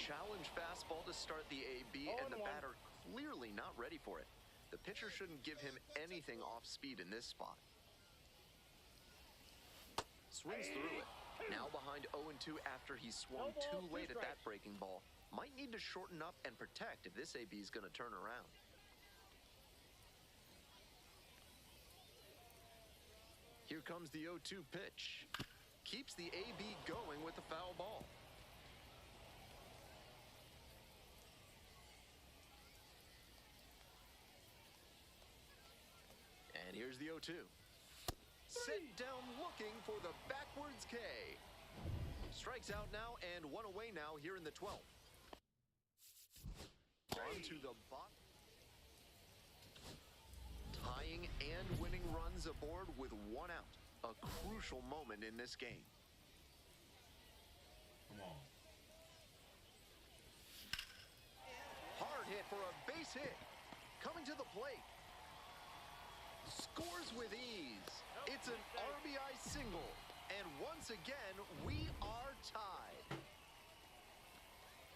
Speaker 3: Challenge fastball to start the AB, and the batter clearly not ready for it. The pitcher shouldn't give him anything off speed in this spot. Swings through it. Now behind 0-2 after he swung too late at that breaking ball. Might need to shorten up and protect if this AB is going to turn around. Here comes the 0-2 pitch. Keeps the AB going with the foul ball. And here's the 0-2. Sit down looking for the backwards K. Strikes out now and 1 away now here in the 12th. On to the bottom. Tying and winning runs aboard with 1 out. A crucial moment in this game.
Speaker 1: Come on.
Speaker 3: Hard hit for a base hit. Coming to the plate. Scores with ease. It's an RBI single. And once again, we are tied.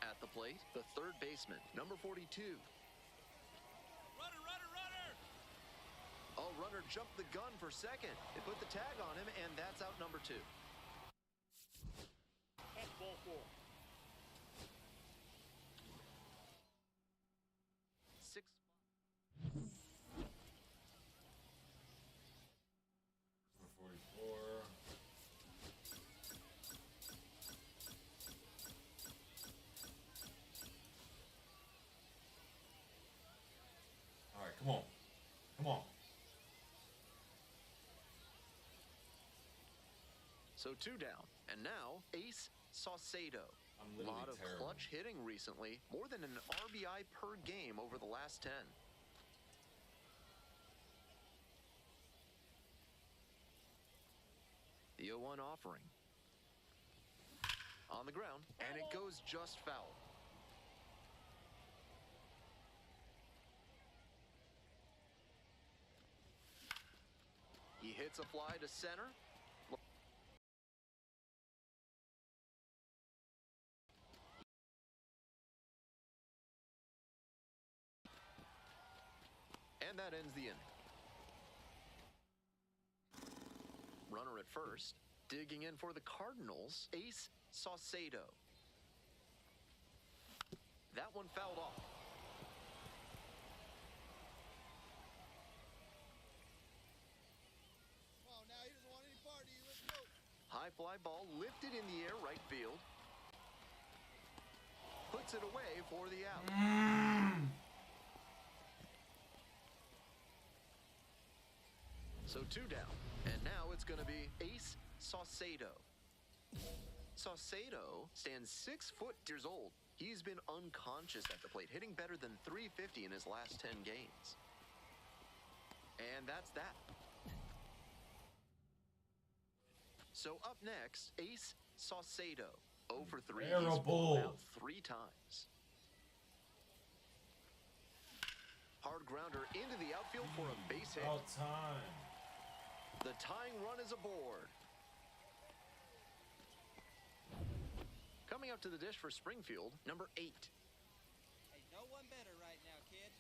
Speaker 3: At the plate, the third baseman, number 42.
Speaker 5: Runner, runner, runner!
Speaker 3: A runner jumped the gun for second. They put the tag on him, and that's out number 2.
Speaker 4: That's ball 4.
Speaker 3: 6.
Speaker 1: Number 44. All right, come on. Come on.
Speaker 3: So 2 down. And now, Ace Saucedo.
Speaker 1: I'm
Speaker 3: A
Speaker 1: literally
Speaker 3: lot of
Speaker 1: terrible.
Speaker 3: clutch hitting recently. More than an RBI per game over the last 10. The 0-1 offering. On the ground, and it goes just foul. He hits a fly to center. And that ends the inning. Runner at first. Digging in for the Cardinals, Ace Saucedo. That one fouled off.
Speaker 5: Come on now, he doesn't want any part of you. Let's go.
Speaker 3: High fly ball lifted in the air right field. Puts it away for the out. So 2 down. And now it's going to be Ace Saucedo. Saucedo stands 6 years old. He's been unconscious at the plate, hitting better than .350 in his last 10 games. And that's that. So up next, Ace Saucedo. 0 for 3. He's balled out 3 times. Hard grounder into the outfield for a base hit.
Speaker 1: About time.
Speaker 3: The tying run is aboard. Coming up to the dish for Springfield, number 8.
Speaker 5: Hey, no one better right now, kid.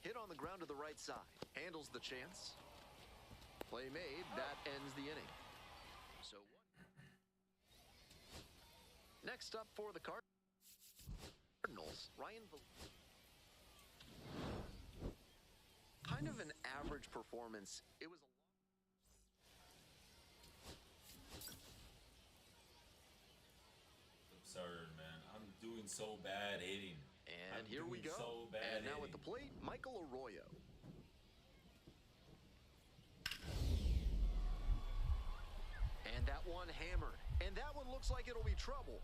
Speaker 3: Hit on the ground to the right side. Handles the chance. Play made. That ends the inning. So next up for the Cardinals, Ryan. Kind of an average performance. It was
Speaker 1: absurd, man. I'm doing so bad hitting.
Speaker 3: And here we go.
Speaker 1: So bad
Speaker 3: and now
Speaker 1: hitting.
Speaker 3: at the plate, Michael Arroyo. And that one hammered. And that one looks like it'll be trouble.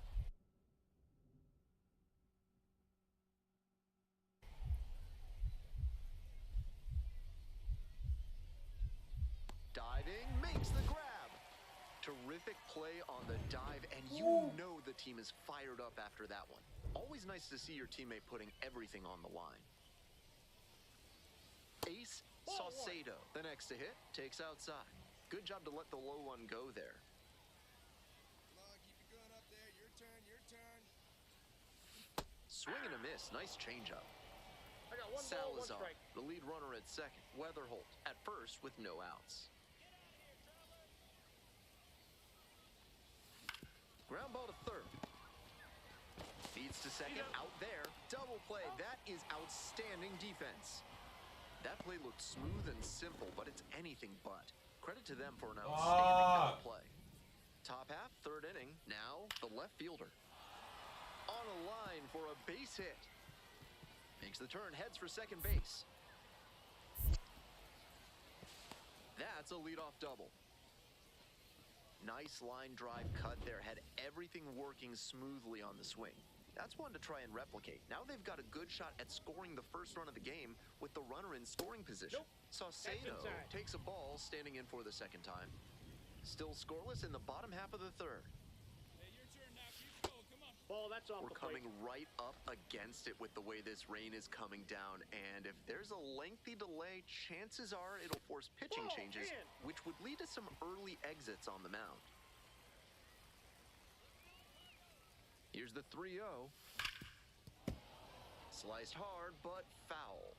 Speaker 3: Diving, makes the grab. Terrific play on the dive, and you know the team is fired up after that one. Always nice to see your teammate putting everything on the line. Ace Saucedo, the next to hit, takes outside. Good job to let the low one go there.
Speaker 5: Come on, keep it going up there. Your turn, your turn.
Speaker 3: Swing and a miss. Nice changeup.
Speaker 4: I got one ball, one
Speaker 3: Salazar,
Speaker 4: strike.
Speaker 3: the lead runner at second. Weatherholt at first with no outs. Ground ball to third. Feeds to second. Out there. Double play. That is outstanding defense. That play looked smooth and simple, but it's anything but. Credit to them for an outstanding double play. Top half, third inning. Now, the left fielder. On a line for a base hit. Makes the turn, heads for second base. That's a leadoff double. Nice line drive cut there. Had everything working smoothly on the swing. That's one to try and replicate. Now they've got a good shot at scoring the first run of the game with the runner in scoring position. Saucedo takes a ball, standing in for the second time. Still scoreless in the bottom half of the third.
Speaker 5: Hey, your turn now. Keep going. Come on.
Speaker 4: Ball, that's off
Speaker 3: We're
Speaker 4: the plate.
Speaker 3: coming right up against it with the way this rain is coming down, and if there's a lengthy delay, chances are it'll force pitching changes, which would lead to some early exits on the mound. Here's the 3-0. Sliced hard, but foul.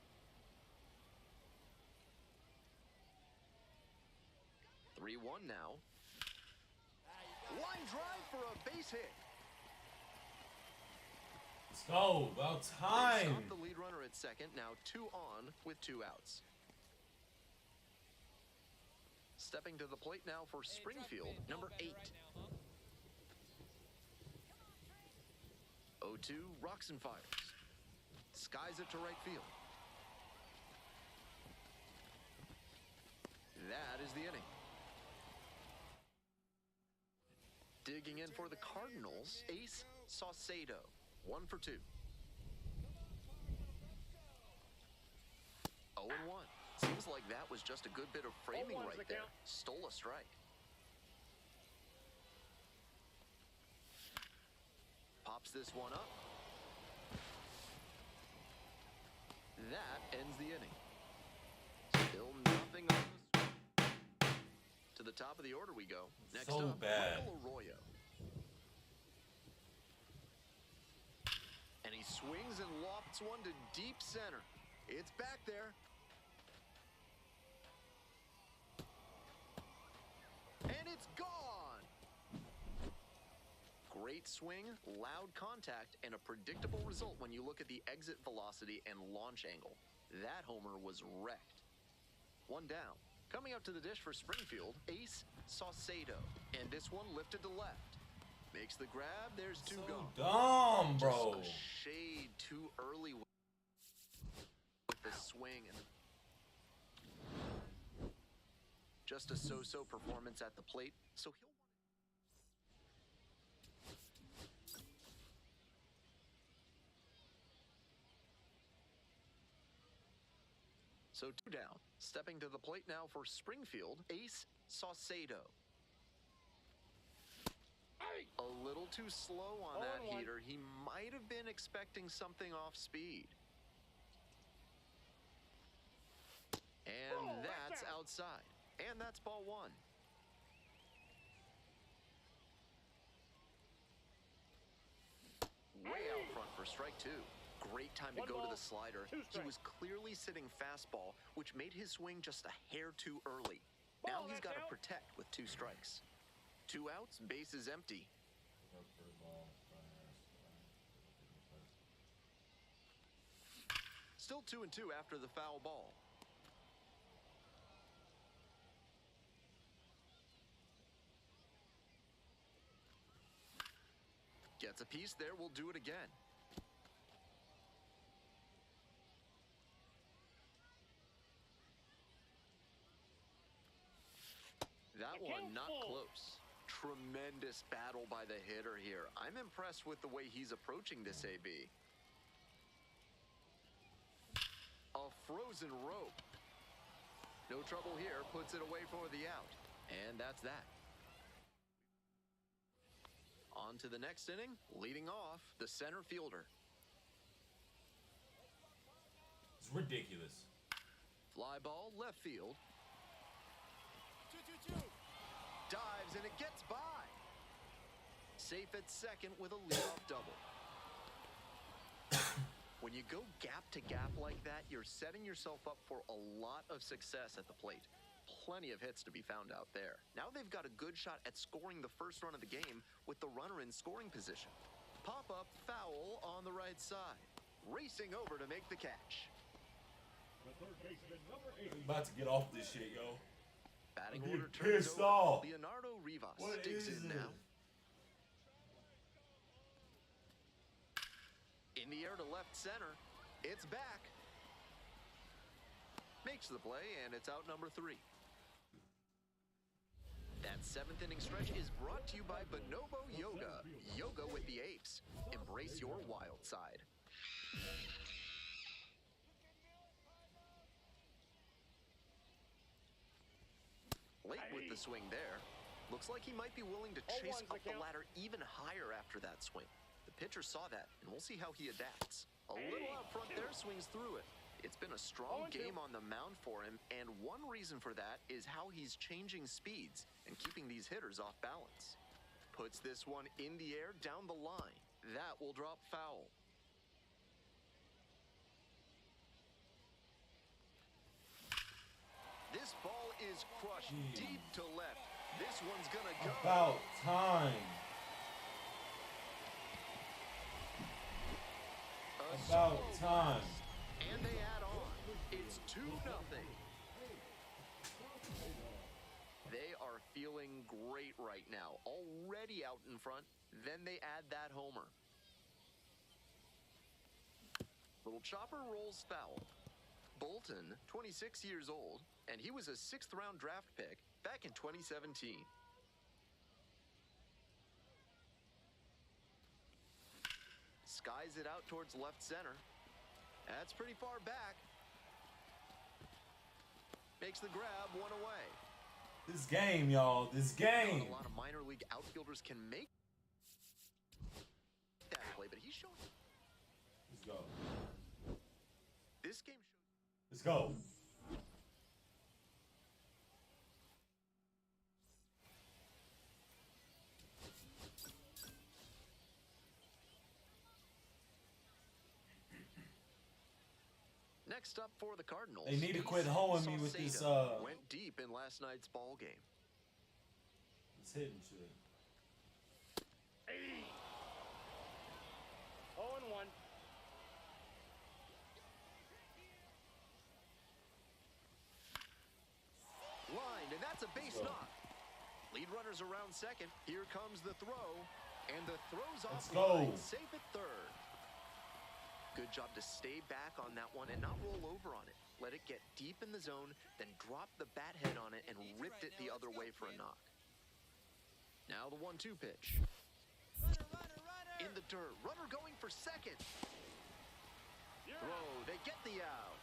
Speaker 3: 3-1 now. Line drive for a base hit.
Speaker 1: Let's go. About time.
Speaker 3: Stop the lead runner at second. Now 2 on with 2 outs. Stepping to the plate now for Springfield, number 8. 0-2, rocks and fires. Skies it to right field. That is the inning. Digging in for the Cardinals, Ace Saucedo. 1 for 2. 0-1. Seems like that was just a good bit of framing right there. Stole a strike. Pops this one up. That ends the inning. Still nothing on the swing. To the top of the order we go. Next up, Michael Arroyo. And he swings and lofts one to deep center. It's back there. And it's gone. Great swing, loud contact, and a predictable result when you look at the exit velocity and launch angle. That homer was wrecked. 1 down. Coming up to the dish for Springfield, Ace Saucedo. And this one lifted to left. Makes the grab. There's 2 gone.
Speaker 1: Dumb, bro.
Speaker 3: Just a shade too early with the swing. And Just a so-so performance at the plate, so he'll... So 2 down. Stepping to the plate now for Springfield, Ace Saucedo. A little too slow on that heater. He might have been expecting something off speed. And that's outside. And that's ball 1. Way out front for strike 2. Great time to go to the slider. He was clearly sitting fastball, which made his swing just a hair too early. Now he's got to protect with 2 strikes. 2 outs, base is empty. Still 2-2 after the foul ball. Gets a piece there, we'll do it again. That one not close. Tremendous battle by the hitter here. I'm impressed with the way he's approaching this AB. A frozen rope. No trouble here, puts it away for the out. And that's that. On to the next inning, leading off, the center fielder.
Speaker 1: It's ridiculous.
Speaker 3: Fly ball, left field.
Speaker 5: 2-2-2.
Speaker 3: Dives and it gets by. Safe at second with a leadoff double. When you go gap to gap like that, you're setting yourself up for a lot of success at the plate. Plenty of hits to be found out there. Now they've got a good shot at scoring the first run of the game with the runner in scoring position. Pop-up foul on the right side. Racing over to make the catch.
Speaker 10: The third baseman, number 8.
Speaker 1: I'm about to get off this shit, yo.
Speaker 3: Batting
Speaker 1: I'm
Speaker 3: order
Speaker 1: getting
Speaker 3: turns
Speaker 1: pissed
Speaker 3: over.
Speaker 1: off.
Speaker 3: Leonardo Rivas
Speaker 1: What
Speaker 3: digs
Speaker 1: is
Speaker 3: in
Speaker 1: it?
Speaker 3: now. In the air to left center. It's back. Makes the play, and it's out number 3. That 7th inning stretch is brought to you by Bonobo Yoga. Yoga with the apes. Embrace your wild side. Late with the swing there. Looks like he might be willing to chase up the ladder even higher after that swing. The pitcher saw that, and we'll see how he adapts. A little out front there, swings through it. It's been a strong game on the mound for him, and one reason for that is how he's changing speeds and keeping these hitters off balance. Puts this one in the air down the line. That will drop foul. This ball is crushed deep to left. This one's gonna go.
Speaker 1: About time. About time.
Speaker 3: And they add on. It's 2-0. They are feeling great right now. Already out in front. Then they add that homer. Little chopper rolls foul. Bolton, 26 years old, and he was a 6th-round draft pick back in 2017. Skies it out towards left center. That's pretty far back. Makes the grab, one away.
Speaker 1: This game, y'all. This game.
Speaker 3: A lot of minor league outfielders can make that play, but he's showing.
Speaker 1: Let's go.
Speaker 3: This game shows.
Speaker 1: Let's go.
Speaker 3: Next up for the Cardinals.
Speaker 1: They need to quit hoeing me with this.
Speaker 3: Went deep in last night's ball game.
Speaker 1: It's hitting shit.
Speaker 4: 0-1.
Speaker 3: Lined, and that's a base knock. Lead runners around second. Here comes the throw, and the throw's off
Speaker 1: Let's go.
Speaker 3: line. Safe at third. Good job to stay back on that one and not roll over on it. Let it get deep in the zone, then drop the bat head on it and ripped it the other way for a knock. Now the 1-2 pitch. In the dirt, runner going for second. Throw, they get the out.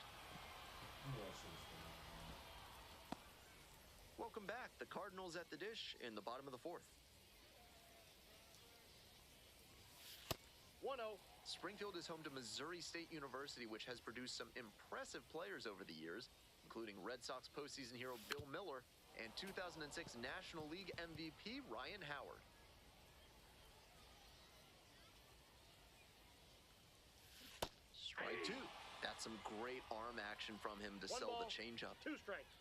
Speaker 3: Welcome back. The Cardinals at the dish in the bottom of the fourth.
Speaker 13: 1-0.
Speaker 3: Springfield is home to Missouri State University, which has produced some impressive players over the years, including Red Sox postseason hero Bill Miller and 2006 National League MVP Ryan Howard. Strike two. That's some great arm action from him to sell the changeup.
Speaker 13: 2 strikes.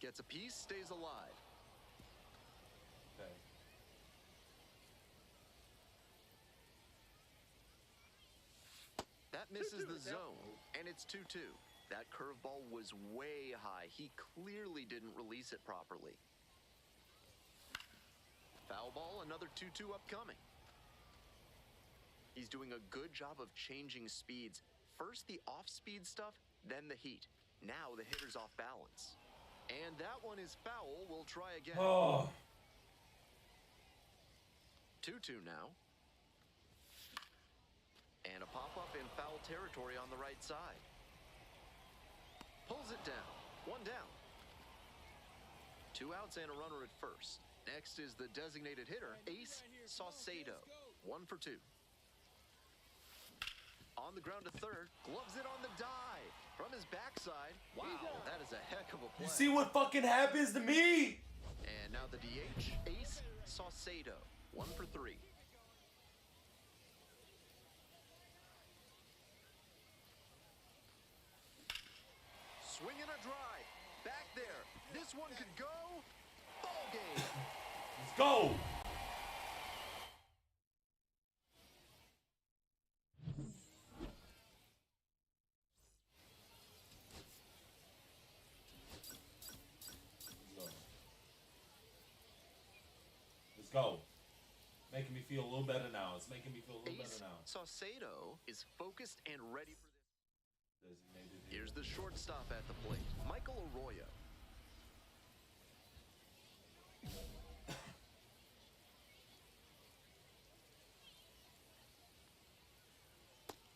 Speaker 3: Gets a piece, stays alive.
Speaker 1: Okay.
Speaker 3: That misses the zone, and it's 2-2. That curveball was way high. He clearly didn't release it properly. Foul ball, another 2-2 upcoming. He's doing a good job of changing speeds. First the off-speed stuff, then the heat. Now the hitter's off balance. And that one is foul. We'll try again.
Speaker 1: Oh.
Speaker 3: 2-2 now. And a pop-up in foul territory on the right side. Pulls it down. 1 down. 2 outs and a runner at first. Next is the designated hitter, Ace Saucedo. 1 for 2. On the ground to third. Gloves it on the dive. From his backside. Wow, that is a heck of a play.
Speaker 1: You see what fucking happens to me?
Speaker 3: And now the DH, Ace Saucedo. 1 for 3. Swinging a drive. Back there. This one could go. Ball game.
Speaker 1: Let's go. Let's go. Making me feel a little better now. It's making me feel a little better now.
Speaker 3: Saucedo is focused and ready for this.
Speaker 1: Designated
Speaker 3: Here's the shortstop at the plate, Michael Arroyo.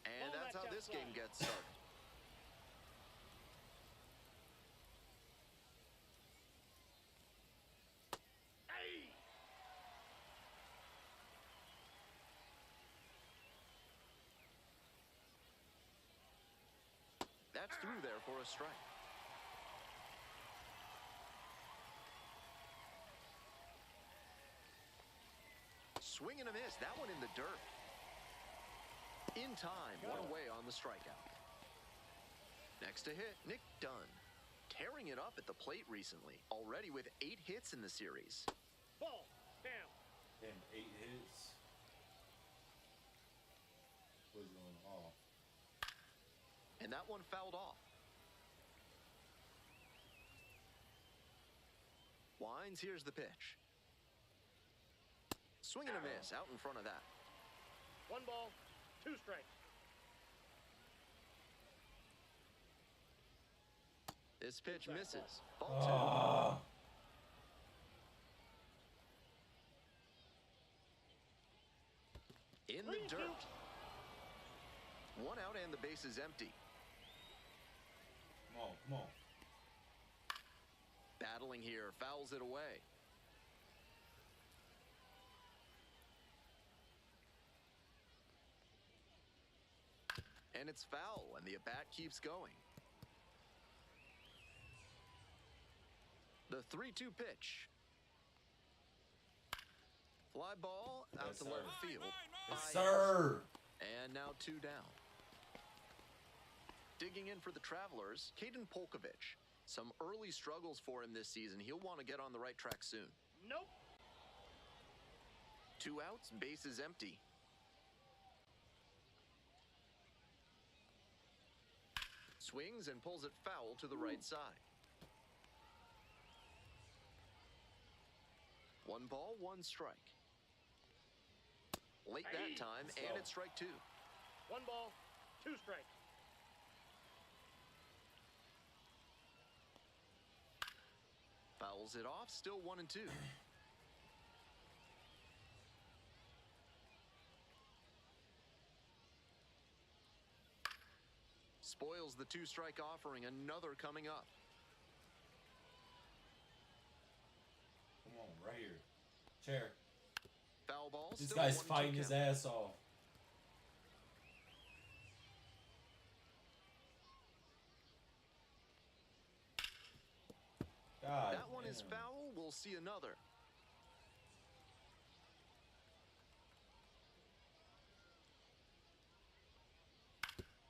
Speaker 3: And that's how this game gets started. That's through there for a strike. Swing and a miss. That one in the dirt. In time. One away on the strikeout. Next to hit, Nick Dunn. Tearing it up at the plate recently. Already with 8 hits in the series.
Speaker 13: Ball down.
Speaker 1: Damn, 8 hits. Was going off.
Speaker 3: And that one fouled off. Wines, here's the pitch. Swing and a miss out in front of that.
Speaker 13: 1 ball, 2 strikes.
Speaker 3: This pitch misses. Ball 2. In the dirt. 1 out and the base is empty.
Speaker 1: Come on, come on.
Speaker 3: Battling here, fouls it away. And it's foul, and the at-bat keeps going. The 3-2 pitch. Fly ball out to left field.
Speaker 1: Yes, sir.
Speaker 3: And now 2 down. Digging in for the Travelers, Caden Polkovich. Some early struggles for him this season. He'll want to get on the right track soon.
Speaker 13: Nope.
Speaker 3: 2 outs, base is empty. Swings and pulls it foul to the right side. 1 ball, 1 strike. Late that time, and it's strike two.
Speaker 4: 1 ball, 2 strikes.
Speaker 3: Fouls it off, still 1-2. Spoils the 2-strike offering, another coming up.
Speaker 1: Come on, right here. Chair.
Speaker 3: Foul ball.
Speaker 1: This
Speaker 3: still
Speaker 1: guy's
Speaker 3: 1-2
Speaker 1: fighting his
Speaker 3: count.
Speaker 1: ass off. God,
Speaker 3: that one is foul. We'll see another.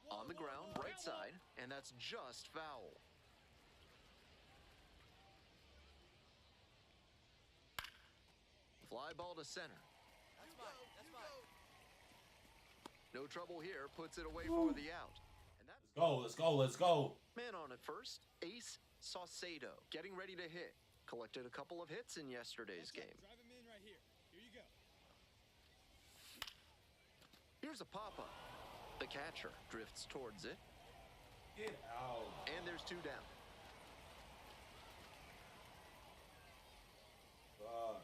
Speaker 3: On the ground, right side, and that's just foul. Fly ball to center.
Speaker 5: That's mine. That's mine.
Speaker 3: No trouble here. Puts it away for the out. And that's
Speaker 1: Let's go. Let's go. Let's go.
Speaker 3: man on at first. Ace Saucedo getting ready to hit. Collected a couple of hits in yesterday's game.
Speaker 10: Drive him in right here. Here you go.
Speaker 3: Here's a pop-up. The catcher drifts towards it.
Speaker 1: Get out.
Speaker 3: And there's 2 down.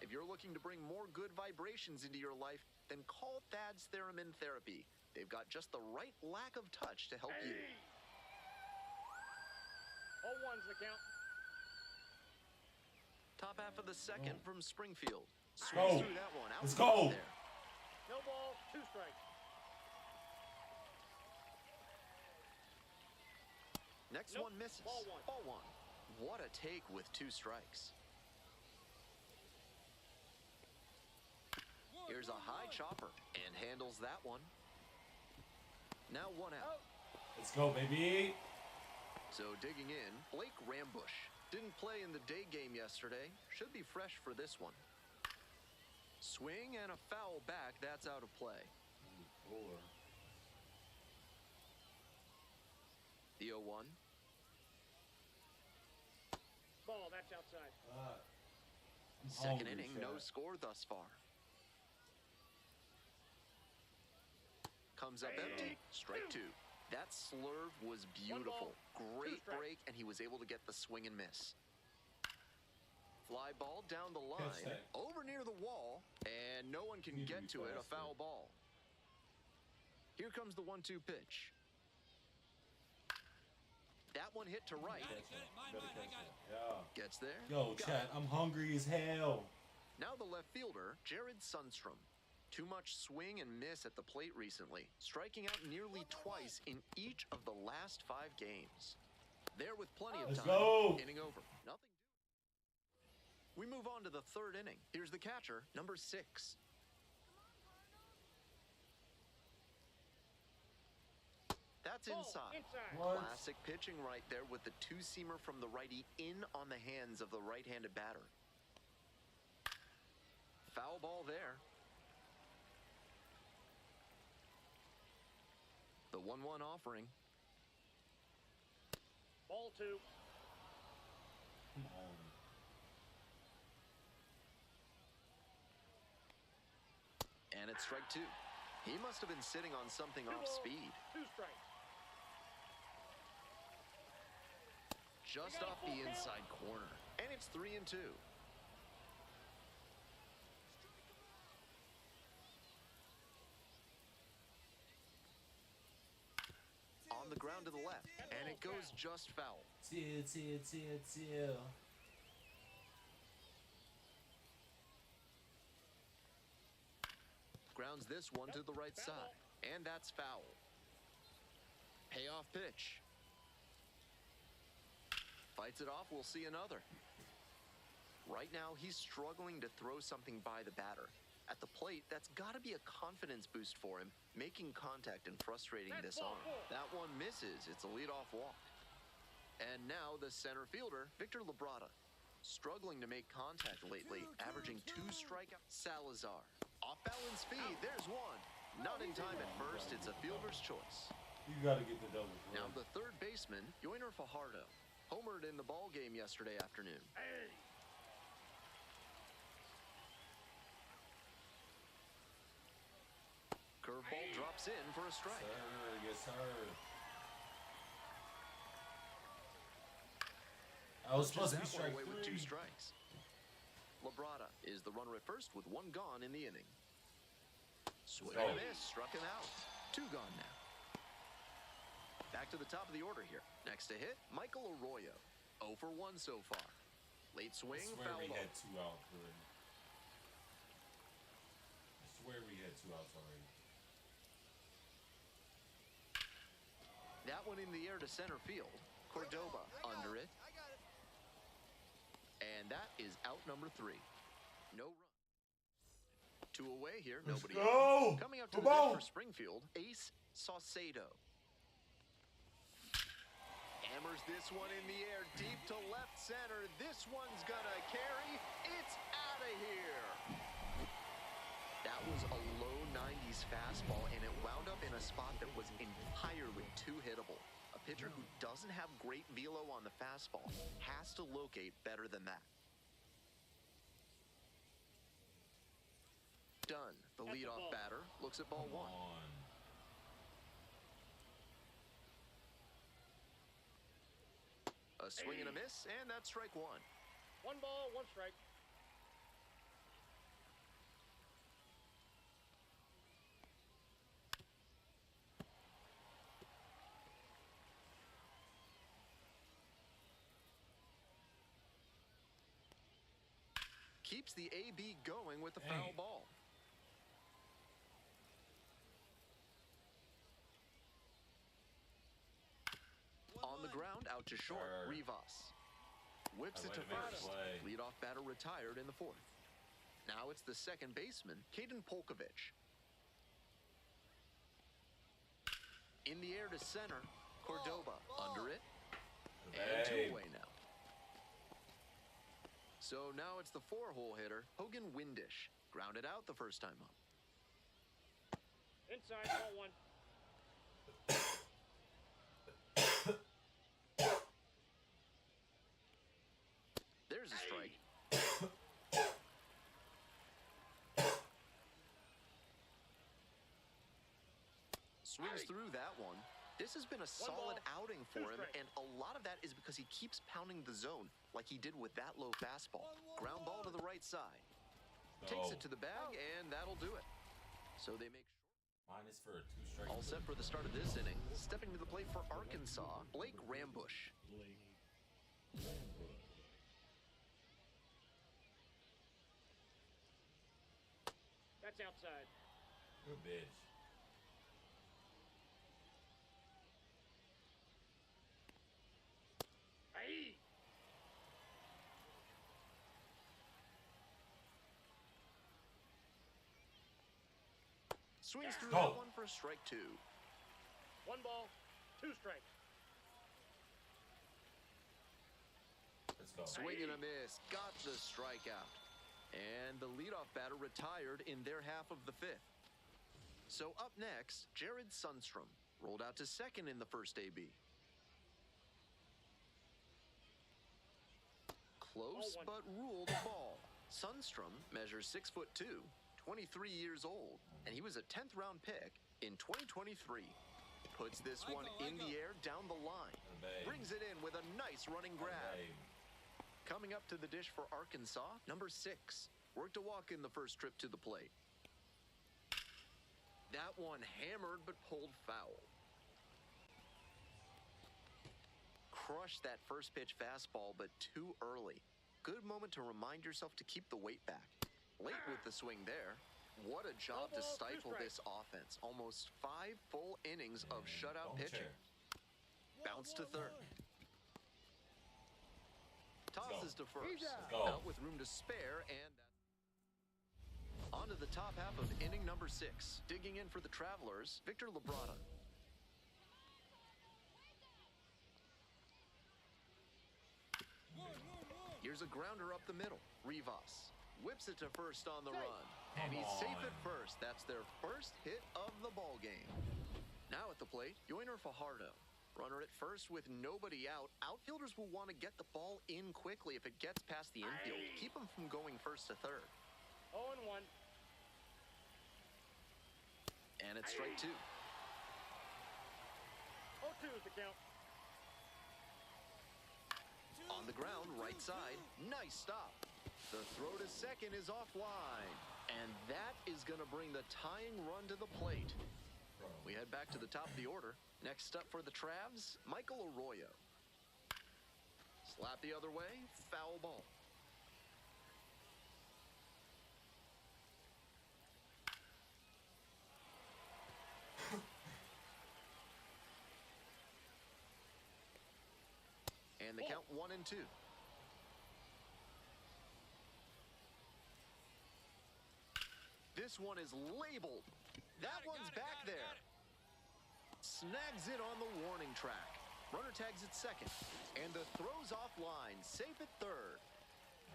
Speaker 3: If you're looking to bring more good vibrations into your life, then call Thad's Theremin Therapy. They've got just the right lack of touch to help you.
Speaker 4: 0-1's the count.
Speaker 3: Top half of the second from Springfield.
Speaker 1: Let's go.
Speaker 3: Through that one. Out
Speaker 1: Let's
Speaker 3: front
Speaker 1: go.
Speaker 3: there.
Speaker 4: No ball, 2 strikes.
Speaker 3: Next
Speaker 4: Nope.
Speaker 3: one misses.
Speaker 4: Ball one.
Speaker 3: Ball one. What a take with 2 strikes. Here's a high chopper and handles that one. Now 1 out.
Speaker 1: Let's go, baby.
Speaker 3: So digging in, Blake Rambush. Didn't play in the day game yesterday. Should be fresh for this one. Swing and a foul back. That's out of play. The 0-1.
Speaker 4: Ball, that's outside.
Speaker 3: Second inning, no score thus far. Comes up empty. Strike 2. That slurve was beautiful. Great break, and he was able to get the swing and miss. Fly ball down the line, over near the wall, and no one can get to it. A foul ball. Here comes the 1-2 pitch. That one hit to right. Gets there.
Speaker 1: Yo, chat, I'm hungry as hell.
Speaker 3: Now the left fielder, Jared Sundstrom. Too much swing and miss at the plate recently, striking out nearly twice in each of the last 5 games. There with plenty of time.
Speaker 1: Go.
Speaker 3: Inning over. Nothing. We move on to the 3rd inning. Here's the catcher, number 6. That's inside. Classic pitching right there with the 2-seamer from the righty in on the hands of the right-handed batter. Foul ball there. The 1-1 offering.
Speaker 4: Ball 2.
Speaker 1: Come on.
Speaker 3: And it's strike 2. He must have been sitting on something off speed.
Speaker 4: 2 strikes.
Speaker 3: Just off the inside corner. And it's 3-2. On the ground to the left, and it goes just foul.
Speaker 1: Chill.
Speaker 3: Grounds this one to the right side, and that's foul. Payoff pitch. Fights it off, we'll see another. Right now, he's struggling to throw something by the batter. At the plate, that's got to be a confidence boost for him, making contact and frustrating this arm. That one misses. It's a leadoff walk. And now the center fielder, Victor Labrada. Struggling to make contact lately, averaging 2 strikeouts. Salazar. Off-balance speed, there's one. Not in time at first, it's a fielder's choice.
Speaker 1: You got to get the double.
Speaker 3: Now the 3rd baseman, Yoiner Fajardo. Homered in the ball game yesterday afternoon. Ball drops in for a strike.
Speaker 1: Yes, sir. I was supposed to be strike
Speaker 3: away with 2
Speaker 1: 3.
Speaker 3: strikes. Labrada is the runner at first with 1 gone in the inning. Swing and a miss, struck him out. 2 gone now. Back to the top of the order here. Next to hit, Michael Arroyo. 0 for 1 so far. Late swing,
Speaker 1: I swear
Speaker 3: foul
Speaker 1: we
Speaker 3: ball.
Speaker 1: had 2 outs already. I swear we had 2 outs already.
Speaker 3: That one in the air to center field. Cordoba under it. And that is out number 3. No run. 2 away here. Nobody
Speaker 1: go!
Speaker 3: out. Coming out to the dish for Springfield, Ace Saucedo. Hammers this one in the air, deep to left center. This one's gonna carry. It's out of here. That was a low 90s fastball, and it wound up in a spot that was entirely too hittable. A pitcher who doesn't have great velo on the fastball has to locate better than that. Done. The leadoff batter looks at ball 1. A swing and a miss, and that's strike 1.
Speaker 4: 1 ball, 1 strike.
Speaker 3: Keeps the AB going with the foul ball. On the ground, out to short, Rivas. Whips it to first. Leadoff batter retired in the 4th. Now it's the second baseman, Caden Polkovich. In the air to center, Cordoba under it. And 2 away now. So now it's the 4-hole hitter, Hogan Windish. Grounded out the first time up.
Speaker 4: Inside, ball 1.
Speaker 3: There's a strike. Swings through that one. This has been a solid outing for him, and a lot of that is because he keeps pounding the zone like he did with that low fastball. Ground ball to the right side. Takes it to the bag, and that'll do it. So they make
Speaker 1: minus for a 2 strike.
Speaker 3: all set for the start of this inning. Stepping to the plate for Arkansas, Blake Rambush.
Speaker 4: That's outside.
Speaker 1: Good bitch.
Speaker 4: Hey!
Speaker 3: Swings through that one for strike 2.
Speaker 4: 1 ball, 2 strikes.
Speaker 1: Let's go.
Speaker 3: Swing and a miss. Got the strikeout. And the leadoff batter retired in their half of the 5th. So up next, Jared Sundstrom. Rolled out to second in the first AB. Close, but ruled ball. Sundstrom measures 6'2", 23 years old, and he was a 10th round pick in 2023. Puts this one in the air down the line. Brings it in with a nice running grab. Coming up to the dish for Arkansas, number 6. Worked a walk in the first trip to the plate. That one hammered but pulled foul. Crushed that first pitch fastball, but too early. Good moment to remind yourself to keep the weight back. Late with the swing there. What a job to stifle this offense. Almost 5 full innings of shutout pitching. Bounce to third. Tosses to first. Out with room to spare, and on to the top half of inning number 6. Digging in for the Travelers, Victor Labrada. Here's a grounder up the middle. Rivas whips it to first on the run. And he's safe at first. That's their first hit of the ball game. Now at the plate, Yoiner Fajardo. Runner at first with nobody out. Outfielders will want to get the ball in quickly if it gets past the infield. Keep them from going first to third.
Speaker 4: 0-1.
Speaker 3: And it's strike two.
Speaker 4: 0-2 is the count.
Speaker 3: On the ground, right side. Nice stop. The throw to second is offline. And that is going to bring the tying run to the plate. We head back to the top of the order. Next up for the Travs, Michael Arroyo. Slap the other way, foul ball. And the count 1-2. This one is labeled. That one's back there. Snags it on the warning track. Runner tags at second. And the throw's offline. Safe at third.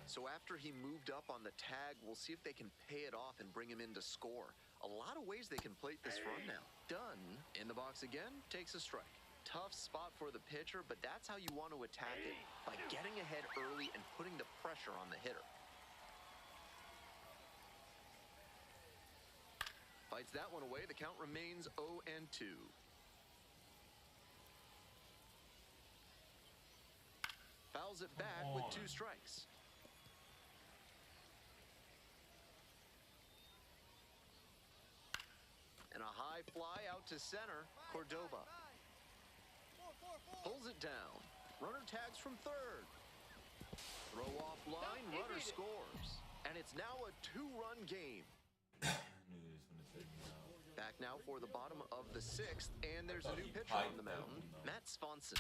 Speaker 3: So after he moved up on the tag, we'll see if they can pay it off and bring him in to score. A lot of ways they can plate this run now. Dunn in the box again, takes a strike. Tough spot for the pitcher, but that's how you want to attack it, by getting ahead early and putting the pressure on the hitter. Fights that one away. The count remains 0-2. Fouls it back with 2 strikes. And a high fly out to center. Cordoba pulls it down. Runner tags from third. Throw off line, runner scores. And it's now a 2-run game. Back now for the bottom of the 6th, and there's a new pitcher on the mound, Matt Swanson.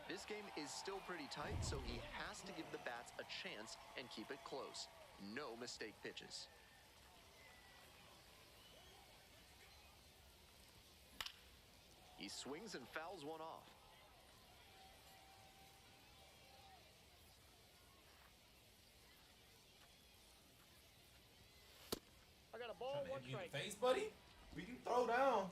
Speaker 3: This game is still pretty tight, so he has to give the bats a chance and keep it close. No mistake pitches. He swings and fouls one off.
Speaker 4: I got a ball, 1 strike.
Speaker 1: Face, buddy? We can throw down.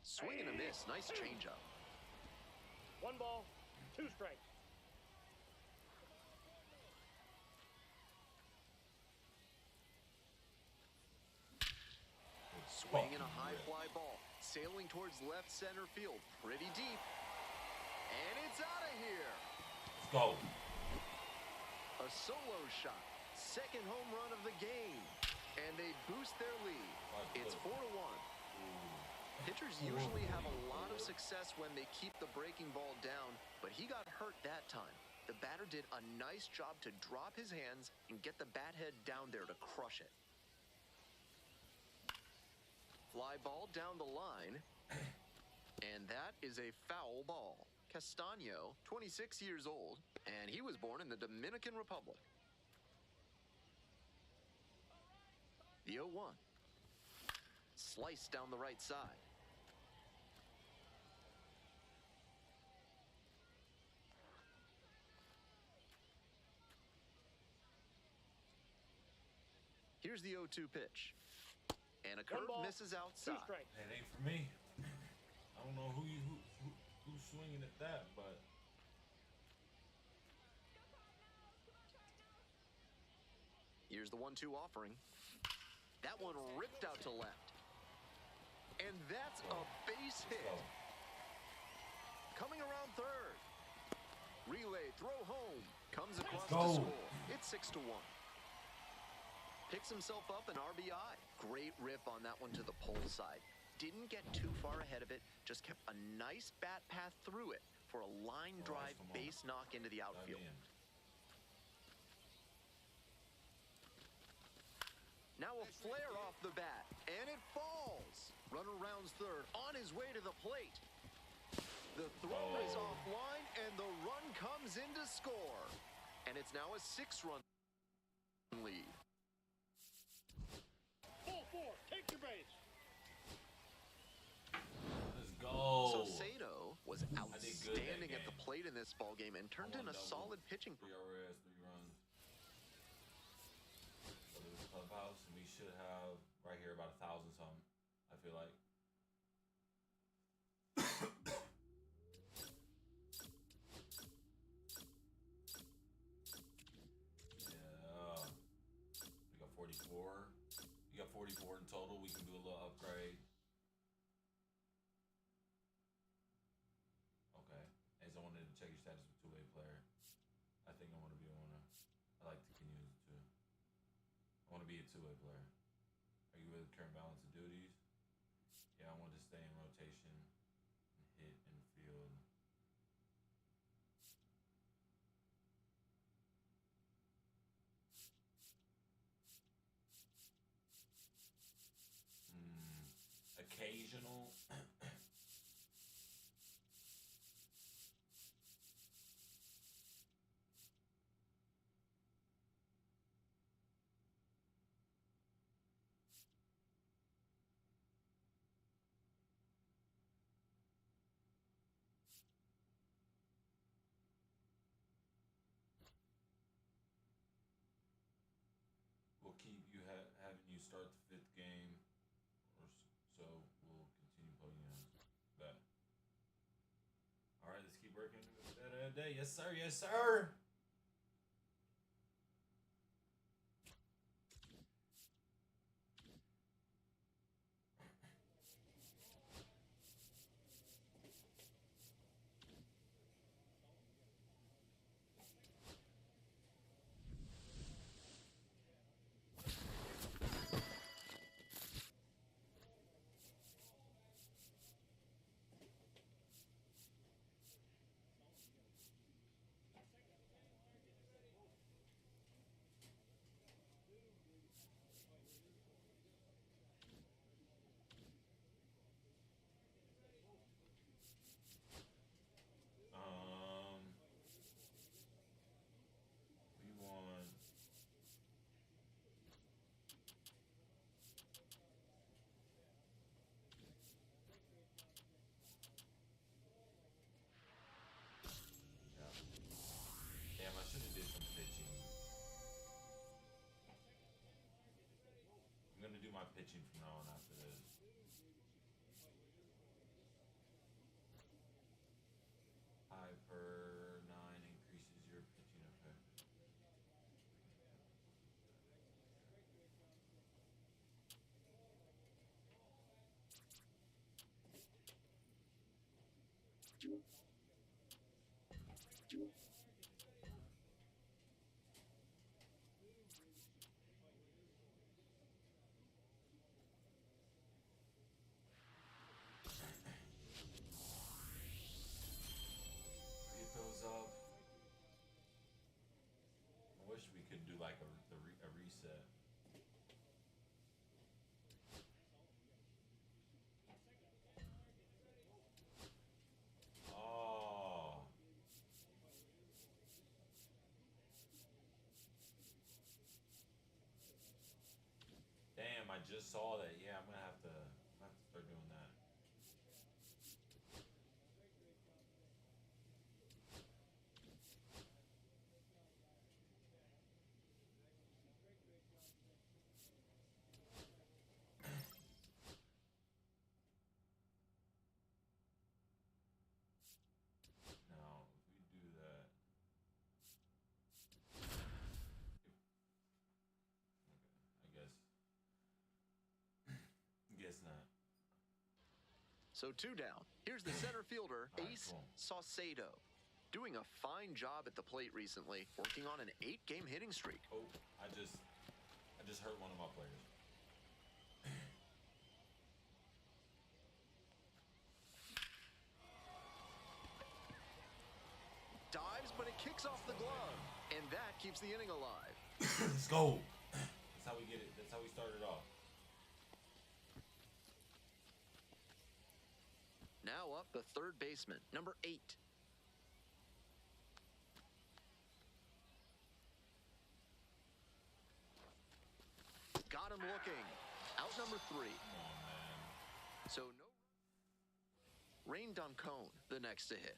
Speaker 3: Swing and a miss. Nice changeup.
Speaker 4: 1 ball, 2 strikes.
Speaker 3: Swing and a high fly ball. Sailing towards left center field. Pretty deep. And it's out of here.
Speaker 1: Let's go.
Speaker 3: A solo shot. Second home run of the game. And they boost their lead. It's 4-1. Pitchers usually have a lot of success when they keep the breaking ball down, but he got hurt that time. The batter did a nice job to drop his hands and get the bat head down there to crush it. Fly ball down the line, and that is a foul ball. Castaño, 26 years old, and he was born in the Dominican Republic. The 0-1. Slice down the right side. Here's the 0-2 pitch. And a curve misses outside.
Speaker 1: That ain't for me. I don't know who's swinging at that, but
Speaker 3: here's the 1-2 offering. That one ripped out to left. And that's a base hit. Coming around third. Relay, throw home. Comes across to score. It's 6-1. Picks himself up an RBI. Great rip on that one to the pole side. Didn't get too far ahead of it. Just kept a nice bat path through it for a line drive base knock into the outfield. Now a flare off the bat, and it falls. Runner rounds third, on his way to the plate. The throw is offline, and the run comes in to score. And it's now a 6-run lead.
Speaker 4: Ball 4, take your base.
Speaker 1: Let's go.
Speaker 3: So Sato was outstanding at the plate in this ball game and turned in a solid pitching.
Speaker 1: 3 RS, 3 runs. Go to the clubhouse, and we should have right here about 1,000 something. I feel like. check your status with two-way player. I think I want to be one of. I like to continue to. I want to be a two-way player. Are you with the current balance of duties? Yeah, I want to stay in rotation and hit and field. Occasional. We'll keep you having you start the fifth game, or so we'll continue putting you on. Bet. All right, let's keep working that day. Yes, sir. Yes, sir. We want. Damn, I should have did some pitching. I'm gonna do my pitching from now on after this. High per 9 increases your pitching effect. Get those up. I wish we could do like a reset. Oh. Damn, I just saw that. Yeah, I'm gonna have to start doing that. Now, if we do that, okay, I guess not.
Speaker 3: So 2 down. Here's the center fielder,
Speaker 1: All right,
Speaker 3: Ace
Speaker 1: cool.
Speaker 3: Saucedo. Doing a fine job at the plate recently, working on an 8-game hitting streak.
Speaker 1: Oh, I just hurt one of my players.
Speaker 3: Dives, but it kicks off the glove. And that keeps the inning alive.
Speaker 1: Let's go. That's how we get it. That's how we started off.
Speaker 3: Now up the third baseman, number 8. Got him looking. Out number 3.
Speaker 1: Come on, man.
Speaker 3: So no. Rain Duncone, the next to hit.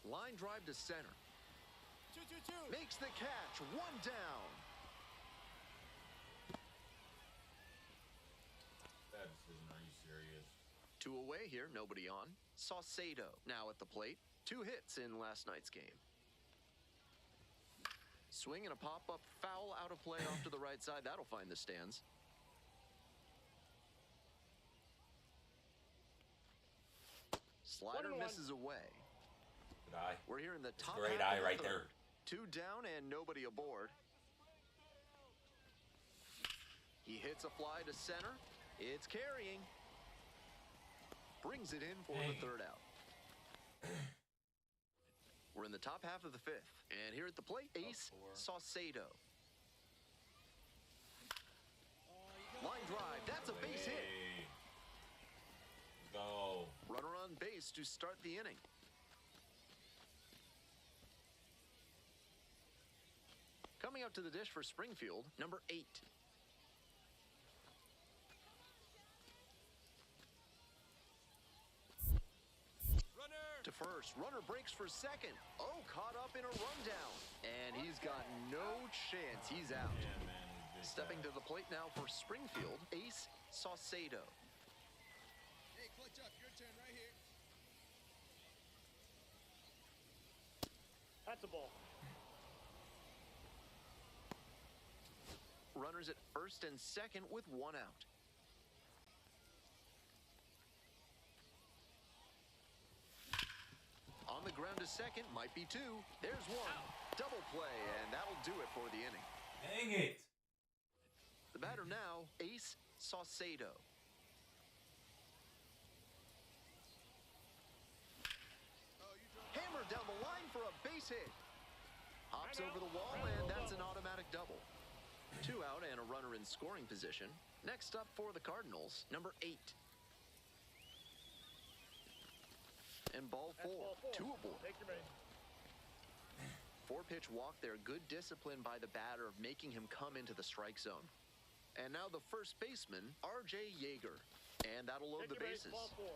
Speaker 3: Line drive to center.
Speaker 5: 2-2-2.
Speaker 3: Makes the catch. 1 down.
Speaker 1: Bad decision. Are you serious?
Speaker 3: 2 away here, nobody on. Saucedo now at the plate. 2 hits in last night's game. Swing and a pop-up foul out of play off to the right side. That'll find the stands. Slider misses away.
Speaker 1: Good eye.
Speaker 3: We're here in the top
Speaker 1: Great
Speaker 3: half
Speaker 1: eye
Speaker 3: of the
Speaker 1: right
Speaker 3: third.
Speaker 1: there.
Speaker 3: 2 down and nobody aboard. He hits a fly to center. It's carrying. Brings it in for the 3rd out. We're in the top half of the 5th. And here at the plate, Ace Saucedo. Line drive. That's a base hit.
Speaker 1: Go.
Speaker 3: Runner on base to start the inning. Coming up to the dish for Springfield, number 8. To first, runner breaks for second. Oh, caught up in a rundown. And he's got no chance. He's out.
Speaker 1: Yeah, man,
Speaker 3: Stepping to the plate now for Springfield, Ace Saucedo.
Speaker 5: Hey, clutch up. Your turn right here.
Speaker 4: That's a ball.
Speaker 3: Runners at first and second with 1 out. On the ground to second, might be 2. There's 1. Double play, and that'll do it for the inning.
Speaker 1: Dang it.
Speaker 3: The batter now, Ace Saucedo. Hammered down the line for a base hit. Hops over the wall, and that's an automatic double. 2 out and a runner in scoring position. Next up for the Cardinals, number 8. And ball 4, 2 aboard.
Speaker 4: Take your base.
Speaker 3: 4-pitch walk there. Good discipline by the batter of making him come into the strike zone. And now the first baseman, R.J. Yeager. And that'll load the bases.
Speaker 4: Ball 4.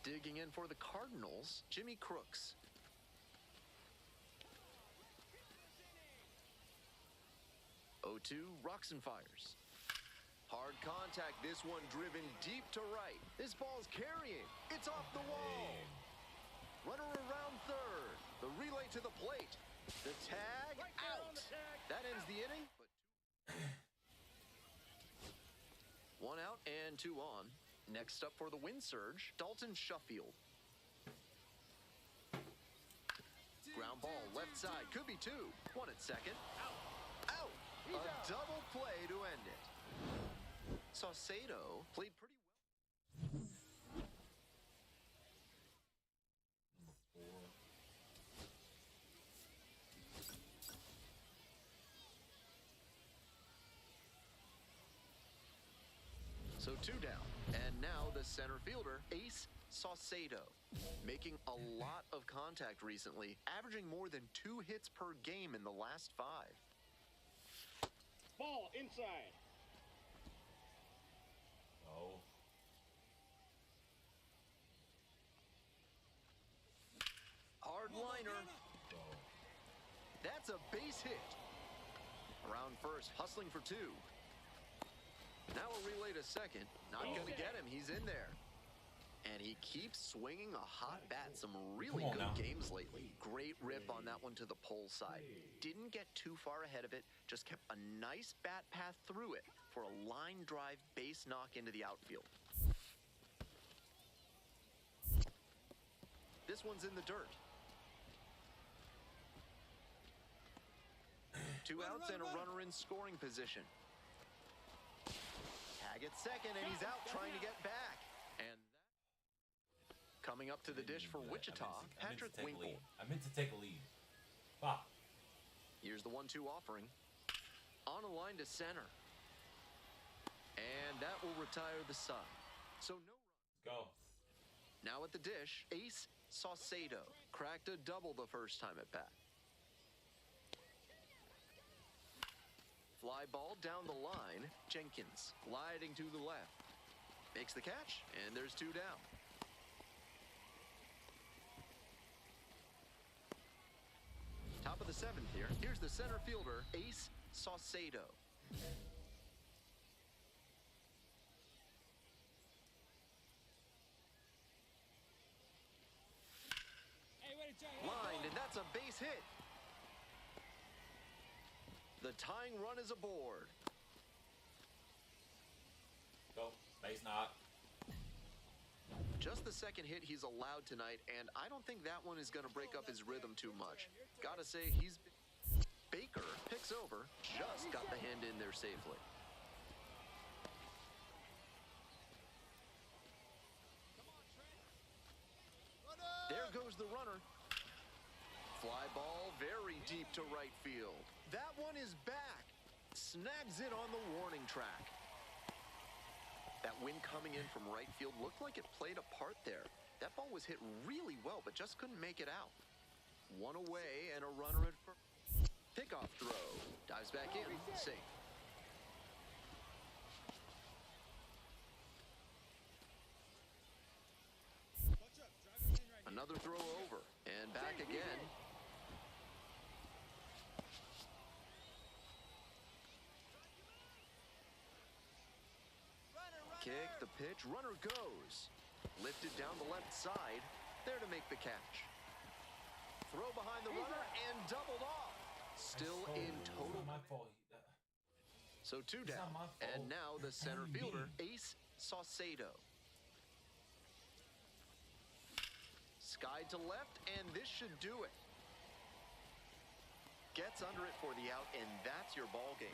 Speaker 3: Digging in for the Cardinals, Jimmy Crooks. O2 rocks and fires. Hard contact, this one driven deep to right. This ball's carrying. It's off the wall. Runner around third. The relay to the plate. The tag out. That ends the inning. But 1 out and 2 on. Next up for the wind surge, Dalton Shuffield. Ground ball left side. Could be 2. 1 at second. Out. A double play to end it. Saucedo played pretty well. So 2 down. And now the center fielder, Ace Saucedo, making a lot of contact recently, averaging more than 2 hits per game in the last 5.
Speaker 4: Ball inside.
Speaker 1: Oh.
Speaker 3: Hard liner. That's a base hit. Around first, hustling for 2. Now a relay to second. Not going to get him. He's in there. And he keeps swinging a hot bat. Some really good games lately. Great rip on that one to the pole side. Didn't get too far ahead of it. Just kept a nice bat path through it for a line drive base knock into the outfield. This one's in the dirt. 2 outs and a runner in scoring position. Tag at second, and he's out trying to get back. And coming up to the dish for Wichita, Patrick Winkle.
Speaker 1: I meant to take a lead. Pop.
Speaker 3: Here's the 1-2 offering. On a line to center. And that will retire the side. So no runs.
Speaker 1: Go.
Speaker 3: Now at the dish, Ace Saucedo. Cracked a double the first time at bat. Fly ball down the line. Jenkins gliding to the left. Makes the catch, and there's 2 down. Top of the 7th here. Here's the center fielder, Ace Saucedo. Lined, and that's a base hit. The tying run is aboard.
Speaker 1: Go. Base knock.
Speaker 3: Just the second hit he's allowed tonight, and I don't think that one is going to break up his rhythm too much. Gotta say, Baker picks over, just got the hand in there safely. There goes the runner. Fly ball very deep to right field. That one is back. Snags it on the warning track. That wind coming in from right field looked like it played a part there. That ball was hit really well, but just couldn't make it out. One away and a runner at first. Pickoff throw. Dives back in. Safe. Another throw over. And back again. Kick, the pitch, runner goes. Lifted down the left side, there to make the catch. Throw behind the runner and doubled off. Still in total.
Speaker 1: My fault.
Speaker 3: So two down. And now the center fielder, Ace Saucedo. Skied to left, and this should do it. Gets under it for the out, and that's your ball game.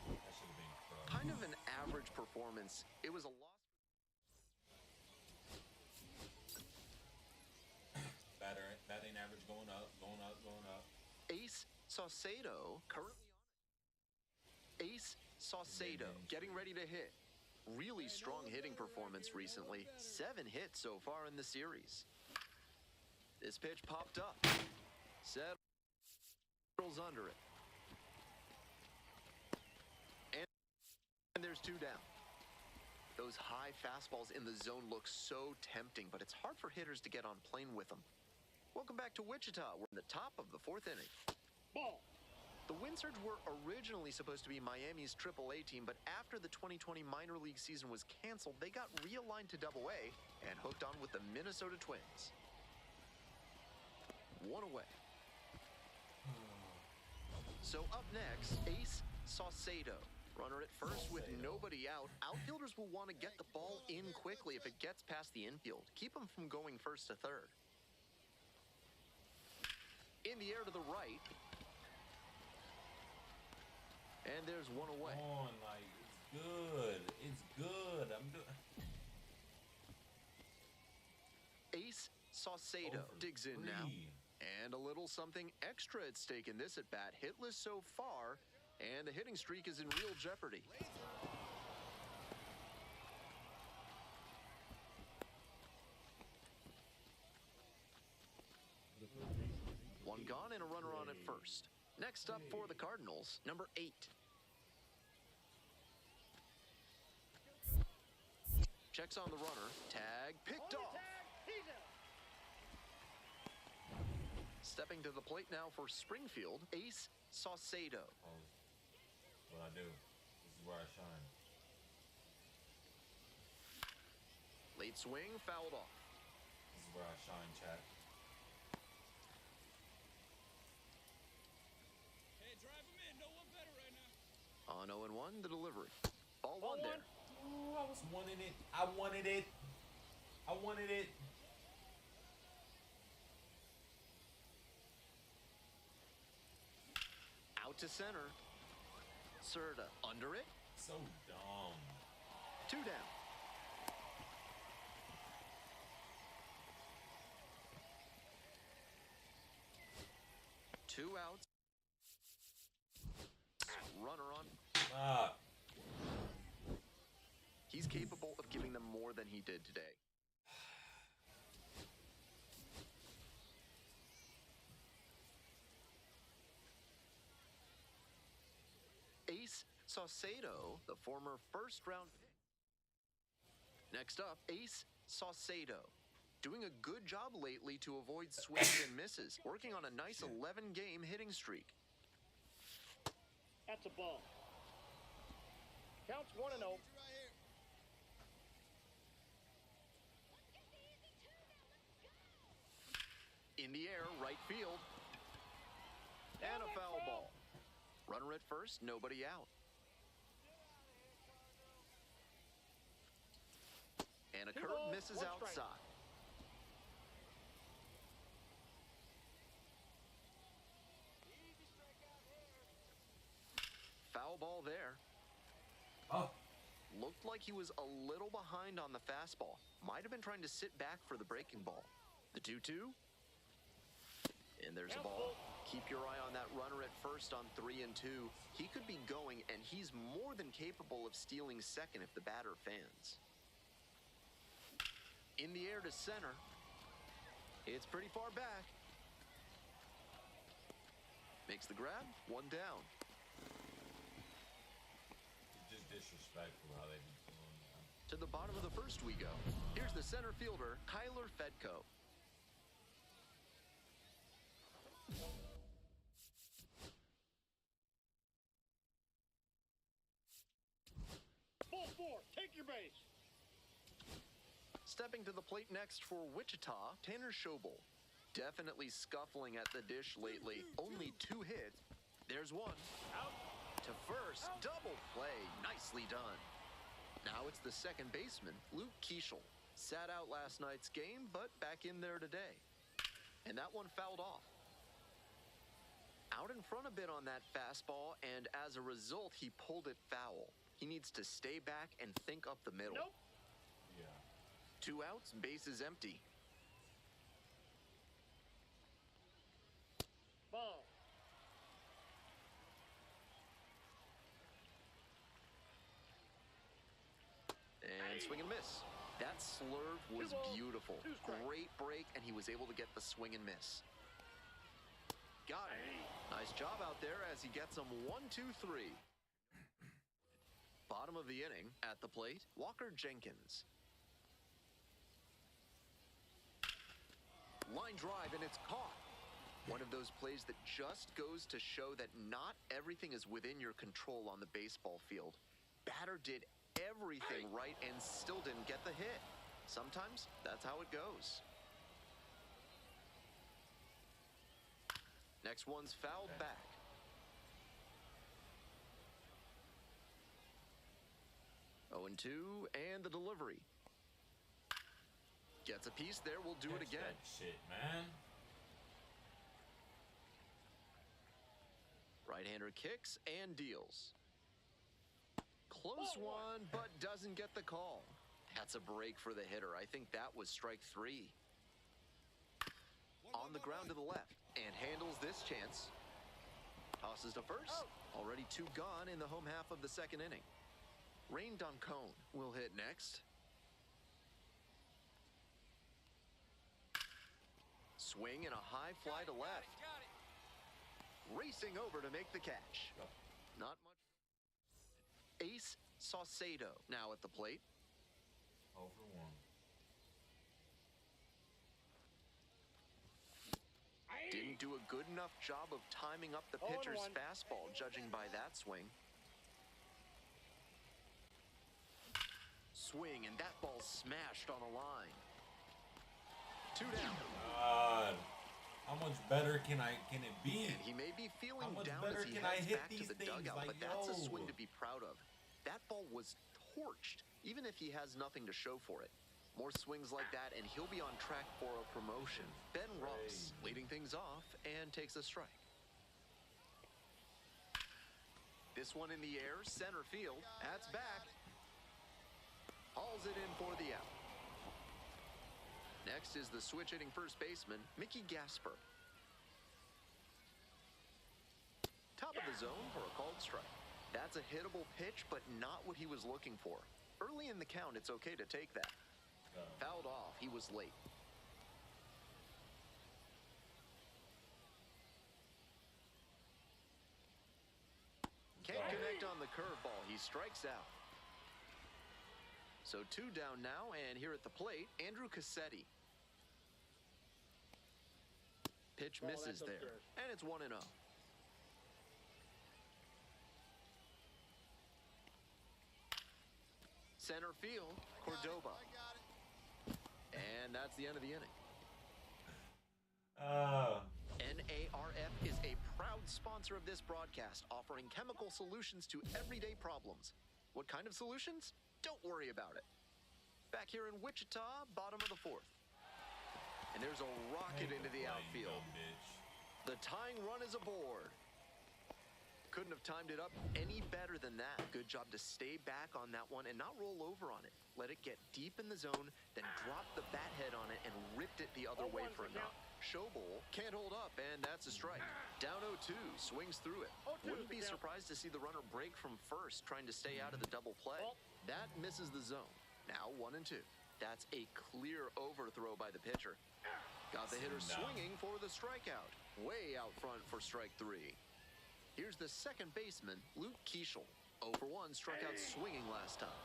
Speaker 1: That should have been
Speaker 3: kind of an average performance. It was a loss.
Speaker 1: Batting average going up, going up, going up.
Speaker 3: Ace Saucedo currently on. Ace Saucedo getting ready to hit. Really strong hitting performance recently. 7 hits so far in the series. This pitch popped up. Settles under it. And there's 2 down. Those high fastballs in the zone look so tempting, but it's hard for hitters to get on plane with them. Welcome back to Wichita. We're in the top of the 4th inning.
Speaker 4: Ball.
Speaker 3: The Windsurge were originally supposed to be Miami's AAA team, but after the 2020 minor league season was canceled, they got realigned to AA and hooked on with the Minnesota Twins. 1 away. So up next, Ace Saucedo. Runner at first with nobody out. Outfielders will want to get the ball in quickly if it gets past the infield. Keep them from going first to third. In the air to the right. And there's 1 away.
Speaker 1: Oh, like, it's good. It's good. I'm doing.
Speaker 3: Ace Saucedo digs in now. And a little something extra at stake in this at bat. Hitless so far. And the hitting streak is in real jeopardy. One gone and a runner on at first. Next up for the Cardinals, number 8. Checks on the runner. Tag picked off. Stepping to the plate now for Springfield, Ace Saucedo.
Speaker 1: What I do. This is where I shine.
Speaker 3: Late swing, fouled off.
Speaker 1: This is where I shine, chat.
Speaker 5: Hey, drive him in. No one better right now.
Speaker 3: On 0-1, the delivery. Ball 1 there.
Speaker 1: Ooh, I was wanting it. I wanted it. I wanted it.
Speaker 3: Out to center. Serta under it.
Speaker 1: So dumb.
Speaker 3: 2 down. Two outs. Runner on. He's capable of giving them more than he did today. Ace Saucedo, the former first-round pick. Next up, Ace Saucedo. Doing a good job lately to avoid swings and misses. Working on a nice 11-game hitting streak.
Speaker 4: That's a ball. Counts 1-0.
Speaker 3: In the air, right field. And a foul ball. Runner at first, nobody out. And a curve misses
Speaker 4: One strike.
Speaker 3: outside. Foul ball there.
Speaker 1: Oh.
Speaker 3: Looked like he was a little behind on the fastball. Might have been trying to sit back for the breaking ball. The 2-2. And there's a ball. Keep your eye on that runner at first on 3 and 2. He could be going, and he's more than capable of stealing second if the batter fans. In the air to center. It's pretty far back. Makes the grab. 1 down.
Speaker 1: It's just disrespectful how they be doing that.
Speaker 3: To the bottom of the first we go. Here's the center fielder, Kyler Fedko.
Speaker 4: Ball 4, take your base.
Speaker 3: Stepping to the plate next for Wichita, Tanner Schobel. Definitely scuffling at the dish lately. Only 2 hits. There's 1.
Speaker 4: Out.
Speaker 3: To first, double play. Nicely done. Now it's the second baseman, Luke Keeschel. Sat out last night's game, but back in there today. And that one fouled off. Out in front a bit on that fastball, and as a result, he pulled it foul. He needs to stay back and think up the middle.
Speaker 4: Nope.
Speaker 1: Yeah.
Speaker 3: 2 outs, bases empty.
Speaker 4: Ball.
Speaker 3: And swing and miss. That slurve was beautiful. Great break, and he was able to get the swing and miss. Got it. Nice job out there as he gets him 1-2-3. Bottom of the inning, at the plate, Walker Jenkins. Line drive, and it's caught. One of those plays that just goes to show that not everything is within your control on the baseball field. Batter did everything right and still didn't get the hit. Sometimes that's how it goes. Next one's fouled back. Oh, 0-2, and the delivery. Gets a piece there, we'll do it again.
Speaker 1: That shit, man.
Speaker 3: Right-hander kicks and deals. Close one, but doesn't get the call. That's a break for the hitter. I think that was strike 3. On the ground to the left, and handles this chance. Tosses to first. Already 2 gone in the home half of the second inning. Rain Doncone will hit next. Swing and a high fly to left. Racing over to make the catch. Not much. Ace Saucedo now at the plate.
Speaker 1: 0 for 1.
Speaker 3: Didn't do a good enough job of timing up the pitcher's fastball, judging by that swing. Swing, and that ball smashed on a line. 2 down.
Speaker 1: God, how much better can it be?
Speaker 3: And he may be feeling
Speaker 1: How much
Speaker 3: down
Speaker 1: better
Speaker 3: as he
Speaker 1: can I
Speaker 3: heads
Speaker 1: hit
Speaker 3: back to
Speaker 1: these
Speaker 3: the
Speaker 1: things?
Speaker 3: dugout,
Speaker 1: Like,
Speaker 3: but that's a
Speaker 1: yo.
Speaker 3: swing to be proud of. That ball was torched, even if he has nothing to show for it. More swings like that, and he'll be on track for a promotion. Ben Ross leading things off and takes a strike. This one in the air, center field. That's back. Hauls it in for the out. Next is the switch-hitting first baseman, Mickey Gasper. Top of the zone for a called strike. That's a hittable pitch, but not what he was looking for. Early in the count, it's okay to take that. Fouled off. He was late. Can't connect on the curveball. He strikes out. So 2 down now, and here at the plate, Andrew Cassetti. Pitch misses there, and it's 1-0. Center field, Cordoba. And that's the end of the inning. NARF is a proud sponsor of this broadcast, offering chemical solutions to everyday problems. What kind of solutions? Don't worry about it. Back here in Wichita, bottom of the fourth. And there's a rocket into the outfield. The tying run is aboard. Couldn't have timed it up any better than that. Good job to stay back on that one and not roll over on it. Let it get deep in the zone, then drop the bat head on it and ripped it the other way for a knock. Showbowl can't hold up, and that's a strike. Down 0-2, swings through it. Wouldn't be surprised to see the runner break from first, trying to stay out of the double play. That misses the zone. Now 1-2. That's a clear overthrow by the pitcher. Got the hitter swinging for the strikeout. Way out front for strike 3. Here's the second baseman, Luke Keeschel. 0-for-1, struck out swinging last time.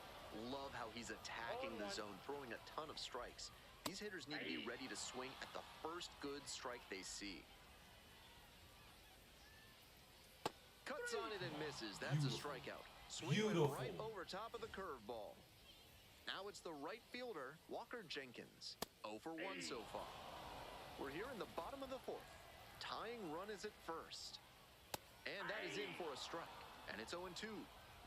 Speaker 3: Love how he's attacking the zone, throwing a ton of strikes. These hitters need to be ready to swing at the first good strike they see. Cuts on it and misses. That's a strikeout. Swing went right over top of the curveball. Now it's the right fielder, Walker Jenkins. 0-for-1 so far. We're here in the bottom of the fourth. Tying run is at first. And that is in for a strike. And it's 0-2.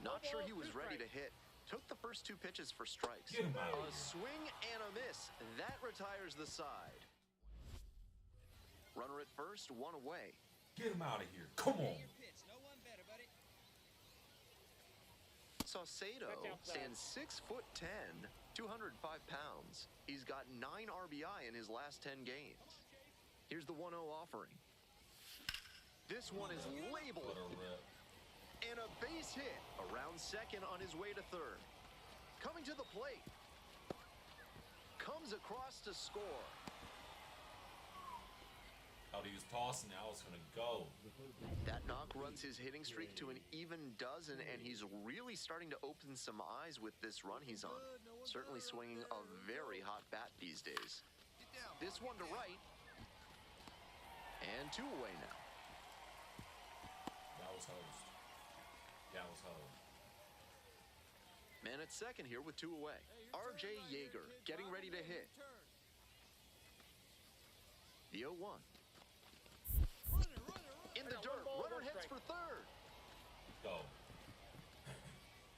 Speaker 3: Not sure he was ready to hit. Took the first 2 pitches for strikes. A swing and a miss. That retires the side. Runner at first, 1 away.
Speaker 1: Get him out of here. Come on.
Speaker 3: Saucedo stands 6'10", 205 pounds. He's got 9 RBI in his last 10 games. Here's the 1-0 offering. This one is labeled. And a base hit around second on his way to third. Coming to the plate. Comes across to score.
Speaker 1: Thought he was tossing it. I was going to go.
Speaker 3: That knock runs his hitting streak to an even dozen, and he's really starting to open some eyes with this run he's on. Certainly swinging a very hot bat these days. This one to right. And 2 away now.
Speaker 1: That was hosed. That was hosed.
Speaker 3: Man at second here with 2 away. R.J. Yeager getting ready to hit. The 0-1. In the dirt, runner heads for third.
Speaker 1: Go.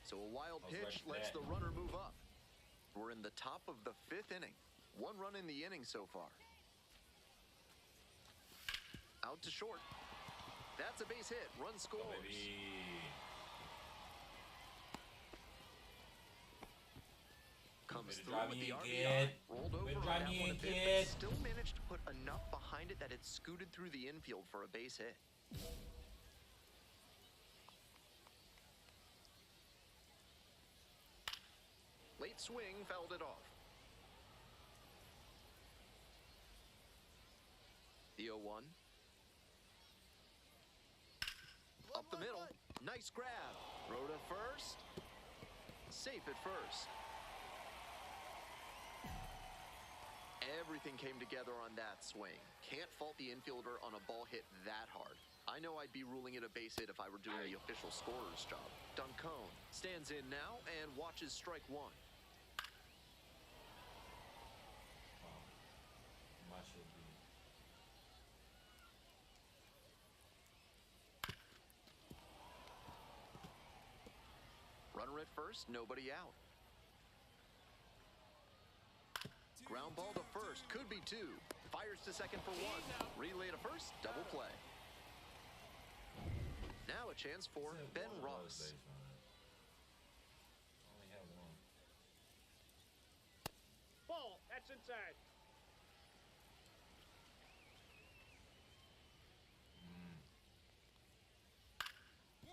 Speaker 3: So a wild pitch lets the runner move up. We're in the top of the 5th inning. 1 run in the inning so far. Out to short. That's a base hit. Run scores. Comes through with the RBI. Rolled over on that one a bit, but still managed to put enough behind it that it scooted through the infield for a base hit. Late swing fouled it off. The 0-1. Up the middle. Nice grab. Throw to first. Safe at first. Everything came together on that swing. Can't fault the infielder on a ball hit that hard. I know I'd be ruling it a base hit if I were doing the official scorer's job. Duncone stands in now and watches strike 1. Runner at first, nobody out. Ground ball to first, could be 2. Fires to second for 1. Relay to first, double play. Now a chance for Ben Ross.
Speaker 1: Only have 1.
Speaker 4: Ball, that's inside.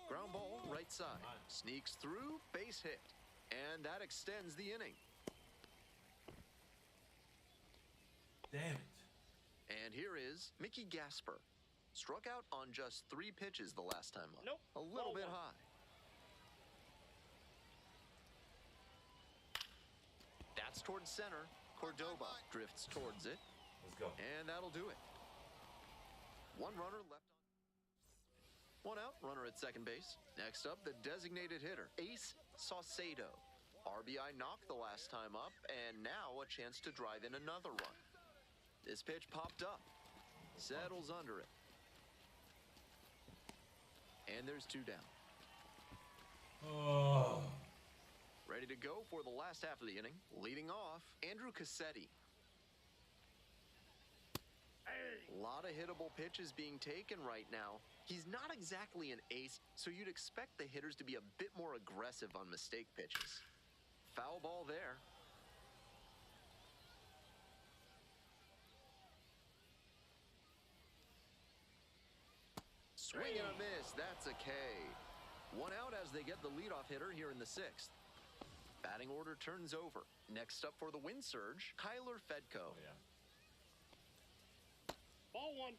Speaker 3: Ground ball, right side. Sneaks through, base hit. And that extends the inning.
Speaker 1: Damn it.
Speaker 3: And here is Mickey Gasper. Struck out on just 3 pitches the last time up.
Speaker 4: Nope.
Speaker 3: A little bit high. That's towards center. Cordoba drifts towards it.
Speaker 1: Let's go.
Speaker 3: And that'll do it. 1 runner left on. 1 out, runner at second base. Next up, the designated hitter, Ace Saucedo. RBI knocked the last time up, and now a chance to drive in another run. This pitch popped up. Settles under it. And there's 2 down.
Speaker 1: Oh.
Speaker 3: Ready to go for the last half of the inning. Leading off, Andrew Cassetti. A lot of hittable pitches being taken right now. He's not exactly an ace, so you'd expect the hitters to be a bit more aggressive on mistake pitches. Foul ball there. Swing and a miss. That's a K. One out as they get the leadoff hitter here in the 6th. Batting order turns over. Next up for the wind surge, Kyler Fedko.
Speaker 1: Oh, yeah.
Speaker 4: Ball 1.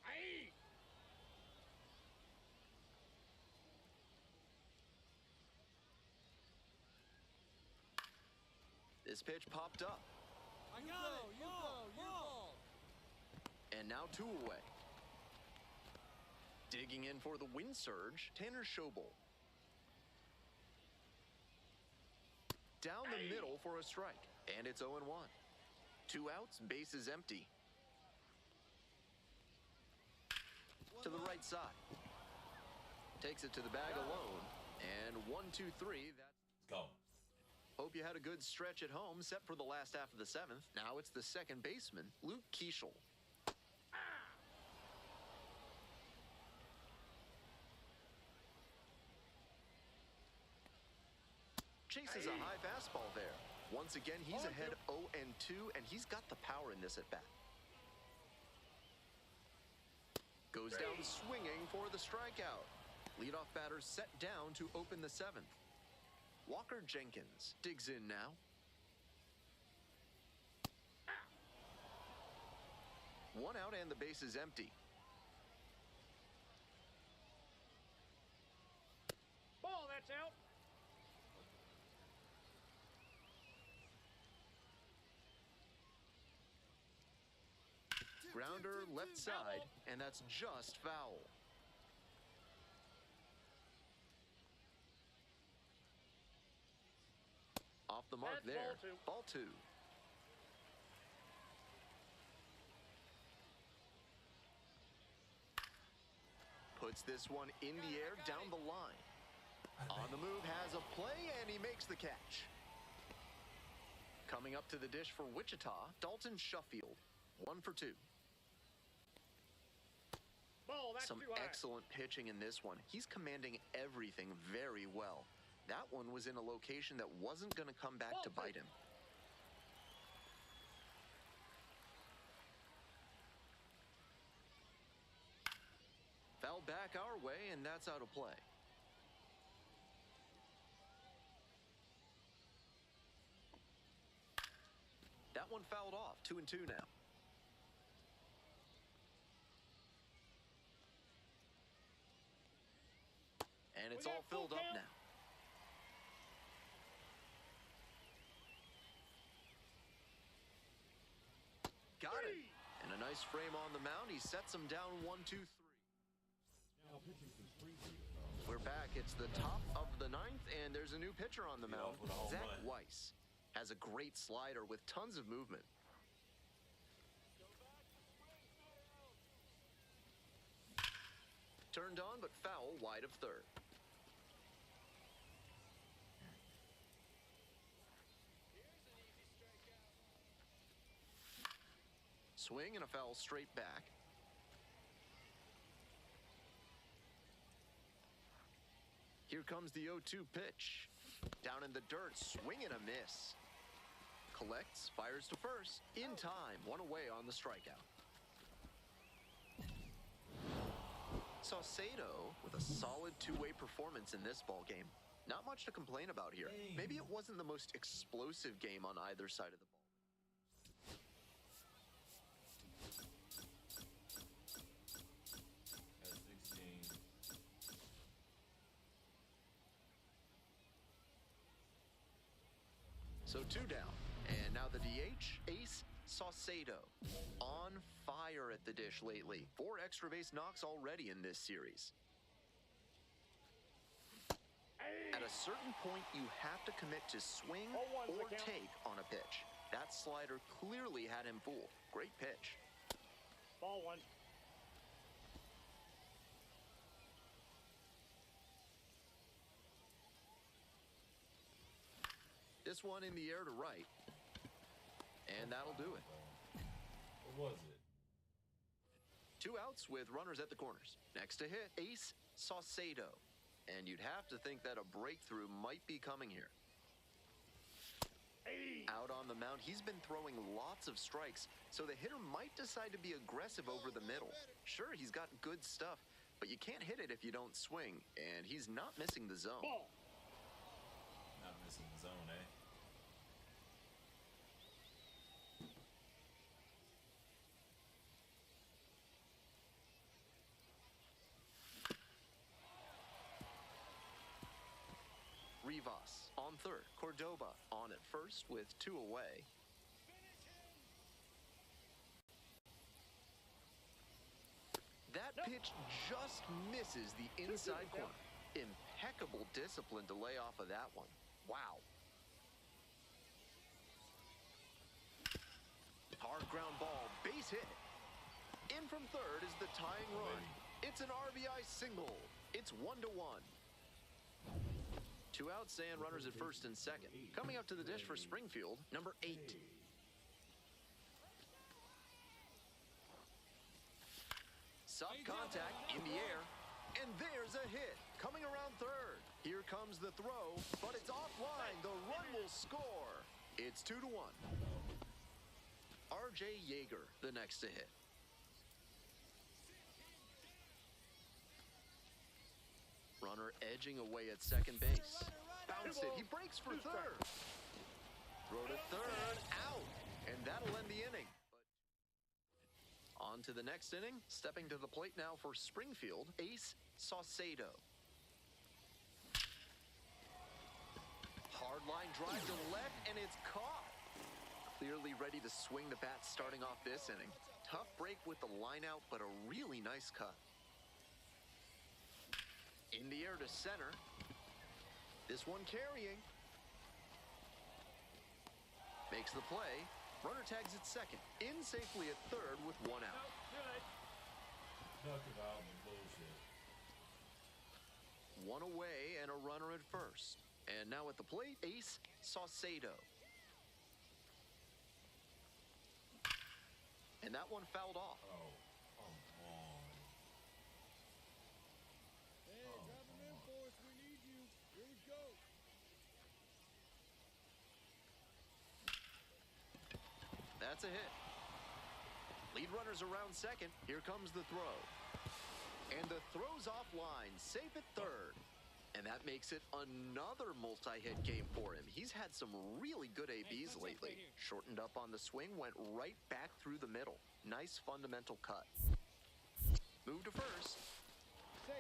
Speaker 4: Aye.
Speaker 3: This pitch popped up.
Speaker 5: I got it. You go. Your ball.
Speaker 3: And now 2 away. Digging in for the wind surge, Tanner Schobel. Down the middle for a strike. And it's 0-1. 2 outs, bases empty. To the right side. Takes it to the bag alone. And 1, 2, 3.
Speaker 1: Let's go.
Speaker 3: Hope you had a good stretch at home, set for the last half of the 7th. Now it's the second baseman, Luke Keeschel. Chases a high fastball there. Once again, he's ahead 0-2, and he's got the power in this at bat. Goes down swinging for the strikeout. Leadoff batter set down to open the 7th. Walker Jenkins digs in now. One out and the base is empty.
Speaker 4: Ball, that's out.
Speaker 3: Grounder left side, and that's just foul. Off the mark
Speaker 4: That's
Speaker 3: there.
Speaker 4: ball 2.
Speaker 3: Ball 2. Puts this one in the air down the line. On the move, has a play, and he makes the catch. Coming up to the dish for Wichita, Dalton Shuffield. 1 for 2.
Speaker 4: Ball, that's
Speaker 3: Some
Speaker 4: too high.
Speaker 3: excellent pitching in this one. He's commanding everything very well. That one was in a location that wasn't going to come back to bite him. Foul back our way, and that's out of play. That one fouled off. 2-2 now. And it's all filled up now. Got it. And a nice frame on the mound. He sets him down 1, 2, 3. We're back. It's the top of the 9th, and there's a new pitcher on the mound. Zach Weiss has a great slider with tons of movement. Turned on, but foul wide of third. Swing and a foul straight back. Here comes the 0-2 pitch. Down in the dirt, swing and a miss. Collects, fires to first. In time, one away on the strikeout. Saucedo with a solid two-way performance in this ball game. Not much to complain about here. Maybe it wasn't the most explosive game on either side of the ball. So 2 down, and now the DH, Ace Saucedo. On fire at the dish lately. 4 extra base knocks already in this series. At a certain point, you have to commit to swing or take on a pitch. That slider clearly had him fooled. Great pitch.
Speaker 4: Ball 1.
Speaker 3: This one in the air to right. And that'll do it.
Speaker 1: What was it?
Speaker 3: 2 outs with runners at the corners. Next to hit, Ace Saucedo. And you'd have to think that a breakthrough might be coming here. Out on the mound, he's been throwing lots of strikes, so the hitter might decide to be aggressive over the middle. Sure, he's got good stuff, but you can't hit it if you don't swing, and he's not missing the zone.
Speaker 4: Ball.
Speaker 1: Not missing the zone, eh?
Speaker 3: Rivas on third. Cordoba on at first with 2 away. That pitch just misses the inside corner. Impeccable discipline to lay off of that one. Wow. Hard ground ball, base hit. In from third is the tying run. It's an RBI single. It's 1-1. 2 outs and runners at first and second. Coming up to the dish for Springfield, number 8. Soft contact in the air, and there's a hit. Coming around third. Here comes the throw, but it's offline. The run will score. It's 2-1. R.J. Yeager, the next to hit. Runner edging away at second base. Bounced it. He breaks for third. Throw to third. Out. And that'll end the inning. On to the next inning. Stepping to the plate now for Springfield, Ace Saucedo. Hard line drive to left, and it's caught. Clearly ready to swing the bat starting off this inning. Tough break with the line out, but a really nice cut. In the air to center. This one carrying. Makes the play. Runner tags at second. In safely at third with 1 out.
Speaker 1: Talk about bullshit.
Speaker 3: 1 away and a runner at first. And now at the plate, Ace Saucedo. And that one fouled off.
Speaker 1: Oh, come on.
Speaker 5: Hey, drop him in for us. We need you. Here we go.
Speaker 3: That's a hit. Lead runners around second. Here comes the throw. And the throw's offline, safe at third. And that makes it another multi-hit game for him. He's had some really good ABs lately. Shortened up on the swing, went right back through the middle. Nice fundamental cut. Move to first.
Speaker 5: Safe.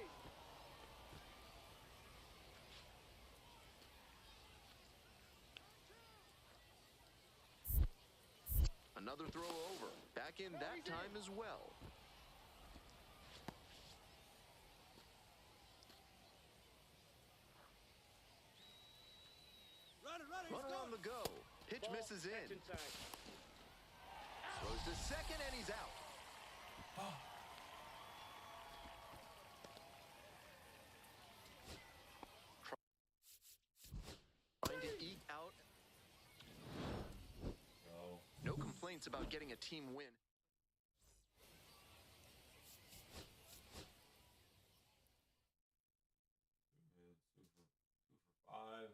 Speaker 3: Another throw over. Back in that time as well. Runner on the go. Pitch misses in. Throws to second, and he's out. Trying to eke out. No complaints about getting a team win.
Speaker 1: Two for 5.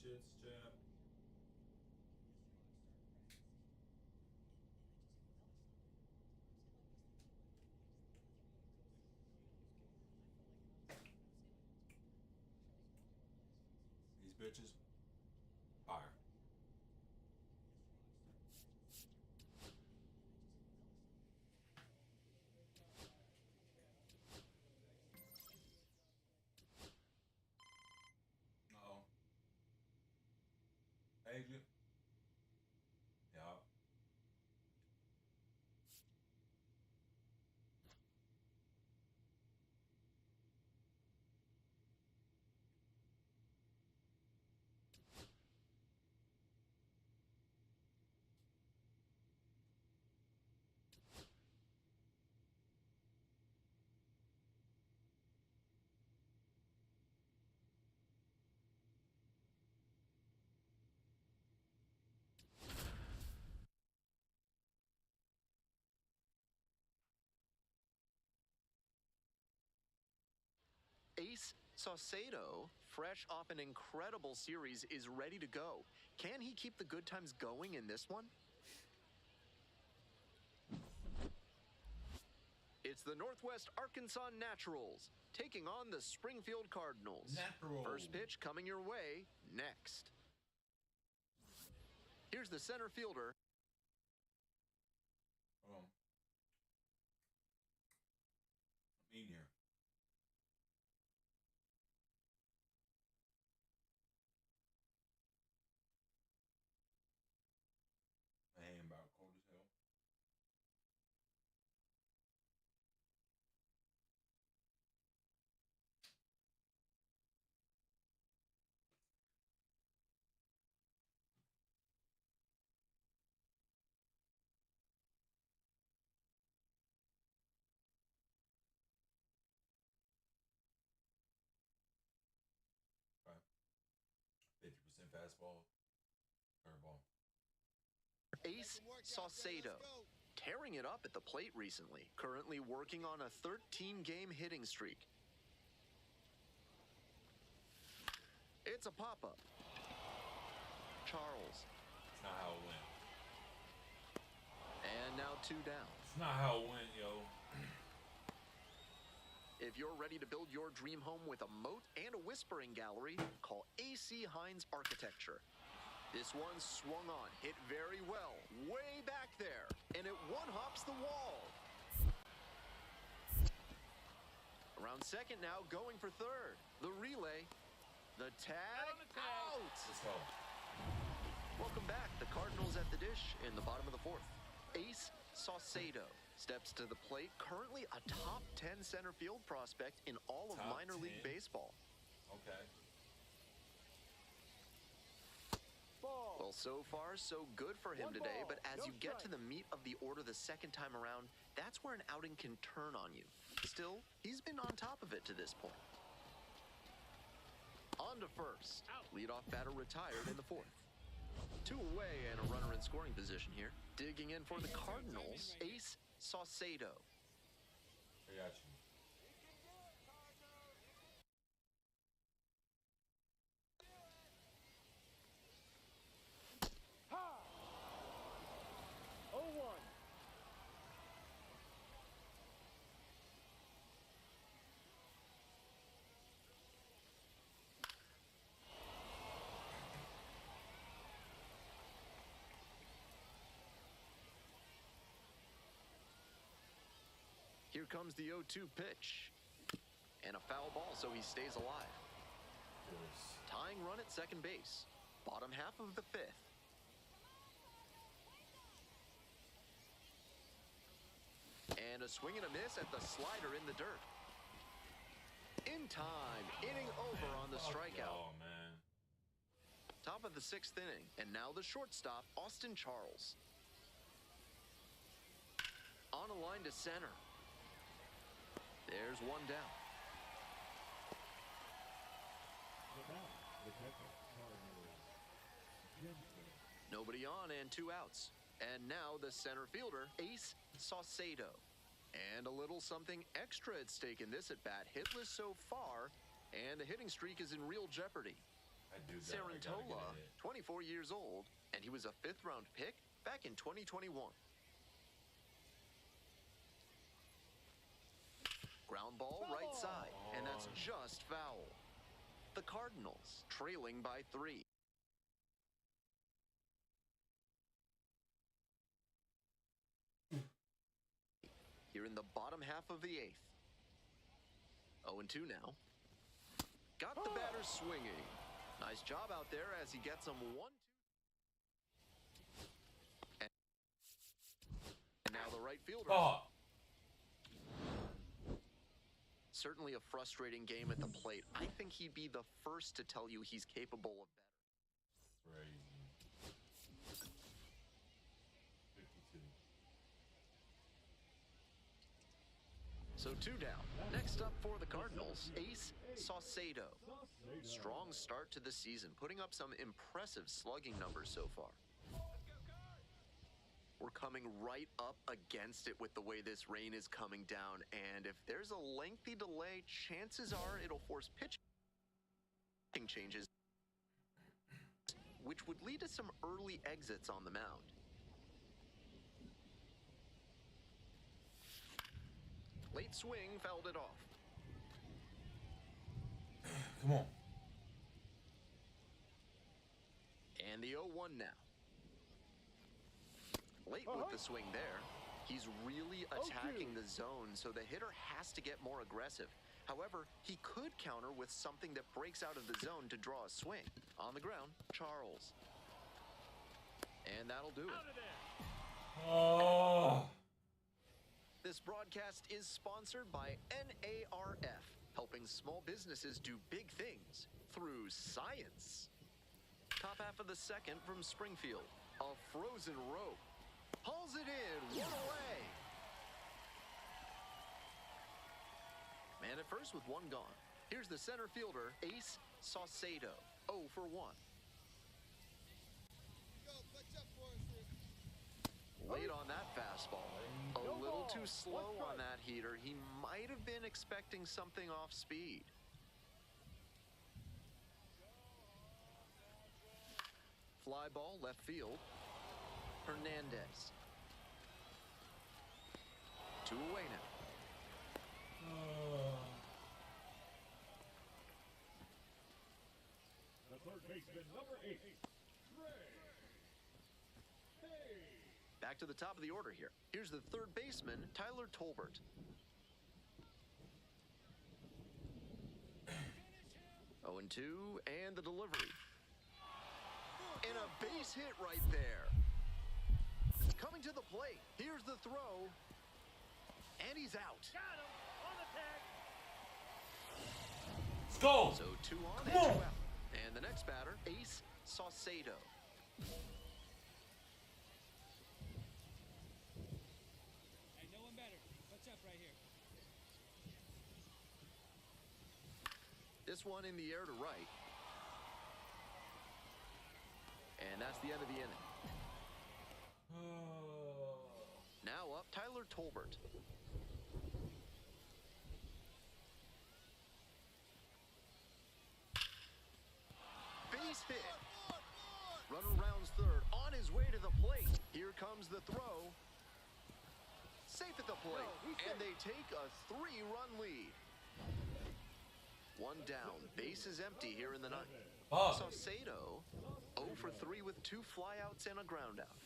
Speaker 1: shits, chat. These bitches, fire. Uh-oh. Agent. Yeah.
Speaker 3: Ace Saucedo, fresh off an incredible series, is ready to go. Can he keep the good times going in this one? It's the Northwest Arkansas Naturals taking on the Springfield Cardinals.
Speaker 1: Natural.
Speaker 3: First pitch coming your way next. Here's the center fielder.
Speaker 1: I'm in here. My hand about cold as hell. Okay. 50% fastball, curveball.
Speaker 3: Ace Saucedo, tearing it up at the plate recently, currently working on a 13-game hitting streak. It's a pop-up. Charles.
Speaker 1: It's not how it went.
Speaker 3: And now 2 down.
Speaker 1: It's not how it went, yo.
Speaker 3: If you're ready to build your dream home with a moat and a whispering gallery, call AC Hines Architecture. This one swung on, hit very well, way back there, and it one-hops the wall. Around second now, going for third. The relay, the tag, out!
Speaker 1: Let's go.
Speaker 3: Welcome back. The Cardinals at the dish in the bottom of the fourth. Ace Saucedo steps to the plate, currently a top 10 center field prospect in all of
Speaker 1: Top
Speaker 3: minor
Speaker 1: 10?
Speaker 3: league baseball.
Speaker 1: Okay.
Speaker 3: Well, so far, so good for him today, but as you get to the meat of the order the second time around, that's where an outing can turn on you. Still, he's been on top of it to this point. On to first. Leadoff batter retired in the fourth. 2 away and a runner in scoring position here. Digging in for the Cardinals, Ace Saucedo.
Speaker 1: I got you.
Speaker 3: Here comes the 0-2 pitch. And a foul ball, so he stays alive. Tying run at second base. Bottom half of the fifth. And a swing and a miss at the slider in the dirt. In time, inning over on the strikeout.
Speaker 1: Oh, man.
Speaker 3: Top of the 6th inning, and now the shortstop, Austin Charles. On a line to center. There's 1 down. Nobody on and 2 outs. And now the center fielder, Ace Saucedo. And a little something extra at stake in this at-bat. Hitless so far, and the hitting streak is in real jeopardy. Sarantola, 24 years old, and he was a 5th-round pick back in 2021. Ground ball right side, and that's just foul. The Cardinals trailing by 3. Here in the bottom half of the 8th. 0-2 now. Got the batter swinging. Nice job out there as he gets him 1-2. And now the right fielder. Certainly a frustrating game at the plate. I think he'd be the first to tell you he's capable of better.
Speaker 1: Crazy. 52.
Speaker 3: So 2 down. Next up for the Cardinals, Ace Saucedo. Strong start to the season, putting up some impressive slugging numbers so far. We're coming right up against it with the way this rain is coming down, and if there's a lengthy delay, chances are it'll force pitching changes, which would lead to some early exits on the mound. Late swing fouled it off.
Speaker 1: Come on.
Speaker 3: And the 0-1 now. Late with the swing there. He's really attacking the zone, so the hitter has to get more aggressive. However, he could counter with something that breaks out of the zone to draw a swing. On the ground, Charles. And that'll do it.
Speaker 1: Oh.
Speaker 3: This broadcast is sponsored by NARF, helping small businesses do big things through science. Top half of the 2nd from Springfield. A frozen rope. Hauls it in, 1 away. Man at first with 1 gone. Here's the center fielder, Ace Saucedo, 0 for 1. Late on that fastball. A little too slow on that heater. He might have been expecting something off speed. Fly ball left field. Hernandez. 2 away now.
Speaker 10: The third baseman, number 8,
Speaker 3: Back to the top of the order here. Here's the third baseman, Tyler Tolbert. Oh, 0-2, and the delivery. And a base hit right there. Coming to the plate. Here's the throw. And he's out.
Speaker 4: Got him on the tag.
Speaker 1: Let's go.
Speaker 3: So 2 on and 2 out. And the next batter, Ace Saucedo.
Speaker 5: Hey, no one better. What's up right here?
Speaker 3: This one in the air to right. And that's the end of the inning. Now up, Tyler Tolbert. Base hit. Runner rounds third, on his way to the plate. Here comes the throw. Safe at the plate, and they take a 3-run lead. 1 down, base is empty here in the 9th. Saucedo, 0 for 3 with 2 flyouts and a groundout.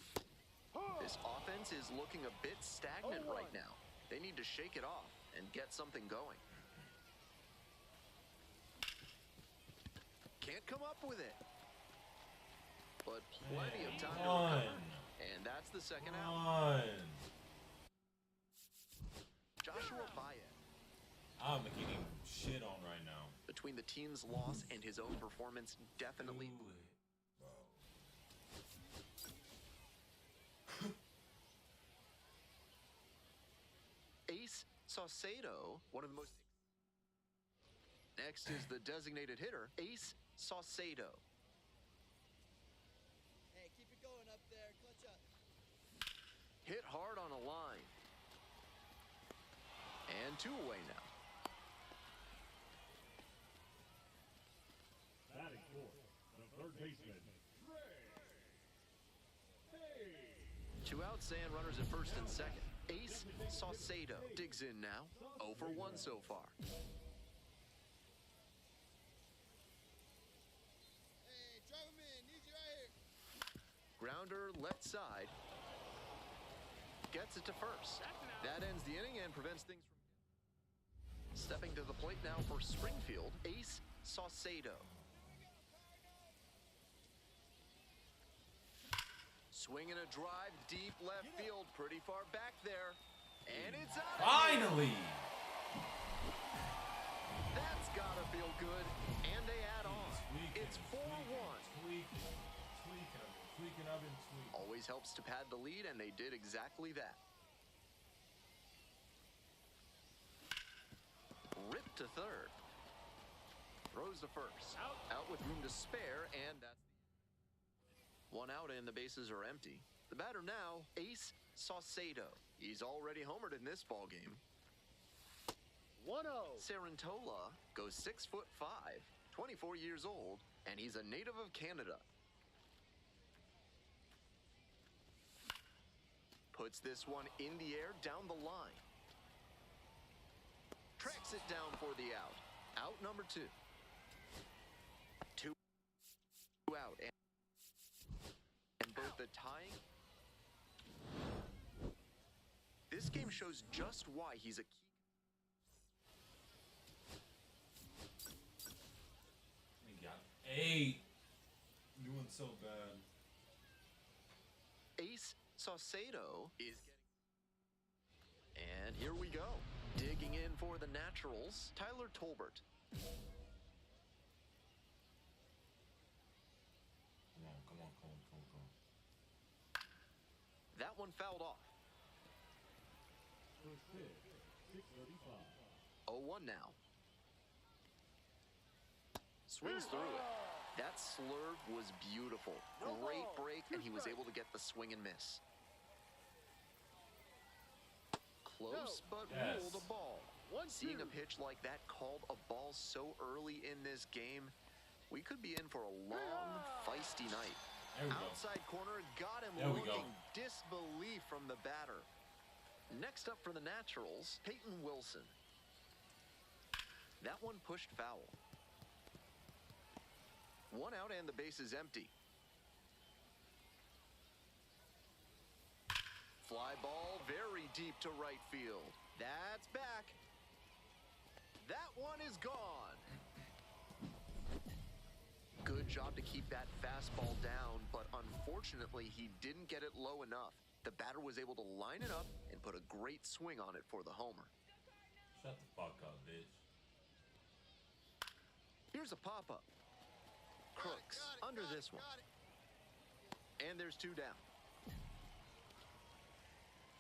Speaker 3: This offense is looking a bit stagnant right now. They need to shake it off and get something going. Can't come up with it. But plenty of time to recover. And that's the 2nd out. Joshua Baez.
Speaker 1: I'm getting shit on right now.
Speaker 3: Between the team's loss and his own performance, definitely. Ace Saucedo, one of the most. Next is the designated hitter, Ace Saucedo.
Speaker 5: Hey, keep it going up there. Clutch up.
Speaker 3: Hit hard on a line. And 2 away now.
Speaker 10: batting fourth, baseman, Trey. Hey.
Speaker 3: 2 outs and runners at first and second. Ace Saucedo digs in now. 0 for 1 so far.
Speaker 5: Hey, drive him in. Need you right here.
Speaker 3: Grounder left side. Gets it to first. That ends the inning and prevents things from... Stepping to the plate now for Springfield, Ace Saucedo. Swinging a drive deep left field, pretty far back there. And it's out.
Speaker 1: Finally!
Speaker 3: That's gotta feel good. And they add on. It's 4-1.
Speaker 1: Tweaking.
Speaker 3: Always helps to pad the lead, and they did exactly that. Rip to third. Throws to first. Out with room to spare, and that's... 1 out and the bases are empty. The batter now, Ace Saucedo. He's already homered in this ballgame.
Speaker 4: 1-0.
Speaker 3: Sarantola goes 6'5", 24 years old, and he's a native of Canada. Puts this one in the air down the line. Tracks it down for the out. Out number 2. 2 out and both the tying. This game shows just why he's a key.
Speaker 1: We got 8. Doing so bad.
Speaker 3: Ace Saucedo is getting... And here we go. Digging in for the Naturals, Tyler Tolbert.
Speaker 1: Come on.
Speaker 3: That one fouled off.
Speaker 10: First pitch, 6:35.
Speaker 3: 0-1 now. Swings through it. That slurve was beautiful. Great break, and he was able to get the swing and miss. Close, but ruled a ball. Seeing a pitch like that called a ball so early in this game, we could be in for a long, feisty night. Outside corner got him looking disbelief from the batter. Next up for the Naturals, Peyton Wilson. That one pushed foul. 1 out and the base is empty. Fly ball very deep to right field. That's back. That one is gone. Good job to keep that fastball down, but unfortunately he didn't get it low enough. The batter was able to line it up and put a great swing on it for the homer.
Speaker 1: Shut the fuck up, bitch.
Speaker 3: Here's a pop-up. Crooks under this one. And there's 2 down.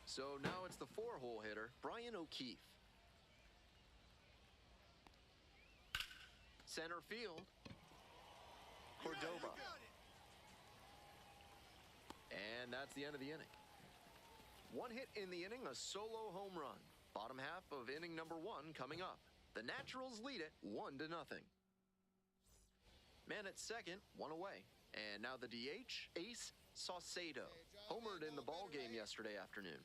Speaker 3: So now it's the 4-hole hitter, Brian O'Keefe. Center field. Cordova. And that's the end of the inning. 1 hit in the inning, a solo home run. Bottom half of inning number 1 coming up. The Naturals lead it 1-0. Man at second, 1 away. And now the DH, Ace Saucedo. Homered in the ball game yesterday afternoon.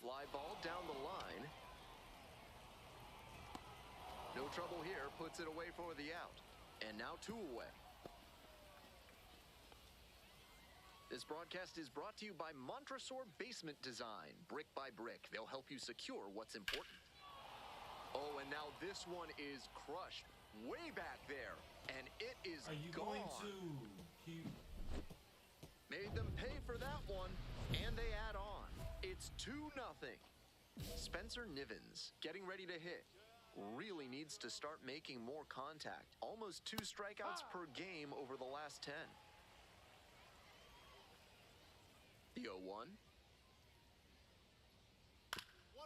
Speaker 3: Fly ball down the line. No trouble here, puts it away for the out. And now 2 away. This broadcast is brought to you by Montresor Basement Design. Brick by brick, they'll help you secure what's important. Oh, and now this one is crushed way back there. And it is gone. Are you going to keep... Made them pay for that one, and they add on. It's 2-0. Spencer Nivens getting ready to hit. Really needs to start making more contact. Almost 2 strikeouts per game over the last 10. The 0-1.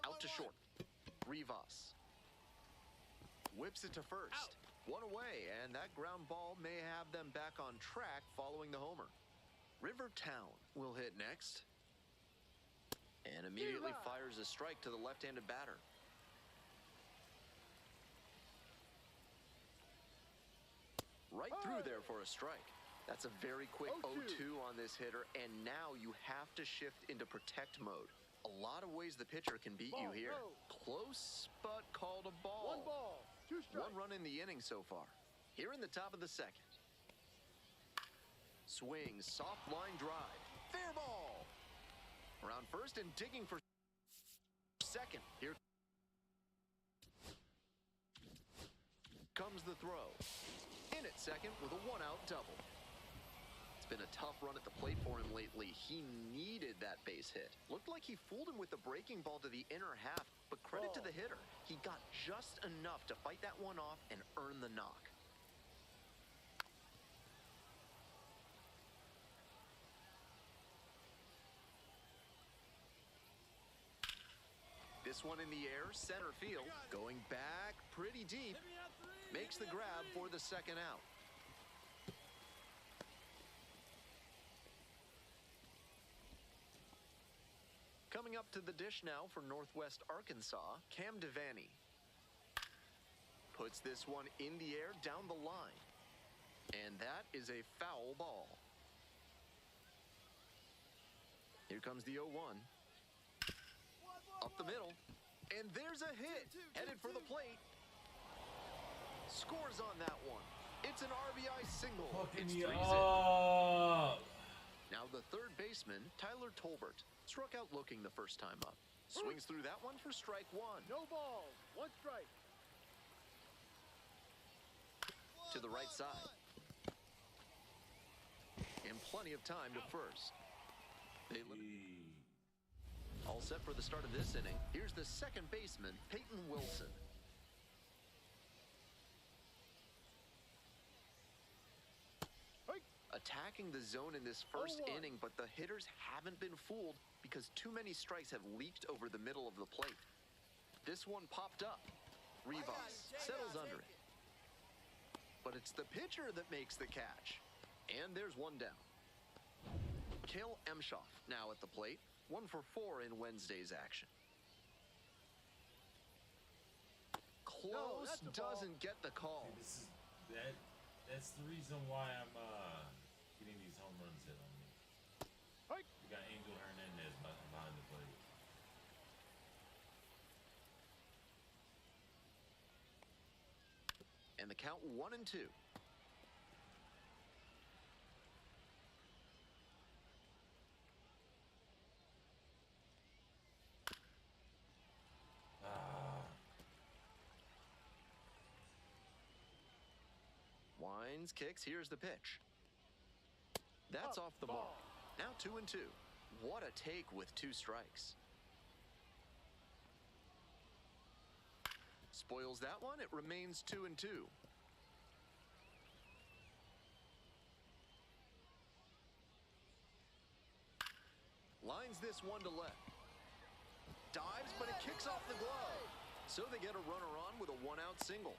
Speaker 3: Out to short. Rivas. Whips it to first. Out. 1 away, and that ground ball may have them back on track following the homer. Rivertown will hit next. And immediately fires a strike to the left-handed batter. through there for a strike. That's a very quick 0-2 on this hitter, and now you have to shift into protect mode. A lot of ways the pitcher can beat you here. Close, but called a ball.
Speaker 4: 1 ball, 2 strikes.
Speaker 3: 1 run in the inning so far. Here in the top of the second. Swing, soft line drive. Fair ball. Around first and digging for second. Here comes the throw. In at second with a 1-out double. It's been a tough run at the plate for him lately. He needed that base hit. Looked like he fooled him with the breaking ball to the inner half, but credit to the hitter. He got just enough to fight that one off and earn the knock. This one in the air, center field, going back pretty deep, makes the grab for the second out. Coming up to the dish now for Northwest Arkansas, Cam Devaney. Puts this one in the air down the line. And that is a foul ball. Here comes the 0-1. Up the middle. And there's a hit. Headed for the plate. Scores on that one. It's an RBI single. It's 3-0. Now the third baseman, Tyler Tolbert, struck out looking the first time up. Swings through that one for strike 1.
Speaker 4: No balls, 1 strike.
Speaker 3: To the right side. And plenty of time to first. All set for the start of this inning. Here's the second baseman, Peyton Wilson. Attacking the zone in this first inning, but the hitters haven't been fooled because too many strikes have leaked over the middle of the plate. This one popped up. Rivas settles under it. But it's the pitcher that makes the catch. And there's one down. Kale Emshoff now at the plate. 1 for 4 in Wednesday's action. Close, doesn't get the call.
Speaker 1: See, that's the reason why I'm getting these home runs hit on me. We got Angel Hernandez behind the plate.
Speaker 3: And the count 1-2. Winds, kicks, here's the pitch. That's off the mark. Now 2-2. What a take with 2 strikes. Spoils that one. It remains 2-2. Lines this one to left. Dives, but it kicks off the glove. So they get a runner on with a 1-out single.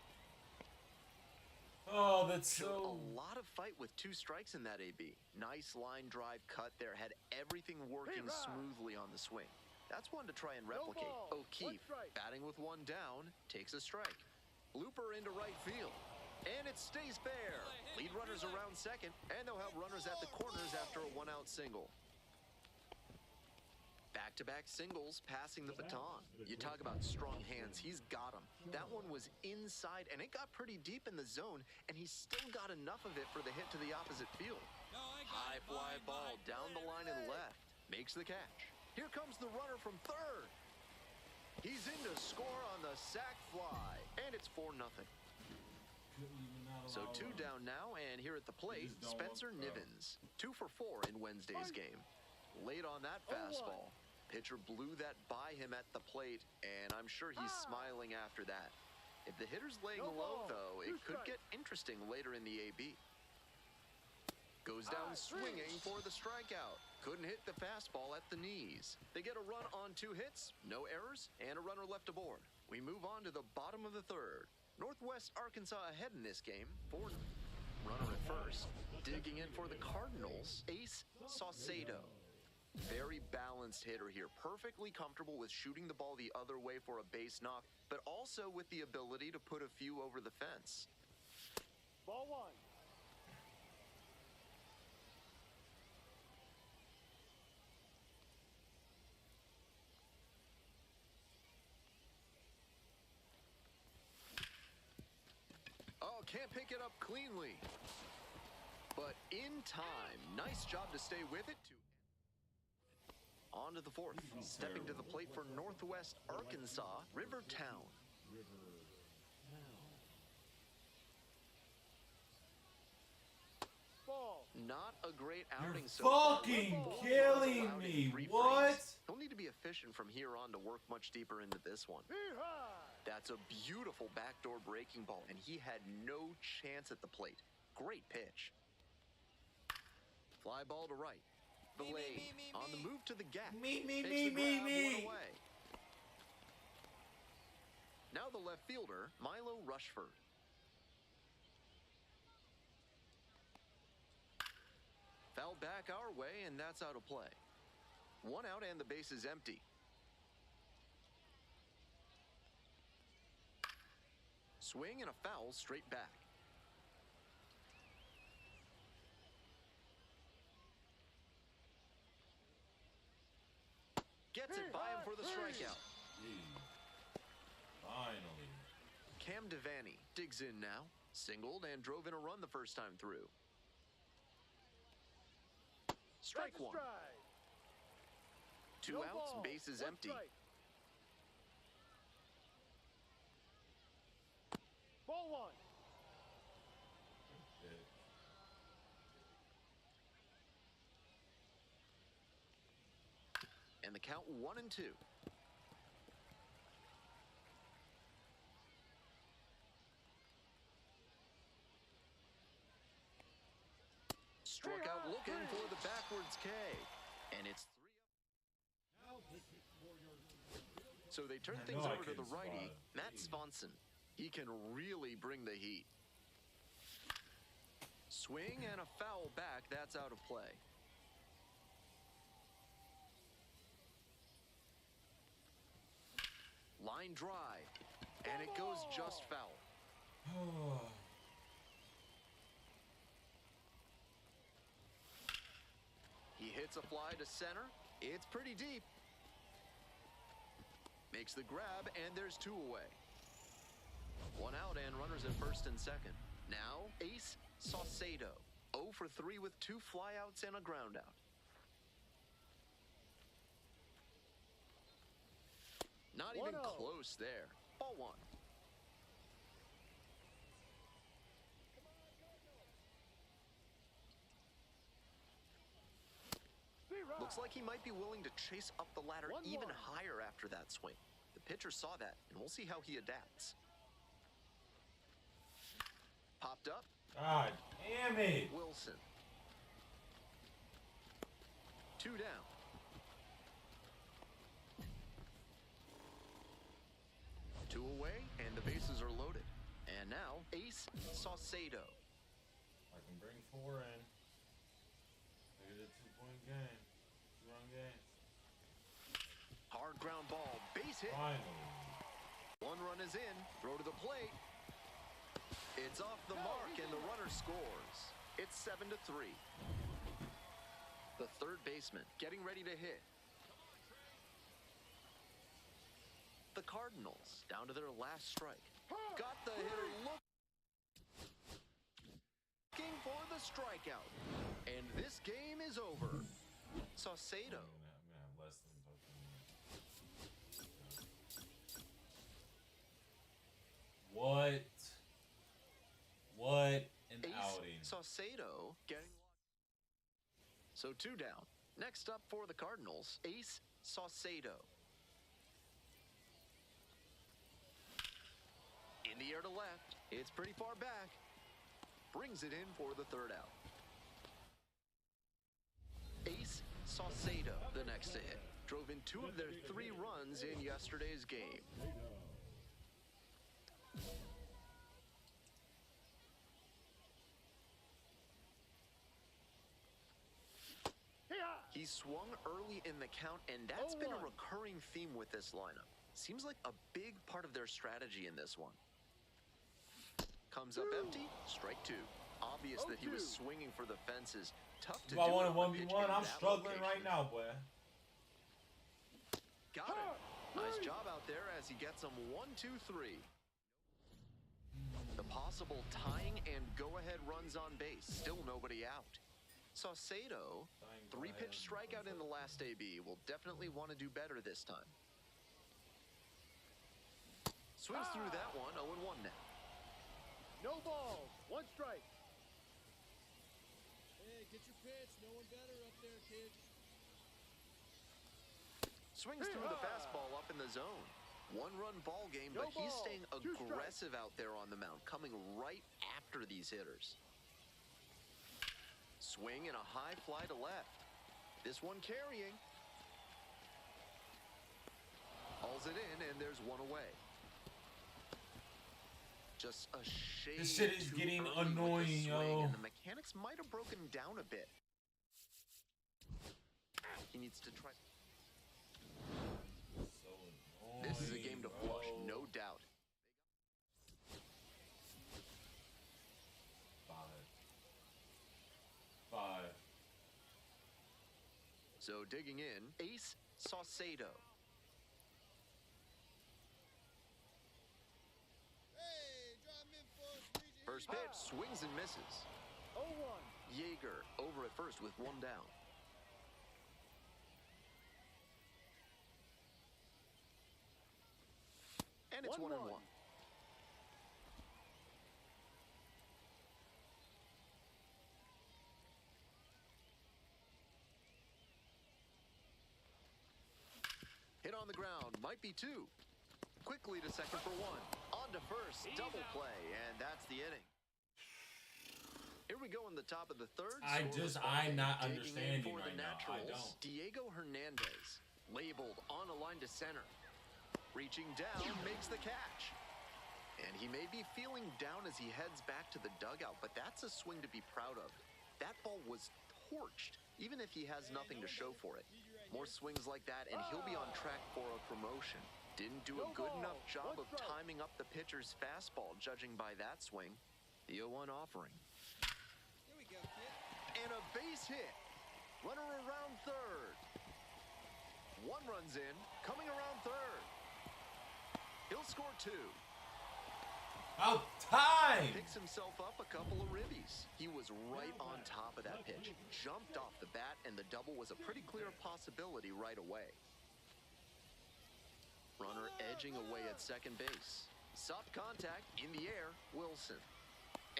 Speaker 1: Oh, that's
Speaker 3: so... A lot of fight with 2 strikes in that AB. Nice line drive cut there. Had everything working smoothly on the swing. That's one to try and replicate. O'Keefe, batting with 1 down, takes a strike. Looper into right field. And it stays fair. Lead runners around second, and they'll have runners at the corners after a 1-out single. Back-to-back singles, passing the baton. You talk about strong hands, he's got them. That one was inside, and it got pretty deep in the zone, and he still got enough of it for the hit to the opposite field. High fly ball down the line and left. Makes the catch. Here comes the runner from third. He's in to score on the sac fly, and it's 4-0. So 2 down now, and here at the plate, Spencer Nivens. 2 for 4 in Wednesday's game. Late on that fastball. Pitcher blew that by him at the plate, and I'm sure he's smiling after that. If the hitter's laying low, though, it could get interesting later in the AB. Goes down swinging for the strikeout. Couldn't hit the fastball at the knees. They get a run on 2 hits, no errors, and a runner left aboard. We move on to the bottom of the third. Northwest Arkansas ahead in this game. 4 runner at first. Digging in for the Cardinals, Ace Saucedo. Very balanced hitter here, perfectly comfortable with shooting the ball the other way for a base knock, but also with the ability to put a few over the fence.
Speaker 4: Ball 1.
Speaker 3: Can't pick it up cleanly. But in time, nice job to stay with it. On to the fourth. Stepping to the plate for Northwest Arkansas, Rivertown.
Speaker 4: Ball.
Speaker 3: Not a great outing so
Speaker 1: You're
Speaker 3: far.
Speaker 1: fucking
Speaker 3: Ball
Speaker 1: killing
Speaker 3: allowed in
Speaker 1: me.
Speaker 3: 3
Speaker 1: What?
Speaker 3: frames. He'll need to be efficient from here on to work much deeper into this one. That's a beautiful backdoor breaking ball, and he had no chance at the plate. Great pitch. Fly ball to right. Blade on the move to the gap. Takes the grab, one away. Now the left fielder, Milo Rushford. Fouled back our way, and that's out of play. 1 out and the base is empty. Swing and a foul straight back. Gets it by him for the strikeout.
Speaker 1: Finally.
Speaker 3: Cam Devaney digs in now. Singled and drove in a run the first time through. Strike one. 2 outs, base is empty.
Speaker 4: Ball 1.
Speaker 3: And the count 1-2. Struck out looking for the backwards K. And it's 3 up. So they turn things over to the righty, Matt Swanson. He can really bring the heat. Swing and a foul back. That's out of play. Line drive, and it goes just foul. He hits a fly to center. It's pretty deep. Makes the grab, and there's 2 away. 1 out and runners at first and second. Now, Ace Saucedo. 0 for 3 with 2 flyouts and a ground out. Not even close there. Ball 1. Looks like he might be willing to chase up the ladder even higher after that swing. The pitcher saw that, and we'll see how he adapts. Popped up.
Speaker 1: God damn it.
Speaker 3: Wilson. 2 down. Two away, and the bases are loaded. And now, Ace Saucedo.
Speaker 1: I can bring 4 in. Maybe the 2-point game. 2-run game.
Speaker 3: Hard ground ball, base hit.
Speaker 1: Finally.
Speaker 3: 1 run is in. Throw to the plate. It's off the mark, and the runner scores. It's 7-3. The third baseman getting ready to hit. The Cardinals down to their last strike. Got the hitter looking for the strikeout. And this game is over. Saucedo.
Speaker 1: I'm gonna have less than fucking. What an outing.
Speaker 3: Saucedo getting. So 2 down. Next up for the Cardinals, Ace Saucedo. In the air to left. It's pretty far back. Brings it in for the 3rd out. Ace Saucedo, the next to hit. Drove in 2 of their 3 runs in yesterday's game. He swung early in the count, and that's been a recurring theme with this lineup. Seems like a big part of their strategy in this one. Comes up empty, strike 2. Obvious that he was swinging for the fences. Tough to do.
Speaker 1: I want a 1v1. I'm struggling right now, boy.
Speaker 3: Got it. Nice job out there as he gets him 1, 2, 3. The possible possible tying and go-ahead runs on base. Still nobody out. Saucedo, 3-pitch strikeout in the last AB, will definitely want to do better this time. Swings through that one, 0-1 now.
Speaker 4: No balls, 1 strike.
Speaker 5: Hey, get your pitch. No one better up there, kid.
Speaker 3: Swings through the fastball up in the zone. 1-run ball game, but he's staying aggressive out there on the mound, coming right after these hitters. Swing and a high fly to left. This one carrying. Hauls it in, and there's one away. Just a shade.
Speaker 1: This shit is getting annoying, yo.
Speaker 3: And the mechanics might have broken down a bit. He needs to try. This is a game to flush, no doubt.
Speaker 1: 5.
Speaker 3: So digging in, Ace Saucedo.
Speaker 5: Hey, drive him in for us,
Speaker 3: First pitch, swings and misses.
Speaker 4: 0-1.
Speaker 3: Yeager over at first with 1 down. And it's 1-1. Hit on the ground, might be 2. Quickly to second for 1. On to first, double play, and that's the inning. Here we go in the top of the third.
Speaker 1: I'm not understanding
Speaker 3: for
Speaker 1: right
Speaker 3: the
Speaker 1: now. I
Speaker 3: Naturals,
Speaker 1: don't.
Speaker 3: Diego Hernandez, labeled on a line to center. Reaching down, makes the catch. And he may be feeling down as he heads back to the dugout, but that's a swing to be proud of. That ball was torched, even if he has nothing to show for it. More swings like that, and he'll be on track for a promotion. Didn't do a good enough job of timing up the pitcher's fastball, judging by that swing. The 0-1 offering.
Speaker 5: Here we go, kid.
Speaker 3: And a base hit. Runner around third. 1 runs in, coming around third. He'll score 2.
Speaker 1: Out time!
Speaker 3: Picks himself up a couple of ribbies. He was right on top of that pitch. Jumped off the bat, and the double was a pretty clear possibility right away. Runner edging away at second base. Soft contact in the air, Wilson.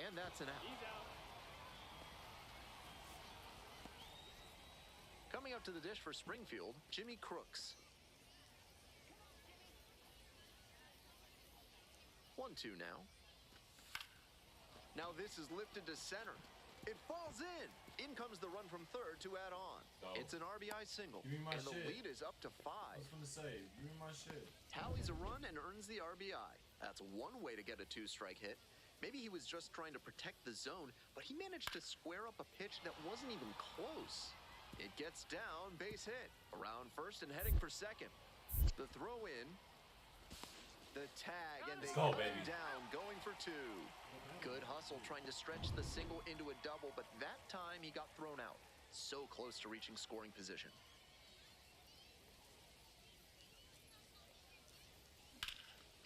Speaker 3: And that's an out. Coming up to the dish for Springfield, Jimmy Crooks. 1-2 now. Now this is lifted to center. It falls in. In comes the run from third to add on. It's an RBI single.
Speaker 1: Give me my
Speaker 3: and the
Speaker 1: shit.
Speaker 3: lead is up to 5.
Speaker 1: I was gonna say, give me my shit.
Speaker 3: Tallies a run and earns the RBI. That's one way to get a 2-strike hit. Maybe he was just trying to protect the zone, but he managed to square up a pitch that wasn't even close. It gets down, base hit. Around first and heading for second. The throw in. The tag, and they
Speaker 1: go,
Speaker 3: cut
Speaker 1: baby.
Speaker 3: down, going for 2. Good hustle trying to stretch the single into a double, but that time he got thrown out. So close to reaching scoring position.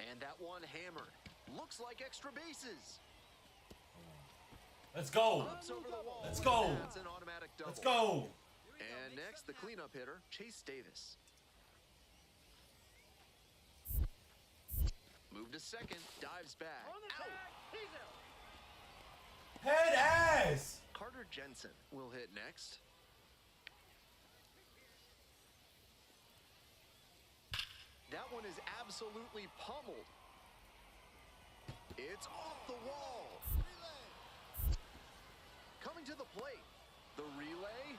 Speaker 3: And that one hammered. Looks like extra bases.
Speaker 1: Let's go.
Speaker 3: Flips over the wall.
Speaker 1: Let's go.
Speaker 3: That's an automatic double.
Speaker 1: Let's go.
Speaker 3: And next, the cleanup hitter, Chase Davis. Move to second, dives back. Out.
Speaker 1: Head ass.
Speaker 3: Carter Jensen will hit next. That one is absolutely pummeled. It's off the wall. Coming to the plate. The relay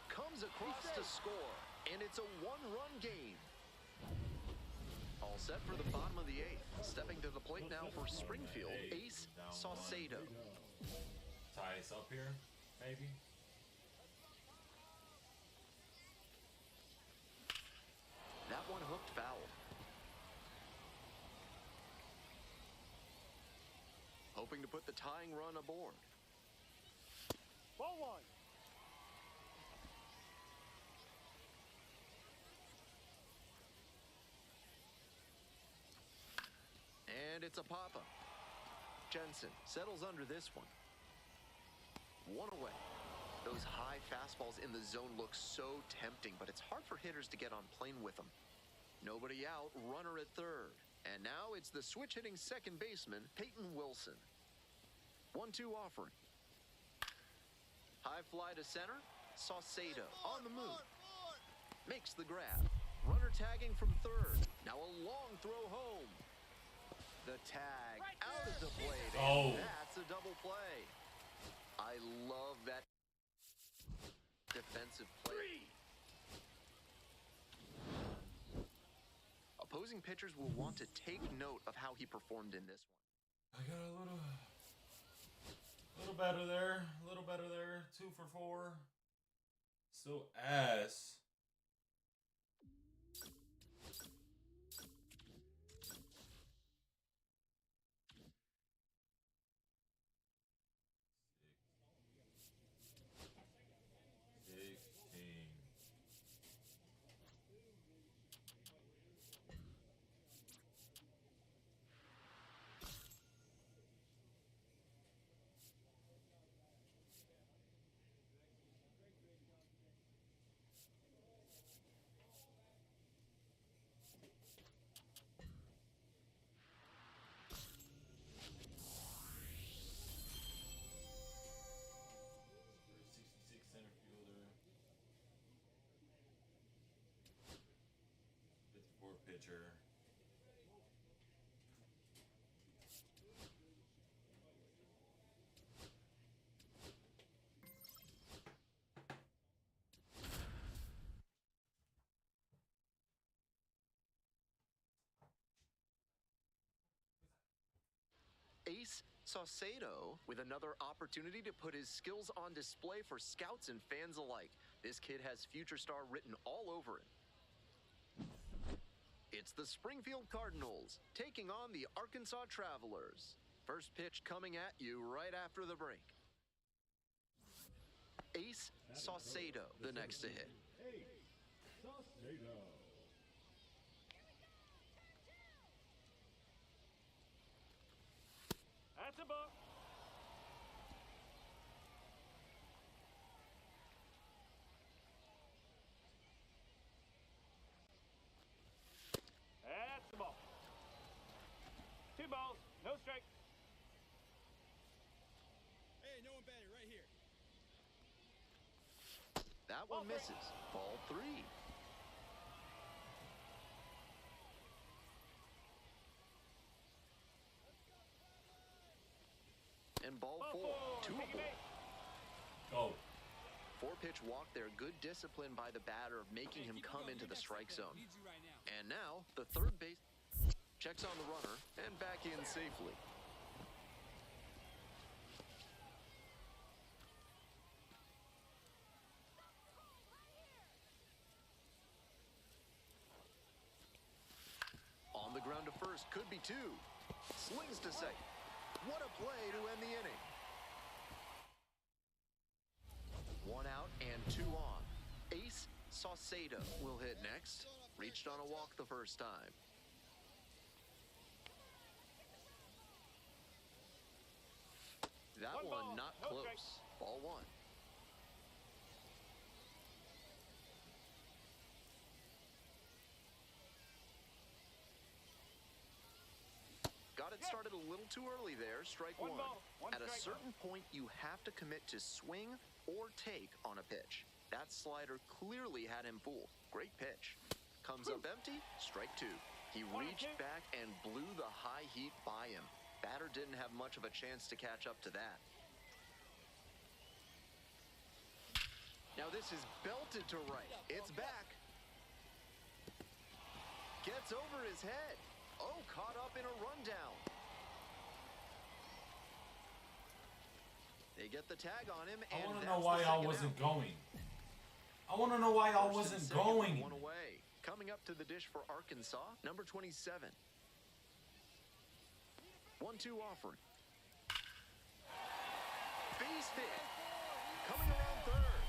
Speaker 3: comes across to score, and it's a 1-run game. All set for the bottom of the 8th. Stepping to the plate now for Springfield, Ace Saucedo.
Speaker 1: Tie us up here, maybe.
Speaker 3: That one hooked foul. Hoping to put the tying run aboard.
Speaker 4: Ball 1.
Speaker 3: And it's a pop-up. Jensen settles under this one. One away. Those high fastballs in the zone look so tempting, but it's hard for hitters to get on plane with them. Nobody out, runner at third. And now it's the switch-hitting second baseman, Peyton Wilson. 1-2 offering. High fly to center. Saucedo on the move. Makes the grab. Runner tagging from third. Now a long throw home. The tag out of the plate. And that's a double play. I love that defensive play. Opposing pitchers will want to take note of how he performed in this one.
Speaker 1: I got a little better there. A little better there. 2 for 4. Still ass. Pitcher.
Speaker 3: Ace Saucedo with another opportunity to put his skills on display for scouts and fans alike. This kid has future star written all over it. It's the Springfield Cardinals taking on the Arkansas Travelers. First pitch coming at you right after the break. Ace Saucedo, the next to hit.
Speaker 10: Ace Saucedo.
Speaker 4: That's a ball. That's the ball. 2 balls, no strike.
Speaker 5: Hey, no one batting right here.
Speaker 3: That one misses. Ball 3. And ball 4. 2
Speaker 1: Go.
Speaker 3: 4-pitch walk there. Good discipline by the batter of making him come into the strike zone. And now the third base checks on the runner and back in safely. On the ground to first, could be 2. Slings to second. What a play to end the inning. 1 out and 2 on. Ace Saucedo will hit next. Reached on a walk the first time. That one not close. Ball 1. Got it started a little too early there. Strike 1. At a certain point, you have to commit to swing or take on a pitch. That slider clearly had him fooled. Great pitch. Comes up empty. Strike 2. He reached back and blew the high heat by him. Batter didn't have much of a chance to catch up to that. Now this is belted to right. It's back. Gets over his head. Oh, caught up in a rundown. They get the tag on him, and
Speaker 1: I want to know why y'all wasn't going. I want to know why y'all wasn't going.
Speaker 3: 1 away. Coming up to the dish for Arkansas, number 27. 1-2 offering. Base hit. Coming around third.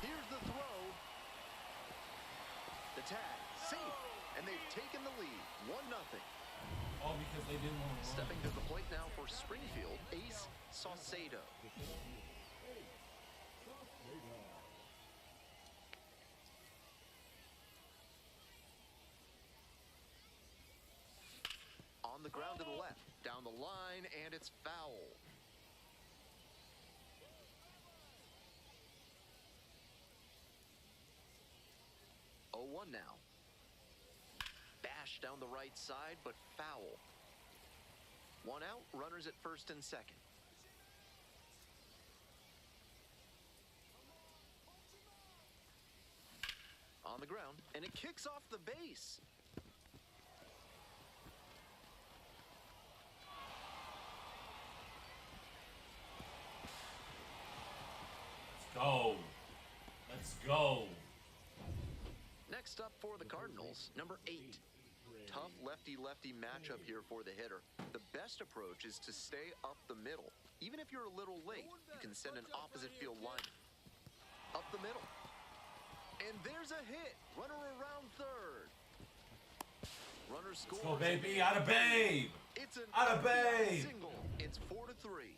Speaker 3: Here's the throw. The tag. Safe. And they've taken the lead. 1-0.
Speaker 1: All because they didn't want to run.
Speaker 3: Stepping to the plate now for Saucedo. On the ground to the left, down the line, and it's foul. Oh, 1 now. Bash down the right side, but foul. 1 out, runners at first and second. On the ground, and it kicks off the base.
Speaker 1: Go. Let's go.
Speaker 3: Next up for the Cardinals, number 8. Tough lefty-lefty matchup here for the hitter. The best approach is to stay up the middle. Even if you're a little late, you can send an opposite field line. Up the middle. And there's a hit. Runner around third. Runner scores.
Speaker 1: Let's go, baby. Out of babe.
Speaker 3: It's an
Speaker 1: out of babe.
Speaker 3: Single. It's 4-3.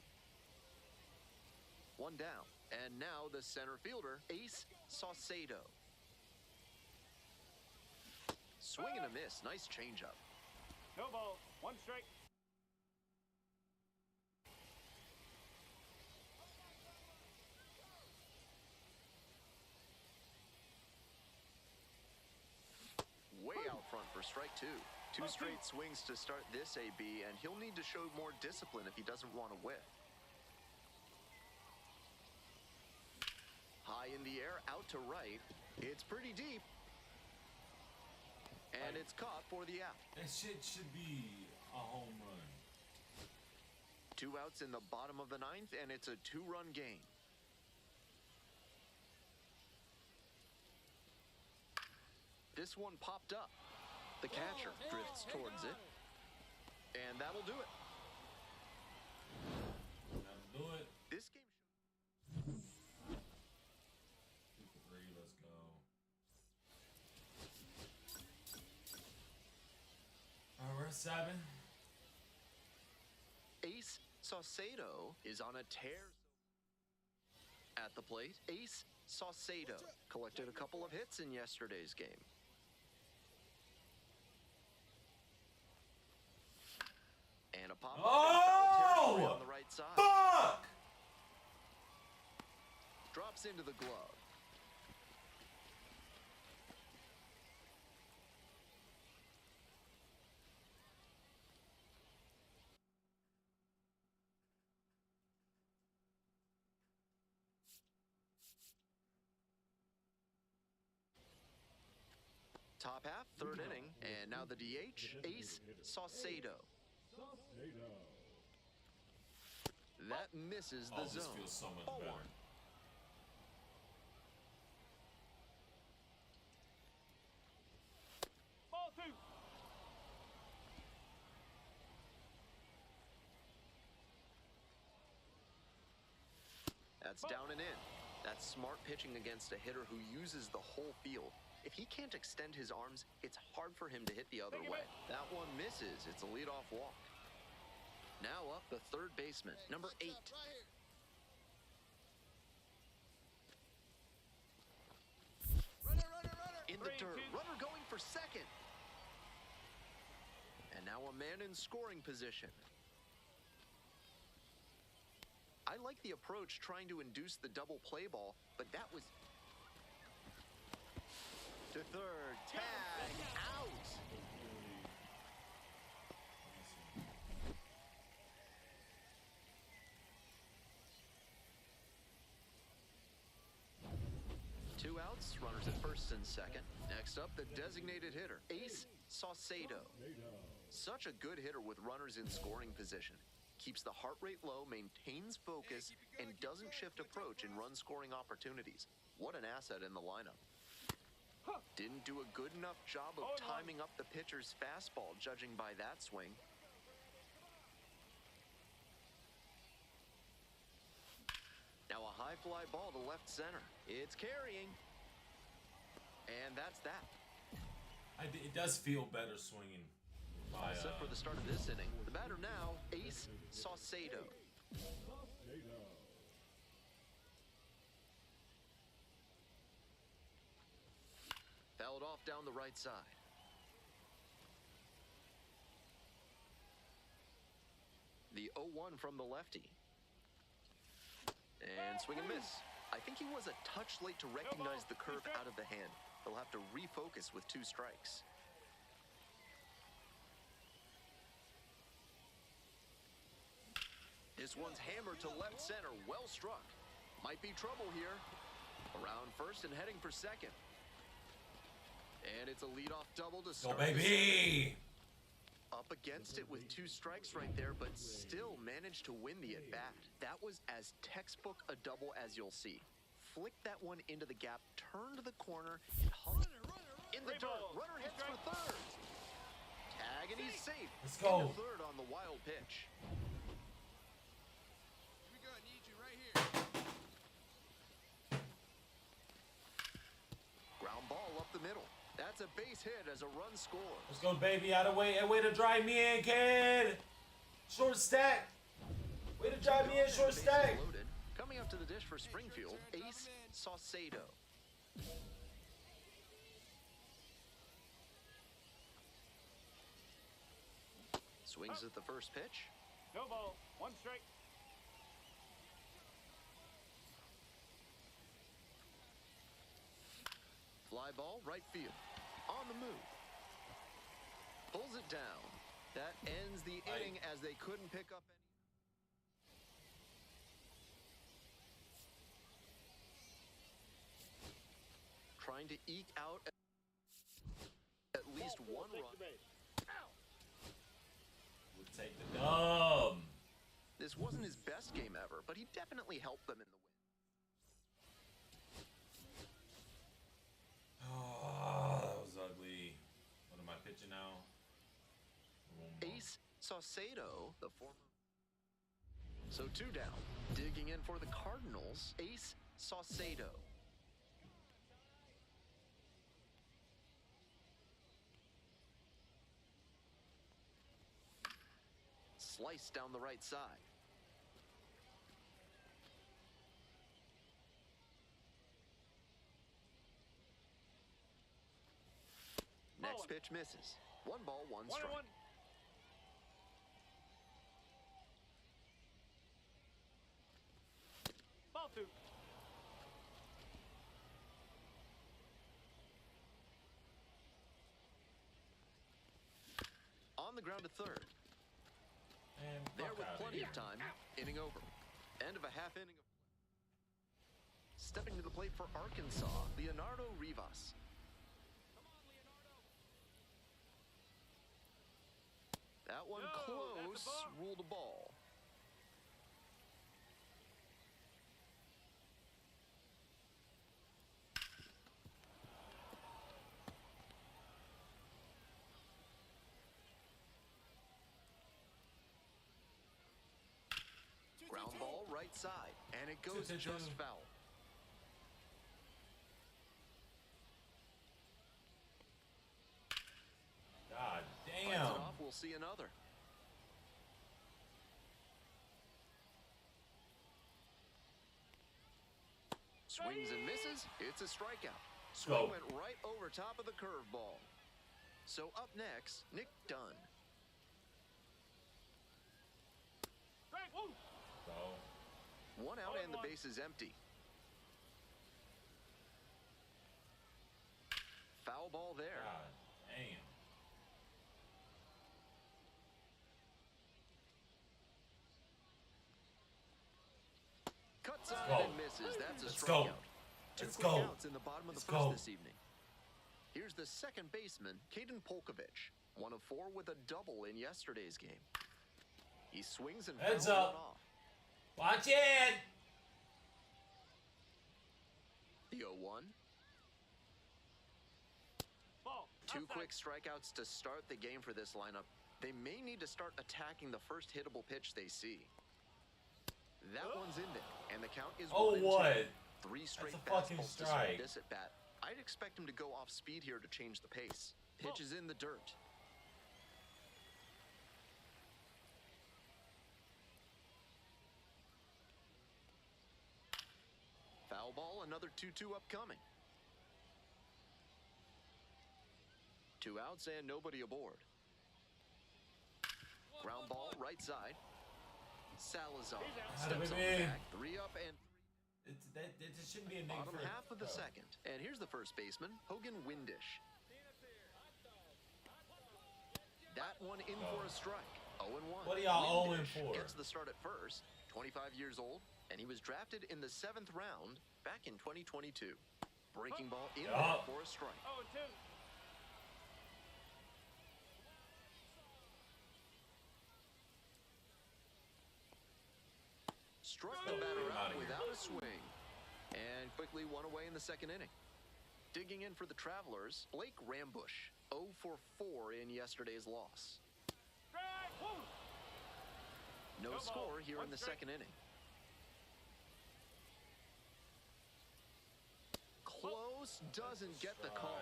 Speaker 3: 1 down. And now the center fielder, Ace Saucedo. Swing and a miss. Nice changeup.
Speaker 4: No ball. 1 strike.
Speaker 3: Way out front for strike 2. 2 straight swings to start this AB, and he'll need to show more discipline if he doesn't want to whiff. High in the air, out to right. It's pretty deep. And it's caught for the out.
Speaker 1: That shit should be a home run.
Speaker 3: 2 outs in the bottom of the 9th, and it's a 2-run game. This one popped up. The catcher drifts towards it. And that'll do it.
Speaker 1: That'll do it.
Speaker 3: This game...
Speaker 1: 2 for 3, let's go. Alright, we're at 7.
Speaker 3: Ace Saucedo is on a tear. At the plate, Ace Saucedo collected a couple of hits in yesterday's game. And a pop-up territory on the right side.
Speaker 1: Fuck!
Speaker 3: Drops into the glove. Top half, 3rd inning, and now the DH, Ace Saucedo. That misses the zone.
Speaker 1: This feels so much
Speaker 3: Ball
Speaker 1: better.
Speaker 3: 1.
Speaker 4: Ball 2.
Speaker 3: That's down and in. That's smart pitching against a hitter who uses the whole field. If he can't extend his arms, it's hard for him to hit the other way. That one misses. It's a leadoff walk. Now up the 3rd baseman, number 8. In the dirt, runner going for second. And now a man in scoring position. I like the approach trying to induce the double play ball, but that was... To 3rd, tag, out. Two outs, runners at first and second. Next up, the designated hitter, Ace Saucedo. Such a good hitter with runners in scoring position. Keeps the heart rate low, maintains focus, and doesn't shift approach in run-scoring opportunities. What an asset in the lineup. Didn't do a good enough job of timing up the pitcher's fastball, judging by that swing. Now a high fly ball to left center. It's carrying. And that's that.
Speaker 1: It does feel better swinging.
Speaker 3: All set for the start of this inning. The batter now, Ace Saucedo.
Speaker 10: potato.
Speaker 3: Fouled off down the right side. The 0-1 from the lefty. And swing and miss. I think he was a touch late to recognize the curve out of the hand. He'll have to refocus with 2 strikes. This one's hammered to left center. Well struck. Might be trouble here. Around first and heading for second. And it's a leadoff double to start.
Speaker 1: Go, baby!
Speaker 3: Up against it with 2 strikes right there, but still managed to win the at-bat. That was as textbook a double as you'll see. Flicked that one into the gap, turned the corner, and hung in the dirt. Runner hits for third. Tag, and he's safe.
Speaker 1: Let's go.
Speaker 3: Into third on the wild pitch.
Speaker 5: Here we go. I need you right here.
Speaker 3: Ground ball up the middle. That's a base hit as a run scores.
Speaker 1: Let's go, baby. Out of way. Way to drive me in, kid. Short stack. Way to drive me in, short stack.
Speaker 3: Loaded. Coming up to the dish for Springfield, Ace Saucedo. Swings at the first pitch.
Speaker 4: No ball. 1 strike.
Speaker 3: Fly ball, right field. On the move. Pulls it down. That ends the inning as they couldn't pick up any. Trying to eke out at least 1 run.
Speaker 1: We'll take the dub.
Speaker 3: This wasn't his best game ever, but he definitely helped them in the win.
Speaker 1: Oh, that was ugly. What am I pitching now?
Speaker 3: Ace Saucedo, the former. So 2 down. Digging in for the Cardinals, Ace Saucedo. Slice down the right side. Next pitch misses. 1 ball, 1 strike.
Speaker 4: 1-1. Ball 2.
Speaker 3: On the ground to third.
Speaker 1: And
Speaker 3: There with plenty of time. Inning over. End of a half inning of play. Stepping to the plate for Arkansas, Leonardo Rivas. That one close, ruled a ball. Ground ball right side, and it goes just foul.
Speaker 1: God damn.
Speaker 3: Fights it off, we'll see another. Swings and misses. It's a strikeout. Swing went right over top of the curveball. So up next, Nick Dunn.
Speaker 1: So
Speaker 3: 1 out and the base is empty. Foul ball there.
Speaker 1: God damn.
Speaker 3: Cuts on and misses. That's a
Speaker 1: Let's
Speaker 3: strikeout.
Speaker 1: go.
Speaker 3: Two
Speaker 1: Let's
Speaker 3: quick
Speaker 1: go.
Speaker 3: outs in the bottom of the
Speaker 1: Let's
Speaker 3: first
Speaker 1: go.
Speaker 3: this evening. Here's the second baseman, Caden Polkovich. 1 of 4 with a double in yesterday's game. He swings and
Speaker 1: Heads
Speaker 3: fouls
Speaker 1: up.
Speaker 3: one off.
Speaker 1: Watch it.
Speaker 3: The 0-1.
Speaker 4: Ball.
Speaker 3: 2
Speaker 4: Outside.
Speaker 3: quick strikeouts to start the game for this lineup. They may need to start attacking the first hittable pitch they see. That one's in there, and the count is 1-2.
Speaker 1: what?
Speaker 3: 3 straight
Speaker 1: That's a fucking
Speaker 3: fastballs to
Speaker 1: strike.
Speaker 3: start this at bat. I'd expect him to go off speed here to change the pace. Pitch is in the dirt. Foul ball, another 2-2 upcoming. 2 outs and nobody aboard. Ground ball, right side. Salazar steps on the back, 3 up and
Speaker 1: it shouldn't be a
Speaker 3: bottom half of the second. And here's the first baseman, Hogan Windish. That one in for a strike. 0-1.
Speaker 1: What are y'all 0 for?
Speaker 3: Gets the start at first. 25 years old, and he was drafted in the 7th round back in 2022. Breaking ball in there for a strike.
Speaker 4: 0-2.
Speaker 3: Struck the batter out without a swing. And quickly one away in the second inning. Digging in for the Travelers, Blake Rambush, 0 for 4 in yesterday's loss. No score here in the second inning. Close, doesn't get the call.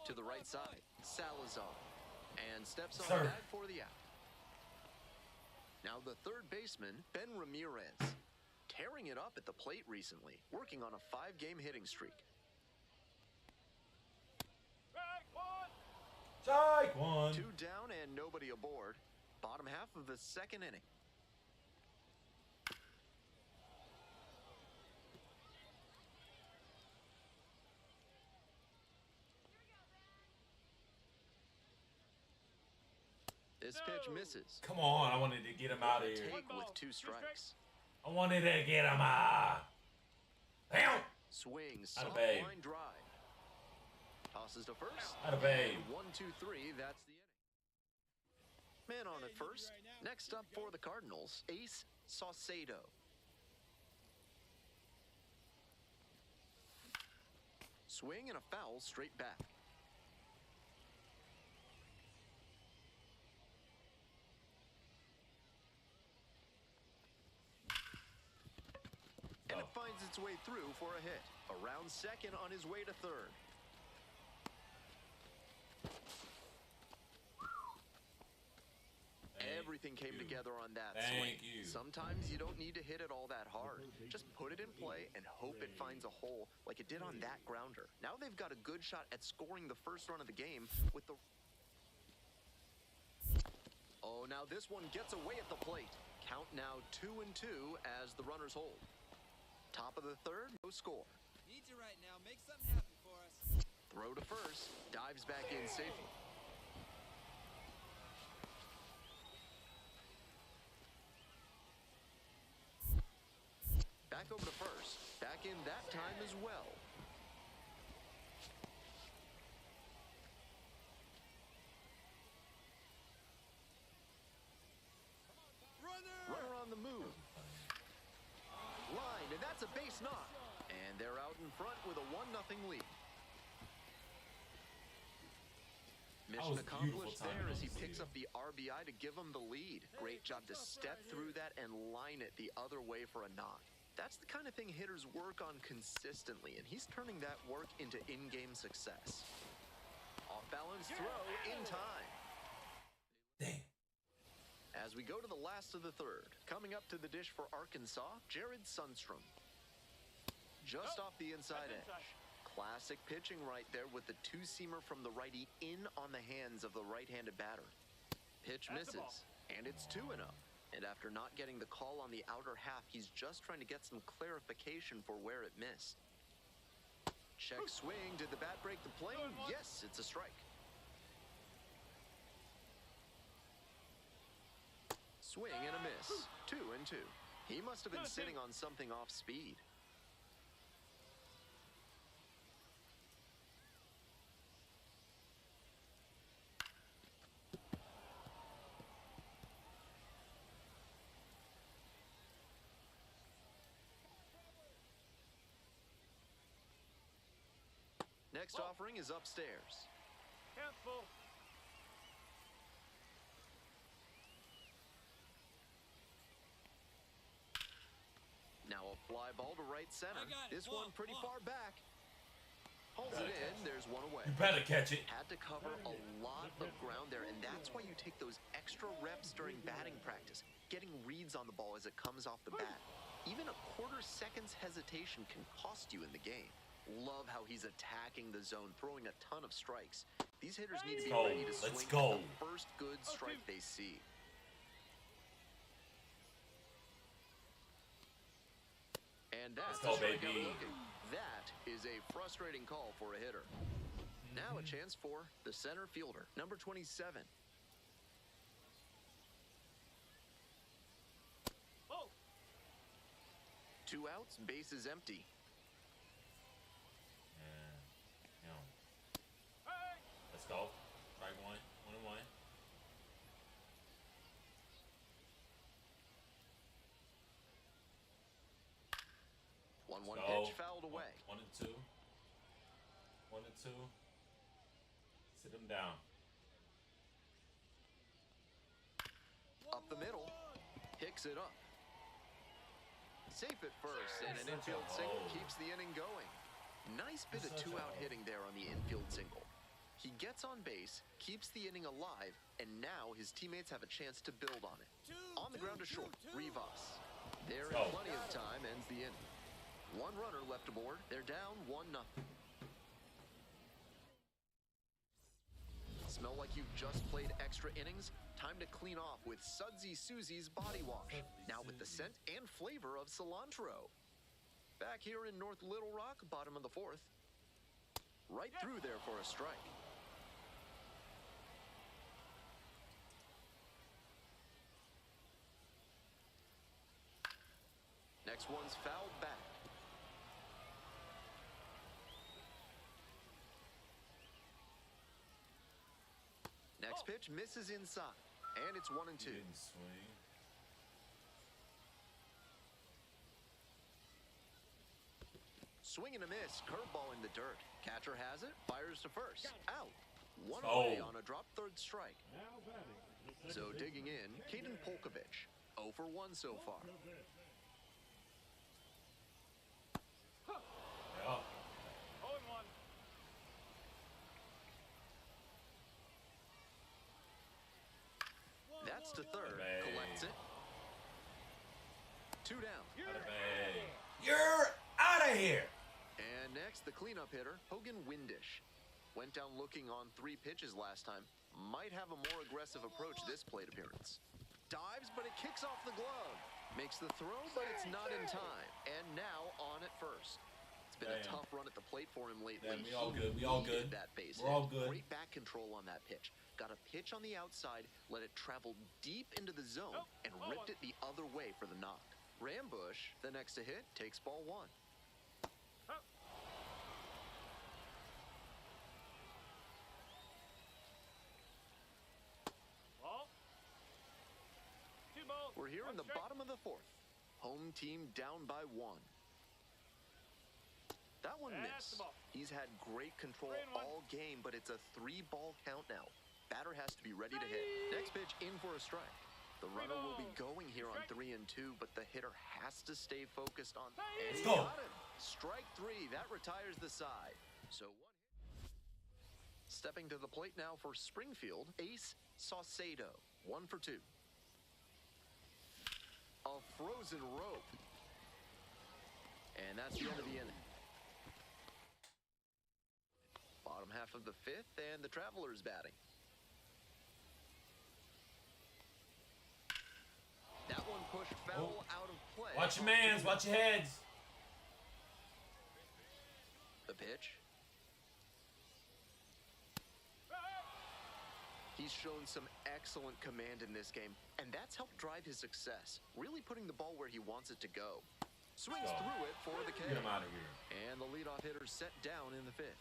Speaker 3: To the right side, Salazar. And steps on the bag for the out. Now the third baseman, Ben Ramirez, tearing it up at the plate recently, working on a 5-game hitting streak.
Speaker 1: Strike one.
Speaker 3: 2 down and nobody aboard. Bottom half of the second inning. This pitch misses.
Speaker 1: Come on, I wanted to get him out of here.
Speaker 3: Take with 2 strikes.
Speaker 1: I wanted to get him out. Bam!
Speaker 3: Swings,
Speaker 1: Out of
Speaker 3: soft
Speaker 1: babe.
Speaker 3: line drive. Tosses to first.
Speaker 1: Out of babe.
Speaker 3: 1, 2, 3, that's the inning. Man on at first. Next up for the Cardinals, Ace Saucedo. Swing and a foul straight back. And it finds its way through for a hit. Around second on his way to third. Everything came together on that swing. Sometimes you don't need to hit it all that hard. Just put it in play and hope it finds a hole like it did on that grounder. Now they've got a good shot at scoring the first run of the game with the... Oh, now this one gets away at the plate. Count now 2-2 as the runners hold. Top of the third, no score.
Speaker 5: Need you right now. Make something happen for us.
Speaker 3: Throw to first, dives back in safely. Back over to first, back in that time as well. Runner on the move. Line, and that's a base knock. And they're out in front with a 1-0 lead. Mission accomplished there as he picks up the RBI to give him the lead. Great job to step through that and line it the other way for a knock. That's the kind of thing hitters work on consistently, and he's turning that work into in-game success. Off-balance throw in time.
Speaker 1: Damn.
Speaker 3: As we go to the last of the third, coming up to the dish for Arkansas, Jared Sundstrom. Just off the inside edge. Classic pitching right there with the 2-seamer from the righty in on the hands of the right-handed batter. Pitch misses, and it's 2-0. And after not getting the call on the outer half, he's just trying to get some clarification for where it missed. Check swing. Did the bat break the plane? Yes, it's a strike. Swing and a miss. 2-2. He must have been sitting on something off speed. Next offering is upstairs.
Speaker 4: Careful.
Speaker 3: Now a fly ball to right center. This one pretty far back. Holds it in. There's one away.
Speaker 1: You better catch it.
Speaker 3: Had to cover a lot of ground there, and that's why you take those extra extra reps during batting practice, getting reads on the ball as it comes off the bat. Even a quarter-second's hesitation can cost you in the game. Love how he's attacking the zone, throwing a ton of strikes. These hitters need to be ready to swing at the first good strike they see. And that's the strike I'm looking. That is a frustrating call for a hitter. Now a chance for the center fielder, number 27.
Speaker 4: Oh.
Speaker 3: 2 outs, base is empty.
Speaker 1: Let's go. Strike one. 1-1.
Speaker 3: 1-1 pitch fouled away.
Speaker 1: 1-2. 1-2. Sit him down.
Speaker 3: Up the middle. Picks it up. Safe at first, and an infield single keeps the inning going. Nice bit of 2-out hitting there on the infield single. He gets on base, keeps the inning alive, and now his teammates have a chance to build on it. On the ground to short, Rivas. There in plenty of time, ends the inning. 1 runner left aboard. They're down 1-0. Smell like you've just played extra innings? Time to clean off with Sudsy Susie's Body Wash. Now with the scent and flavor of cilantro. Back here in North Little Rock, bottom of the 4th. Right through there for a strike. Next one's fouled back. Next pitch misses inside, and it's 1-2.
Speaker 1: Didn't swing.
Speaker 3: Swing and a miss, curveball in the dirt. Catcher has it, fires to first. Out. 1 away on a drop third strike. So digging in, Caden Polkovich. 0 for 1 so far.
Speaker 1: Yeah.
Speaker 4: 0-1.
Speaker 3: That's to third. Collects it. 2 down.
Speaker 1: You're out of here.
Speaker 3: And next, the cleanup hitter, Hogan Windish. Went down looking on 3 pitches last time. Might have a more aggressive approach this plate appearance. Dives, but it kicks off the glove. Makes the throw, but it's not in time. And now on at first. It's been a tough run at the plate for him lately.
Speaker 1: We all good. We all good.
Speaker 3: That base
Speaker 1: We're all good.
Speaker 3: Great back control on that pitch. Got a pitch on the outside, let it travel deep into the zone, and ripped it the other way for the knock. Rambush, the next to hit, takes ball 1. We're here in the bottom of the 4th. Home team down by 1. That one missed. He's had great control all game, but it's a 3-ball count now. Batter has to be ready to hit. Next pitch in for a strike. The runner will be going here on 3 and 2, but the hitter has to stay focused on. And he got it. Strike 3. That retires the side. So 1 hit. Stepping to the plate now for Springfield, Ace Saucedo. 1 for 2. A frozen rope. And that's the end of the inning. Bottom half of the 5th, and the Travelers batting. That one pushed foul out of play.
Speaker 1: Watch your mans, watch your heads.
Speaker 3: The pitch. He's shown some excellent command in this game, and that's helped drive his success, really putting the ball where he wants it to go. Swings through it for the K.
Speaker 1: Get him out of here.
Speaker 3: And the leadoff hitter set down in the 5th.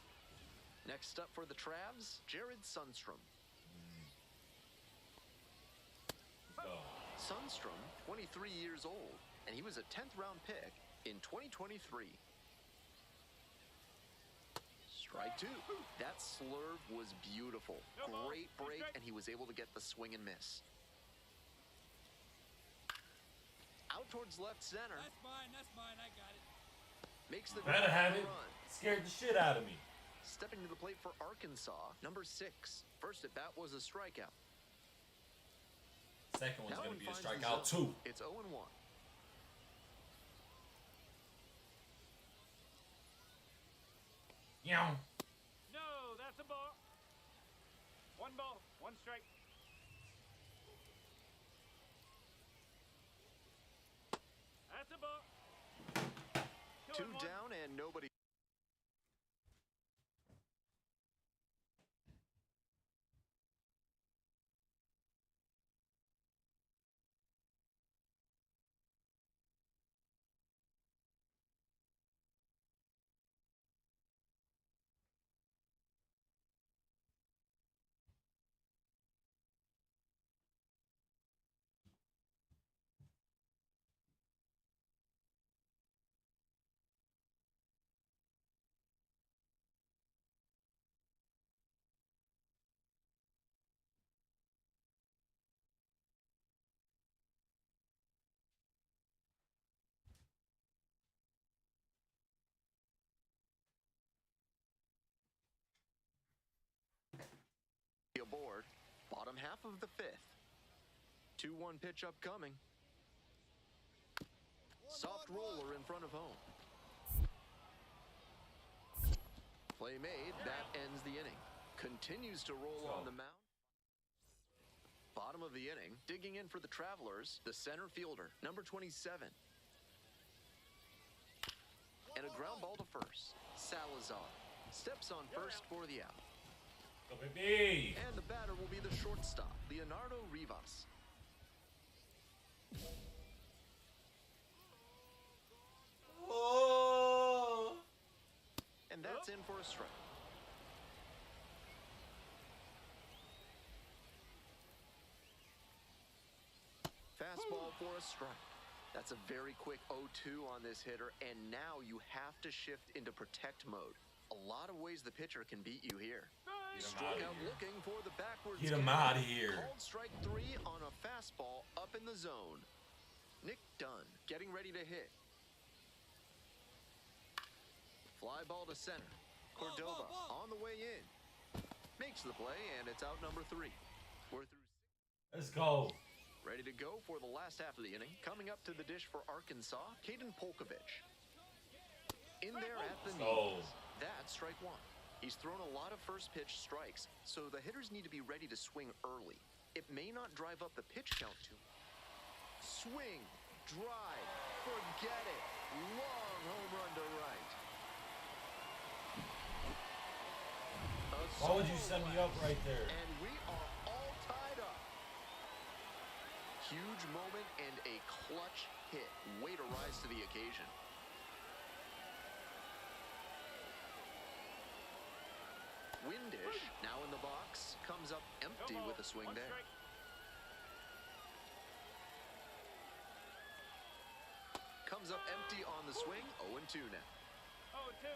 Speaker 3: Next up for the Travs, Jared Sundstrom. Sundstrom, 23 years old, and he was a 10th round pick in 2023. Strike 2. That slurve was beautiful. Great break, and he was able to get the swing and miss. Out towards left center.
Speaker 5: That's mine, I got it.
Speaker 3: Makes the
Speaker 1: Better have it.
Speaker 3: run.
Speaker 1: Scared the shit out of me.
Speaker 3: Stepping to the plate for Arkansas, number 6. First at bat was a strikeout.
Speaker 1: second one's
Speaker 3: That
Speaker 1: going
Speaker 3: one
Speaker 1: to be a
Speaker 3: finds the
Speaker 1: strikeout,
Speaker 3: zone.
Speaker 1: too.
Speaker 3: It's 0-1.
Speaker 1: Yeah.
Speaker 4: No, that's a ball. One ball, one strike. That's a ball.
Speaker 3: Two down and nobody. Aboard, bottom half of the fifth. 2-1 pitch upcoming. Soft roller in front of home. Play made, that ends the inning. Continues to roll on the mound. Bottom of the inning, digging in for the Travelers, the center fielder, number 27. And a ground ball to first. Salazar steps on first for the out.
Speaker 1: Go, baby.
Speaker 3: And the batter will be the shortstop, Leonardo Rivas.
Speaker 1: Oh.
Speaker 3: And that's in for a strike. Fastball for a strike. That's a very quick 0-2 on this hitter, and now you have to shift into protect mode. A lot of ways the pitcher can beat you here. Struck out looking for the backwards.
Speaker 1: Get him out of here.
Speaker 3: Called strike 3 on a fastball up in the zone. Nick Dunn getting ready to hit. Fly ball to center. Cordova on the way in. Makes the play, and it's out number 3. We're through.
Speaker 1: Let's go.
Speaker 3: Ready to go for the last half of the inning. Coming up to the dish for Arkansas, Caden Polkovich. In there at the knees. That's strike 1. He's thrown a lot of first pitch strikes, so the hitters need to be ready to swing early. It may not drive up the pitch count too much. Swing, drive, forget it. Long home run to right.
Speaker 1: Why would you set me up right there?
Speaker 3: And we are all tied up. Huge moment and a clutch hit. Way to rise to the occasion. Windish, now in the box, comes up empty with a swing there. Comes up empty on the swing, 0-2 now.
Speaker 4: 0-2.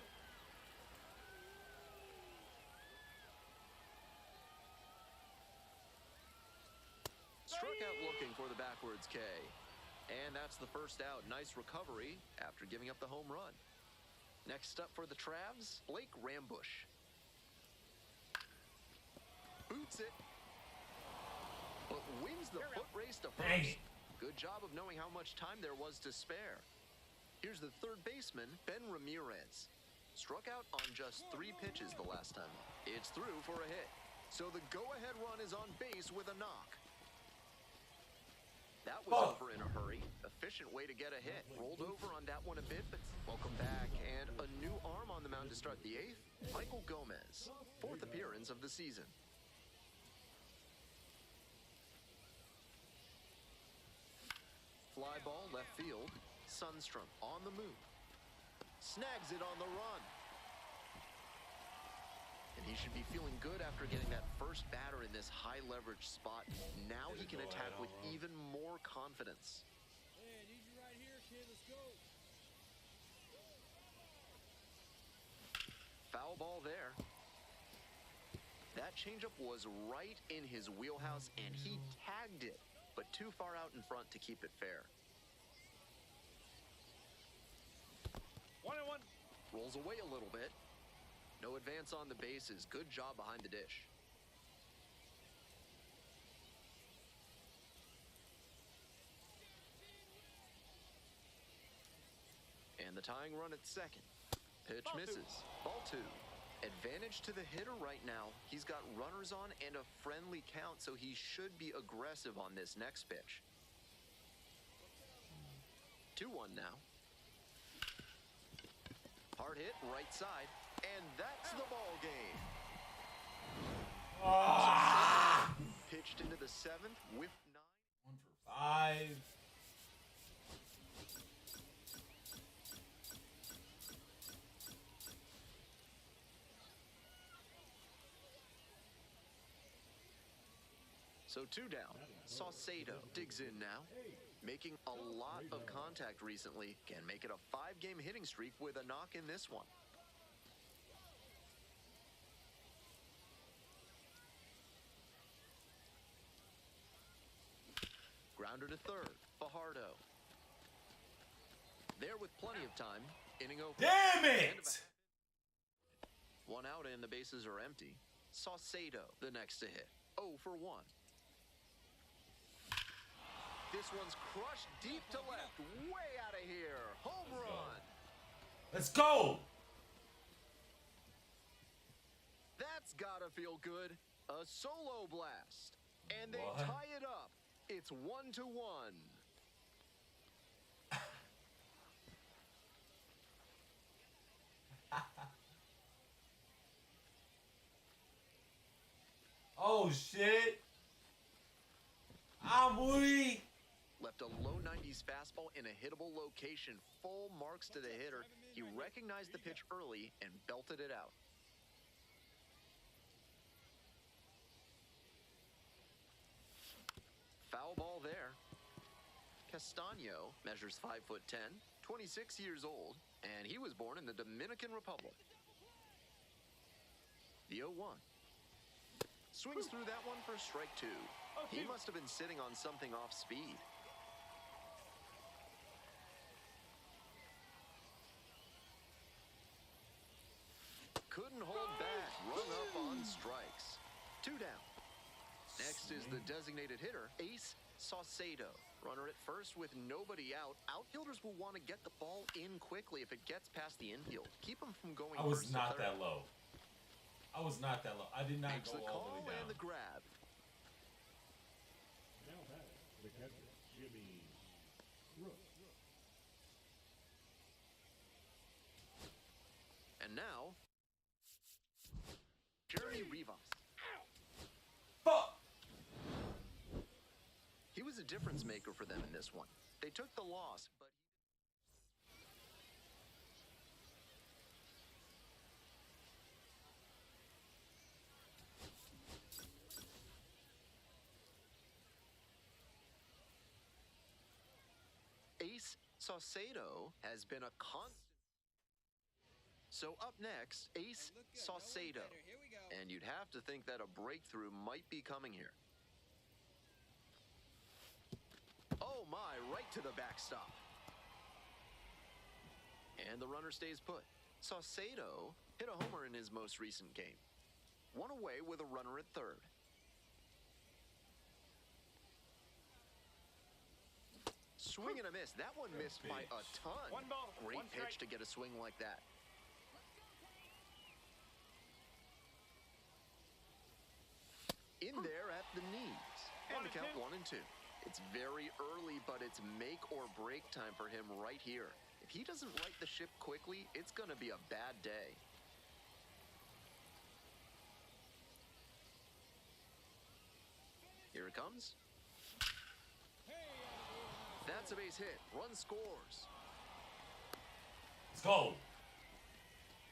Speaker 3: Struck out looking for the backwards K. And that's the first out. Nice recovery after giving up the home run. Next up for the Travs, Blake Rambush. Boots it. But wins the foot race to first. Good job of knowing how much time there was to spare. Here's the third baseman, Ben Ramirez. Struck out on just 3 pitches the last time. It's through for a hit. So the go-ahead run is on base with a knock. That was over in a hurry. Efficient way to get a hit. Rolled over on that one a bit, but welcome back. And a new arm on the mound to start the 8th, Michael Gomez. 4th appearance of the season. Fly ball left field. Sundstrom on the move. Snags it on the run. And he should be feeling good after getting that first batter in this high leverage spot. Now he can attack with even more confidence.
Speaker 5: Hey, I need you right here, kid. Let's go.
Speaker 3: Foul ball there. That changeup was right in his wheelhouse, and he tagged it, but too far out in front to keep it fair.
Speaker 4: 1-1.
Speaker 3: Rolls away a little bit. No advance on the bases. Good job behind the dish. And the tying run at second. Pitch misses. Ball 2. Advantage to the hitter right now. He's got runners on and a friendly count, so he should be aggressive on this next pitch. 2-1 now. Hard hit, right side, and that's the ball game. Pitched into the 7th, whiffed 9.
Speaker 1: 1 for 5.
Speaker 3: So 2 down. Saucedo digs in now. Making a lot of contact recently. Can make it a 5-game hitting streak with a knock in this one. Grounder to third. Fajardo. There with plenty of time. Inning over.
Speaker 1: Damn it!
Speaker 3: 1 out and the bases are empty. Saucedo the next to hit. 0 for 1. This one's crushed deep to left, way out of here. Home run.
Speaker 1: Let's go.
Speaker 3: That's gotta feel good. A solo blast. And they
Speaker 1: What?
Speaker 3: tie it up. It's 1-1.
Speaker 1: Oh, shit. I'm weak.
Speaker 3: Left a low 90s fastball in a hittable location. Full marks to the hitter. He recognized the pitch early and belted it out. Foul ball there. Castaño measures 5'10", 26 years old, and he was born in the Dominican Republic. The 0-1. Swings through that one for strike 2. He must have been sitting on something off speed. Couldn't hold back. Run up on strikes. 2 down. Next is the designated hitter, Ace Saucedo. Runner at first with nobody out. Outfielders will want to get the ball in quickly if it gets past the infield. Keep him from going
Speaker 1: I was
Speaker 3: first
Speaker 1: not
Speaker 3: to third.
Speaker 1: that low. I was not that low. I did not
Speaker 3: Makes
Speaker 1: go
Speaker 3: the
Speaker 1: all the
Speaker 3: call
Speaker 1: way down.
Speaker 3: and the grab.
Speaker 10: Now batting, the catcher, Jimmy Brooks.
Speaker 3: And now, Jeremy Rivas.
Speaker 1: Fuck.
Speaker 3: He was a difference maker for them in this one. They took the loss, but Ace Saucedo has been a constant. So up next, Ace Saucedo. And you'd have to think that a breakthrough might be coming here. Oh my, right to the backstop. And the runner stays put. Saucedo hit a homer in his most recent game. 1 away with a runner at third. Swing and a miss. That one missed by a ton.
Speaker 4: 1 ball,
Speaker 3: Great
Speaker 4: 1 strike.
Speaker 3: pitch to get a swing like that. In there at the knees. And the count 1-2. It's very early, but it's make or break time for him right here. If he doesn't right the ship quickly, it's going to be a bad day. Here it comes. That's a base hit. Run scores.
Speaker 1: Let's go.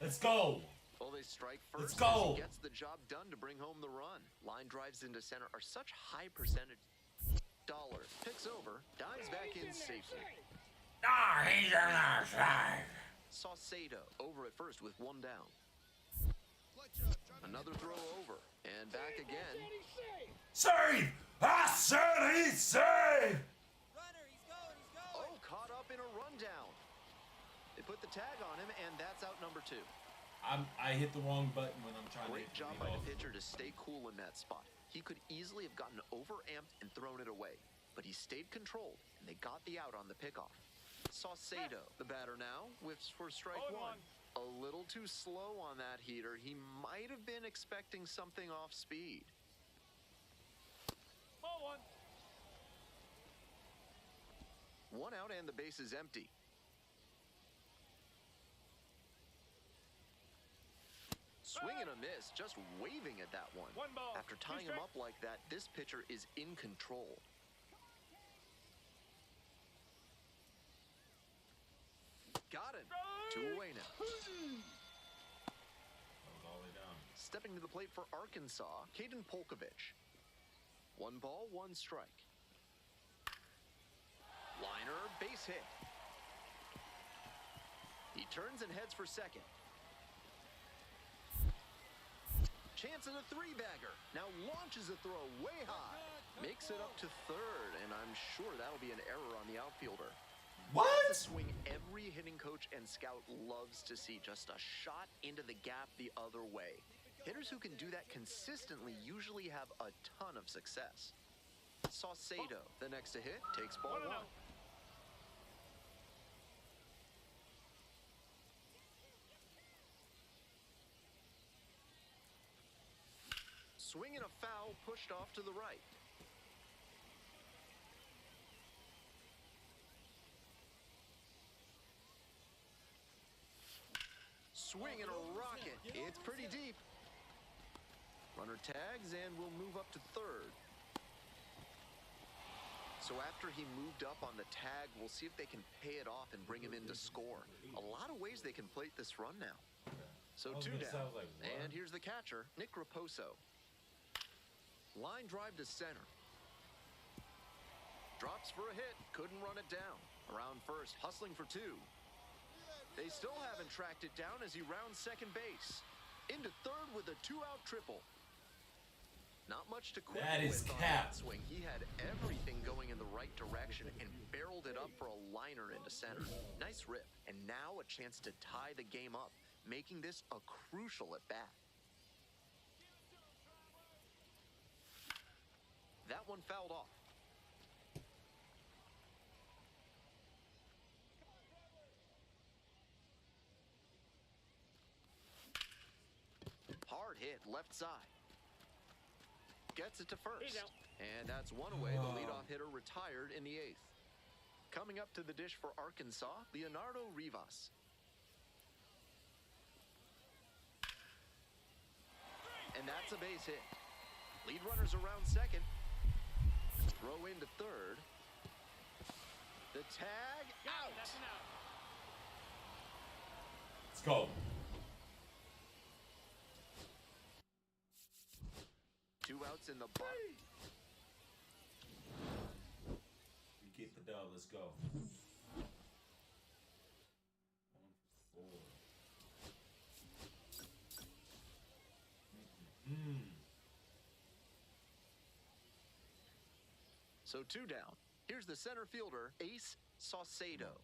Speaker 1: Let's go.
Speaker 3: Well, they strike
Speaker 1: Let's
Speaker 3: first.
Speaker 1: go.
Speaker 3: He gets the job done to bring home the run. Line drives into center are such high percentage. Dollar picks over, dives back in safely.
Speaker 1: Ah, he's on our side.
Speaker 3: Saucedo over at first with 1 down. Another throw over and back again.
Speaker 1: Save! I said he's safe!
Speaker 3: Oh, caught up in a rundown. They put the tag on him, and that's out number 2.
Speaker 1: I hit the wrong button when I'm trying
Speaker 3: Great
Speaker 1: to
Speaker 3: job
Speaker 1: hit
Speaker 3: by
Speaker 1: the
Speaker 3: the pitcher to stay cool in that spot. He could easily have gotten overamped and thrown it away, but he stayed controlled, and they got the out on the pickoff. Saucedo, the batter now, whiffs for strike one. A little too slow on that heater. He might have been expecting something off speed.
Speaker 4: Ball one.
Speaker 3: One out and the base is empty. Swing and a miss, just waving at that one.
Speaker 4: One ball.
Speaker 3: After tying him up like that, this pitcher is in control. Got him. 2 away now.
Speaker 1: All the way down.
Speaker 3: Stepping to the plate for Arkansas, Caden Polkovich. 1 ball, 1 strike. Liner, base hit. He turns and heads for second. Chance at a 3-bagger. Now launches a throw way high. Makes it up to third, and I'm sure that'll be an error on the outfielder.
Speaker 1: What?
Speaker 3: That's a swing every hitting coach and scout loves to see. Just a shot into the gap the other way. Hitters who can do that consistently usually have a ton of success. Saucedo, the next to hit, takes ball one. Swing and a foul pushed off to the right. Swing and a rocket. It's pretty deep. Runner tags and will move up to third. So after he moved up on the tag, we'll see if they can pay it off and bring him in to score. A lot of ways they can plate this run now. So 2 down. And here's the catcher, Nick Raposo. Line drive to center. Drops for a hit. Couldn't run it down. Around first, hustling for 2. They still haven't tracked it down as he rounds second base. Into third with a 2-out triple. Not much to quit with on that swing. He had everything going in the right direction and barreled it up for a liner into center. Nice rip. And now a chance to tie the game up, making this a crucial at bat. That one fouled off. Hard hit left side. Gets it to first. And that's 1 away. The leadoff hitter retired in the 8th. Coming up to the dish for Arkansas, Leonardo Rivas. And that's a base hit. Lead runners around second. Throw into third. The tag out.
Speaker 1: Let's go.
Speaker 3: 2 outs in the box.
Speaker 1: We get the dub. Let's go. 1 for 4.
Speaker 3: So 2 down. Here's the center fielder, Ace Saucedo.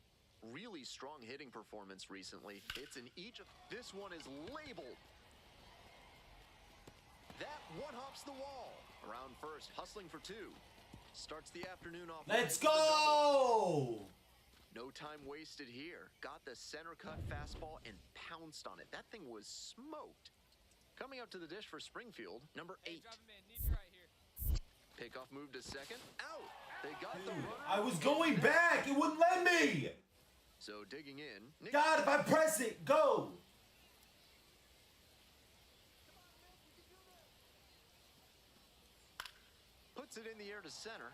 Speaker 3: Really strong hitting performance recently. It's in each of... This one is labeled. That one hops the wall. Around first, hustling for 2. Starts the afternoon off.
Speaker 1: Let's go!
Speaker 3: No time wasted here. Got the center cut fastball and pounced on it. That thing was smoked. Coming up to the dish for Springfield, number 8. Pickoff move to second. Out. They got the runner.
Speaker 1: I was going back. It wouldn't let me.
Speaker 3: So digging in.
Speaker 1: God, if I press it, go.
Speaker 3: Puts it in the air to center.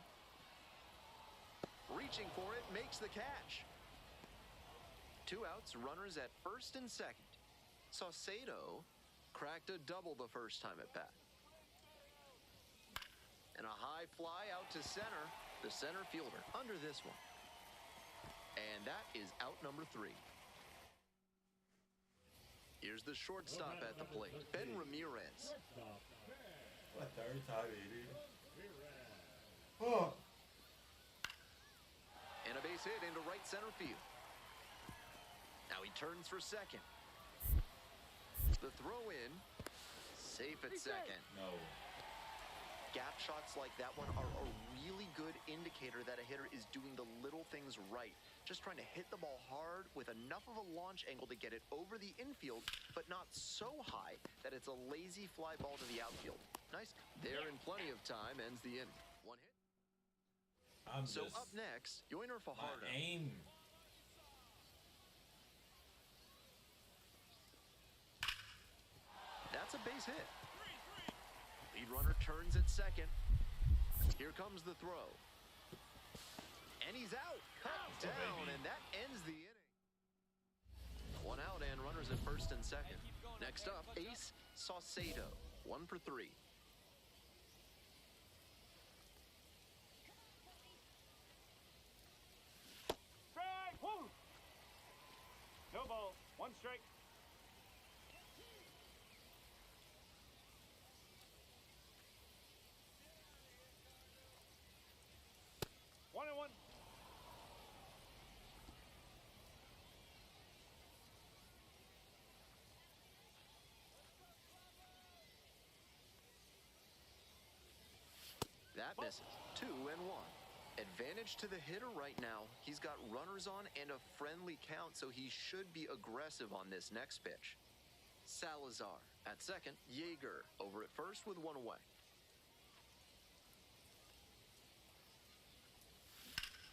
Speaker 3: Reaching for it, makes the catch. 2 outs, runners at first and second. Saucedo cracked a double the first time at bat. And a high fly out to center. The center fielder under this one. And that is out number 3. Here's the shortstop at the plate, Ben Ramirez.
Speaker 1: What, third time, oh.
Speaker 3: And a base hit into right center field. Now he turns for second. The throw in, safe at second.
Speaker 1: No.
Speaker 3: Gap shots like that one are a really good indicator that a hitter is doing the little things right. Just trying to hit the ball hard with enough of a launch angle to get it over the infield, but not so high that it's a lazy fly ball to the outfield. Nice. There in plenty of time ends the inning. One hit. So up next, Yoiner Fajardo.
Speaker 1: Aim.
Speaker 3: That's a base hit. Lead runner turns at second. Here comes the throw. And he's out. Cut down, and that ends the inning. One out and runners at first and second. Next up, Ace Saucedo. 1 for 3.
Speaker 4: Strike! Woo! No ball. 1 strike. One and one.
Speaker 3: That misses. 2 and 1. Advantage to the hitter right now. He's got runners on and a friendly count, so he should be aggressive on this next pitch. Salazar at second. Yeager over at first with 1 away.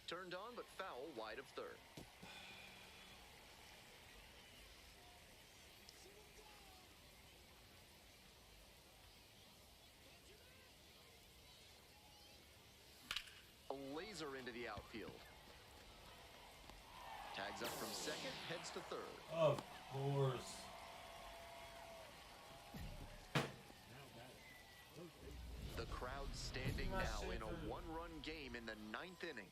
Speaker 3: Turned on, but foul wide of third. A laser into the outfield. Tags up from second, heads to third.
Speaker 1: Of course.
Speaker 3: The crowd standing now in a 1-run game in the 9th inning.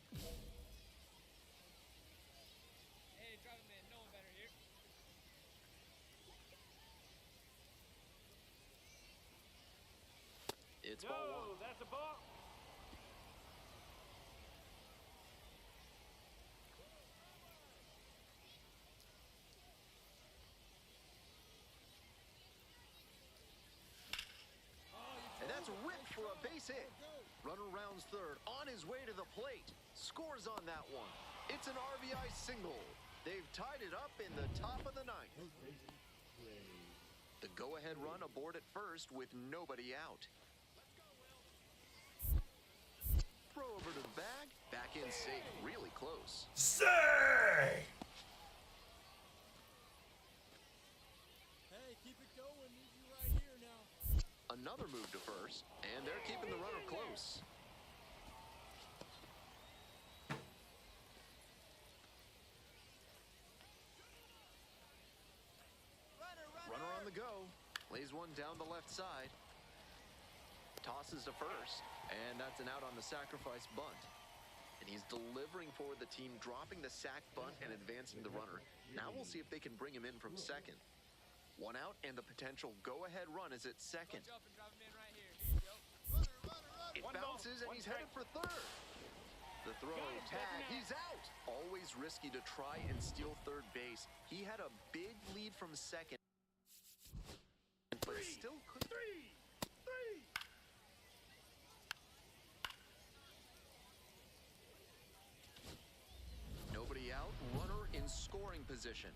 Speaker 5: Hey, drop him in. No one better here.
Speaker 3: It's ball 1.
Speaker 4: That's a ball.
Speaker 3: And that's ripped for a base hit. Runner rounds third, on his way to the plate. Scores on that one. It's an RBI single. They've tied it up in the top of the 9th. The go-ahead run aboard at first with nobody out. Throw over to the bag. Back in safe. Really close.
Speaker 1: Say!
Speaker 5: Hey, keep it going. Need you right here now.
Speaker 3: Another move to first, and they're keeping the runner close. Runner on the go. Lays one down the left side. Tosses to first, and that's an out on the sacrifice bunt. And he's delivering for the team, dropping the sac bunt and advancing the runner. Now we'll see if they can bring him in from second. 1 out, and the potential go-ahead run is at second. It bounces, and he's headed for third. The throw, tag, he's out. Always risky to try and steal third base. He had a big lead from second, but still couldn't. Nobody out, runner in scoring position.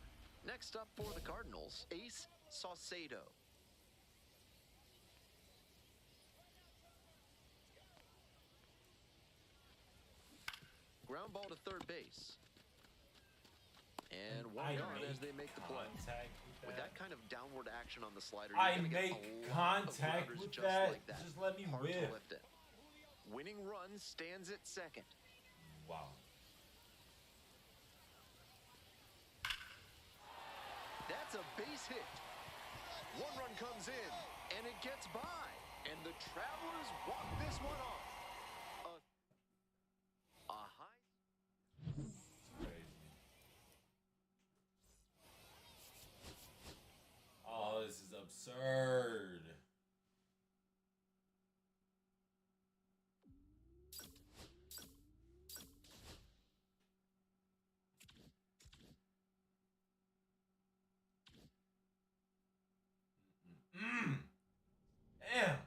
Speaker 3: Next up for the Cardinals, Ace Saucedo. Ground ball to third base. And one gone as they make the play. With that kind of downward action on the slider, you're
Speaker 1: I
Speaker 3: gonna get
Speaker 1: make
Speaker 3: a lot
Speaker 1: contact
Speaker 3: of
Speaker 1: with
Speaker 3: just
Speaker 1: that.
Speaker 3: like that.
Speaker 1: Just let me
Speaker 3: Hard
Speaker 1: whip.
Speaker 3: to lift it. Winning run stands at second.
Speaker 1: Wow.
Speaker 3: That's a base hit. One run comes in, and it gets by. And the Travelers walk this one off. A high.
Speaker 1: Oh, this is absurd. Damn.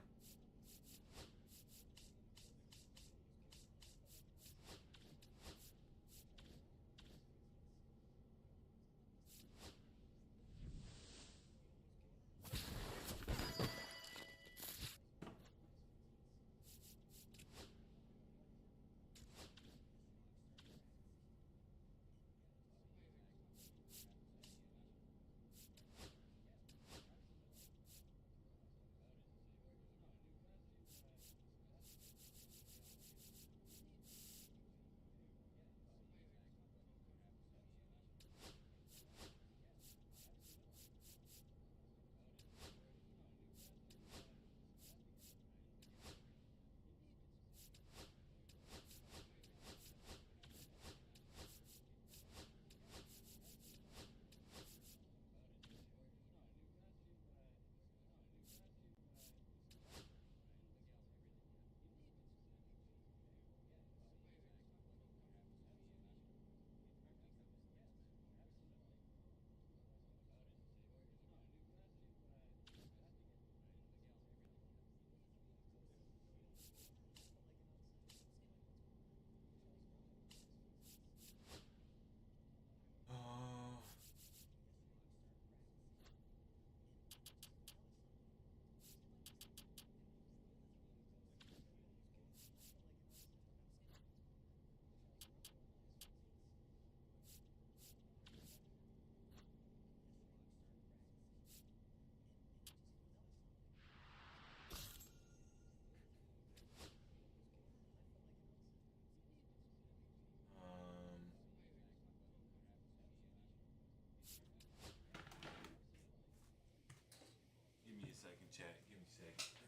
Speaker 1: chat. Give me a second.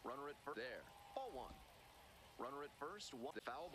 Speaker 3: Runner at first. There. Ball one. Runner at first. One. The foul ball.